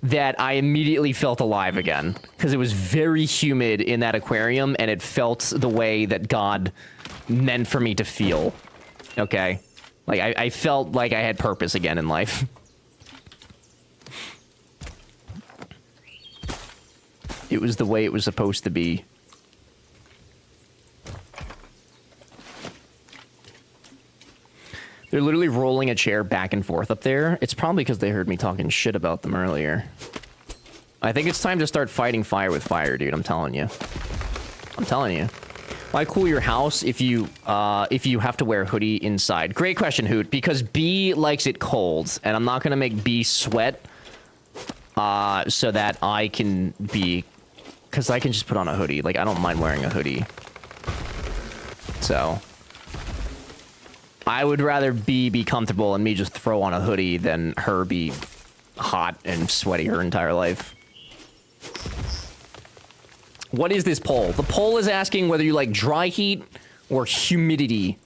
that I immediately felt alive again. Because it was very humid in that aquarium, and it felt the way that God meant for me to feel. Okay? Like, I felt like I had purpose again in life. It was the way it was supposed to be. They're literally rolling a chair back and forth up there. It's probably because they heard me talking shit about them earlier. I think it's time to start fighting fire with fire, dude. I'm telling you. I'm telling you. Why cool your house if you have to wear a hoodie inside? Great question, Hoot. Because B likes it cold, and I'm not gonna make B sweat. So that I can be... Because I can just put on a hoodie. Like, I don't mind wearing a hoodie. So... I would rather B be comfortable and me just throw on a hoodie than her be hot and sweaty her entire life. What is this poll? The poll is asking whether you like dry heat or humidity.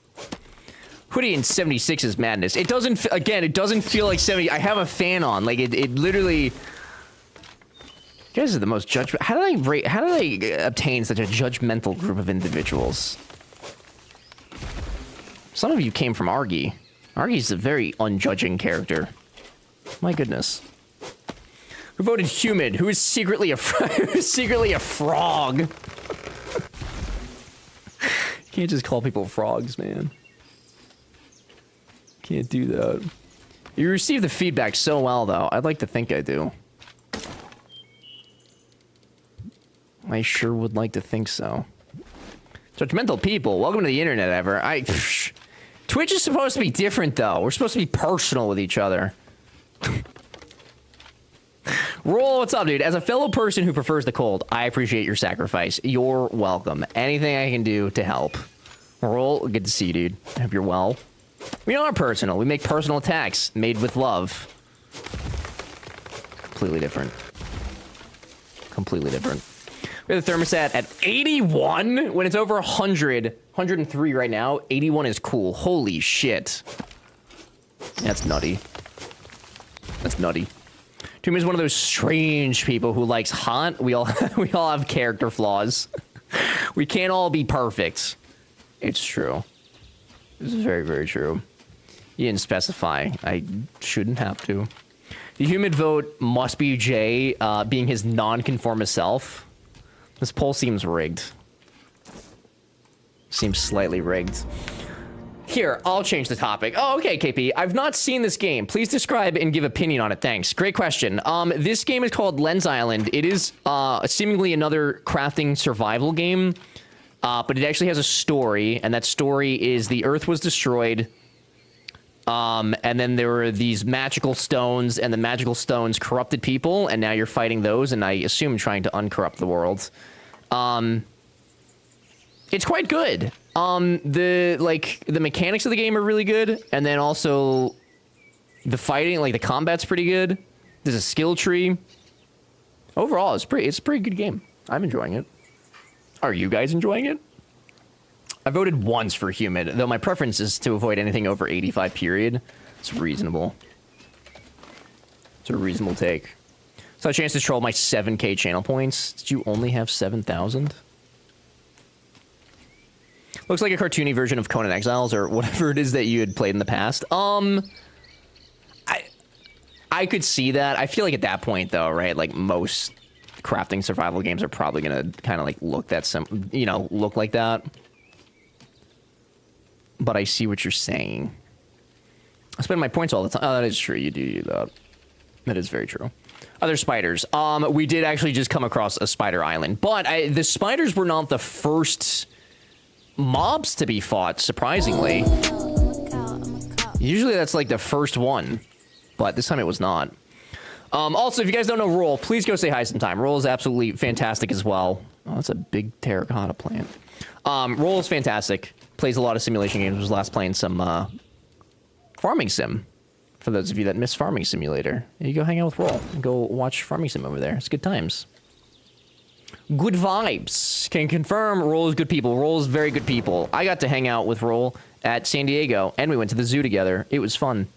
Hoodie in 76 is madness. It doesn't, again, it doesn't feel like 70. I have a fan on. Like, it literally... You guys are the most judgmental. How did I obtain such a judgmental group of individuals? Some of you came from Argy. Argy's a very unjudging character. My goodness. Who voted humid? Who is secretly a frog? You can't just call people frogs, man. Can't do that. You receive the feedback so well, though. I'd like to think I do. I sure would like to think so. Judgmental people, welcome to the internet, ever. Twitch is supposed to be different, though. We're supposed to be personal with each other. Roll, what's up, dude? As a fellow person who prefers the cold, I appreciate your sacrifice. You're welcome. Anything I can do to help. Roll, good to see you, dude. I hope you're well. We are personal. We make personal attacks made with love. Completely different. Completely different. We have the thermostat at 81 when it's over 100. 103 right now. 81 is cool. Holy shit. That's nutty. That's nutty. Toomey is one of those strange people who likes hot. We all have character flaws. We can't all be perfect. It's true. This is very, very true. You didn't specify. I shouldn't have to. The humid vote must be Jay being his non-conformist self. This poll seems rigged. Seems slightly rigged. Here, I'll change the topic. Oh, okay, KP. I've not seen this game. Please describe and give opinion on it. Thanks. Great question. This game is called Lens Island. It is seemingly another crafting survival game, but it actually has a story, and that story is the Earth was destroyed, and then there were these magical stones, and the magical stones corrupted people, and now you're fighting those, and I assume trying to uncorrupt the world. It's quite good. The mechanics of the game are really good, and then also the fighting, like the combat's pretty good. There's a skill tree. Overall, it's a pretty good game. I'm enjoying it. Are you guys enjoying it? I voted once for humid, though my preference is to avoid anything over 85 period. It's reasonable. It's a reasonable take. So a chance to troll my 7K channel points. Did you only have 7,000? Looks like a cartoony version of Conan Exiles or whatever it is that you had played in the past. I could see that. I feel like at that point, though, right? Like most crafting survival games are probably gonna kind of like look like that. But I see what you're saying. I spend my points all the time. Oh, that is true. You do that. That is very true. Other spiders. We did actually just come across a spider island, but the spiders were not the first mobs to be fought, surprisingly. Usually that's like the first one, but this time it was not. Also, if you guys don't know Roll, please go say hi sometime. Roll is absolutely fantastic as well. Oh, that's a big terracotta plant. Roll is fantastic. Plays a lot of simulation games. Was last playing some Farming Sim. For those of you that miss Farming Simulator, you go hang out with Roll and go watch Farming Sim over there. It's good times. Good vibes. Can confirm Roll is good people. Roll is very good people. I got to hang out with Roll at San Diego, and we went to the zoo together. It was fun.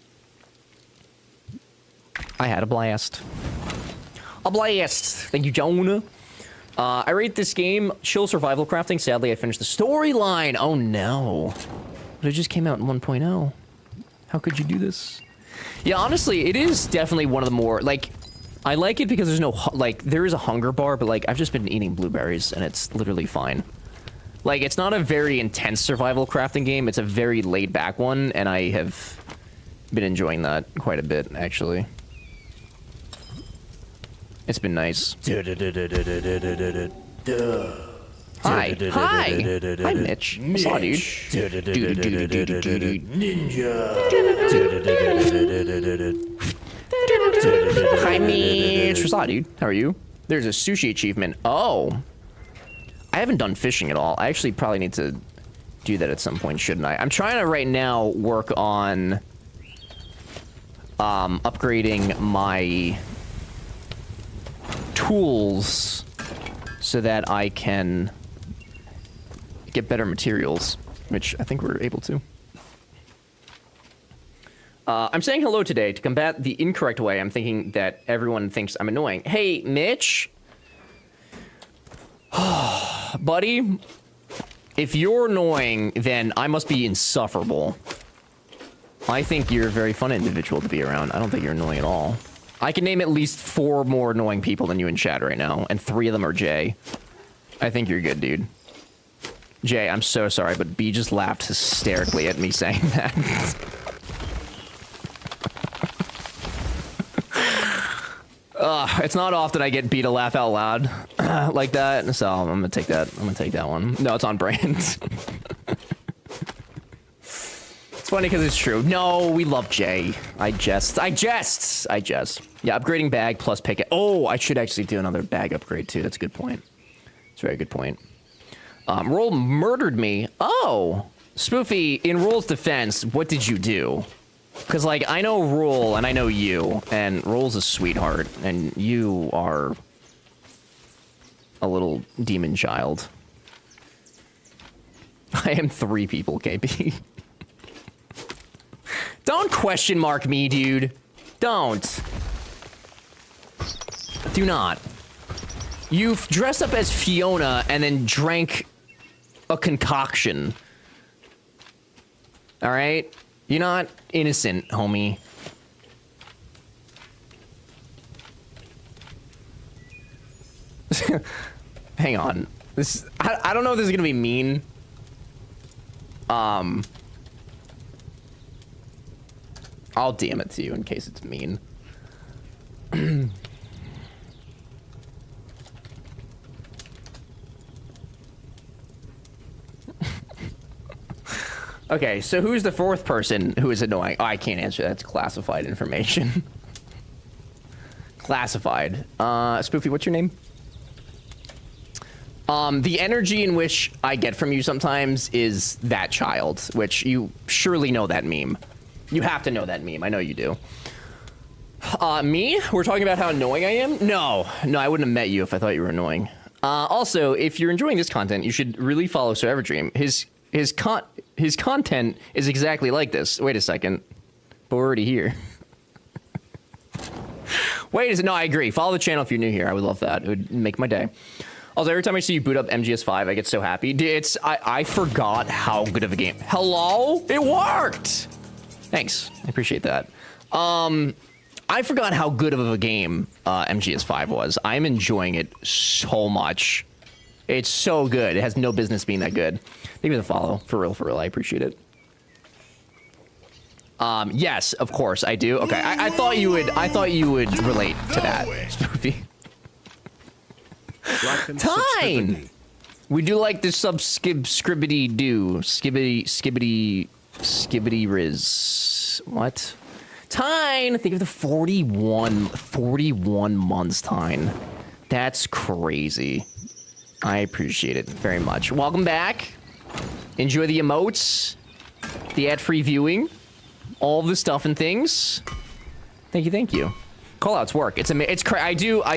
I had a blast. A blast. Thank you, Jonah. I rate this game chill survival crafting. Sadly, I finished the storyline. Oh no. But it just came out in 1.0. How could you do this? Yeah, honestly, it is definitely one of the more, like, I like it because there's no, like, there is a hunger bar, but, like, I've just been eating blueberries, and it's literally fine. Like, it's not a very intense survival crafting game. It's a very laid-back one, and I have been enjoying that quite a bit, actually. It's been nice. Hi. Hi. Hi, Mitch. What's up, dude? Hi, Mitch. What's up, dude? How are you? There's a sushi achievement. Oh. I haven't done fishing at all. I actually probably need to do that at some point, shouldn't I? I'm trying to right now work on upgrading my tools so that I can get better materials, which I think we're able to. I'm saying hello today to combat the incorrect way. I'm thinking that everyone thinks I'm annoying. Hey, Mitch. Buddy, if you're annoying, then I must be insufferable. I think you're a very fun individual to be around. I don't think you're annoying at all. I can name at least 4 more annoying people than you in chat right now, and 3 of them are Jay. I think you're good, dude. Jay, I'm so sorry, but B just laughed hysterically at me saying that. It's not often I get B to laugh out loud like that, so I'm gonna take that. I'm gonna take that one. No, it's on brand. It's funny because it's true. No, we love Jay. I jest. Yeah, upgrading bag plus pick it. Oh, I should actually do another bag upgrade too. That's a good point. It's a very good point. Roll murdered me. Oh, Spoofy, in Roll's defense, what did you do? Because, like, I know Roll and I know you, and Roll's a sweetheart, and you are a little demon child. I am 3 people, KP. Don't question mark me, dude. Don't. Do not. You've dressed up as Fiona and then drank a concoction. All right? You're not innocent, homie. Hang on. This I don't know if this is gonna be mean. I'll DM it to you in case it's mean. Okay, so who's the 4th person who is annoying? Oh, I can't answer that. It's classified information. Classified. Spoofy, what's your name? The energy in which I get from you sometimes is that child, which you surely know that meme. You have to know that meme. I know you do. Me? We're talking about how annoying I am? No, I wouldn't have met you if I thought you were annoying. Also, if you're enjoying this content, you should really follow So Everdream. His content is exactly like this. Wait a second. But we're already here. No, I agree. Follow the channel if you're new here. I would love that. It would make my day. Also, every time I see you boot up MGS5, I get so happy. I forgot how good of a game. Hello? It worked! Thanks. I appreciate that. I forgot how good of a game MGS5 was. I'm enjoying it so much. It's so good. It has no business being that good. Thank you for the follow. For real. I appreciate it. Yes, of course I do. Okay, I thought you would relate to that, Spoofy. Tyne! We do like the scribbity do. Skibbity riz. What? Tyne! Think of the 41 months, Tyne. That's crazy. I appreciate it very much. Welcome back. Enjoy the emotes, the ad-free viewing, all of the stuff and things. Thank you. Callouts work. I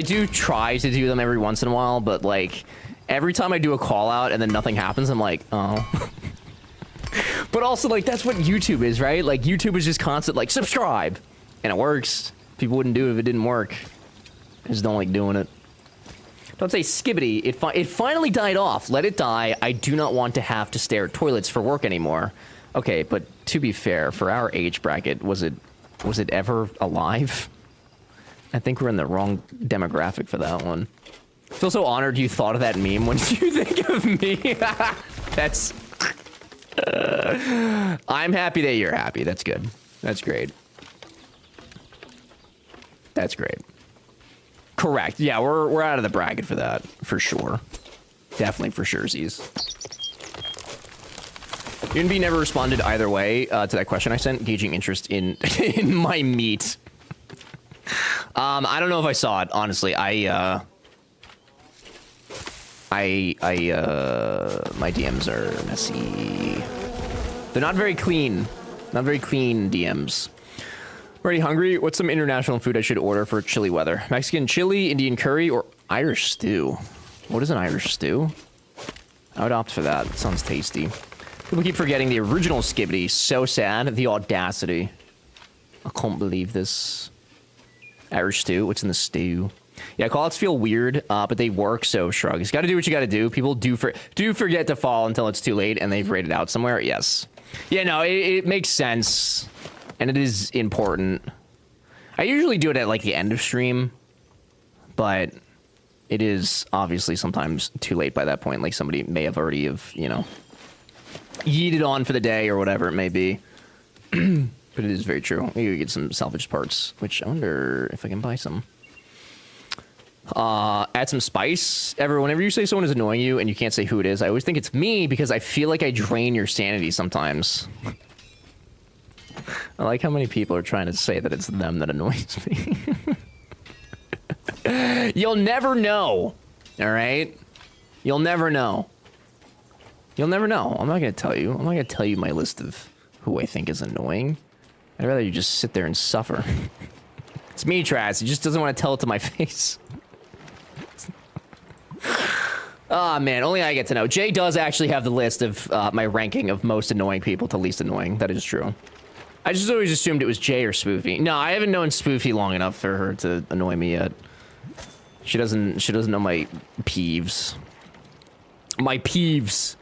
do try to do them every once in a while, but like every time I do a call out and then nothing happens, I'm like, oh. But also, like, that's what YouTube is, right? Like, YouTube is just constant, like, subscribe, and it works. People wouldn't do it if it didn't work. I just don't like doing it. Don't say skibbity. It finally died off. Let it die. I do not want to have to stare at toilets for work anymore. Okay, but to be fair, for our age bracket, was it ever alive? I think we're in the wrong demographic for that one. I feel so honored you thought of that meme. When did you think of me? That's... I'm happy that you're happy. That's good. That's great. That's great. Correct. Yeah, we're out of the bracket for that, for sure. Definitely for surezies. UNB never responded either way to that question I sent, gauging interest in in my meat. I don't know if I saw it, honestly. My DMs are messy. They're not very clean. Not very clean DMs. Already hungry? What's some international food I should order for chilly weather? Mexican chili, Indian curry, or Irish stew? What is an Irish stew? I would opt for that. It sounds tasty. People keep forgetting the original Skibbity. So sad. The audacity. I can't believe this. Irish stew. What's in the stew? Yeah, call-outs feel weird, but they work, so shrug. You gotta do what you gotta do. People do forget to fall until it's too late and they've raided out somewhere. Yes. Yeah, no, it makes sense. And it is important. I usually do it at, like, the end of stream. But it is obviously sometimes too late by that point. Like, somebody may have already you know, yeeted on for the day or whatever it may be. But it is very true. Maybe we get some salvaged parts, which I wonder if I can buy some. Add some spice. Whenever you say someone is annoying you and you can't say who it is, I always think it's me because I feel like I drain your sanity sometimes. I like how many people are trying to say that it's them that annoys me. You'll never know. All right? You'll never know. You'll never know. I'm not going to tell you. I'm not going to tell you my list of who I think is annoying. I'd rather you just sit there and suffer. It's me, Travis. He just doesn't want to tell it to my face. Oh, man. Only I get to know. Jay does actually have the list of my ranking of most annoying people to least annoying. That is true. I just always assumed it was Jay or Spoofy. No, I haven't known Spoofy long enough for her to annoy me yet. She doesn't know my peeves. My peeves.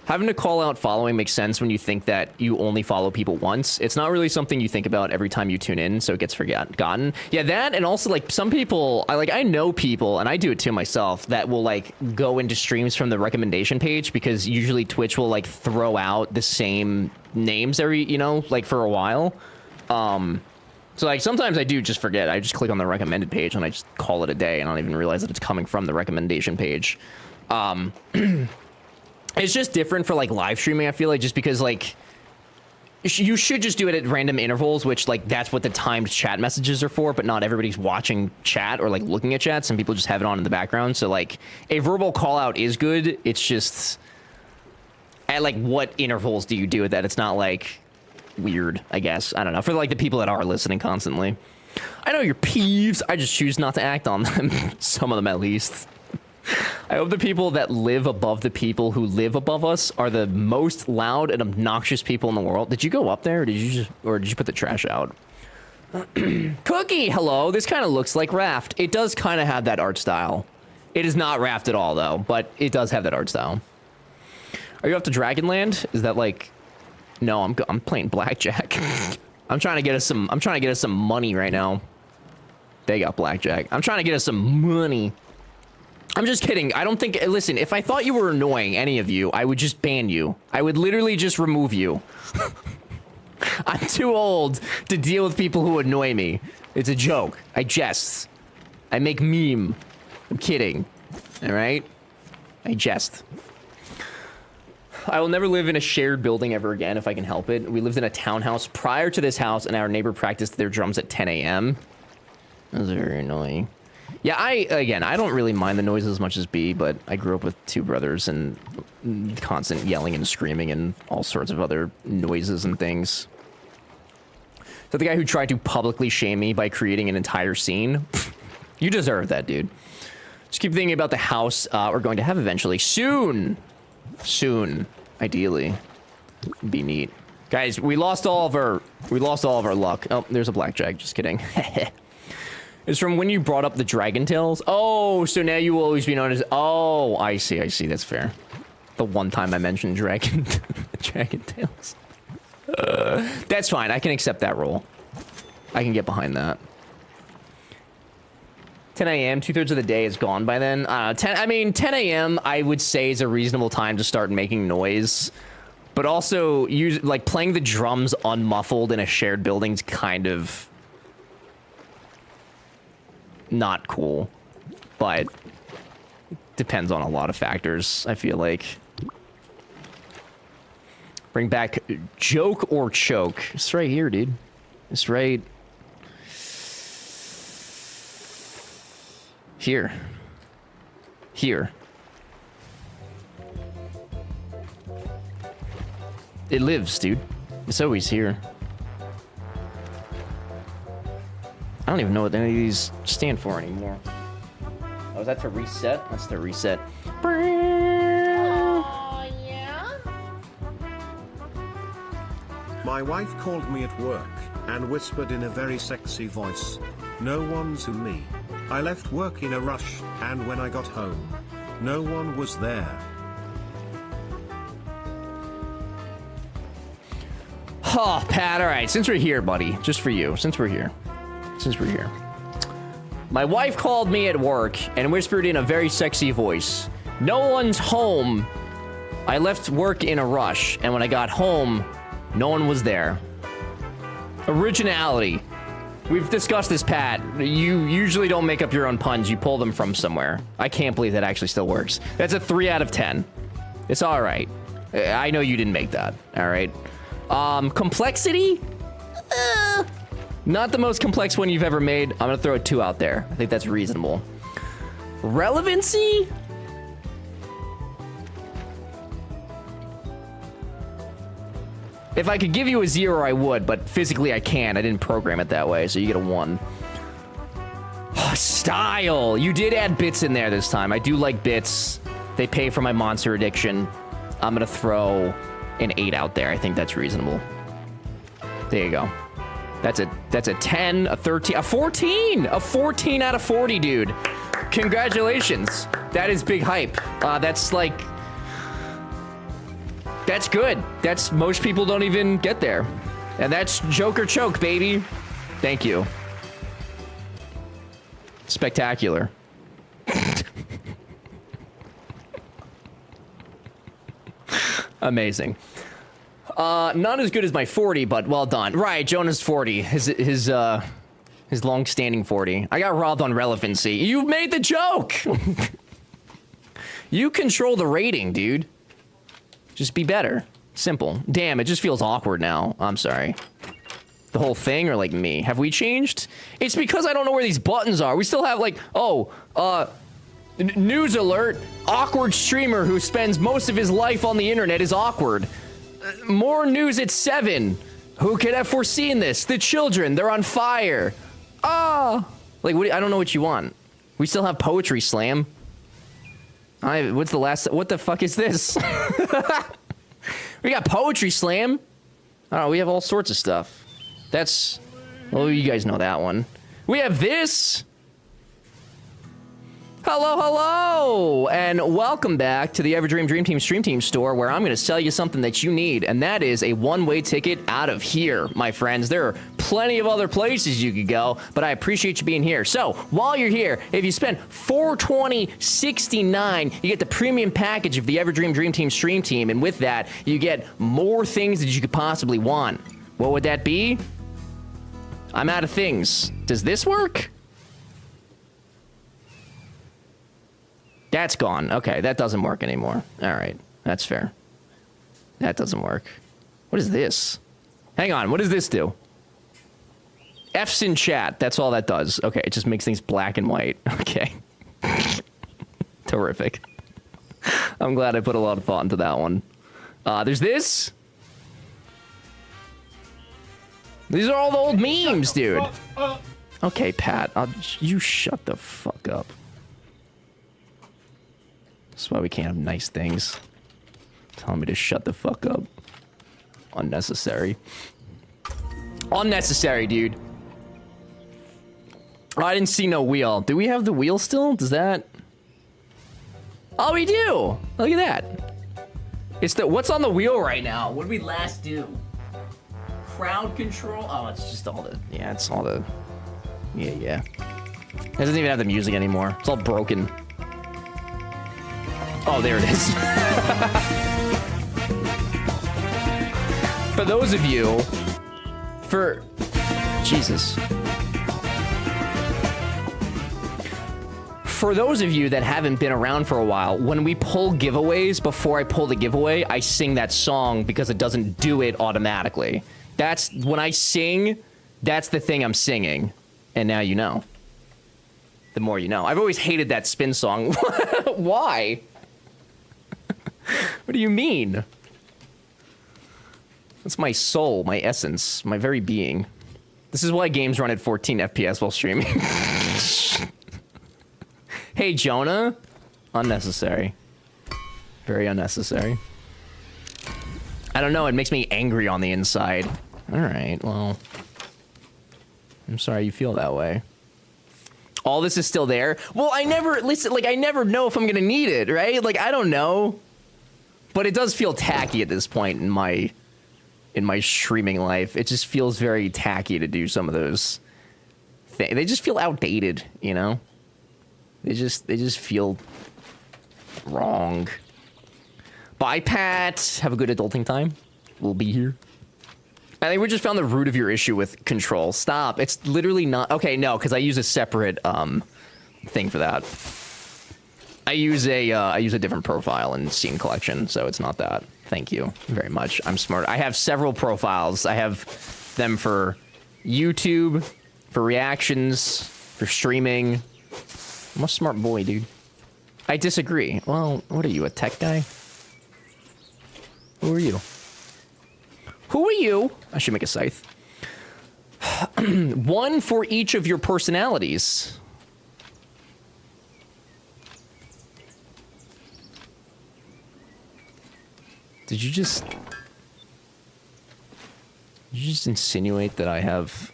Having to call out following makes sense when you think that you only follow people once. It's not really something you think about every time you tune in, so it gets forgotten. Yeah, that, and also, like, some people, I know people, and I do it too myself, that will, like, go into streams from the recommendation page, because usually Twitch will, like, throw out the same names every, you know, like, for a while. So, like, sometimes I do just forget. I just click on the recommended page, and I just call it a day, and I don't even realize that it's coming from the recommendation page. It's just different for, like, live streaming, I feel like, just because, like, you should just do it at random intervals, which, like, that's what the timed chat messages are for, but not everybody's watching chat or, like, looking at chat. Some people just have it on in the background. So, like, a verbal call-out is good. It's just, at, like, what intervals do you do it that it's not, like, weird, I guess. I don't know. For, like, the people that are listening constantly. I know your peeves. I just choose not to act on them. Some of them, at least. I hope the people that live above the people who live above us are the most loud and obnoxious people in the world. Did you go up there, or did you put the trash out? Cookie, hello. This kind of looks like Raft. It does kind of have that art style. It is not Raft at all, though, but it does have that art style. Are you up to Dragonland? Is that like? No, I'm playing blackjack. I'm trying to get us some money right now. They got blackjack. I'm trying to get us some money. I'm just kidding. I don't think... Listen, if I thought you were annoying, any of you, I would just ban you. I would literally just remove you. I'm too old to deal with people who annoy me. It's a joke. I jest. I make meme. I'm kidding. All right? I jest. I will never live in a shared building ever again if I can help it. We lived in a townhouse prior to this house, and our neighbor practiced their drums at 10 a.m. That was very annoying. Yeah, I don't really mind the noises as much as B, but I grew up with two brothers and constant yelling and screaming and all sorts of other noises and things. So the guy who tried to publicly shame me by creating an entire scene, you deserve that, dude. Just keep thinking about the house we're going to have eventually. Soon, ideally. Be neat. Guys, we lost all of our luck. Oh, there's a blackjack. Just kidding. It's from when you brought up the Dragon Tales. Oh, so now you will always be known as... Oh, I see. That's fair. The one time I mentioned Dragon Tales. That's fine. I can accept that role. I can get behind that. 10 a.m. 2/3 of the day is gone by then. 10 a.m. I would say is a reasonable time to start making noise. But also, like, playing the drums unmuffled in a shared building's kind of... not cool, but depends on a lot of factors, I feel like. Bring back joke or choke. It's right here, dude. It's right here. It lives, dude. It's always here. don't even know what any of these stand for anymore. Oh, is that to reset? That's to reset. Oh, yeah? My wife called me at work and whispered in a very sexy voice, "No one to me." I left work in a rush, and when I got home, no one was there. Oh, Pat, all right. Since we're here, buddy, just for you. Since we're here. My wife called me at work and whispered in a very sexy voice, "No one's home." I left work in a rush, and when I got home, no one was there. Originality. We've discussed this, Pat. You usually don't make up your own puns. You pull them from somewhere. I can't believe that actually still works. That's a 3 out of 10. It's all right. I know you didn't make that. All right. Complexity? Not the most complex one you've ever made. I'm gonna throw a 2 out there. I think that's reasonable. Relevancy? If I could give you a 0, I would, but physically I can't. I didn't program it that way, so you get a 1. Style. You did add bits in there this time. I do like bits. They pay for my monster addiction. I'm gonna throw an 8 out there. I think that's reasonable. There you go. That's a 10, a 13, a 14! A 14 out of 40, dude. Congratulations. That is big hype. That's like... That's good. That's... Most people don't even get there. And that's Joker Choke, baby. Thank you. Spectacular. Amazing. Not as good as my 40, but well done. Right, Jonah's 40. His long-standing 40. I got robbed on relevancy. You made the joke! You control the rating, dude. Just be better. Simple. Damn, it just feels awkward now. I'm sorry. The whole thing, or like me? Have we changed? It's because I don't know where these buttons are. We still have like, news alert. Awkward streamer who spends most of his life on the internet is awkward. More news at 7. Who could have foreseen this? The children, they're on fire. Like, what, I don't know what you want. We still have Poetry Slam. What's the last... What the fuck is this? We got Poetry Slam. I don't know, we have all sorts of stuff. That's... Well, you guys know that one. We have this. Hello, hello, and welcome back to the Everdream Dream Team Stream Team store, where I'm going to sell you something that you need, and that is a one-way ticket out of here, my friends. There are plenty of other places you could go, but I appreciate you being here. So, while you're here, if you spend $420.69, you get the premium package of the Everdream Dream Team Stream Team, and with that, you get more things that you could possibly want. What would that be? I'm out of things. Does this work? That's gone. Okay, that doesn't work anymore. All right, that's fair. That doesn't work. What is this? Hang on, what does this do? F's in chat, that's all that does. Okay, it just makes things black and white. Okay. Terrific. I'm glad I put a lot of thought into that one. There's this. These are all the old memes, dude. Okay, Pat, you shut the fuck up. That's why we can't have nice things. Telling me to shut the fuck up. Unnecessary. Unnecessary, dude. Oh, I didn't see no wheel. Do we have the wheel still? Does that... Oh, we do! Look at that. It's the... What's on the wheel right now? What did we last do? Crowd control? Oh, it's just all the... Yeah, it's all the... Yeah. It doesn't even have the music anymore. It's all broken. Oh, there it is. For those of you... Jesus. For those of you that haven't been around for a while, when we pull giveaways, before I pull the giveaway, I sing that song because it doesn't do it automatically. That's... When I sing, that's the thing I'm singing. And now you know. The more you know. I've always hated that spin song. Why? What do you mean? That's my soul, my essence, my very being. This is why games run at 14 FPS while streaming. Hey, Jonah. Unnecessary. Very unnecessary. I don't know, it makes me angry on the inside. Alright, well. I'm sorry you feel that way. All this is still there? Well, I never, listen, like, I never know if I'm gonna need it, right? Like, I don't know. But it does feel tacky at this point in my streaming life. It just feels very tacky to do some of those things. They just feel outdated, you know? They just feel wrong. Bye, Pat. Have a good adulting time. We'll be here. I think we just found the root of your issue with control. Stop. It's literally not... Okay, no, because I use a separate thing for that. I use a different profile in Scene Collection, so it's not that. Thank you very much. I'm smart. I have several profiles. I have them for YouTube, for reactions, for streaming. I'm a smart boy, dude. I disagree. Well, what are you, a tech guy? Who are you? Who are you? I should make a scythe. One for each of your personalities. Did you just insinuate that I have...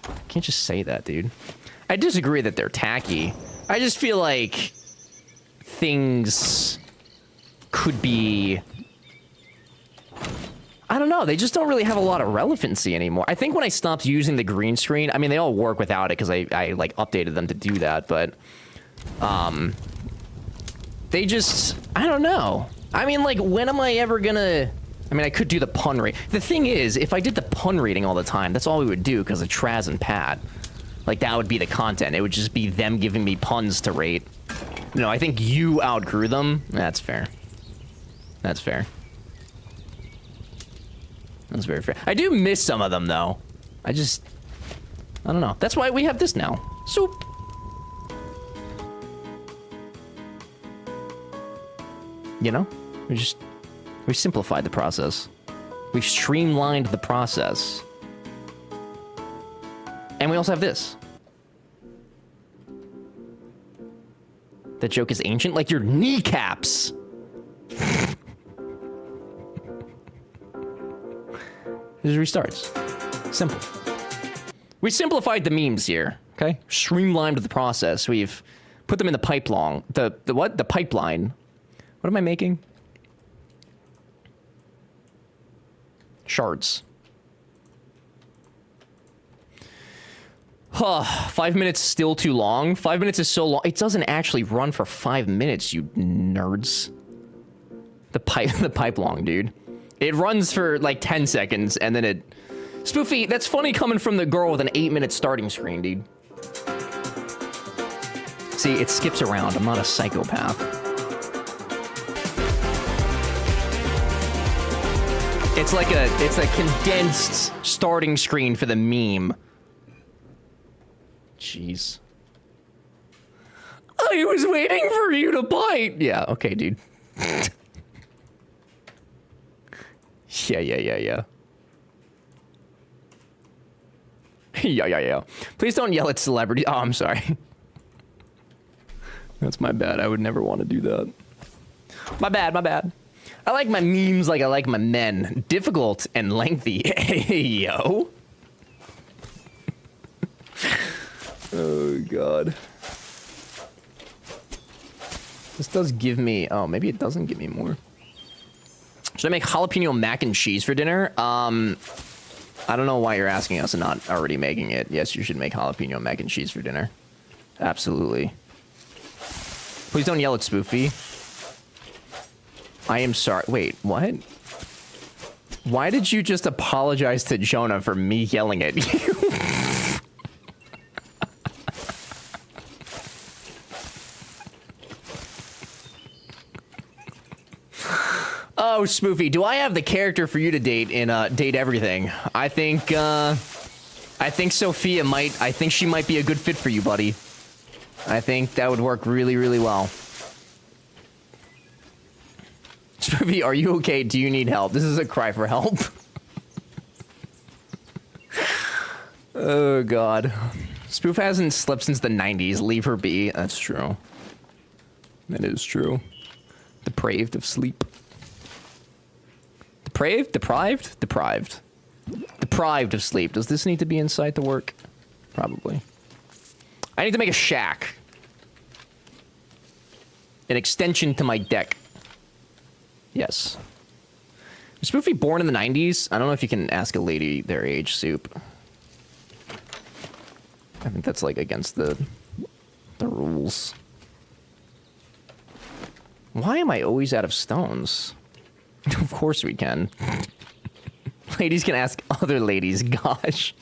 I can't just say that, dude. I disagree that they're tacky. I just feel like things could be... I don't know, they just don't really have a lot of relevancy anymore. I think when I stopped using the green screen, I mean, they all work without it because I like updated them to do that, but they just, I don't know. I mean, like, when am I ever gonna... I mean, I could do the pun rate. The thing is, if I did the pun rating all the time, that's all we would do because of Traz and Pat. Like, that would be the content. It would just be them giving me puns to rate. No, I think you outgrew them. That's fair. That's fair. That's very fair. I do miss some of them, though. I don't know. That's why we have this now. Soup. You know? We simplified the process. We've streamlined the process. And we also have this. That joke is ancient, like your kneecaps. This restarts. Simple. We simplified the memes here, okay? Streamlined the process. We've put them in the pipeline. The what? The pipeline. What am I making? Shards. Huh, 5 minutes still too long? 5 minutes is so long. It doesn't actually run for 5 minutes, you nerds. The pipe long, dude. It runs for like 10 seconds and then it... Spoofy, that's funny coming from the girl with an 8-minute starting screen, dude. See, it skips around. I'm not a psychopath. It's like a condensed starting screen for the meme. Jeez. I was waiting for you to bite. Yeah, okay, dude. Yeah. Yeah. Please don't yell at celebrities. Oh, I'm sorry. That's my bad. I would never want to do that. My bad. I like my memes like I like my men. Difficult and lengthy. Hey, yo. Oh, God. This does give me... Oh, maybe it doesn't give me more. Should I make jalapeno mac and cheese for dinner? I don't know why you're asking us and not already making it. Yes, you should make jalapeno mac and cheese for dinner. Absolutely. Please don't yell at Spoofy. I am sorry. Wait, what? Why did you just apologize to Jonah for me yelling at you? Oh, Spoofy, do I have the character for you to date in Date Everything? I think Sophia might... I think she might be a good fit for you, buddy. I think that would work really, really well. Spoofy, are you okay? Do you need help? This is a cry for help. Oh, God. Spoof hasn't slept since the 90s. Leave her be. That's true. That is true. Depraved of sleep. Depraved? Deprived? Deprived. Deprived of sleep. Does this need to be inside to work? Probably. I need to make a shack. An extension to my deck. Yes. Was Spoofy born in the 90s? I don't know if you can ask a lady their age, Soup. I think that's, like, against the rules. Why am I always out of stones? Of course we can. Ladies can ask other ladies, gosh.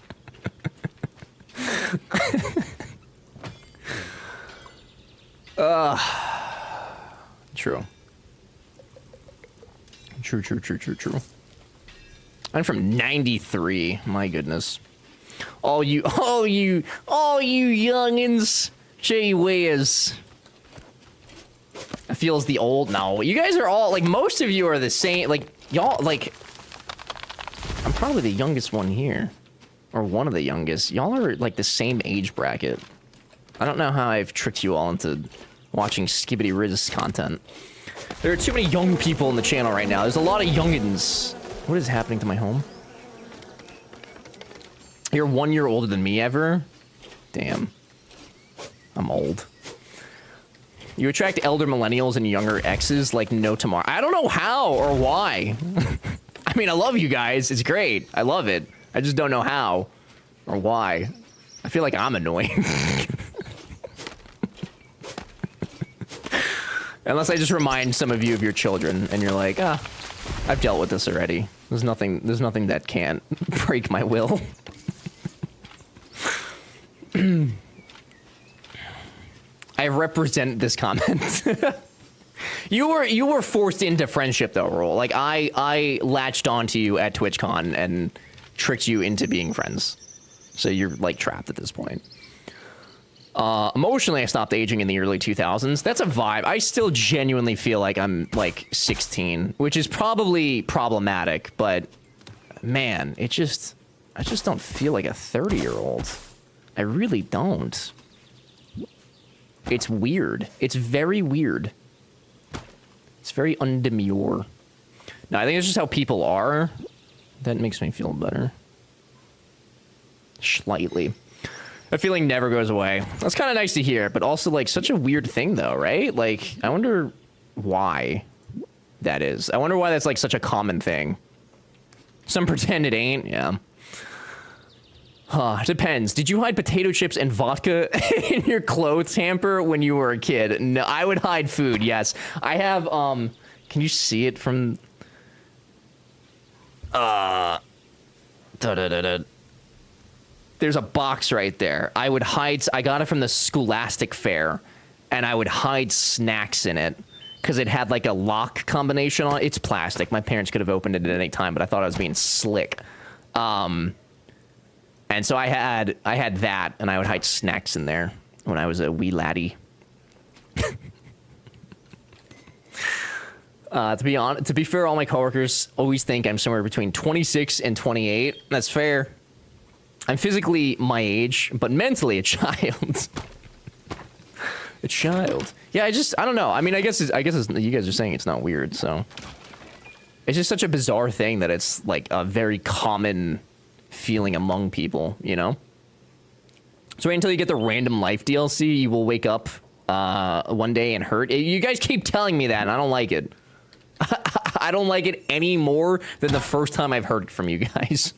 True. True. I'm from 93. My goodness. All you youngins. Gee whiz. Feels the old. No, you guys are all, like, most of you are the same. Like, y'all, like, I'm probably the youngest one here. Or one of the youngest. Y'all are, like, the same age bracket. I don't know how I've tricked you all into watching Skibbity Riz content. There are too many young people in the channel right now. There's a lot of youngins. What is happening to my home? You're 1 year older than me ever? Damn. I'm old. You attract elder millennials and younger exes like no tomorrow. I don't know how or why. I mean, I love you guys. It's great. I love it. I just don't know how or why. I feel like I'm annoying. Unless I just remind some of you of your children and you're like, I've dealt with this already. There's nothing that can't break my will. I represent this comment. You were forced into friendship though, Roll. Like I latched onto you at TwitchCon and tricked you into being friends. So you're like trapped at this point. Emotionally, I stopped aging in the early 2000s. That's a vibe. I still genuinely feel like I'm like 16, which is probably problematic, but man, I just don't feel like a 30-year-old. I really don't. It's weird. It's very weird. It's very undemure. No, I think it's just how people are. That makes me feel better. Slightly. That feeling never goes away. That's kind of nice to hear, but also like such a weird thing though, right? Like, I wonder why that is. I wonder why that's like such a common thing. Some pretend it ain't, yeah. Depends. Did you hide potato chips and vodka in your clothes hamper when you were a kid? No, I would hide food, yes. I have, can you see it from... There's a box right there. I would hide... I got it from the Scholastic Fair, and I would hide snacks in it, because it had, like, a lock combination on it. It's plastic. My parents could have opened it at any time, but I thought I was being slick. And so I had that, and I would hide snacks in there when I was a wee laddie. To be fair, all my coworkers always think I'm somewhere between 26 and 28. That's fair. I'm physically my age, but mentally a child. A child. Yeah, I don't know. I mean, I guess you guys are saying it's not weird, so it's just such a bizarre thing that it's like a very common feeling among people, you know? So wait until you get the Random Life DLC, you will wake up one day and hurt. You guys keep telling me that, and I don't like it. I don't like it any more than the first time I've heard it from you guys.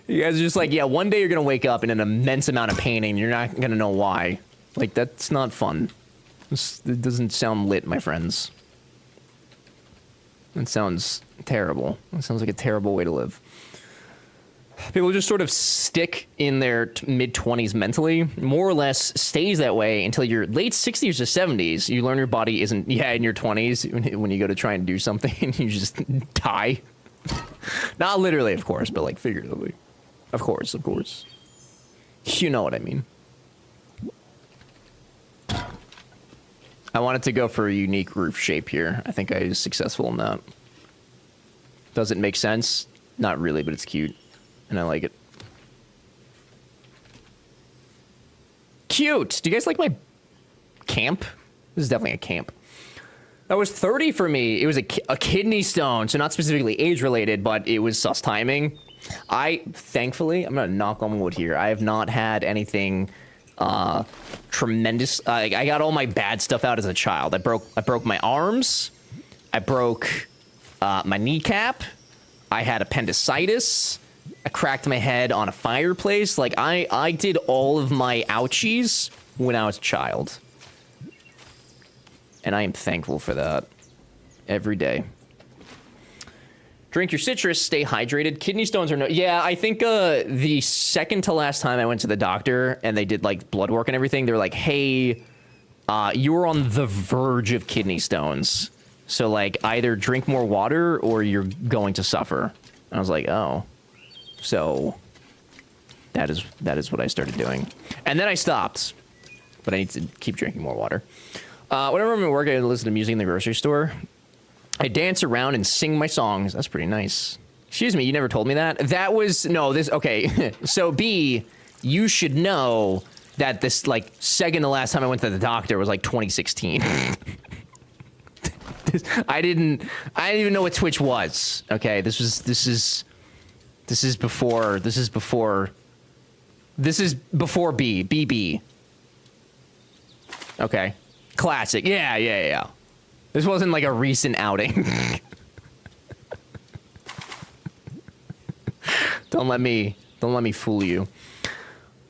You guys are just like, yeah, one day you're gonna wake up in an immense amount of pain and you're not gonna know why. Like, that's not fun. It doesn't sound lit, my friends. It sounds terrible. It sounds like a terrible way to live. People just sort of stick in their mid-20s mentally, more or less stays that way until your late 60s or 70s. You learn your body isn't, in your 20s, when you go to try and do something, you just die. Not literally, of course, but like figuratively. Of course. You know what I mean. I wanted to go for a unique roof shape here. I think I was successful in that. Does it make sense? Not really, but it's cute. And I like it. Cute! Do you guys like my camp? This is definitely a camp. That was 30 for me. It was a kidney stone, so not specifically age-related, but it was sus timing. Thankfully, I'm gonna knock on wood here. I have not had anything tremendous. I got all my bad stuff out as a child. I broke my arms. I broke my kneecap. I had appendicitis. I cracked my head on a fireplace. Like, I did all of my ouchies when I was a child. And I am thankful for that. Every day. Drink your citrus, stay hydrated. Kidney stones are no... Yeah, I think the second to last time I went to the doctor and they did, like, blood work and everything, they were like, hey, you were on the verge of kidney stones. So, like, either drink more water or you're going to suffer. I was like, oh. So, that is what I started doing. And then I stopped. But I need to keep drinking more water. Whenever I'm at work, I listen to music in the grocery store. I dance around and sing my songs. That's pretty nice. Excuse me, you never told me that? That was... No, this... Okay. So, B, you should know that this, like, second to last time I went to the doctor was, like, 2016. I didn't even know what Twitch was. Okay, this is before B. BB. Okay. Classic. Yeah. This wasn't like a recent outing. Don't let me fool you.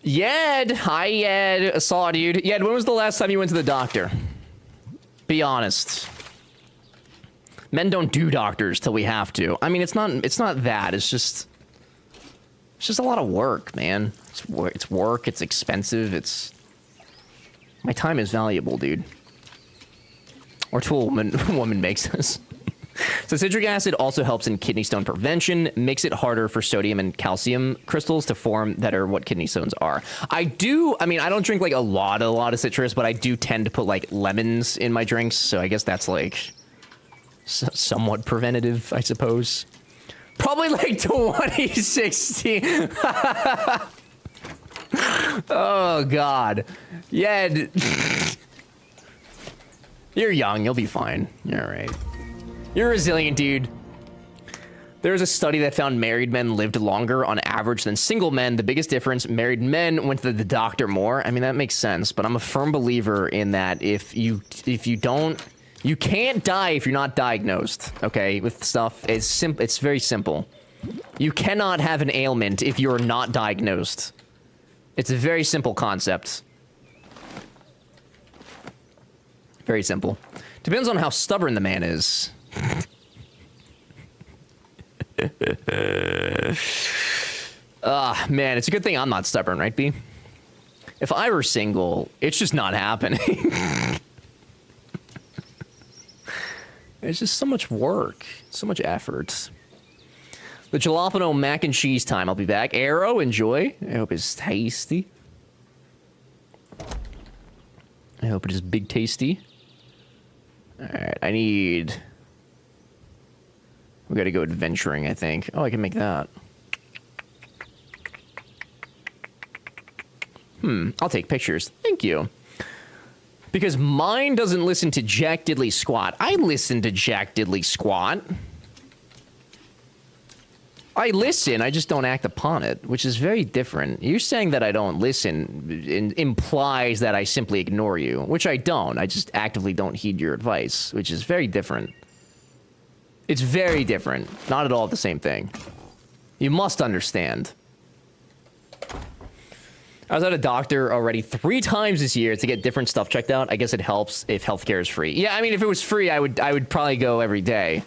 Yed! Hi, Yed. I saw dude. Yed, when was the last time you went to the doctor? Be honest. Men don't do doctors till we have to. I mean, it's not that. It's just a lot of work, man. It's work. It's expensive. My time is valuable, dude. Or to a woman makes us. So citric acid also helps in kidney stone prevention, makes it harder for sodium and calcium crystals to form that are what kidney stones are. I don't drink like a lot of citrus, but I do tend to put like lemons in my drinks, so I guess that's like somewhat preventative, I suppose. Probably like 2016. Oh God. Yeah. You're young, you'll be fine. You're alright. You're resilient, dude. There's a study that found married men lived longer on average than single men. The biggest difference, married men went to the doctor more. I mean, that makes sense, but I'm a firm believer in that if you can't die if you're not diagnosed, okay, with stuff. It's very simple. You cannot have an ailment if you're not diagnosed. It's a very simple concept. Very simple. Depends on how stubborn the man is. Man, it's a good thing I'm not stubborn, right, B? If I were single, it's just not happening. It's just so much work, so much effort. The jalapeno mac and cheese time. I'll be back. Arrow, enjoy. I hope it's tasty. I hope it is big tasty. Alright, we gotta go adventuring, I think. Oh, I can make that. I'll take pictures. Thank you. Because mine doesn't listen to Jack Diddley Squat. I listen to Jack Diddley Squat. I listen, I just don't act upon it, which is very different. You saying that I don't listen implies that I simply ignore you, which I don't. I just actively don't heed your advice, which is very different. It's very different. Not at all the same thing. You must understand. I was at a doctor already 3 times this year to get different stuff checked out. I guess it helps if healthcare is free. Yeah, I mean, if it was free, I would probably go every day.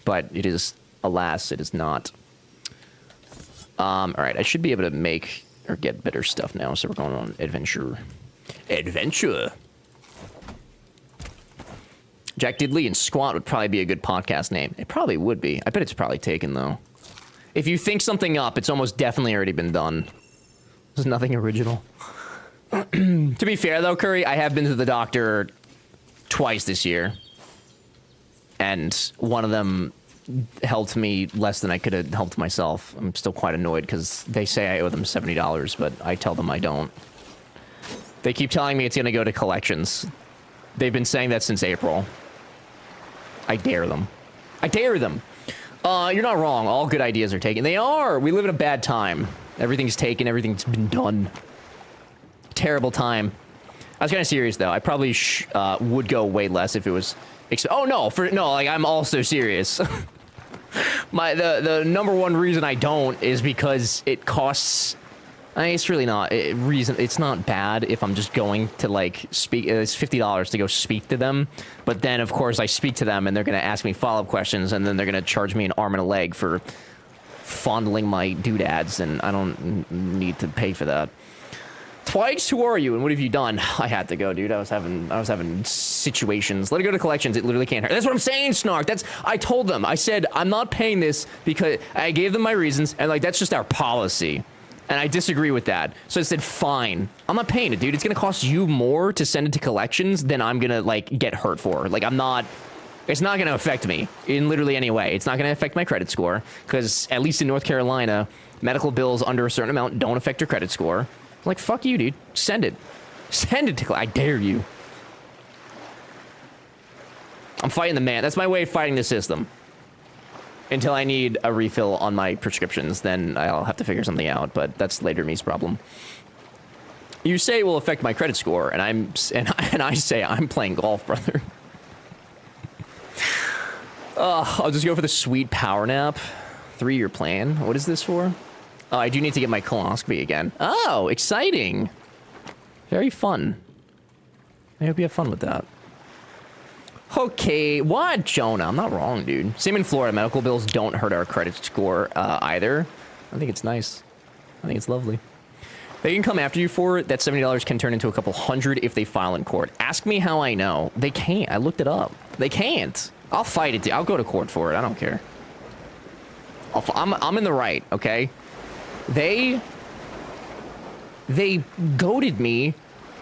But it is, alas, it is not. All right, I should be able to make or get better stuff now. So we're going on adventure. Adventure. Jack Diddley and Squat would probably be a good podcast name. It probably would be. I bet it's probably taken, though. If you think something up, it's almost definitely already been done. There's nothing original. To be fair, though, Curry, I have been to the doctor twice this year. And one of them helped me less than I could have helped myself. I'm still quite annoyed because they say I owe them $70, but I tell them I don't. They keep telling me it's going to go to collections. They've been saying that since April. I dare them. I dare them. You're not wrong. All good ideas are taken. They are. We live in a bad time. Everything's taken. Everything's been done. Terrible time. I was kind of serious though. I probably would go way less if it was. Oh no! Like I'm also serious. The number one reason I don't is because it costs. I mean, it's really not it's not bad if I'm just going to like speak. It's $50 to go speak to them, but then of course I speak to them and they're gonna ask me follow-up questions and then they're gonna charge me an arm and a leg for fondling my doodads, and I don't need to pay for that. Twice, who are you and what have you done? I had to go, dude. I was having situations. Let it go to collections. It literally can't hurt. That's what I'm saying, Snark. I told them. I said I'm not paying this because I gave them my reasons, and like that's just our policy. And I disagree with that. So I said, fine. I'm not paying it, dude. It's gonna cost you more to send it to collections than I'm gonna like get hurt for. Like it's not gonna affect me in literally any way. It's not gonna affect my credit score because at least in North Carolina, medical bills under a certain amount don't affect your credit score. Like, fuck you, dude. Send it. Send it to... I dare you. I'm fighting the man. That's my way of fighting the system. Until I need a refill on my prescriptions, then I'll have to figure something out, but that's later me's problem. You say it will affect my credit score, and I say I'm playing golf, brother. I'll just go for the sweet power nap. 3-year plan. What is this for? Oh, I do need to get my colonoscopy again. Oh, exciting. Very fun. I hope you have fun with that. Okay, what, Jonah? I'm not wrong, dude. Same in Florida. Medical bills don't hurt our credit score either. I think it's nice. I think it's lovely. They can come after you for it. That $70 can turn into a couple hundred if they file in court. Ask me how I know. They can't. I looked it up. They can't. I'll fight it. I'll go to court for it. I don't care. I'm in the right, okay? They goaded me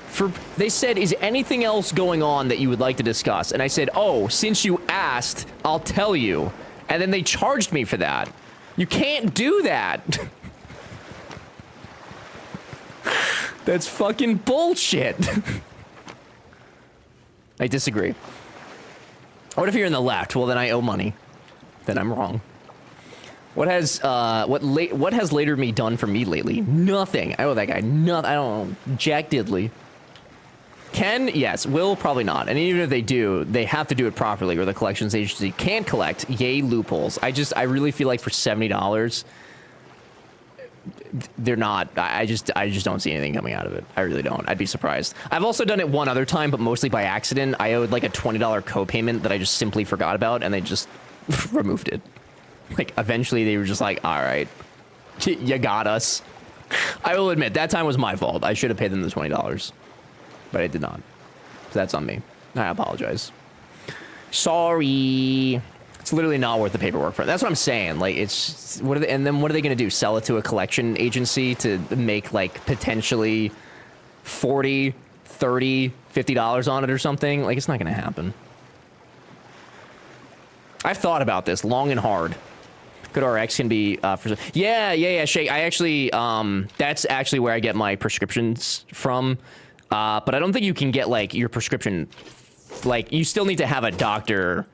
for, they said, is anything else going on that you would like to discuss? And I said, oh, since you asked, I'll tell you. And then they charged me for that. You can't do that. That's fucking bullshit. I disagree. What if you're in the left? Well, then I owe money. Then I'm wrong. What has later me done for me lately? Nothing. I owe that guy nothing. I don't know. Jack Diddley. Ken? Yes. Will? Probably not. And even if they do, they have to do it properly or the collections agency can't collect. Yay, loopholes. I really feel like for $70, they're not. I just don't see anything coming out of it. I really don't. I'd be surprised. I've also done it one other time, but mostly by accident. I owed like a $20 co-payment that I just simply forgot about, and they just removed it. Like, eventually they were just like, all right, you got us. I will admit, that time was my fault. I should have paid them the $20. But I did not. So that's on me. I apologize. Sorry. It's literally not worth the paperwork for it. That's what I'm saying. Like, it's... and then what are they going to do? Sell it to a collection agency to make, like, potentially $40, $30, $50 on it or something? Like, it's not going to happen. I've thought about this long and hard. GoodRx can be for yeah, Shake. I actually that's actually where I get my prescriptions from, but I don't think you can get like your prescription, like you still need to have a doctor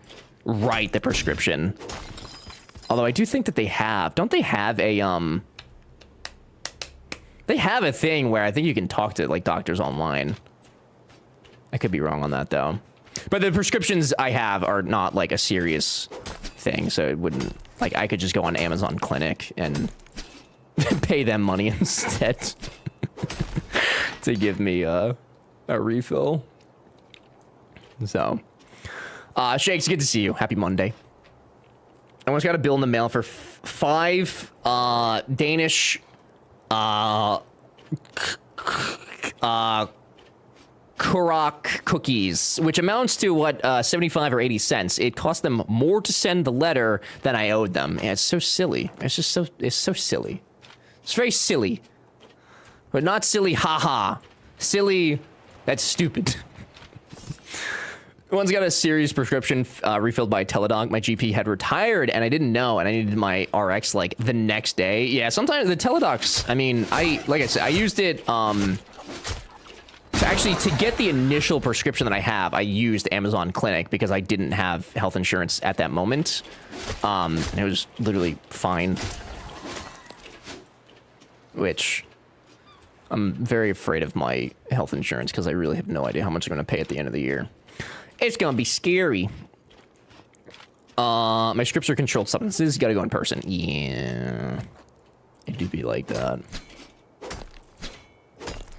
write the prescription. Although I do think that they have, don't they have a they have a thing where I think you can talk to like doctors online. I could be wrong on that though. But the prescriptions I have are not like a serious thing, so it wouldn't, like, I could just go on Amazon Clinic and pay them money instead to give me a refill. So, Shakes, good to see you. Happy Monday. I almost got a bill in the mail for 5 Danish Kurok cookies, which amounts to what 75 or 80 cents. It cost them more to send the letter than I owed them. And it's so silly. It's just so, it's so silly. It's very silly. But not silly, haha. Silly, that's stupid. Once got a serious prescription refilled by Teladoc. My GP had retired, and I didn't know, and I needed my RX like the next day. Yeah, sometimes the Teladocs. I mean, like I said, I used it. Actually, to get the initial prescription that I have, I used Amazon Clinic because I didn't have health insurance at that moment. And it was literally fine. Which I'm very afraid of my health insurance because I really have no idea how much I'm going to pay at the end of the year. It's going to be scary. My scripts are controlled substances. You got to go in person. Yeah. It do be like that.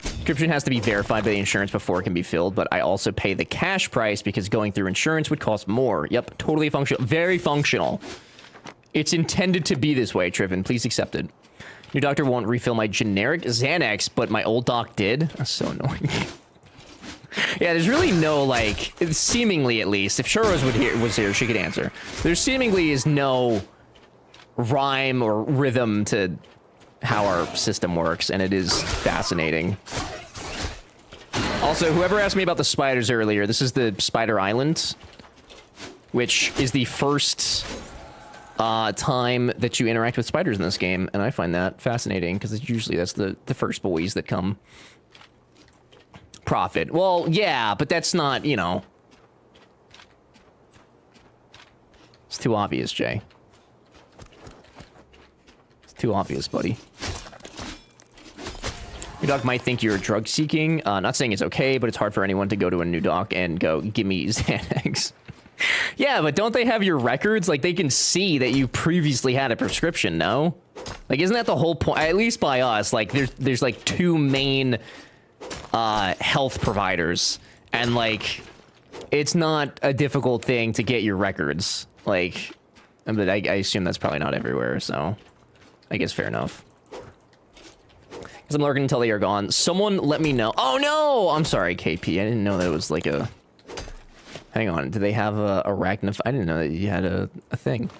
Prescription has to be verified by the insurance before it can be filled, but I also pay the cash price because going through insurance would cost more. Yep, totally functional. Very functional. It's intended to be this way, Triven. Please accept it. Your doctor won't refill my generic Xanax, but my old doc did. That's so annoying. Yeah, there's really no, like, seemingly at least, if Churros was here, she could answer. There seemingly is no rhyme or rhythm to how our system works, and it is fascinating. Also, whoever asked me about the spiders earlier, this is the Spider Island, which is the first time that you interact with spiders in this game, and I find that fascinating, because it's usually that's the first boys that come. Profit. Well, yeah, but that's not, you know. It's too obvious, Jay. It's too obvious, buddy. Your doc might think you're drug seeking. Not saying it's okay, but it's hard for anyone to go to a new doc and go, give me Xanax. Yeah, but don't they have your records? Like, they can see that you previously had a prescription, no? Like, isn't that the whole point? At least by us, like, there's like two main health providers, and like it's not a difficult thing to get your records, like, but I assume that's probably not everywhere, so I guess fair enough. Because I'm lurking until they are gone. Someone let me know. Oh no, I'm sorry, KP, I didn't know that it was like a, hang on, do they have a arachnoph? I didn't know that you had a thing.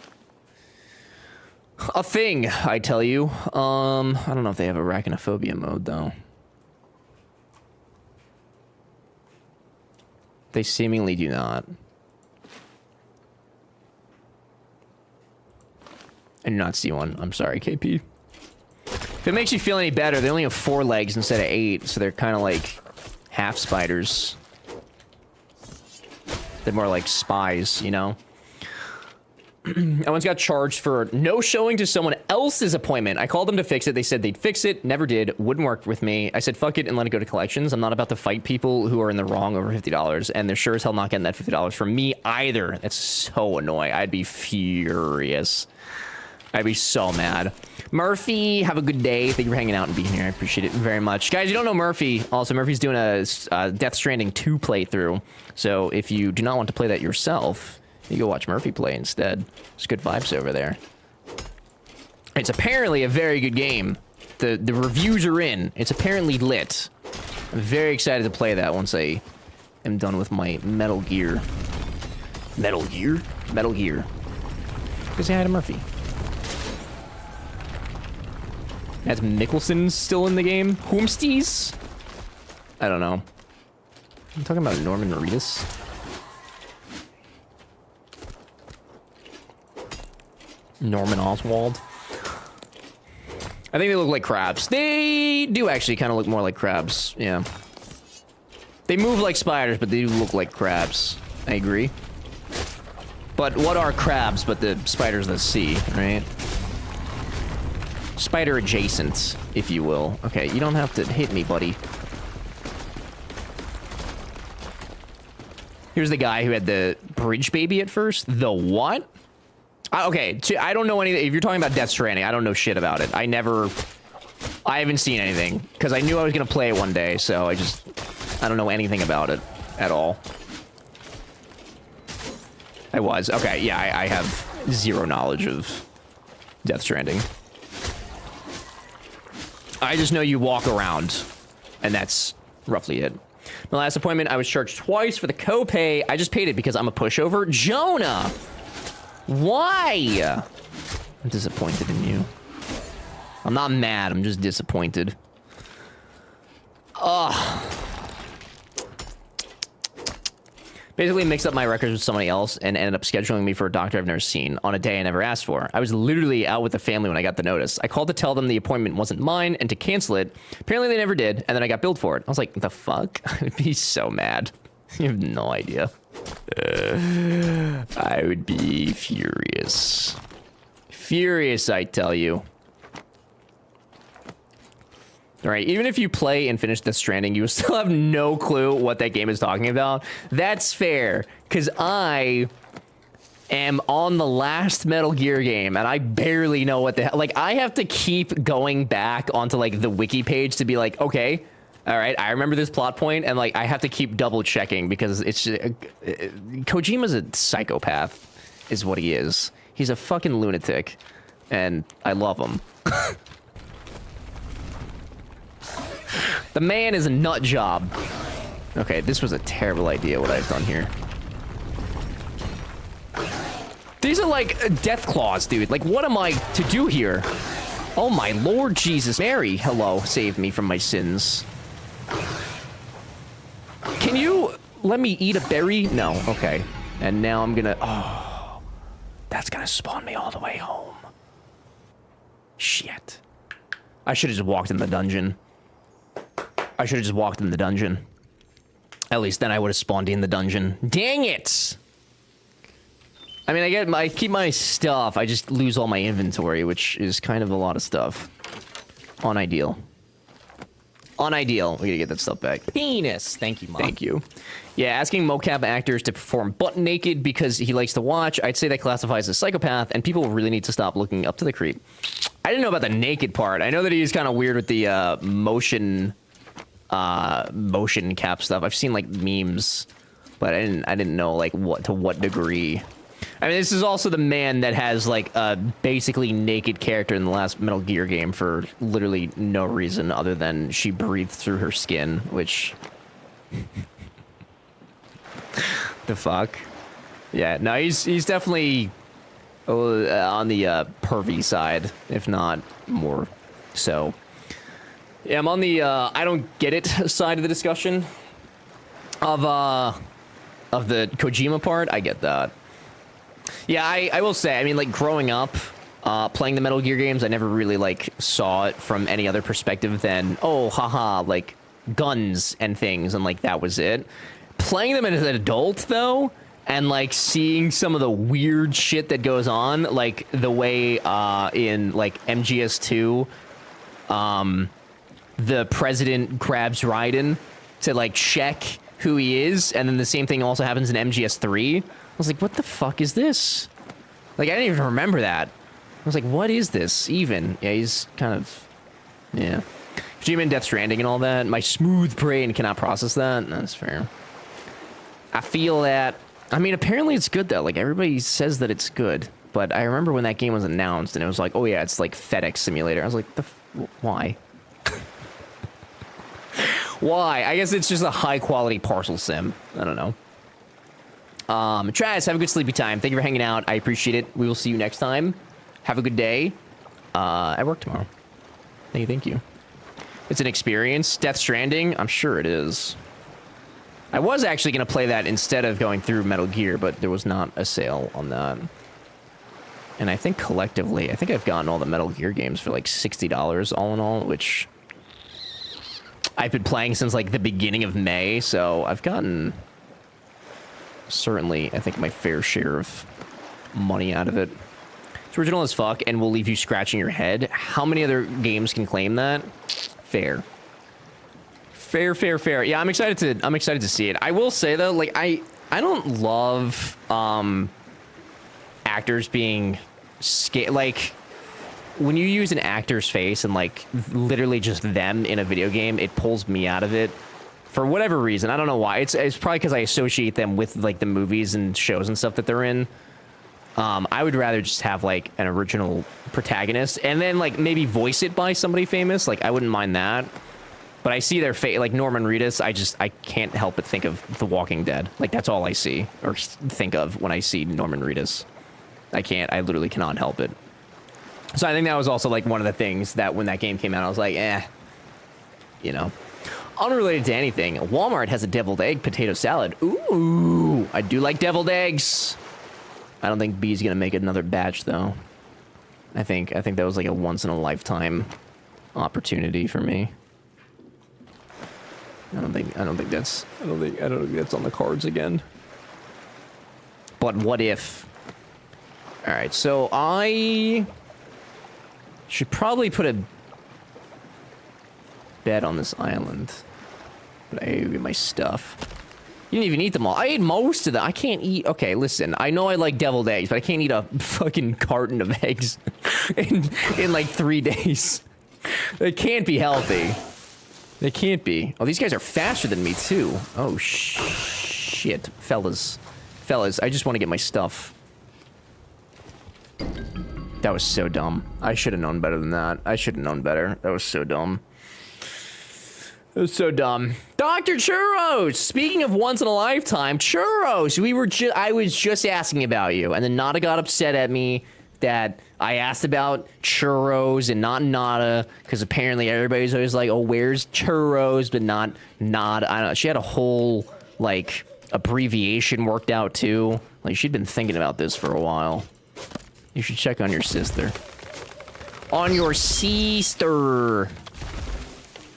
A thing, I tell you. I don't know if they have arachnophobia mode though. They seemingly do not. I do not see one. I'm sorry, KP. If it makes you feel any better, they only have 4 legs instead of 8, so they're kind of like half spiders. They're more like spies, you know? I once got charged for no showing to someone else's appointment. I called them to fix it. They said they'd fix it. Never did. Wouldn't work with me. I said, fuck it and let it go to collections. I'm not about to fight people who are in the wrong over $50. And they're sure as hell not getting that $50 from me either. That's so annoying. I'd be furious. I'd be so mad. Murphy, have a good day. Thank you for hanging out and being here. I appreciate it very much. Guys, you don't know Murphy. Also, Murphy's doing a Death Stranding 2 playthrough. So if you do not want to play that yourself, you go watch Murphy play instead. There's good vibes over there. It's apparently a very good game. The reviews are in. It's apparently lit. I'm very excited to play that once I am done with my Metal Gear. Metal Gear? Metal Gear. Go say hi to Murphy. As Mikkelsen's still in the game? Whomsties? I don't know. I'm talking about Norman Reedus. Norman Oswald. I think they look like crabs. They do actually kind of look more like crabs. Yeah. They move like spiders, but they do look like crabs. I agree. But what are crabs but the spiders of the sea, right? Spider adjacent, if you will. Okay, you don't have to hit me, buddy. Here's the guy who had the bridge baby at first. The what? Okay, I don't know anything. If you're talking about Death Stranding, I don't know shit about it. I haven't seen anything. Because I knew I was going to play it one day, so I don't know anything about it at all. I was. Okay, yeah, I have zero knowledge of Death Stranding. I just know you walk around, and that's roughly it. My last appointment, I was charged twice for the copay. I just paid it because I'm a pushover. Jonah! Why? I'm disappointed in you. I'm not mad, I'm just disappointed. Ugh. Basically mixed up my records with somebody else and ended up scheduling me for a doctor I've never seen on a day I never asked for. I was literally out with the family when I got the notice. I called to tell them the appointment wasn't mine and to cancel it. Apparently they never did, and then I got billed for it. I was like, the fuck? I would be so mad. You have no idea. I would be furious. Furious, I tell you. All right, even if you play and finish Death Stranding, you will still have no clue what that game is talking about. That's fair, because I am on the last Metal Gear game, and I barely know what the hell... Like, I have to keep going back onto, like, the wiki page to be like, okay, all right, I remember this plot point, and, like, I have to keep double-checking, because it's... Kojima's a psychopath, is what he is. He's a fucking lunatic, and I love him. The man is a nut job. Okay, this was a terrible idea what I've done here. These are like death claws, dude. Like, what am I to do here? Oh my Lord Jesus. Mary, hello, save me from my sins. Can you let me eat a berry? No, okay. And now I'm gonna... Oh, that's gonna spawn me all the way home. Shit. I should have just walked in the dungeon. I should have just walked in the dungeon. At least then I would have spawned in the dungeon. Dang it! I mean, I keep my stuff. I just lose all my inventory, which is kind of a lot of stuff. Unideal. Unideal. We gotta get that stuff back. Penis. Thank you, Mom. Thank you. Yeah, asking mocap actors to perform butt naked because he likes to watch, I'd say that classifies as psychopath, and people really need to stop looking up to the creep. I didn't know about the naked part. I know that he's kind of weird with the motion cap stuff. I've seen like memes, but I didn't know like to what degree. I mean, this is also the man that has like a basically naked character in the last Metal Gear game for literally no reason other than she breathed through her skin, which the fuck. Yeah, no, he's definitely on the pervy side, if not more so. Yeah, I'm on the I don't get it side of the discussion of the Kojima part. I get that. Yeah, I will say, I mean, like, growing up, playing the Metal Gear games, I never really, like, saw it from any other perspective than, oh, haha, like, guns and things, and, like, that was it. Playing them as an adult, though, and, like, seeing some of the weird shit that goes on, like, the way in, like, MGS2, the president grabs Raiden to, like, check who he is, and then the same thing also happens in MGS3. I was like, what the fuck is this? Like, I didn't even remember that. I was like, what is this even? Yeah, he's kind of... Yeah. Kojima and Death Stranding and all that. My smooth brain cannot process that. That's fair. I feel that... I mean, apparently it's good, though. Like, everybody says that it's good. But I remember when that game was announced, and it was like, oh yeah, it's like FedEx Simulator. I was like, why? Why? I guess it's just a high-quality parcel sim. I don't know. Travis, have a good sleepy time. Thank you for hanging out. I appreciate it. We will see you next time. Have a good day. I work tomorrow. Thank you. It's an experience. Death Stranding? I'm sure it is. I was actually going to play that instead of going through Metal Gear, but there was not a sale on that. And I think collectively, I think I've gotten all the Metal Gear games for like $60 all in all, which I've been playing since like the beginning of May, so I've gotten... certainly, I think, my fair share of money out of it. It's original as fuck and will leave you scratching your head. How many other games can claim that? Fair. Fair. Yeah, I'm excited to see it. I will say though, like I don't love actors being like when you use an actor's face and like literally just them in a video game, it pulls me out of it. For whatever reason, I don't know why. It's probably because I associate them with like the movies and shows and stuff that they're in. I would rather just have like an original protagonist and then like maybe voice it by somebody famous. Like I wouldn't mind that. But I see their face, like Norman Reedus. I can't help but think of The Walking Dead. Like that's all I see or think of when I see Norman Reedus. I literally cannot help it. So I think that was also like one of the things that when that game came out, I was like, you know. Unrelated to anything, Walmart has a deviled egg potato salad. Ooh, I do like deviled eggs. I don't think B's gonna make another batch though. I think that was like a once in a lifetime opportunity for me. I don't think that's on the cards again. But what if? All right, so I should probably put a bed on this island. But I get my stuff. You didn't even eat them all. I ate most of them. I can't eat. Okay, listen. I know I like deviled eggs, but I can't eat a fucking carton of eggs in like 3 days. It can't be healthy. They can't be. Oh, these guys are faster than me too. Oh shit, fellas, I just want to get my stuff. That was so dumb. I should have known better than that. I should have known better. That was so dumb. It was so dumb. Dr. Churros! Speaking of once in a lifetime, Churros! I was just asking about you, and then Nada got upset at me that I asked about Churros and not Nada, because apparently everybody's always like, oh, where's Churros, but not Nada. I don't know. She had a whole, like, abbreviation worked out, too. Like, she'd been thinking about this for a while. You should check on your sister. On your sister.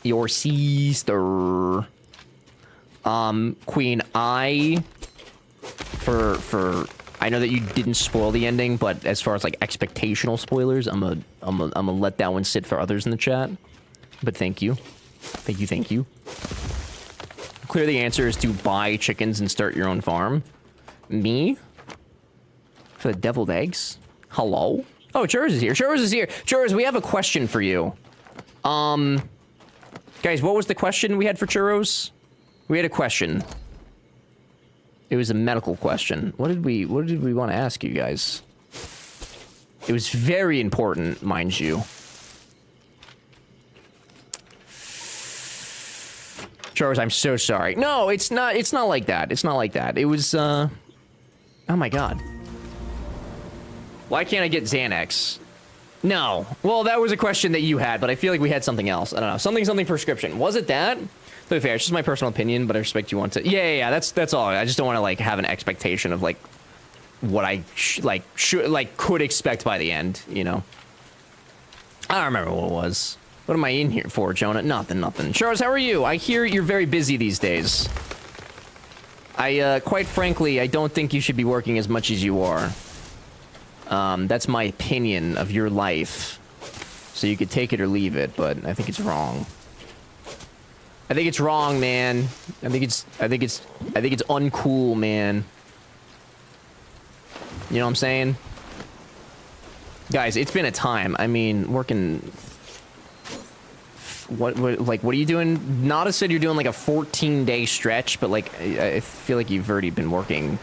Your sister. Queen, I know that you didn't spoil the ending, but as far as like expectational spoilers, I'm gonna let that one sit for others in the chat. But thank you. Thank you. Clear the answer is to buy chickens and start your own farm. Me? For the deviled eggs? Hello? Oh, Churros is here. Churros, we have a question for you. Guys, what was the question we had for Churros? We had a question. It was a medical question. What did we want to ask you guys? It was very important, mind you. Churros, I'm so sorry. No, it's not like that. It's not like that. It was, oh my god. Why can't I get Xanax? No. Well, that was a question that you had, but I feel like we had something else. I don't know. Something prescription. Was it that? To be fair, it's just my personal opinion, but I respect you want to. Yeah. That's all. I just don't want to like have an expectation of like what I could expect by the end. You know. I don't remember what it was. What am I in here for, Jonah? Nothing. Charles, how are you? I hear you're very busy these days. Quite frankly, I don't think you should be working as much as you are. That's my opinion of your life. So you could take it or leave it, but I think it's wrong. I think it's wrong, man. I think it's uncool, man. You know what I'm saying? Guys, it's been a time. I mean, working... What are you doing? Nada said you're doing like a 14-day stretch, but like, I feel like you've already been working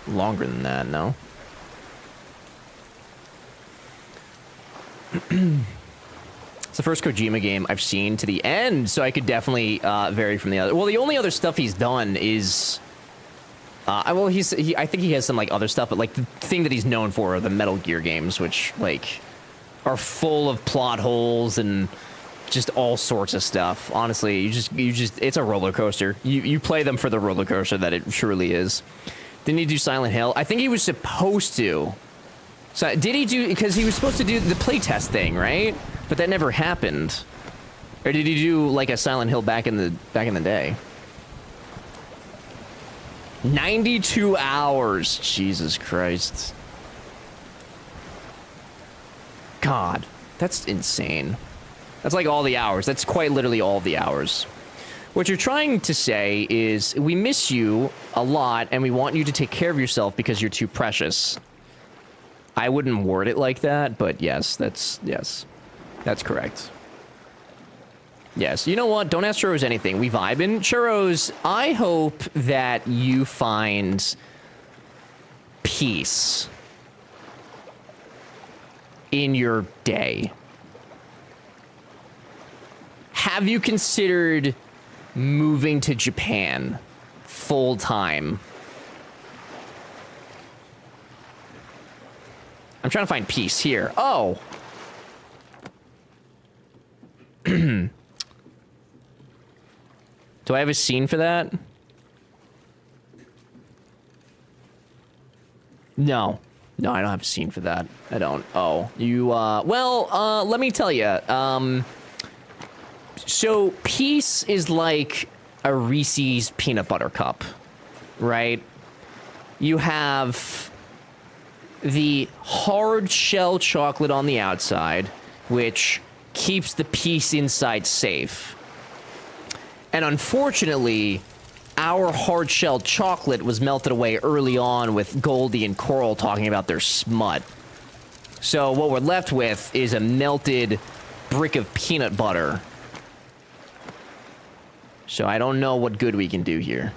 longer than that, no? It's the first Kojima game I've seen to the end, so I could definitely vary from the other. Well, the only other stuff he's done is, I think he has some like other stuff, but like the thing that he's known for are the Metal Gear games, which like are full of plot holes and just all sorts of stuff. Honestly, you just it's a roller coaster. You play them for the roller coaster that it surely is. Didn't he do Silent Hill? I think he was supposed to. So did he do, because he was supposed to do the playtest thing, right? But that never happened. Or did he do like a Silent Hill back in the day? 92 hours. Jesus Christ. God, that's insane. That's like all the hours. That's quite literally all the hours. What you're trying to say is we miss you a lot and we want you to take care of yourself because you're too precious. I wouldn't word it like that, but yes, that's correct. Yes, you know what? Don't ask Churros anything. We vibing. Churros, I hope that you find peace in your day. Have you considered moving to Japan full time? I'm trying to find peace here. Oh. Do I have a scene for that? No. No, I don't have a scene for that. I don't. Oh, you, well, let me tell you. So, Peace is like a Reese's peanut butter cup, right? You have the hard shell chocolate on the outside, which keeps the Peace inside safe. And unfortunately, our hard-shelled chocolate was melted away early on with Goldie and Coral talking about their smut. So what we're left with is a melted brick of peanut butter. So I don't know what good we can do here.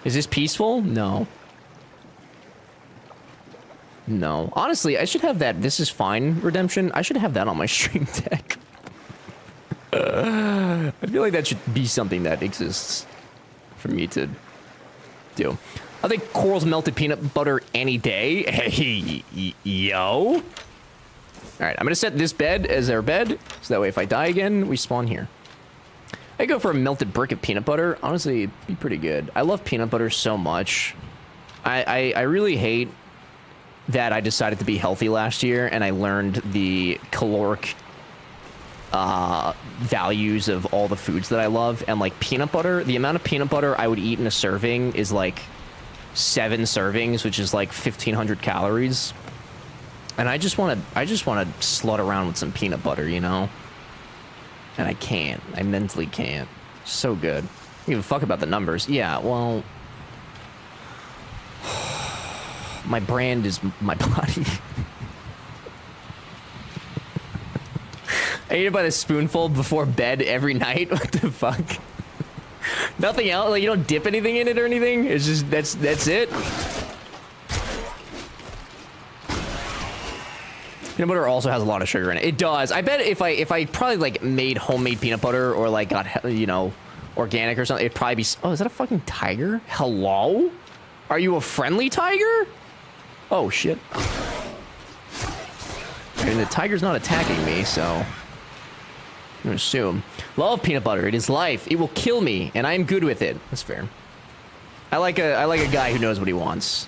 Is this peaceful? No. No. Honestly, I should have that This Is Fine redemption. I should have that on my stream deck. I feel like that should be something that exists for me to do. I think Coral's melted peanut butter any day. Hey, yo. All right, I'm gonna set this bed as our bed, so that way if I die again, we spawn here. I go for a melted brick of peanut butter. Honestly, it'd be pretty good. I love peanut butter so much. I really hate that I decided to be healthy last year, and I learned the caloric values of all the foods that I love, and like peanut butter, the amount of peanut butter I would eat in a serving is like 7 servings, which is like 1,500 calories. And I just want to slut around with some peanut butter, you know? And I can't. I mentally can't. So good. I don't give a fuck about the numbers. Yeah, well, my brand is my body. I eat it by the spoonful before bed every night. What the fuck? Nothing else? Like, you don't dip anything in it or anything? It's just, that's it? Peanut butter also has a lot of sugar in it. It does. I bet if I probably, like, made homemade peanut butter or, like, got, you know, organic or something, it'd probably be... Oh, is that a fucking tiger? Hello? Are you a friendly tiger? Oh, shit. I mean, the tiger's not attacking me, so... I'm gonna assume. Love peanut butter. It is life. It will kill me, and I am good with it. That's fair. I like a guy who knows what he wants.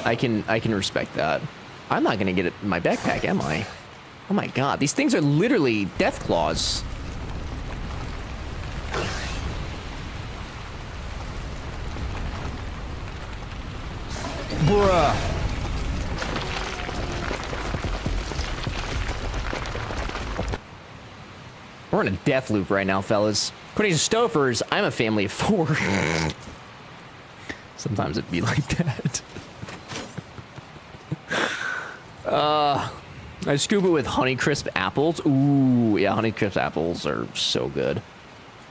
I can respect that. I'm not gonna get it in my backpack, am I? Oh my god, these things are literally death claws. Bruh. We're in a death loop right now, fellas. According to Stofers, I'm a family of 4. Sometimes it'd be like that. I scoop it with Honeycrisp apples. Ooh, yeah, Honeycrisp apples are so good.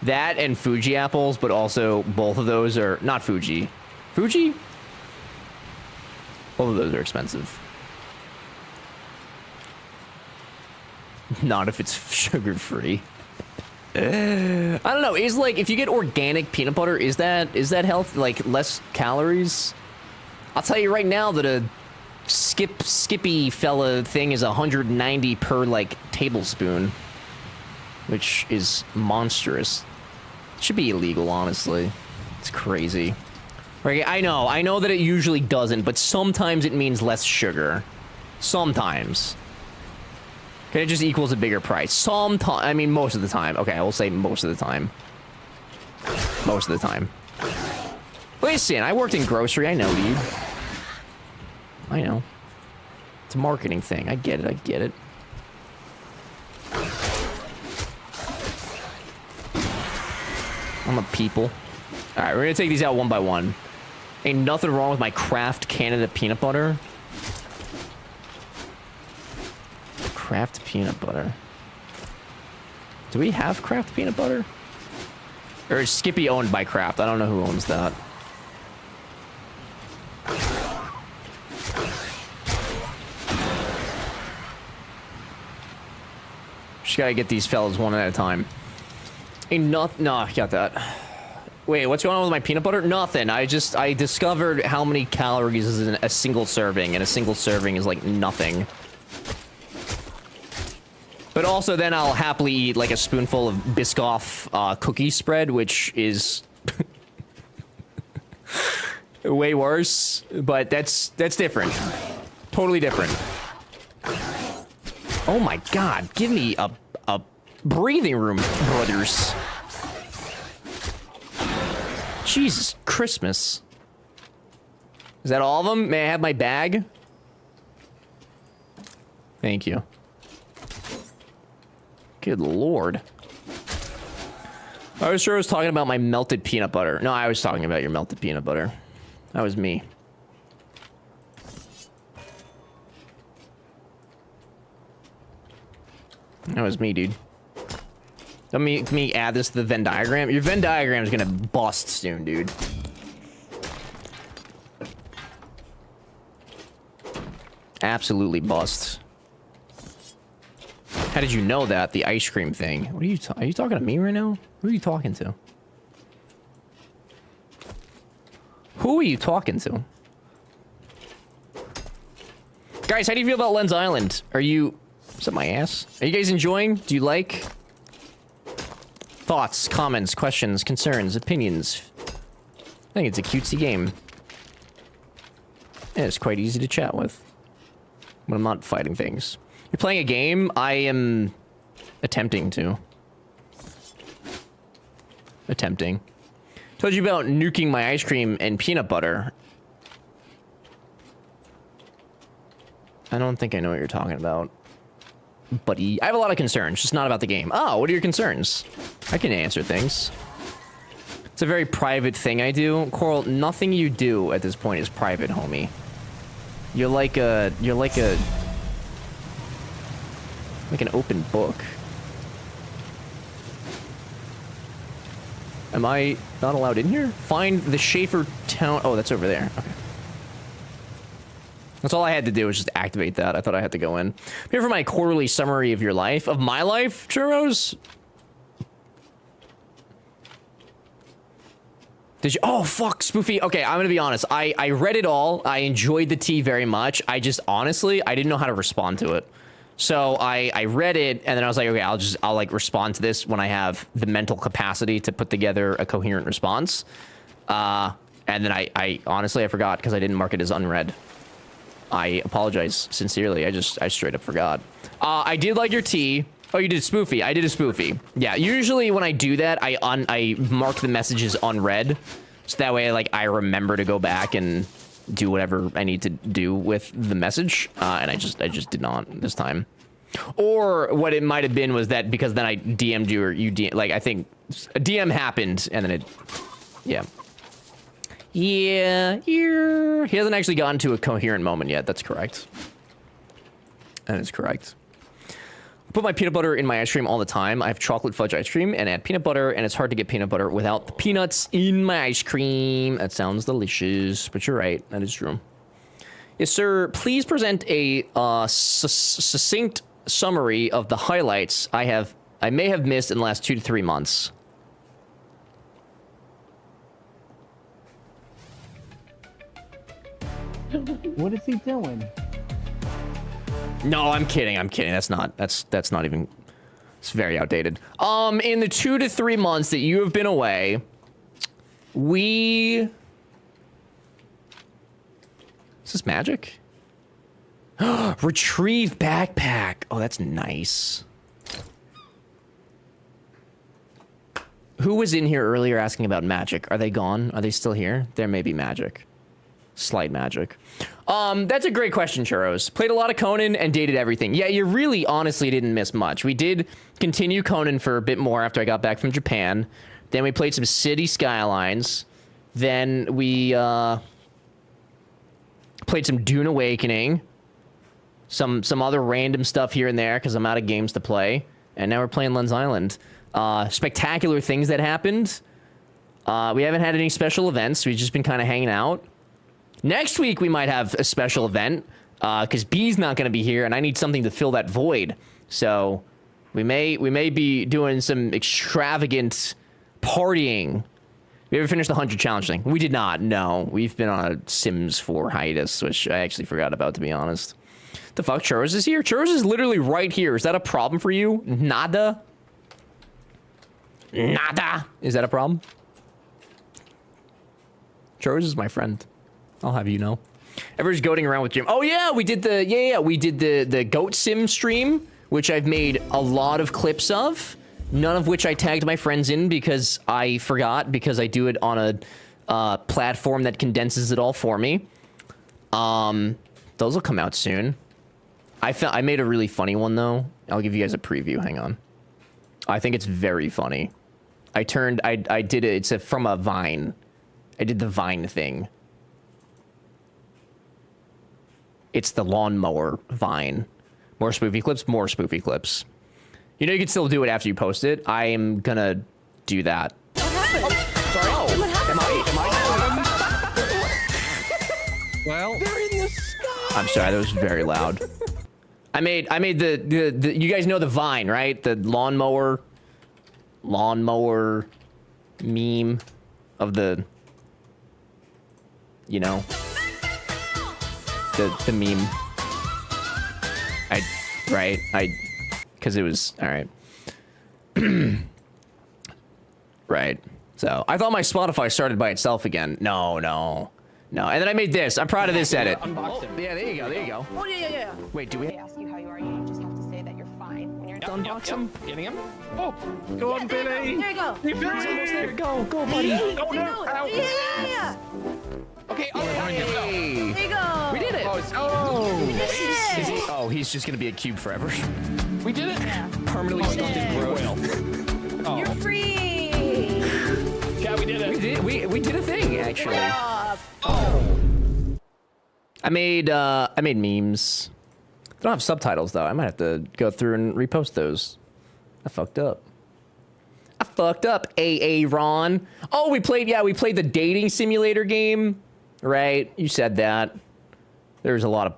That and Fuji apples, but also both of those are... Not Fuji. Fuji? Both of those are expensive. Not if it's sugar-free. I don't know. Is, like, if you get organic peanut butter, is that healthy? Like, less calories? I'll tell you right now that a Skippy fella thing is 190 per, like, tablespoon. Which is monstrous. It should be illegal, honestly. It's crazy. Right, I know that it usually doesn't, but sometimes it means less sugar. Sometimes. Okay, it just equals a bigger price. Sometimes, I mean, most of the time. Okay, I will say most of the time. Most of the time. Listen, I worked in grocery. I know, dude. I know. It's a marketing thing. I get it. I get it. I'm a people. All right, we're gonna take these out one by one. Ain't nothing wrong with my Kraft Canada peanut butter. Kraft peanut butter. Do we have Kraft peanut butter? Or is Skippy owned by Kraft? I don't know who owns that. Just gotta get these fellas one at a time. Ain't nothing. No, I got that. Wait, what's going on with my peanut butter? Nothing. I discovered how many calories is in a single serving, and a single serving is like nothing. But also then I'll happily eat like a spoonful of Biscoff cookie spread, which is way worse, but that's different. Totally different. Oh my god, give me a breathing room, brothers. Jesus Christmas. Is that all of them? May I have my bag? Thank you. Good lord. I was sure I was talking about my melted peanut butter. No, I was talking about your melted peanut butter. That was me. That was me, dude. Let me add this to the Venn diagram. Your Venn diagram is gonna bust soon, dude. Absolutely bust. How did you know that? The ice cream thing. What are you talking to me right now? Who are you talking to? Who are you talking to? Guys, how do you feel about Lens Island? Are you... Is that my ass? Are you guys enjoying? Do you like? Thoughts, comments, questions, concerns, opinions. I think it's a cutesy game. And it's quite easy to chat with. When I'm not fighting things. You're playing a game? I am... attempting to. Attempting. Told you about nuking my ice cream and peanut butter. I don't think I know what you're talking about. Buddy, I have a lot of concerns, just not about the game. Oh, what are your concerns? I can answer things. It's a very private thing I do. Coral, nothing you do at this point is private, homie. You're like an open book. Am I not allowed in here? Find the Schaefer Town. Oh, that's over there. Okay. That's all I had to do was just activate that. I thought I had to go in. Here for my quarterly summary of your life. Of my life, Churros? Did you? Oh, fuck, Spoofy. Okay, I'm gonna be honest. I read it all. I enjoyed the tea very much. I just, honestly, I didn't know how to respond to it. So I read it, and then I was like, okay, I'll like respond to this when I have the mental capacity to put together a coherent response. And then I honestly, I forgot because I didn't mark it as unread. I apologize sincerely. I straight up forgot. I did like your tea. Oh, you did spoofy. I did a spoofy. Yeah, usually when I do that, I mark the messages unread. So that way, like, I remember to go back and do whatever I need to do with the message. And I just did not this time. Or what it might have been was that because then I DM'd you or you like, I think a DM happened and then it, yeah. Yeah, here. He hasn't actually gotten to a coherent moment yet. That's correct. That is correct. I put my peanut butter in my ice cream all the time. I have chocolate fudge ice cream and add peanut butter, and it's hard to get peanut butter without the peanuts in my ice cream. That sounds delicious, but you're right. That is true. Yes, sir. Please present a succinct summary of the highlights I may have missed in the last 2 to 3 months. What is he doing? No, I'm kidding. I'm kidding. That's not even. It's very outdated. In the 2 to 3 months that you have been away, is this magic? Retrieve backpack. Oh, that's nice. Who was in here earlier asking about magic? Are they gone? Are they still here? There may be magic. Slight magic. That's a great question, Churros. Played a lot of Conan and dated everything. Yeah, you really honestly didn't miss much. We did continue Conan for a bit more after I got back from Japan. Then we played some City Skylines. Then we played some Dune Awakening. Some other random stuff here and there because I'm out of games to play. And now we're playing Lens Island. Spectacular things that happened. We haven't had any special events. We've just been kind of hanging out. Next week, we might have a special event, because B's not going to be here, and I need something to fill that void. So, we may be doing some extravagant partying. We ever finished the 100 challenge thing? We did not, no. We've been on a Sims 4 hiatus, which I actually forgot about, to be honest. The fuck? Churros is here? Churros is literally right here. Is that a problem for you? Nada? Nada? Is that a problem? Churros is my friend. I'll have you know. Everyone's goating around with Jim. Oh yeah, we did the goat sim stream, which I've made a lot of clips of. None of which I tagged my friends in because I forgot, because I do it on a platform that condenses it all for me. Those will come out soon. I made a really funny one though. I'll give you guys a preview. Hang on. I think it's very funny. I did it. It's from a Vine. I did the Vine thing. It's the lawnmower Vine. More spoofy clips, more spoofy clips. You know you can still do it after you post it. I am gonna do that. What happened? Sorry. Oh, What happened? Well, they're in the sky. I'm sorry, that was very loud. I made the you guys know the Vine, right? The lawnmower meme of the, you know, the meme. Because it was all right. Right. So I thought my Spotify started by itself again. No. And then I made this. I'm proud of this edit. Unbox him. Yeah, there you go. Oh, yeah. Wait, do we They ask you how you are, you just have to say that you're fine when you're done. unbox him? Getting him? Oh, go on, Billy. There you go. Hey, Billy. Almost there. Go, buddy. Oh, no. Ow. Yeah. Okay, Hey. There you go. We did it. He's just gonna be a cube forever. we did it. Permanently stunted growth. Oh. You're free. Yeah, we did it. We did a thing actually. Oh. I made memes. They don't have subtitles though. I might have to go through and repost those. I fucked up. AA Ron. Oh, we played the dating simulator game. Right? You said that. There's a lot of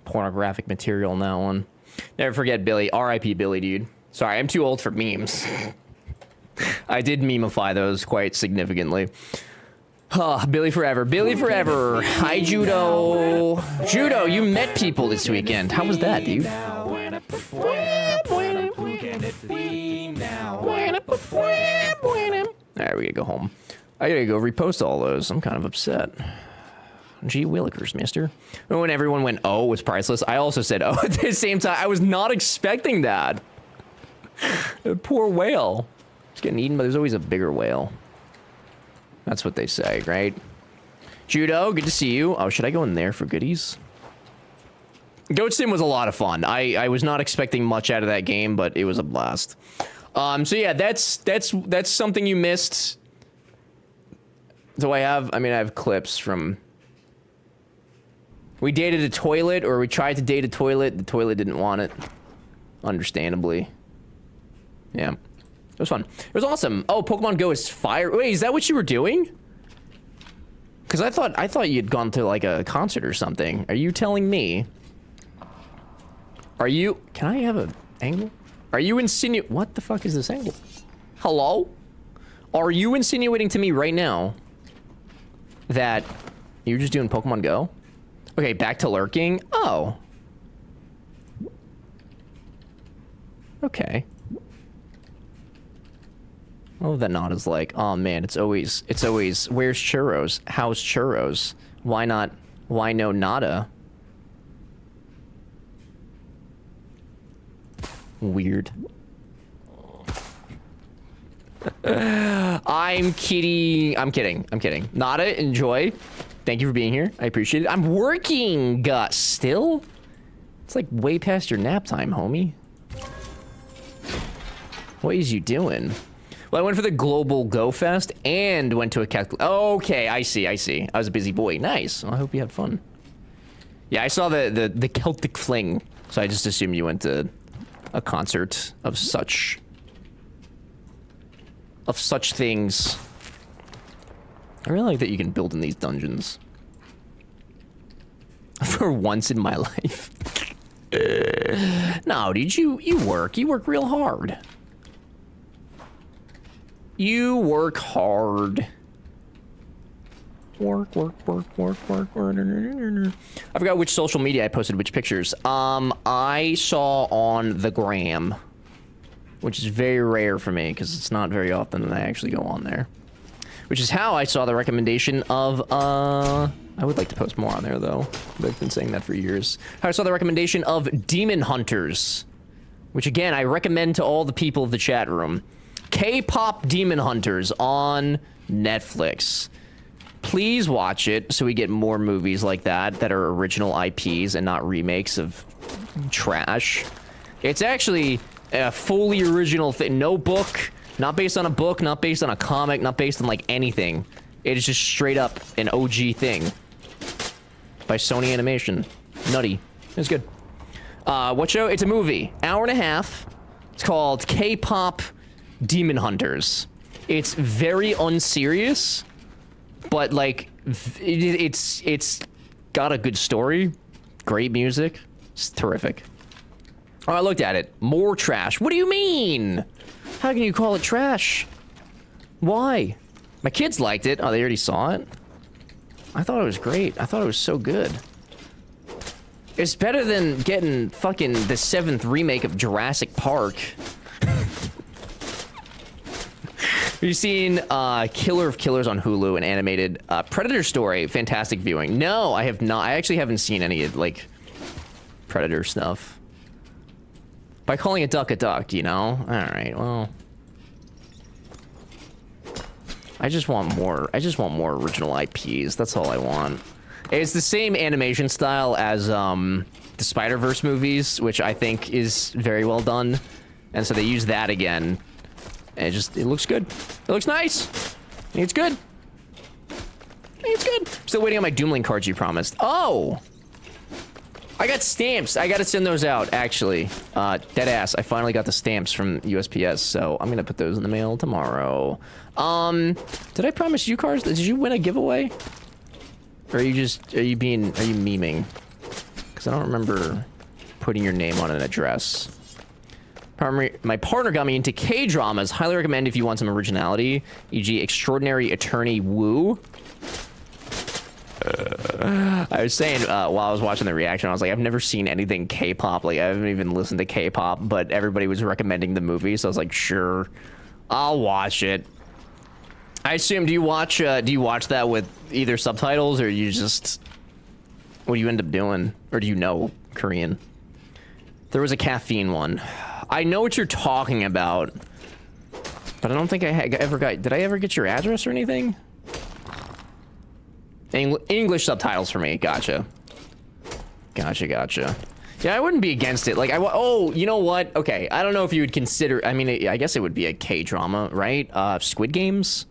pornographic material in that one. Never forget Billy. R.I.P. Billy, dude. Sorry, I'm too old for memes. I did memeify those quite significantly. Billy forever. Billy forever. Hi, Judo. Judo, you met people this weekend. How was that, dude? Alright, we gotta go home. I gotta go repost all those. I'm kind of upset. Gee willikers, mister. When everyone went, oh, it was priceless, I also said, oh, at the same time. I was not expecting that. Poor whale. It's getting eaten, but there's always a bigger whale. That's what they say, right? Judo, good to see you. Oh, should I go in there for goodies? Goat Sim was a lot of fun. I was not expecting much out of that game, but it was a blast. So yeah, that's something you missed. Do I have clips from... We dated a toilet, or we tried to date a toilet. The toilet didn't want it. Understandably. Yeah. It was fun. It was awesome. Oh, Pokemon Go is fire. Wait, is that what you were doing? Because I thought you'd gone to like a concert or something. Are you telling me? Are you... Can I have an angle? Are you insinuating... What the fuck is this angle? Hello? Are you insinuating to me right now that you're just doing Pokemon Go? Okay, back to lurking. Oh. Okay. Oh, that nod is like, oh man, it's always, where's churros? How's churros? Why not, why no nada? Weird. I'm kidding. Nada, enjoy. Thank you for being here. I appreciate it. I'm working, Gus, still? It's like way past your nap time, homie. What is you doing? Well, I went for the Global Go Fest and went to a Catholic... Okay, I see. I was a busy boy. Nice. Well, I hope you had fun. Yeah, I saw the Celtic Fling, so I just assumed you went to a concert of such things. I really like that you can build in these dungeons. For once in my life. No, dude, you work real hard. You work hard. Work. I forgot which social media I posted which pictures. I saw on the gram, which is very rare for me because it's not very often that I actually go on there. Which is how I saw the recommendation of I would like to post more on there, though. I've been saying that for years. I saw the recommendation of Demon Hunters, which, again, I recommend to all the people of the chat room. K-pop Demon Hunters on Netflix. Please watch it so we get more movies like that that are original IPs and not remakes of trash. It's actually a fully original thing. No book, not based on a book, not based on a comic, not based on, like, anything. It is just straight up an OG thing by Sony Animation. Nutty. It's good. What show? It's a movie. Hour and a half. It's called K-pop Demon Hunters. It's very unserious, but like it's got a good story, great music. It's terrific. Oh, I looked at it. More trash. What do you mean? How can you call it trash? Why? My kids liked it. Oh, they already saw it? I thought it was great. I thought it was so good. It's better than getting fucking the 7th remake of Jurassic Park. Have you seen Killer of Killers on Hulu, an animated Predator story? Fantastic viewing. No, I have not. I actually haven't seen any, like, Predator stuff. By calling a duck, you know? Alright, well... I just want more original IPs. That's all I want. It's the same animation style as the Spider-Verse movies, which I think is very well done. And so they use that again. And it looks good. It looks nice. It's good. It's good. Still waiting on my Doom Link cards you promised. Oh! I got stamps. I gotta send those out, actually. Deadass. I finally got the stamps from USPS, so I'm gonna put those in the mail tomorrow. Did I promise you cards? Did you win a giveaway? Or are you memeing? Because I don't remember putting your name on an address. My partner got me into K-dramas. Highly recommend if you want some originality, e.g. Extraordinary Attorney Woo. I was saying while I was watching the reaction, I was like, I've never seen anything K-pop. Like, I haven't even listened to K-pop, but everybody was recommending the movie, so I was like, sure, I'll watch it. I assume, do you watch that with either subtitles, or you just... What do you end up doing? Or do you know Korean? There was a caffeine one. I know what you're talking about, but I don't think I ever got... Did I ever get your address or anything? English subtitles for me. Gotcha. Gotcha. Yeah, I wouldn't be against it. Like, oh, you know what? Okay, I don't know if you would consider... I mean, I guess it would be a K-drama, right? Squid Games?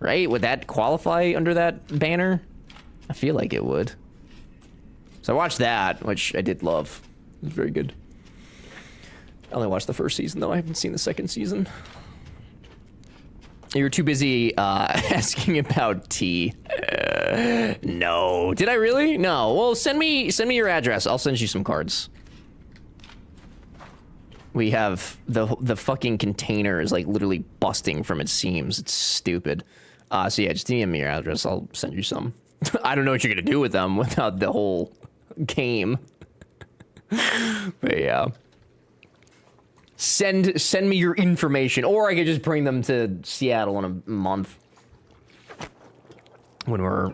Right? Would that qualify under that banner? I feel like it would. So I watched that, which I did love. It was very good. I only watched the first season, though. I haven't seen the second season. You were too busy asking about tea. No. Did I really? No. Well, send me your address. I'll send you some cards. We have the fucking container is like literally busting from its seams. It's stupid. So yeah, just DM me your address. I'll send you some. I don't know what you're gonna do with them without the whole game. But yeah. Send me your information, or I could just bring them to Seattle in a month when we're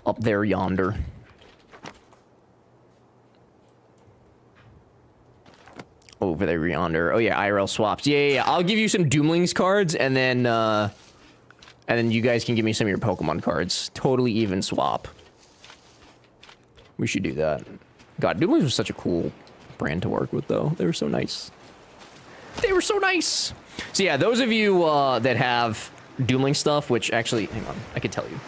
up there yonder. Over there yonder. Oh yeah, IRL swaps. Yeah. I'll give you some Doomlings cards, and then you guys can give me some of your Pokemon cards. Totally even swap. We should do that. God, Doomlings was such a cool brand to work with, though. They were so nice. They were so nice. So yeah, those of you that have Doomling stuff, which actually, hang on, I could tell you.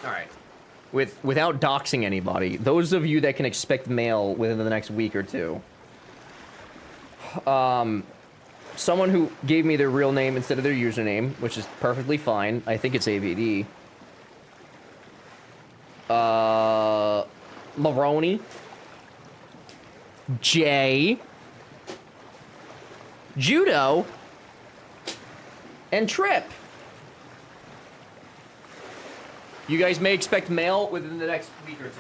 All right. Without doxing anybody, those of you that can expect mail within the next week or two. Someone who gave me their real name instead of their username, which is perfectly fine. I think it's ABD. Maroney, Jay, Judo, and Trip. You guys may expect mail within the next week or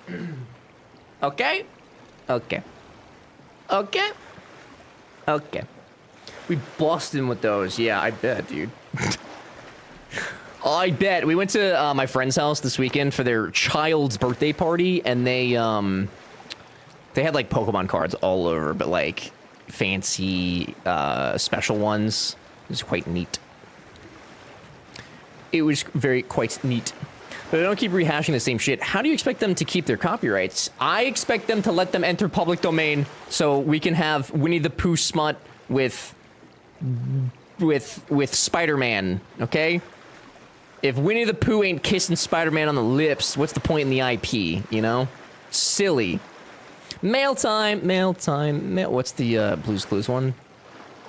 two. Okay? Okay. Okay. Okay. We busted with those. Yeah, I bet, dude. I bet. We went to my friend's house this weekend for their child's birthday party, and they had like Pokemon cards all over, but like fancy special ones. It was quite neat. It was quite neat. But they don't keep rehashing the same shit. How do you expect them to keep their copyrights? I expect them to let them enter public domain so we can have Winnie the Pooh smut with Spider-Man, okay? If Winnie the Pooh ain't kissing Spider-Man on the lips, what's the point in the IP, you know? Silly. Mail time. What's the Blue's Clues one?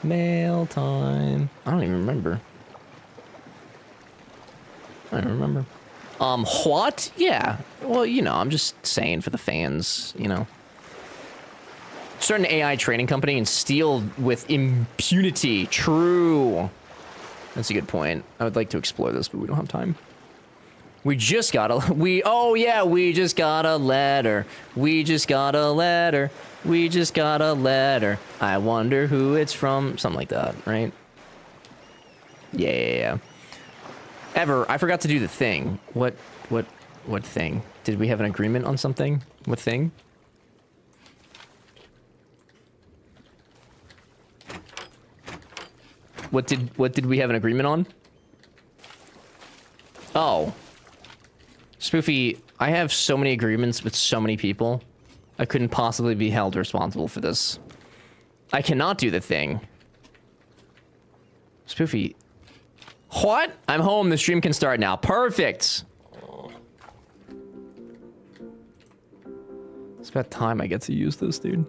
Mail time. I don't even remember. What? Yeah. Well, you know, I'm just saying for the fans, you know. Start an AI trading company and steal with impunity. True. That's a good point. I would like to explore this, but we don't have time. We just got a letter. We just got a letter. I wonder who it's from. Something like that, right? Yeah. I forgot to do the thing. What thing? Did we have an agreement on something? What thing? What did we have an agreement on? Oh. Spoofy, I have so many agreements with so many people. I couldn't possibly be held responsible for this. I cannot do the thing. Spoofy. What? I'm home. The stream can start now. Perfect. It's about time I get to use this, dude.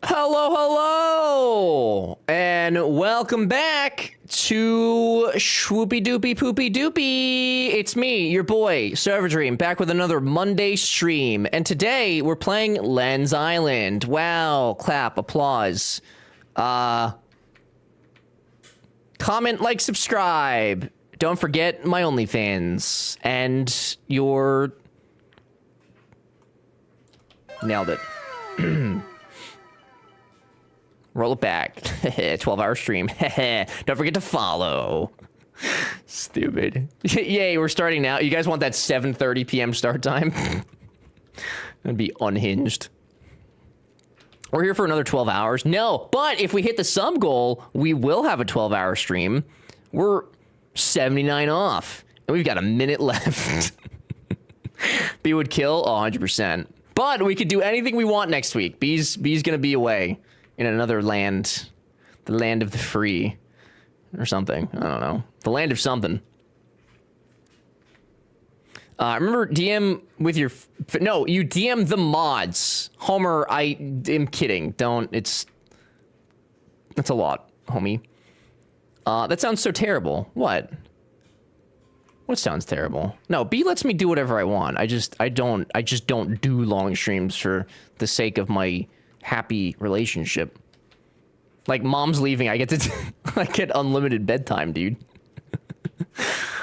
Hello, and welcome back to Swoopy Doopy Poopy Doopy. It's me, your boy, Server Dream, back with another Monday stream, and today we're playing Lens Island. Wow, clap, applause. Comment, like, subscribe. Don't forget my OnlyFans and your... Nailed it. Roll it back. 12-hour stream. Don't forget to follow. Stupid. Yay, we're starting now. You guys want that 7:30 p.m. start time? That'd be unhinged. We're here for another 12 hours. No, but if we hit the sub goal, we will have a 12-hour stream. We're 79 off. And we've got a minute left. B would kill 100%. But we could do anything we want next week. B's gonna be away. In another land. The land of the free. Or something. I don't know. The land of something. Remember, DM with your... No, you DM the mods. Homer, I am kidding. Don't... That's a lot, homie. That sounds so terrible. What? What sounds terrible? No, B lets me do whatever I want. I just don't do long streams for the sake of my... happy relationship. Like, mom's leaving, I get unlimited bedtime, dude.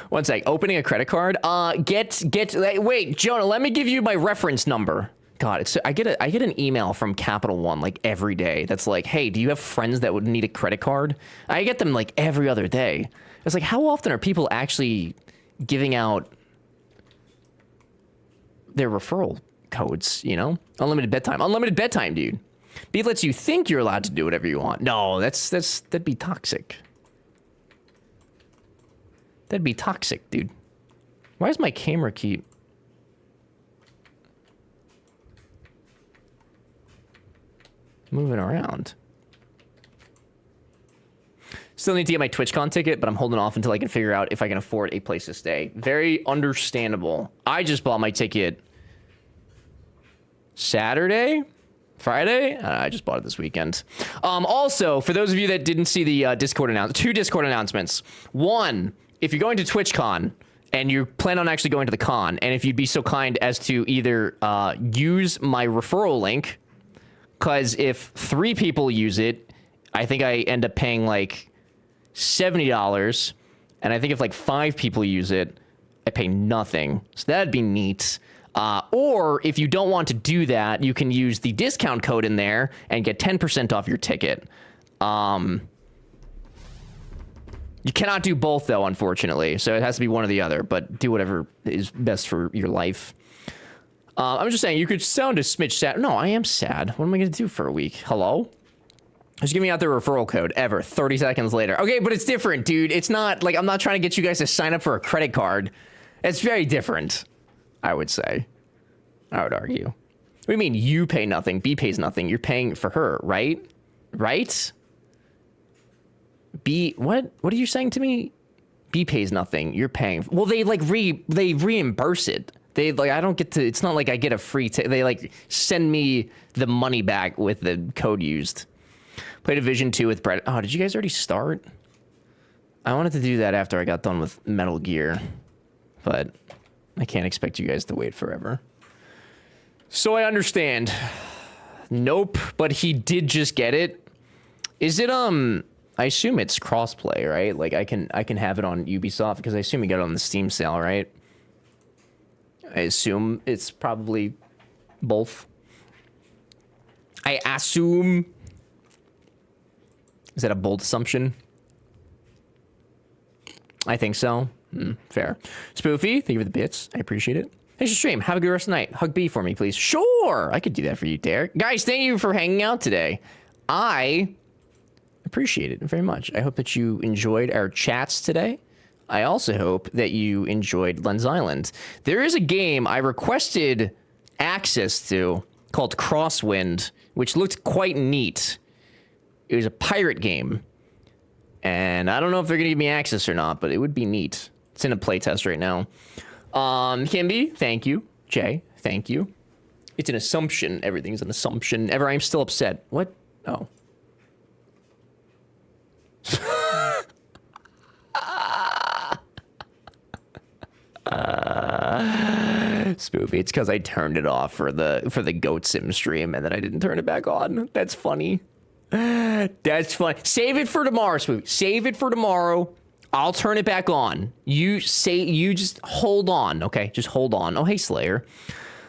One sec, opening a credit card. Wait, Jonah, let me give you my reference number. God, I get an email from Capital One like every day that's like, hey, do you have friends that would need a credit card? I get them like every other day. It's like, how often are people actually giving out their referral codes, you know? Unlimited bedtime, dude. B lets you think you're allowed to do whatever you want. No, that'd be toxic. That'd be toxic, dude. Why does my camera keep... moving around? Still need to get my TwitchCon ticket, but I'm holding off until I can figure out if I can afford a place to stay. Very understandable. I just bought my ticket Saturday? Friday? I just bought it this weekend. Also, for those of you that didn't see the Discord announcement, 2 Discord announcements. 1, if you're going to TwitchCon and you plan on actually going to the con, and if you'd be so kind as to either use my referral link, because if 3 people use it, I think I end up paying like $70, and I think if like 5 people use it, I pay nothing. So that'd be neat. Or if you don't want to do that, you can use the discount code in there and get 10% off your ticket. You cannot do both, though, unfortunately. So it has to be one or the other, but do whatever is best for your life. I'm just saying, you could sound a smidge sad. No, I am sad. What am I going to do for a week? Hello? Just give me out the referral code ever 30 seconds later. Okay, but it's different, dude. It's not like I'm not trying to get you guys to sign up for a credit card. It's very different, I would say. I would argue. What do you mean you pay nothing? B pays nothing. You're paying for her, right? Right? B, what? What are you saying to me? B pays nothing. You're paying. Well, they like they reimburse it. They like, I don't get to, it's not like I get a free, they like send me the money back with the code used. Played Division 2 with Brett. Oh, did you guys already start? I wanted to do that after I got done with Metal Gear, but I can't expect you guys to wait forever. So I understand. Nope, but he did just get it. Is it, I assume it's crossplay, right? Like I can have it on Ubisoft because I assume you got it on the Steam sale, right? I assume it's probably both. I assume. Is that a bold assumption? I think so. Fair. Spoofy, thank you for the bits. I appreciate it. Thanks for stream. Have a good rest of the night. Hug B for me, please. Sure, I could do that for you, Derek. Guys, thank you for hanging out today. I appreciate it very much. I hope that you enjoyed our chats today. I also hope that you enjoyed Lens Island. There is a game I requested access to called Crosswind, which looked quite neat. It was a pirate game. And I don't know if they're going to give me access or not, but it would be neat. It's in a playtest right now. Kimby, thank you. Jay, thank you. It's an assumption. Everything's an assumption. I'm still upset. What? Oh. Spoofy, it's because I turned it off for the Goat Sim stream and then I didn't turn it back on. That's funny. That's fun. Save it for tomorrow, Spoofy. Save it for tomorrow. I'll turn it back on. You just hold on, okay? Just hold on. Oh, hey, Slayer.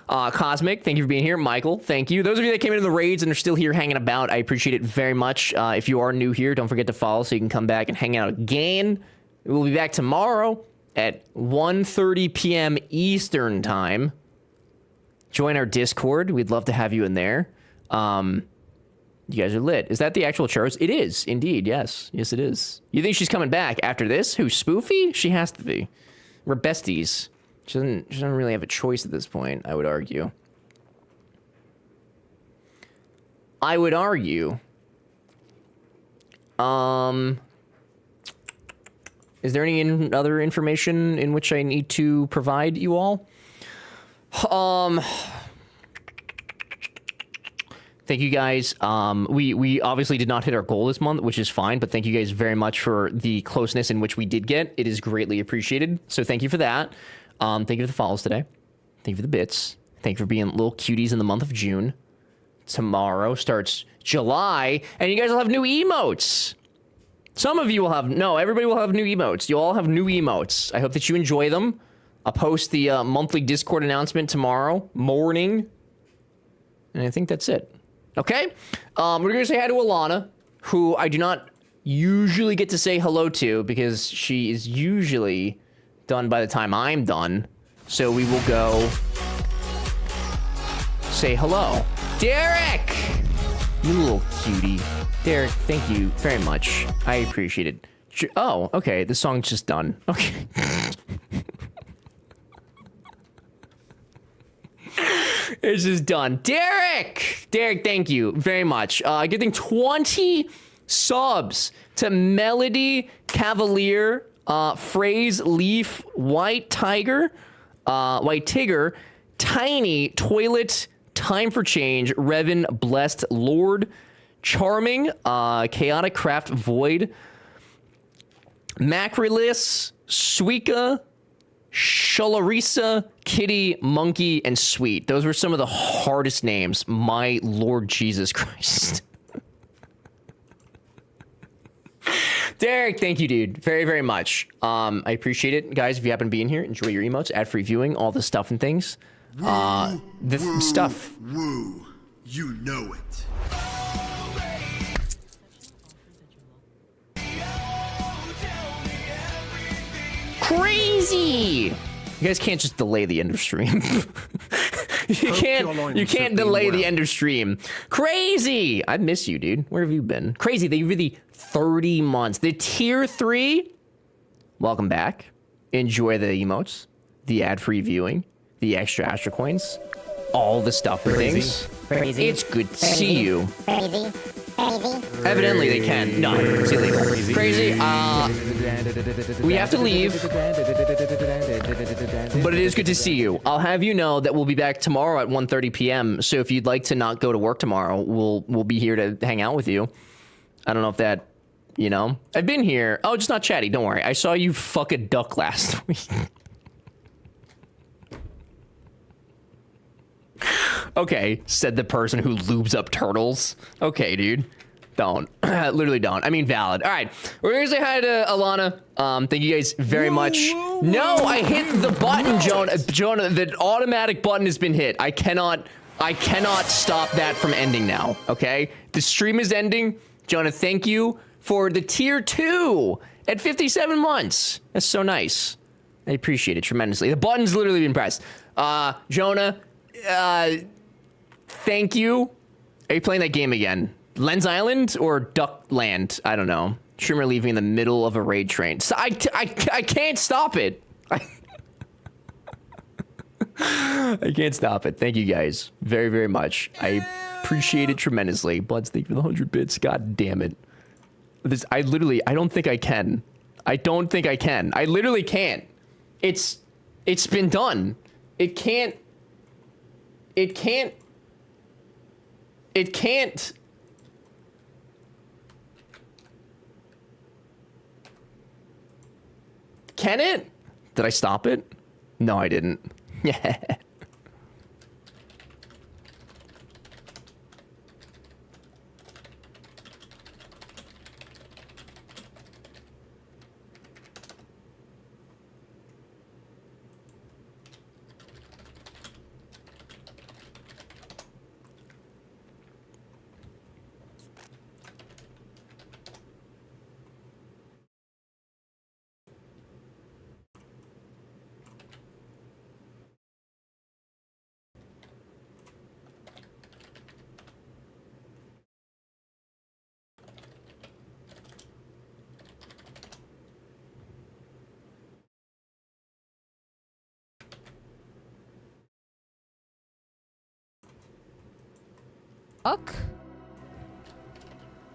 Cosmic, thank you for being here. Michael, thank you. Those of you that came into the raids and are still here hanging about, I appreciate it very much. If you are new here, don't forget to follow so you can come back and hang out again. We'll be back tomorrow at 1:30 p.m. Eastern time. Join our Discord. We'd love to have you in there. You guys are lit. Is that the actual church? It is, indeed. Yes. Yes, it is. You think she's coming back after this? Who, Spoofy? She has to be. We're besties. She doesn't really have a choice at this point, I would argue. I would argue. Is there any other information in which I need to provide you all? Thank you guys. We obviously did not hit our goal this month, which is fine, but thank you guys very much for the closeness in which we did get. It is greatly appreciated. So thank you for that. Thank you for the follows today. Thank you for the bits. Thank you for being little cuties in the month of June. Tomorrow starts July, and you guys will have new emotes. Some of you will have, no, everybody will have new emotes. You'll all have new emotes. I hope that you enjoy them. I'll post the monthly Discord announcement tomorrow morning. And I think that's it. Okay? We're going to say hi to Alana, who I do not usually get to say hello to because she is usually done by the time I'm done. So we will go say hello. Derek! You little cutie. Derek, thank you very much. I appreciate it. Oh, okay. The song's just done. Okay. It's just done. Derek! Derek, thank you very much. Giving 20 subs to Melody Cavalier, Phrase Leaf, White Tiger, Tiny, Toilet, Time for Change, Revan, Blessed, Lord, Charming, Chaotic Craft, Void, Macrolis, Suika, Shalarisa, Kitty, Monkey, and Sweet. Those were some of the hardest names. My Lord Jesus Christ. Derek, thank you, dude. Very, very much. I appreciate it. Guys, if you happen to be in here, enjoy your emotes, ad-free viewing, all the stuff and things. Stuff. Woo. You know it. Crazy! You guys can't just delay the end of stream. you can't delay the end of stream. Crazy! I miss you, dude. Where have you been? Crazy, they really 30 months. The tier 3, welcome back. Enjoy the emotes, the ad-free viewing, the extra coins, all the stuff and things. Crazy. It's good to see you. Crazy. Evidently they can. No, it's illegal. Crazy. We have to leave. But it is good to see you. I'll have you know that we'll be back tomorrow at 1:30 p.m. So if you'd like to not go to work tomorrow, we'll be here to hang out with you. I don't know if that, you know. I've been here. Oh, just not chatty. Don't worry. I saw you fuck a duck last week. Okay, said the person who lubes up turtles. Okay, dude. Don't. Literally don't. I mean, valid. All right. We're going to say hi to Alana. Thank you guys very much. No, I hit the button, Jonah. Jonah, the automatic button has been hit. I cannot stop that from ending now, okay? The stream is ending. Jonah, thank you for the tier 2 at 57 months. That's so nice. I appreciate it tremendously. The button's literally been pressed. Jonah, thank you. Are you playing that game again? Lens Island or Duckland? I don't know. Streamer leaving in the middle of a raid train. So I can't stop it. I can't stop it. Thank you guys very, very much. I appreciate it tremendously. Bloods, thank you for the 100 bits. God damn it. I don't think I can. I don't think I can. I literally can't. It's been done. It can't. Can it? Did I stop it? No, I didn't. Yeah.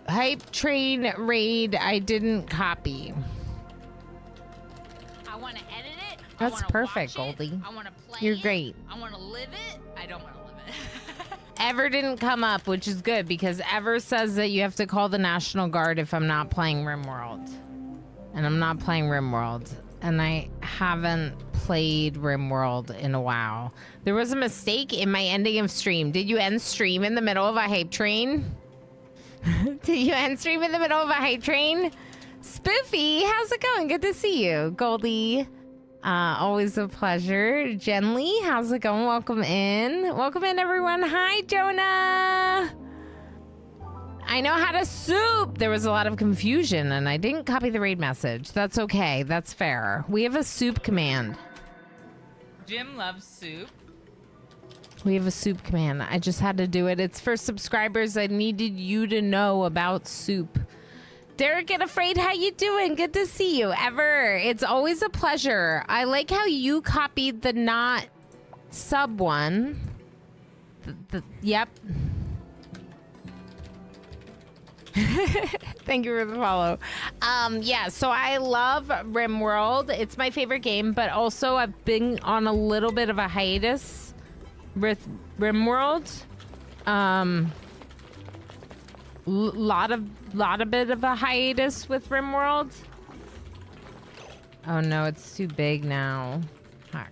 Hype train raid I didn't copy. I want to edit it. That's perfect, Goldie. I want to play You're it. great. I want to live it. I don't want to live it. Ever didn't come up, which is good because Ever says that you have to call the National Guard if I'm not playing RimWorld. And I'm not playing RimWorld. And I haven't played RimWorld in a while. There was a mistake in my ending of stream. Did you end stream in the middle of a hype train? Did you end stream in the middle of a hype train? Spoofy, how's it going? Good to see you. Goldie, always a pleasure. Jenly, how's it going? Welcome in. Welcome in, everyone. Hi, Jonah. I know how to soup. There was a lot of confusion, and I didn't copy the raid message. That's okay. That's fair. We have a soup command. Jim loves soup. We have a soup command. I just had to do it. It's for subscribers. I needed you to know about soup. Derek and Afraid, how you doing? Good to see you. Ever. It's always a pleasure. I like how you copied the not sub one. Yep. Thank you for the follow. Yeah, so I love RimWorld. It's my favorite game, but also I've been on a little bit of a hiatus with RimWorld. Lot of bit of a hiatus with RimWorld. Oh no, it's too big now. Fuck.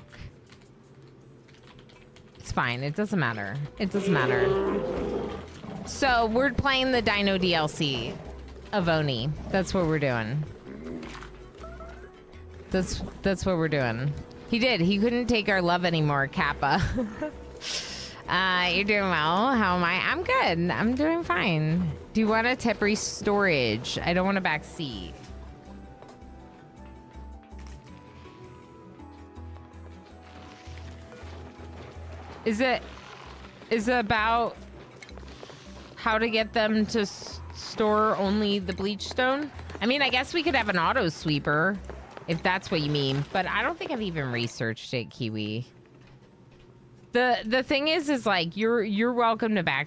It's fine. It doesn't matter. It doesn't matter. So we're playing the Dino DLC of Oni. That's what we're doing. That's what we're doing. He did. He couldn't take our love anymore, Kappa. You're doing well. How am I? I'm good. I'm doing fine. Do you want a temporary storage? I don't want a back seat. Is it about how to get them to store only the bleach stone? I mean, I guess we could have an auto sweeper if that's what you mean, but I don't think I've even researched it, Kiwi. The thing is like you're welcome to back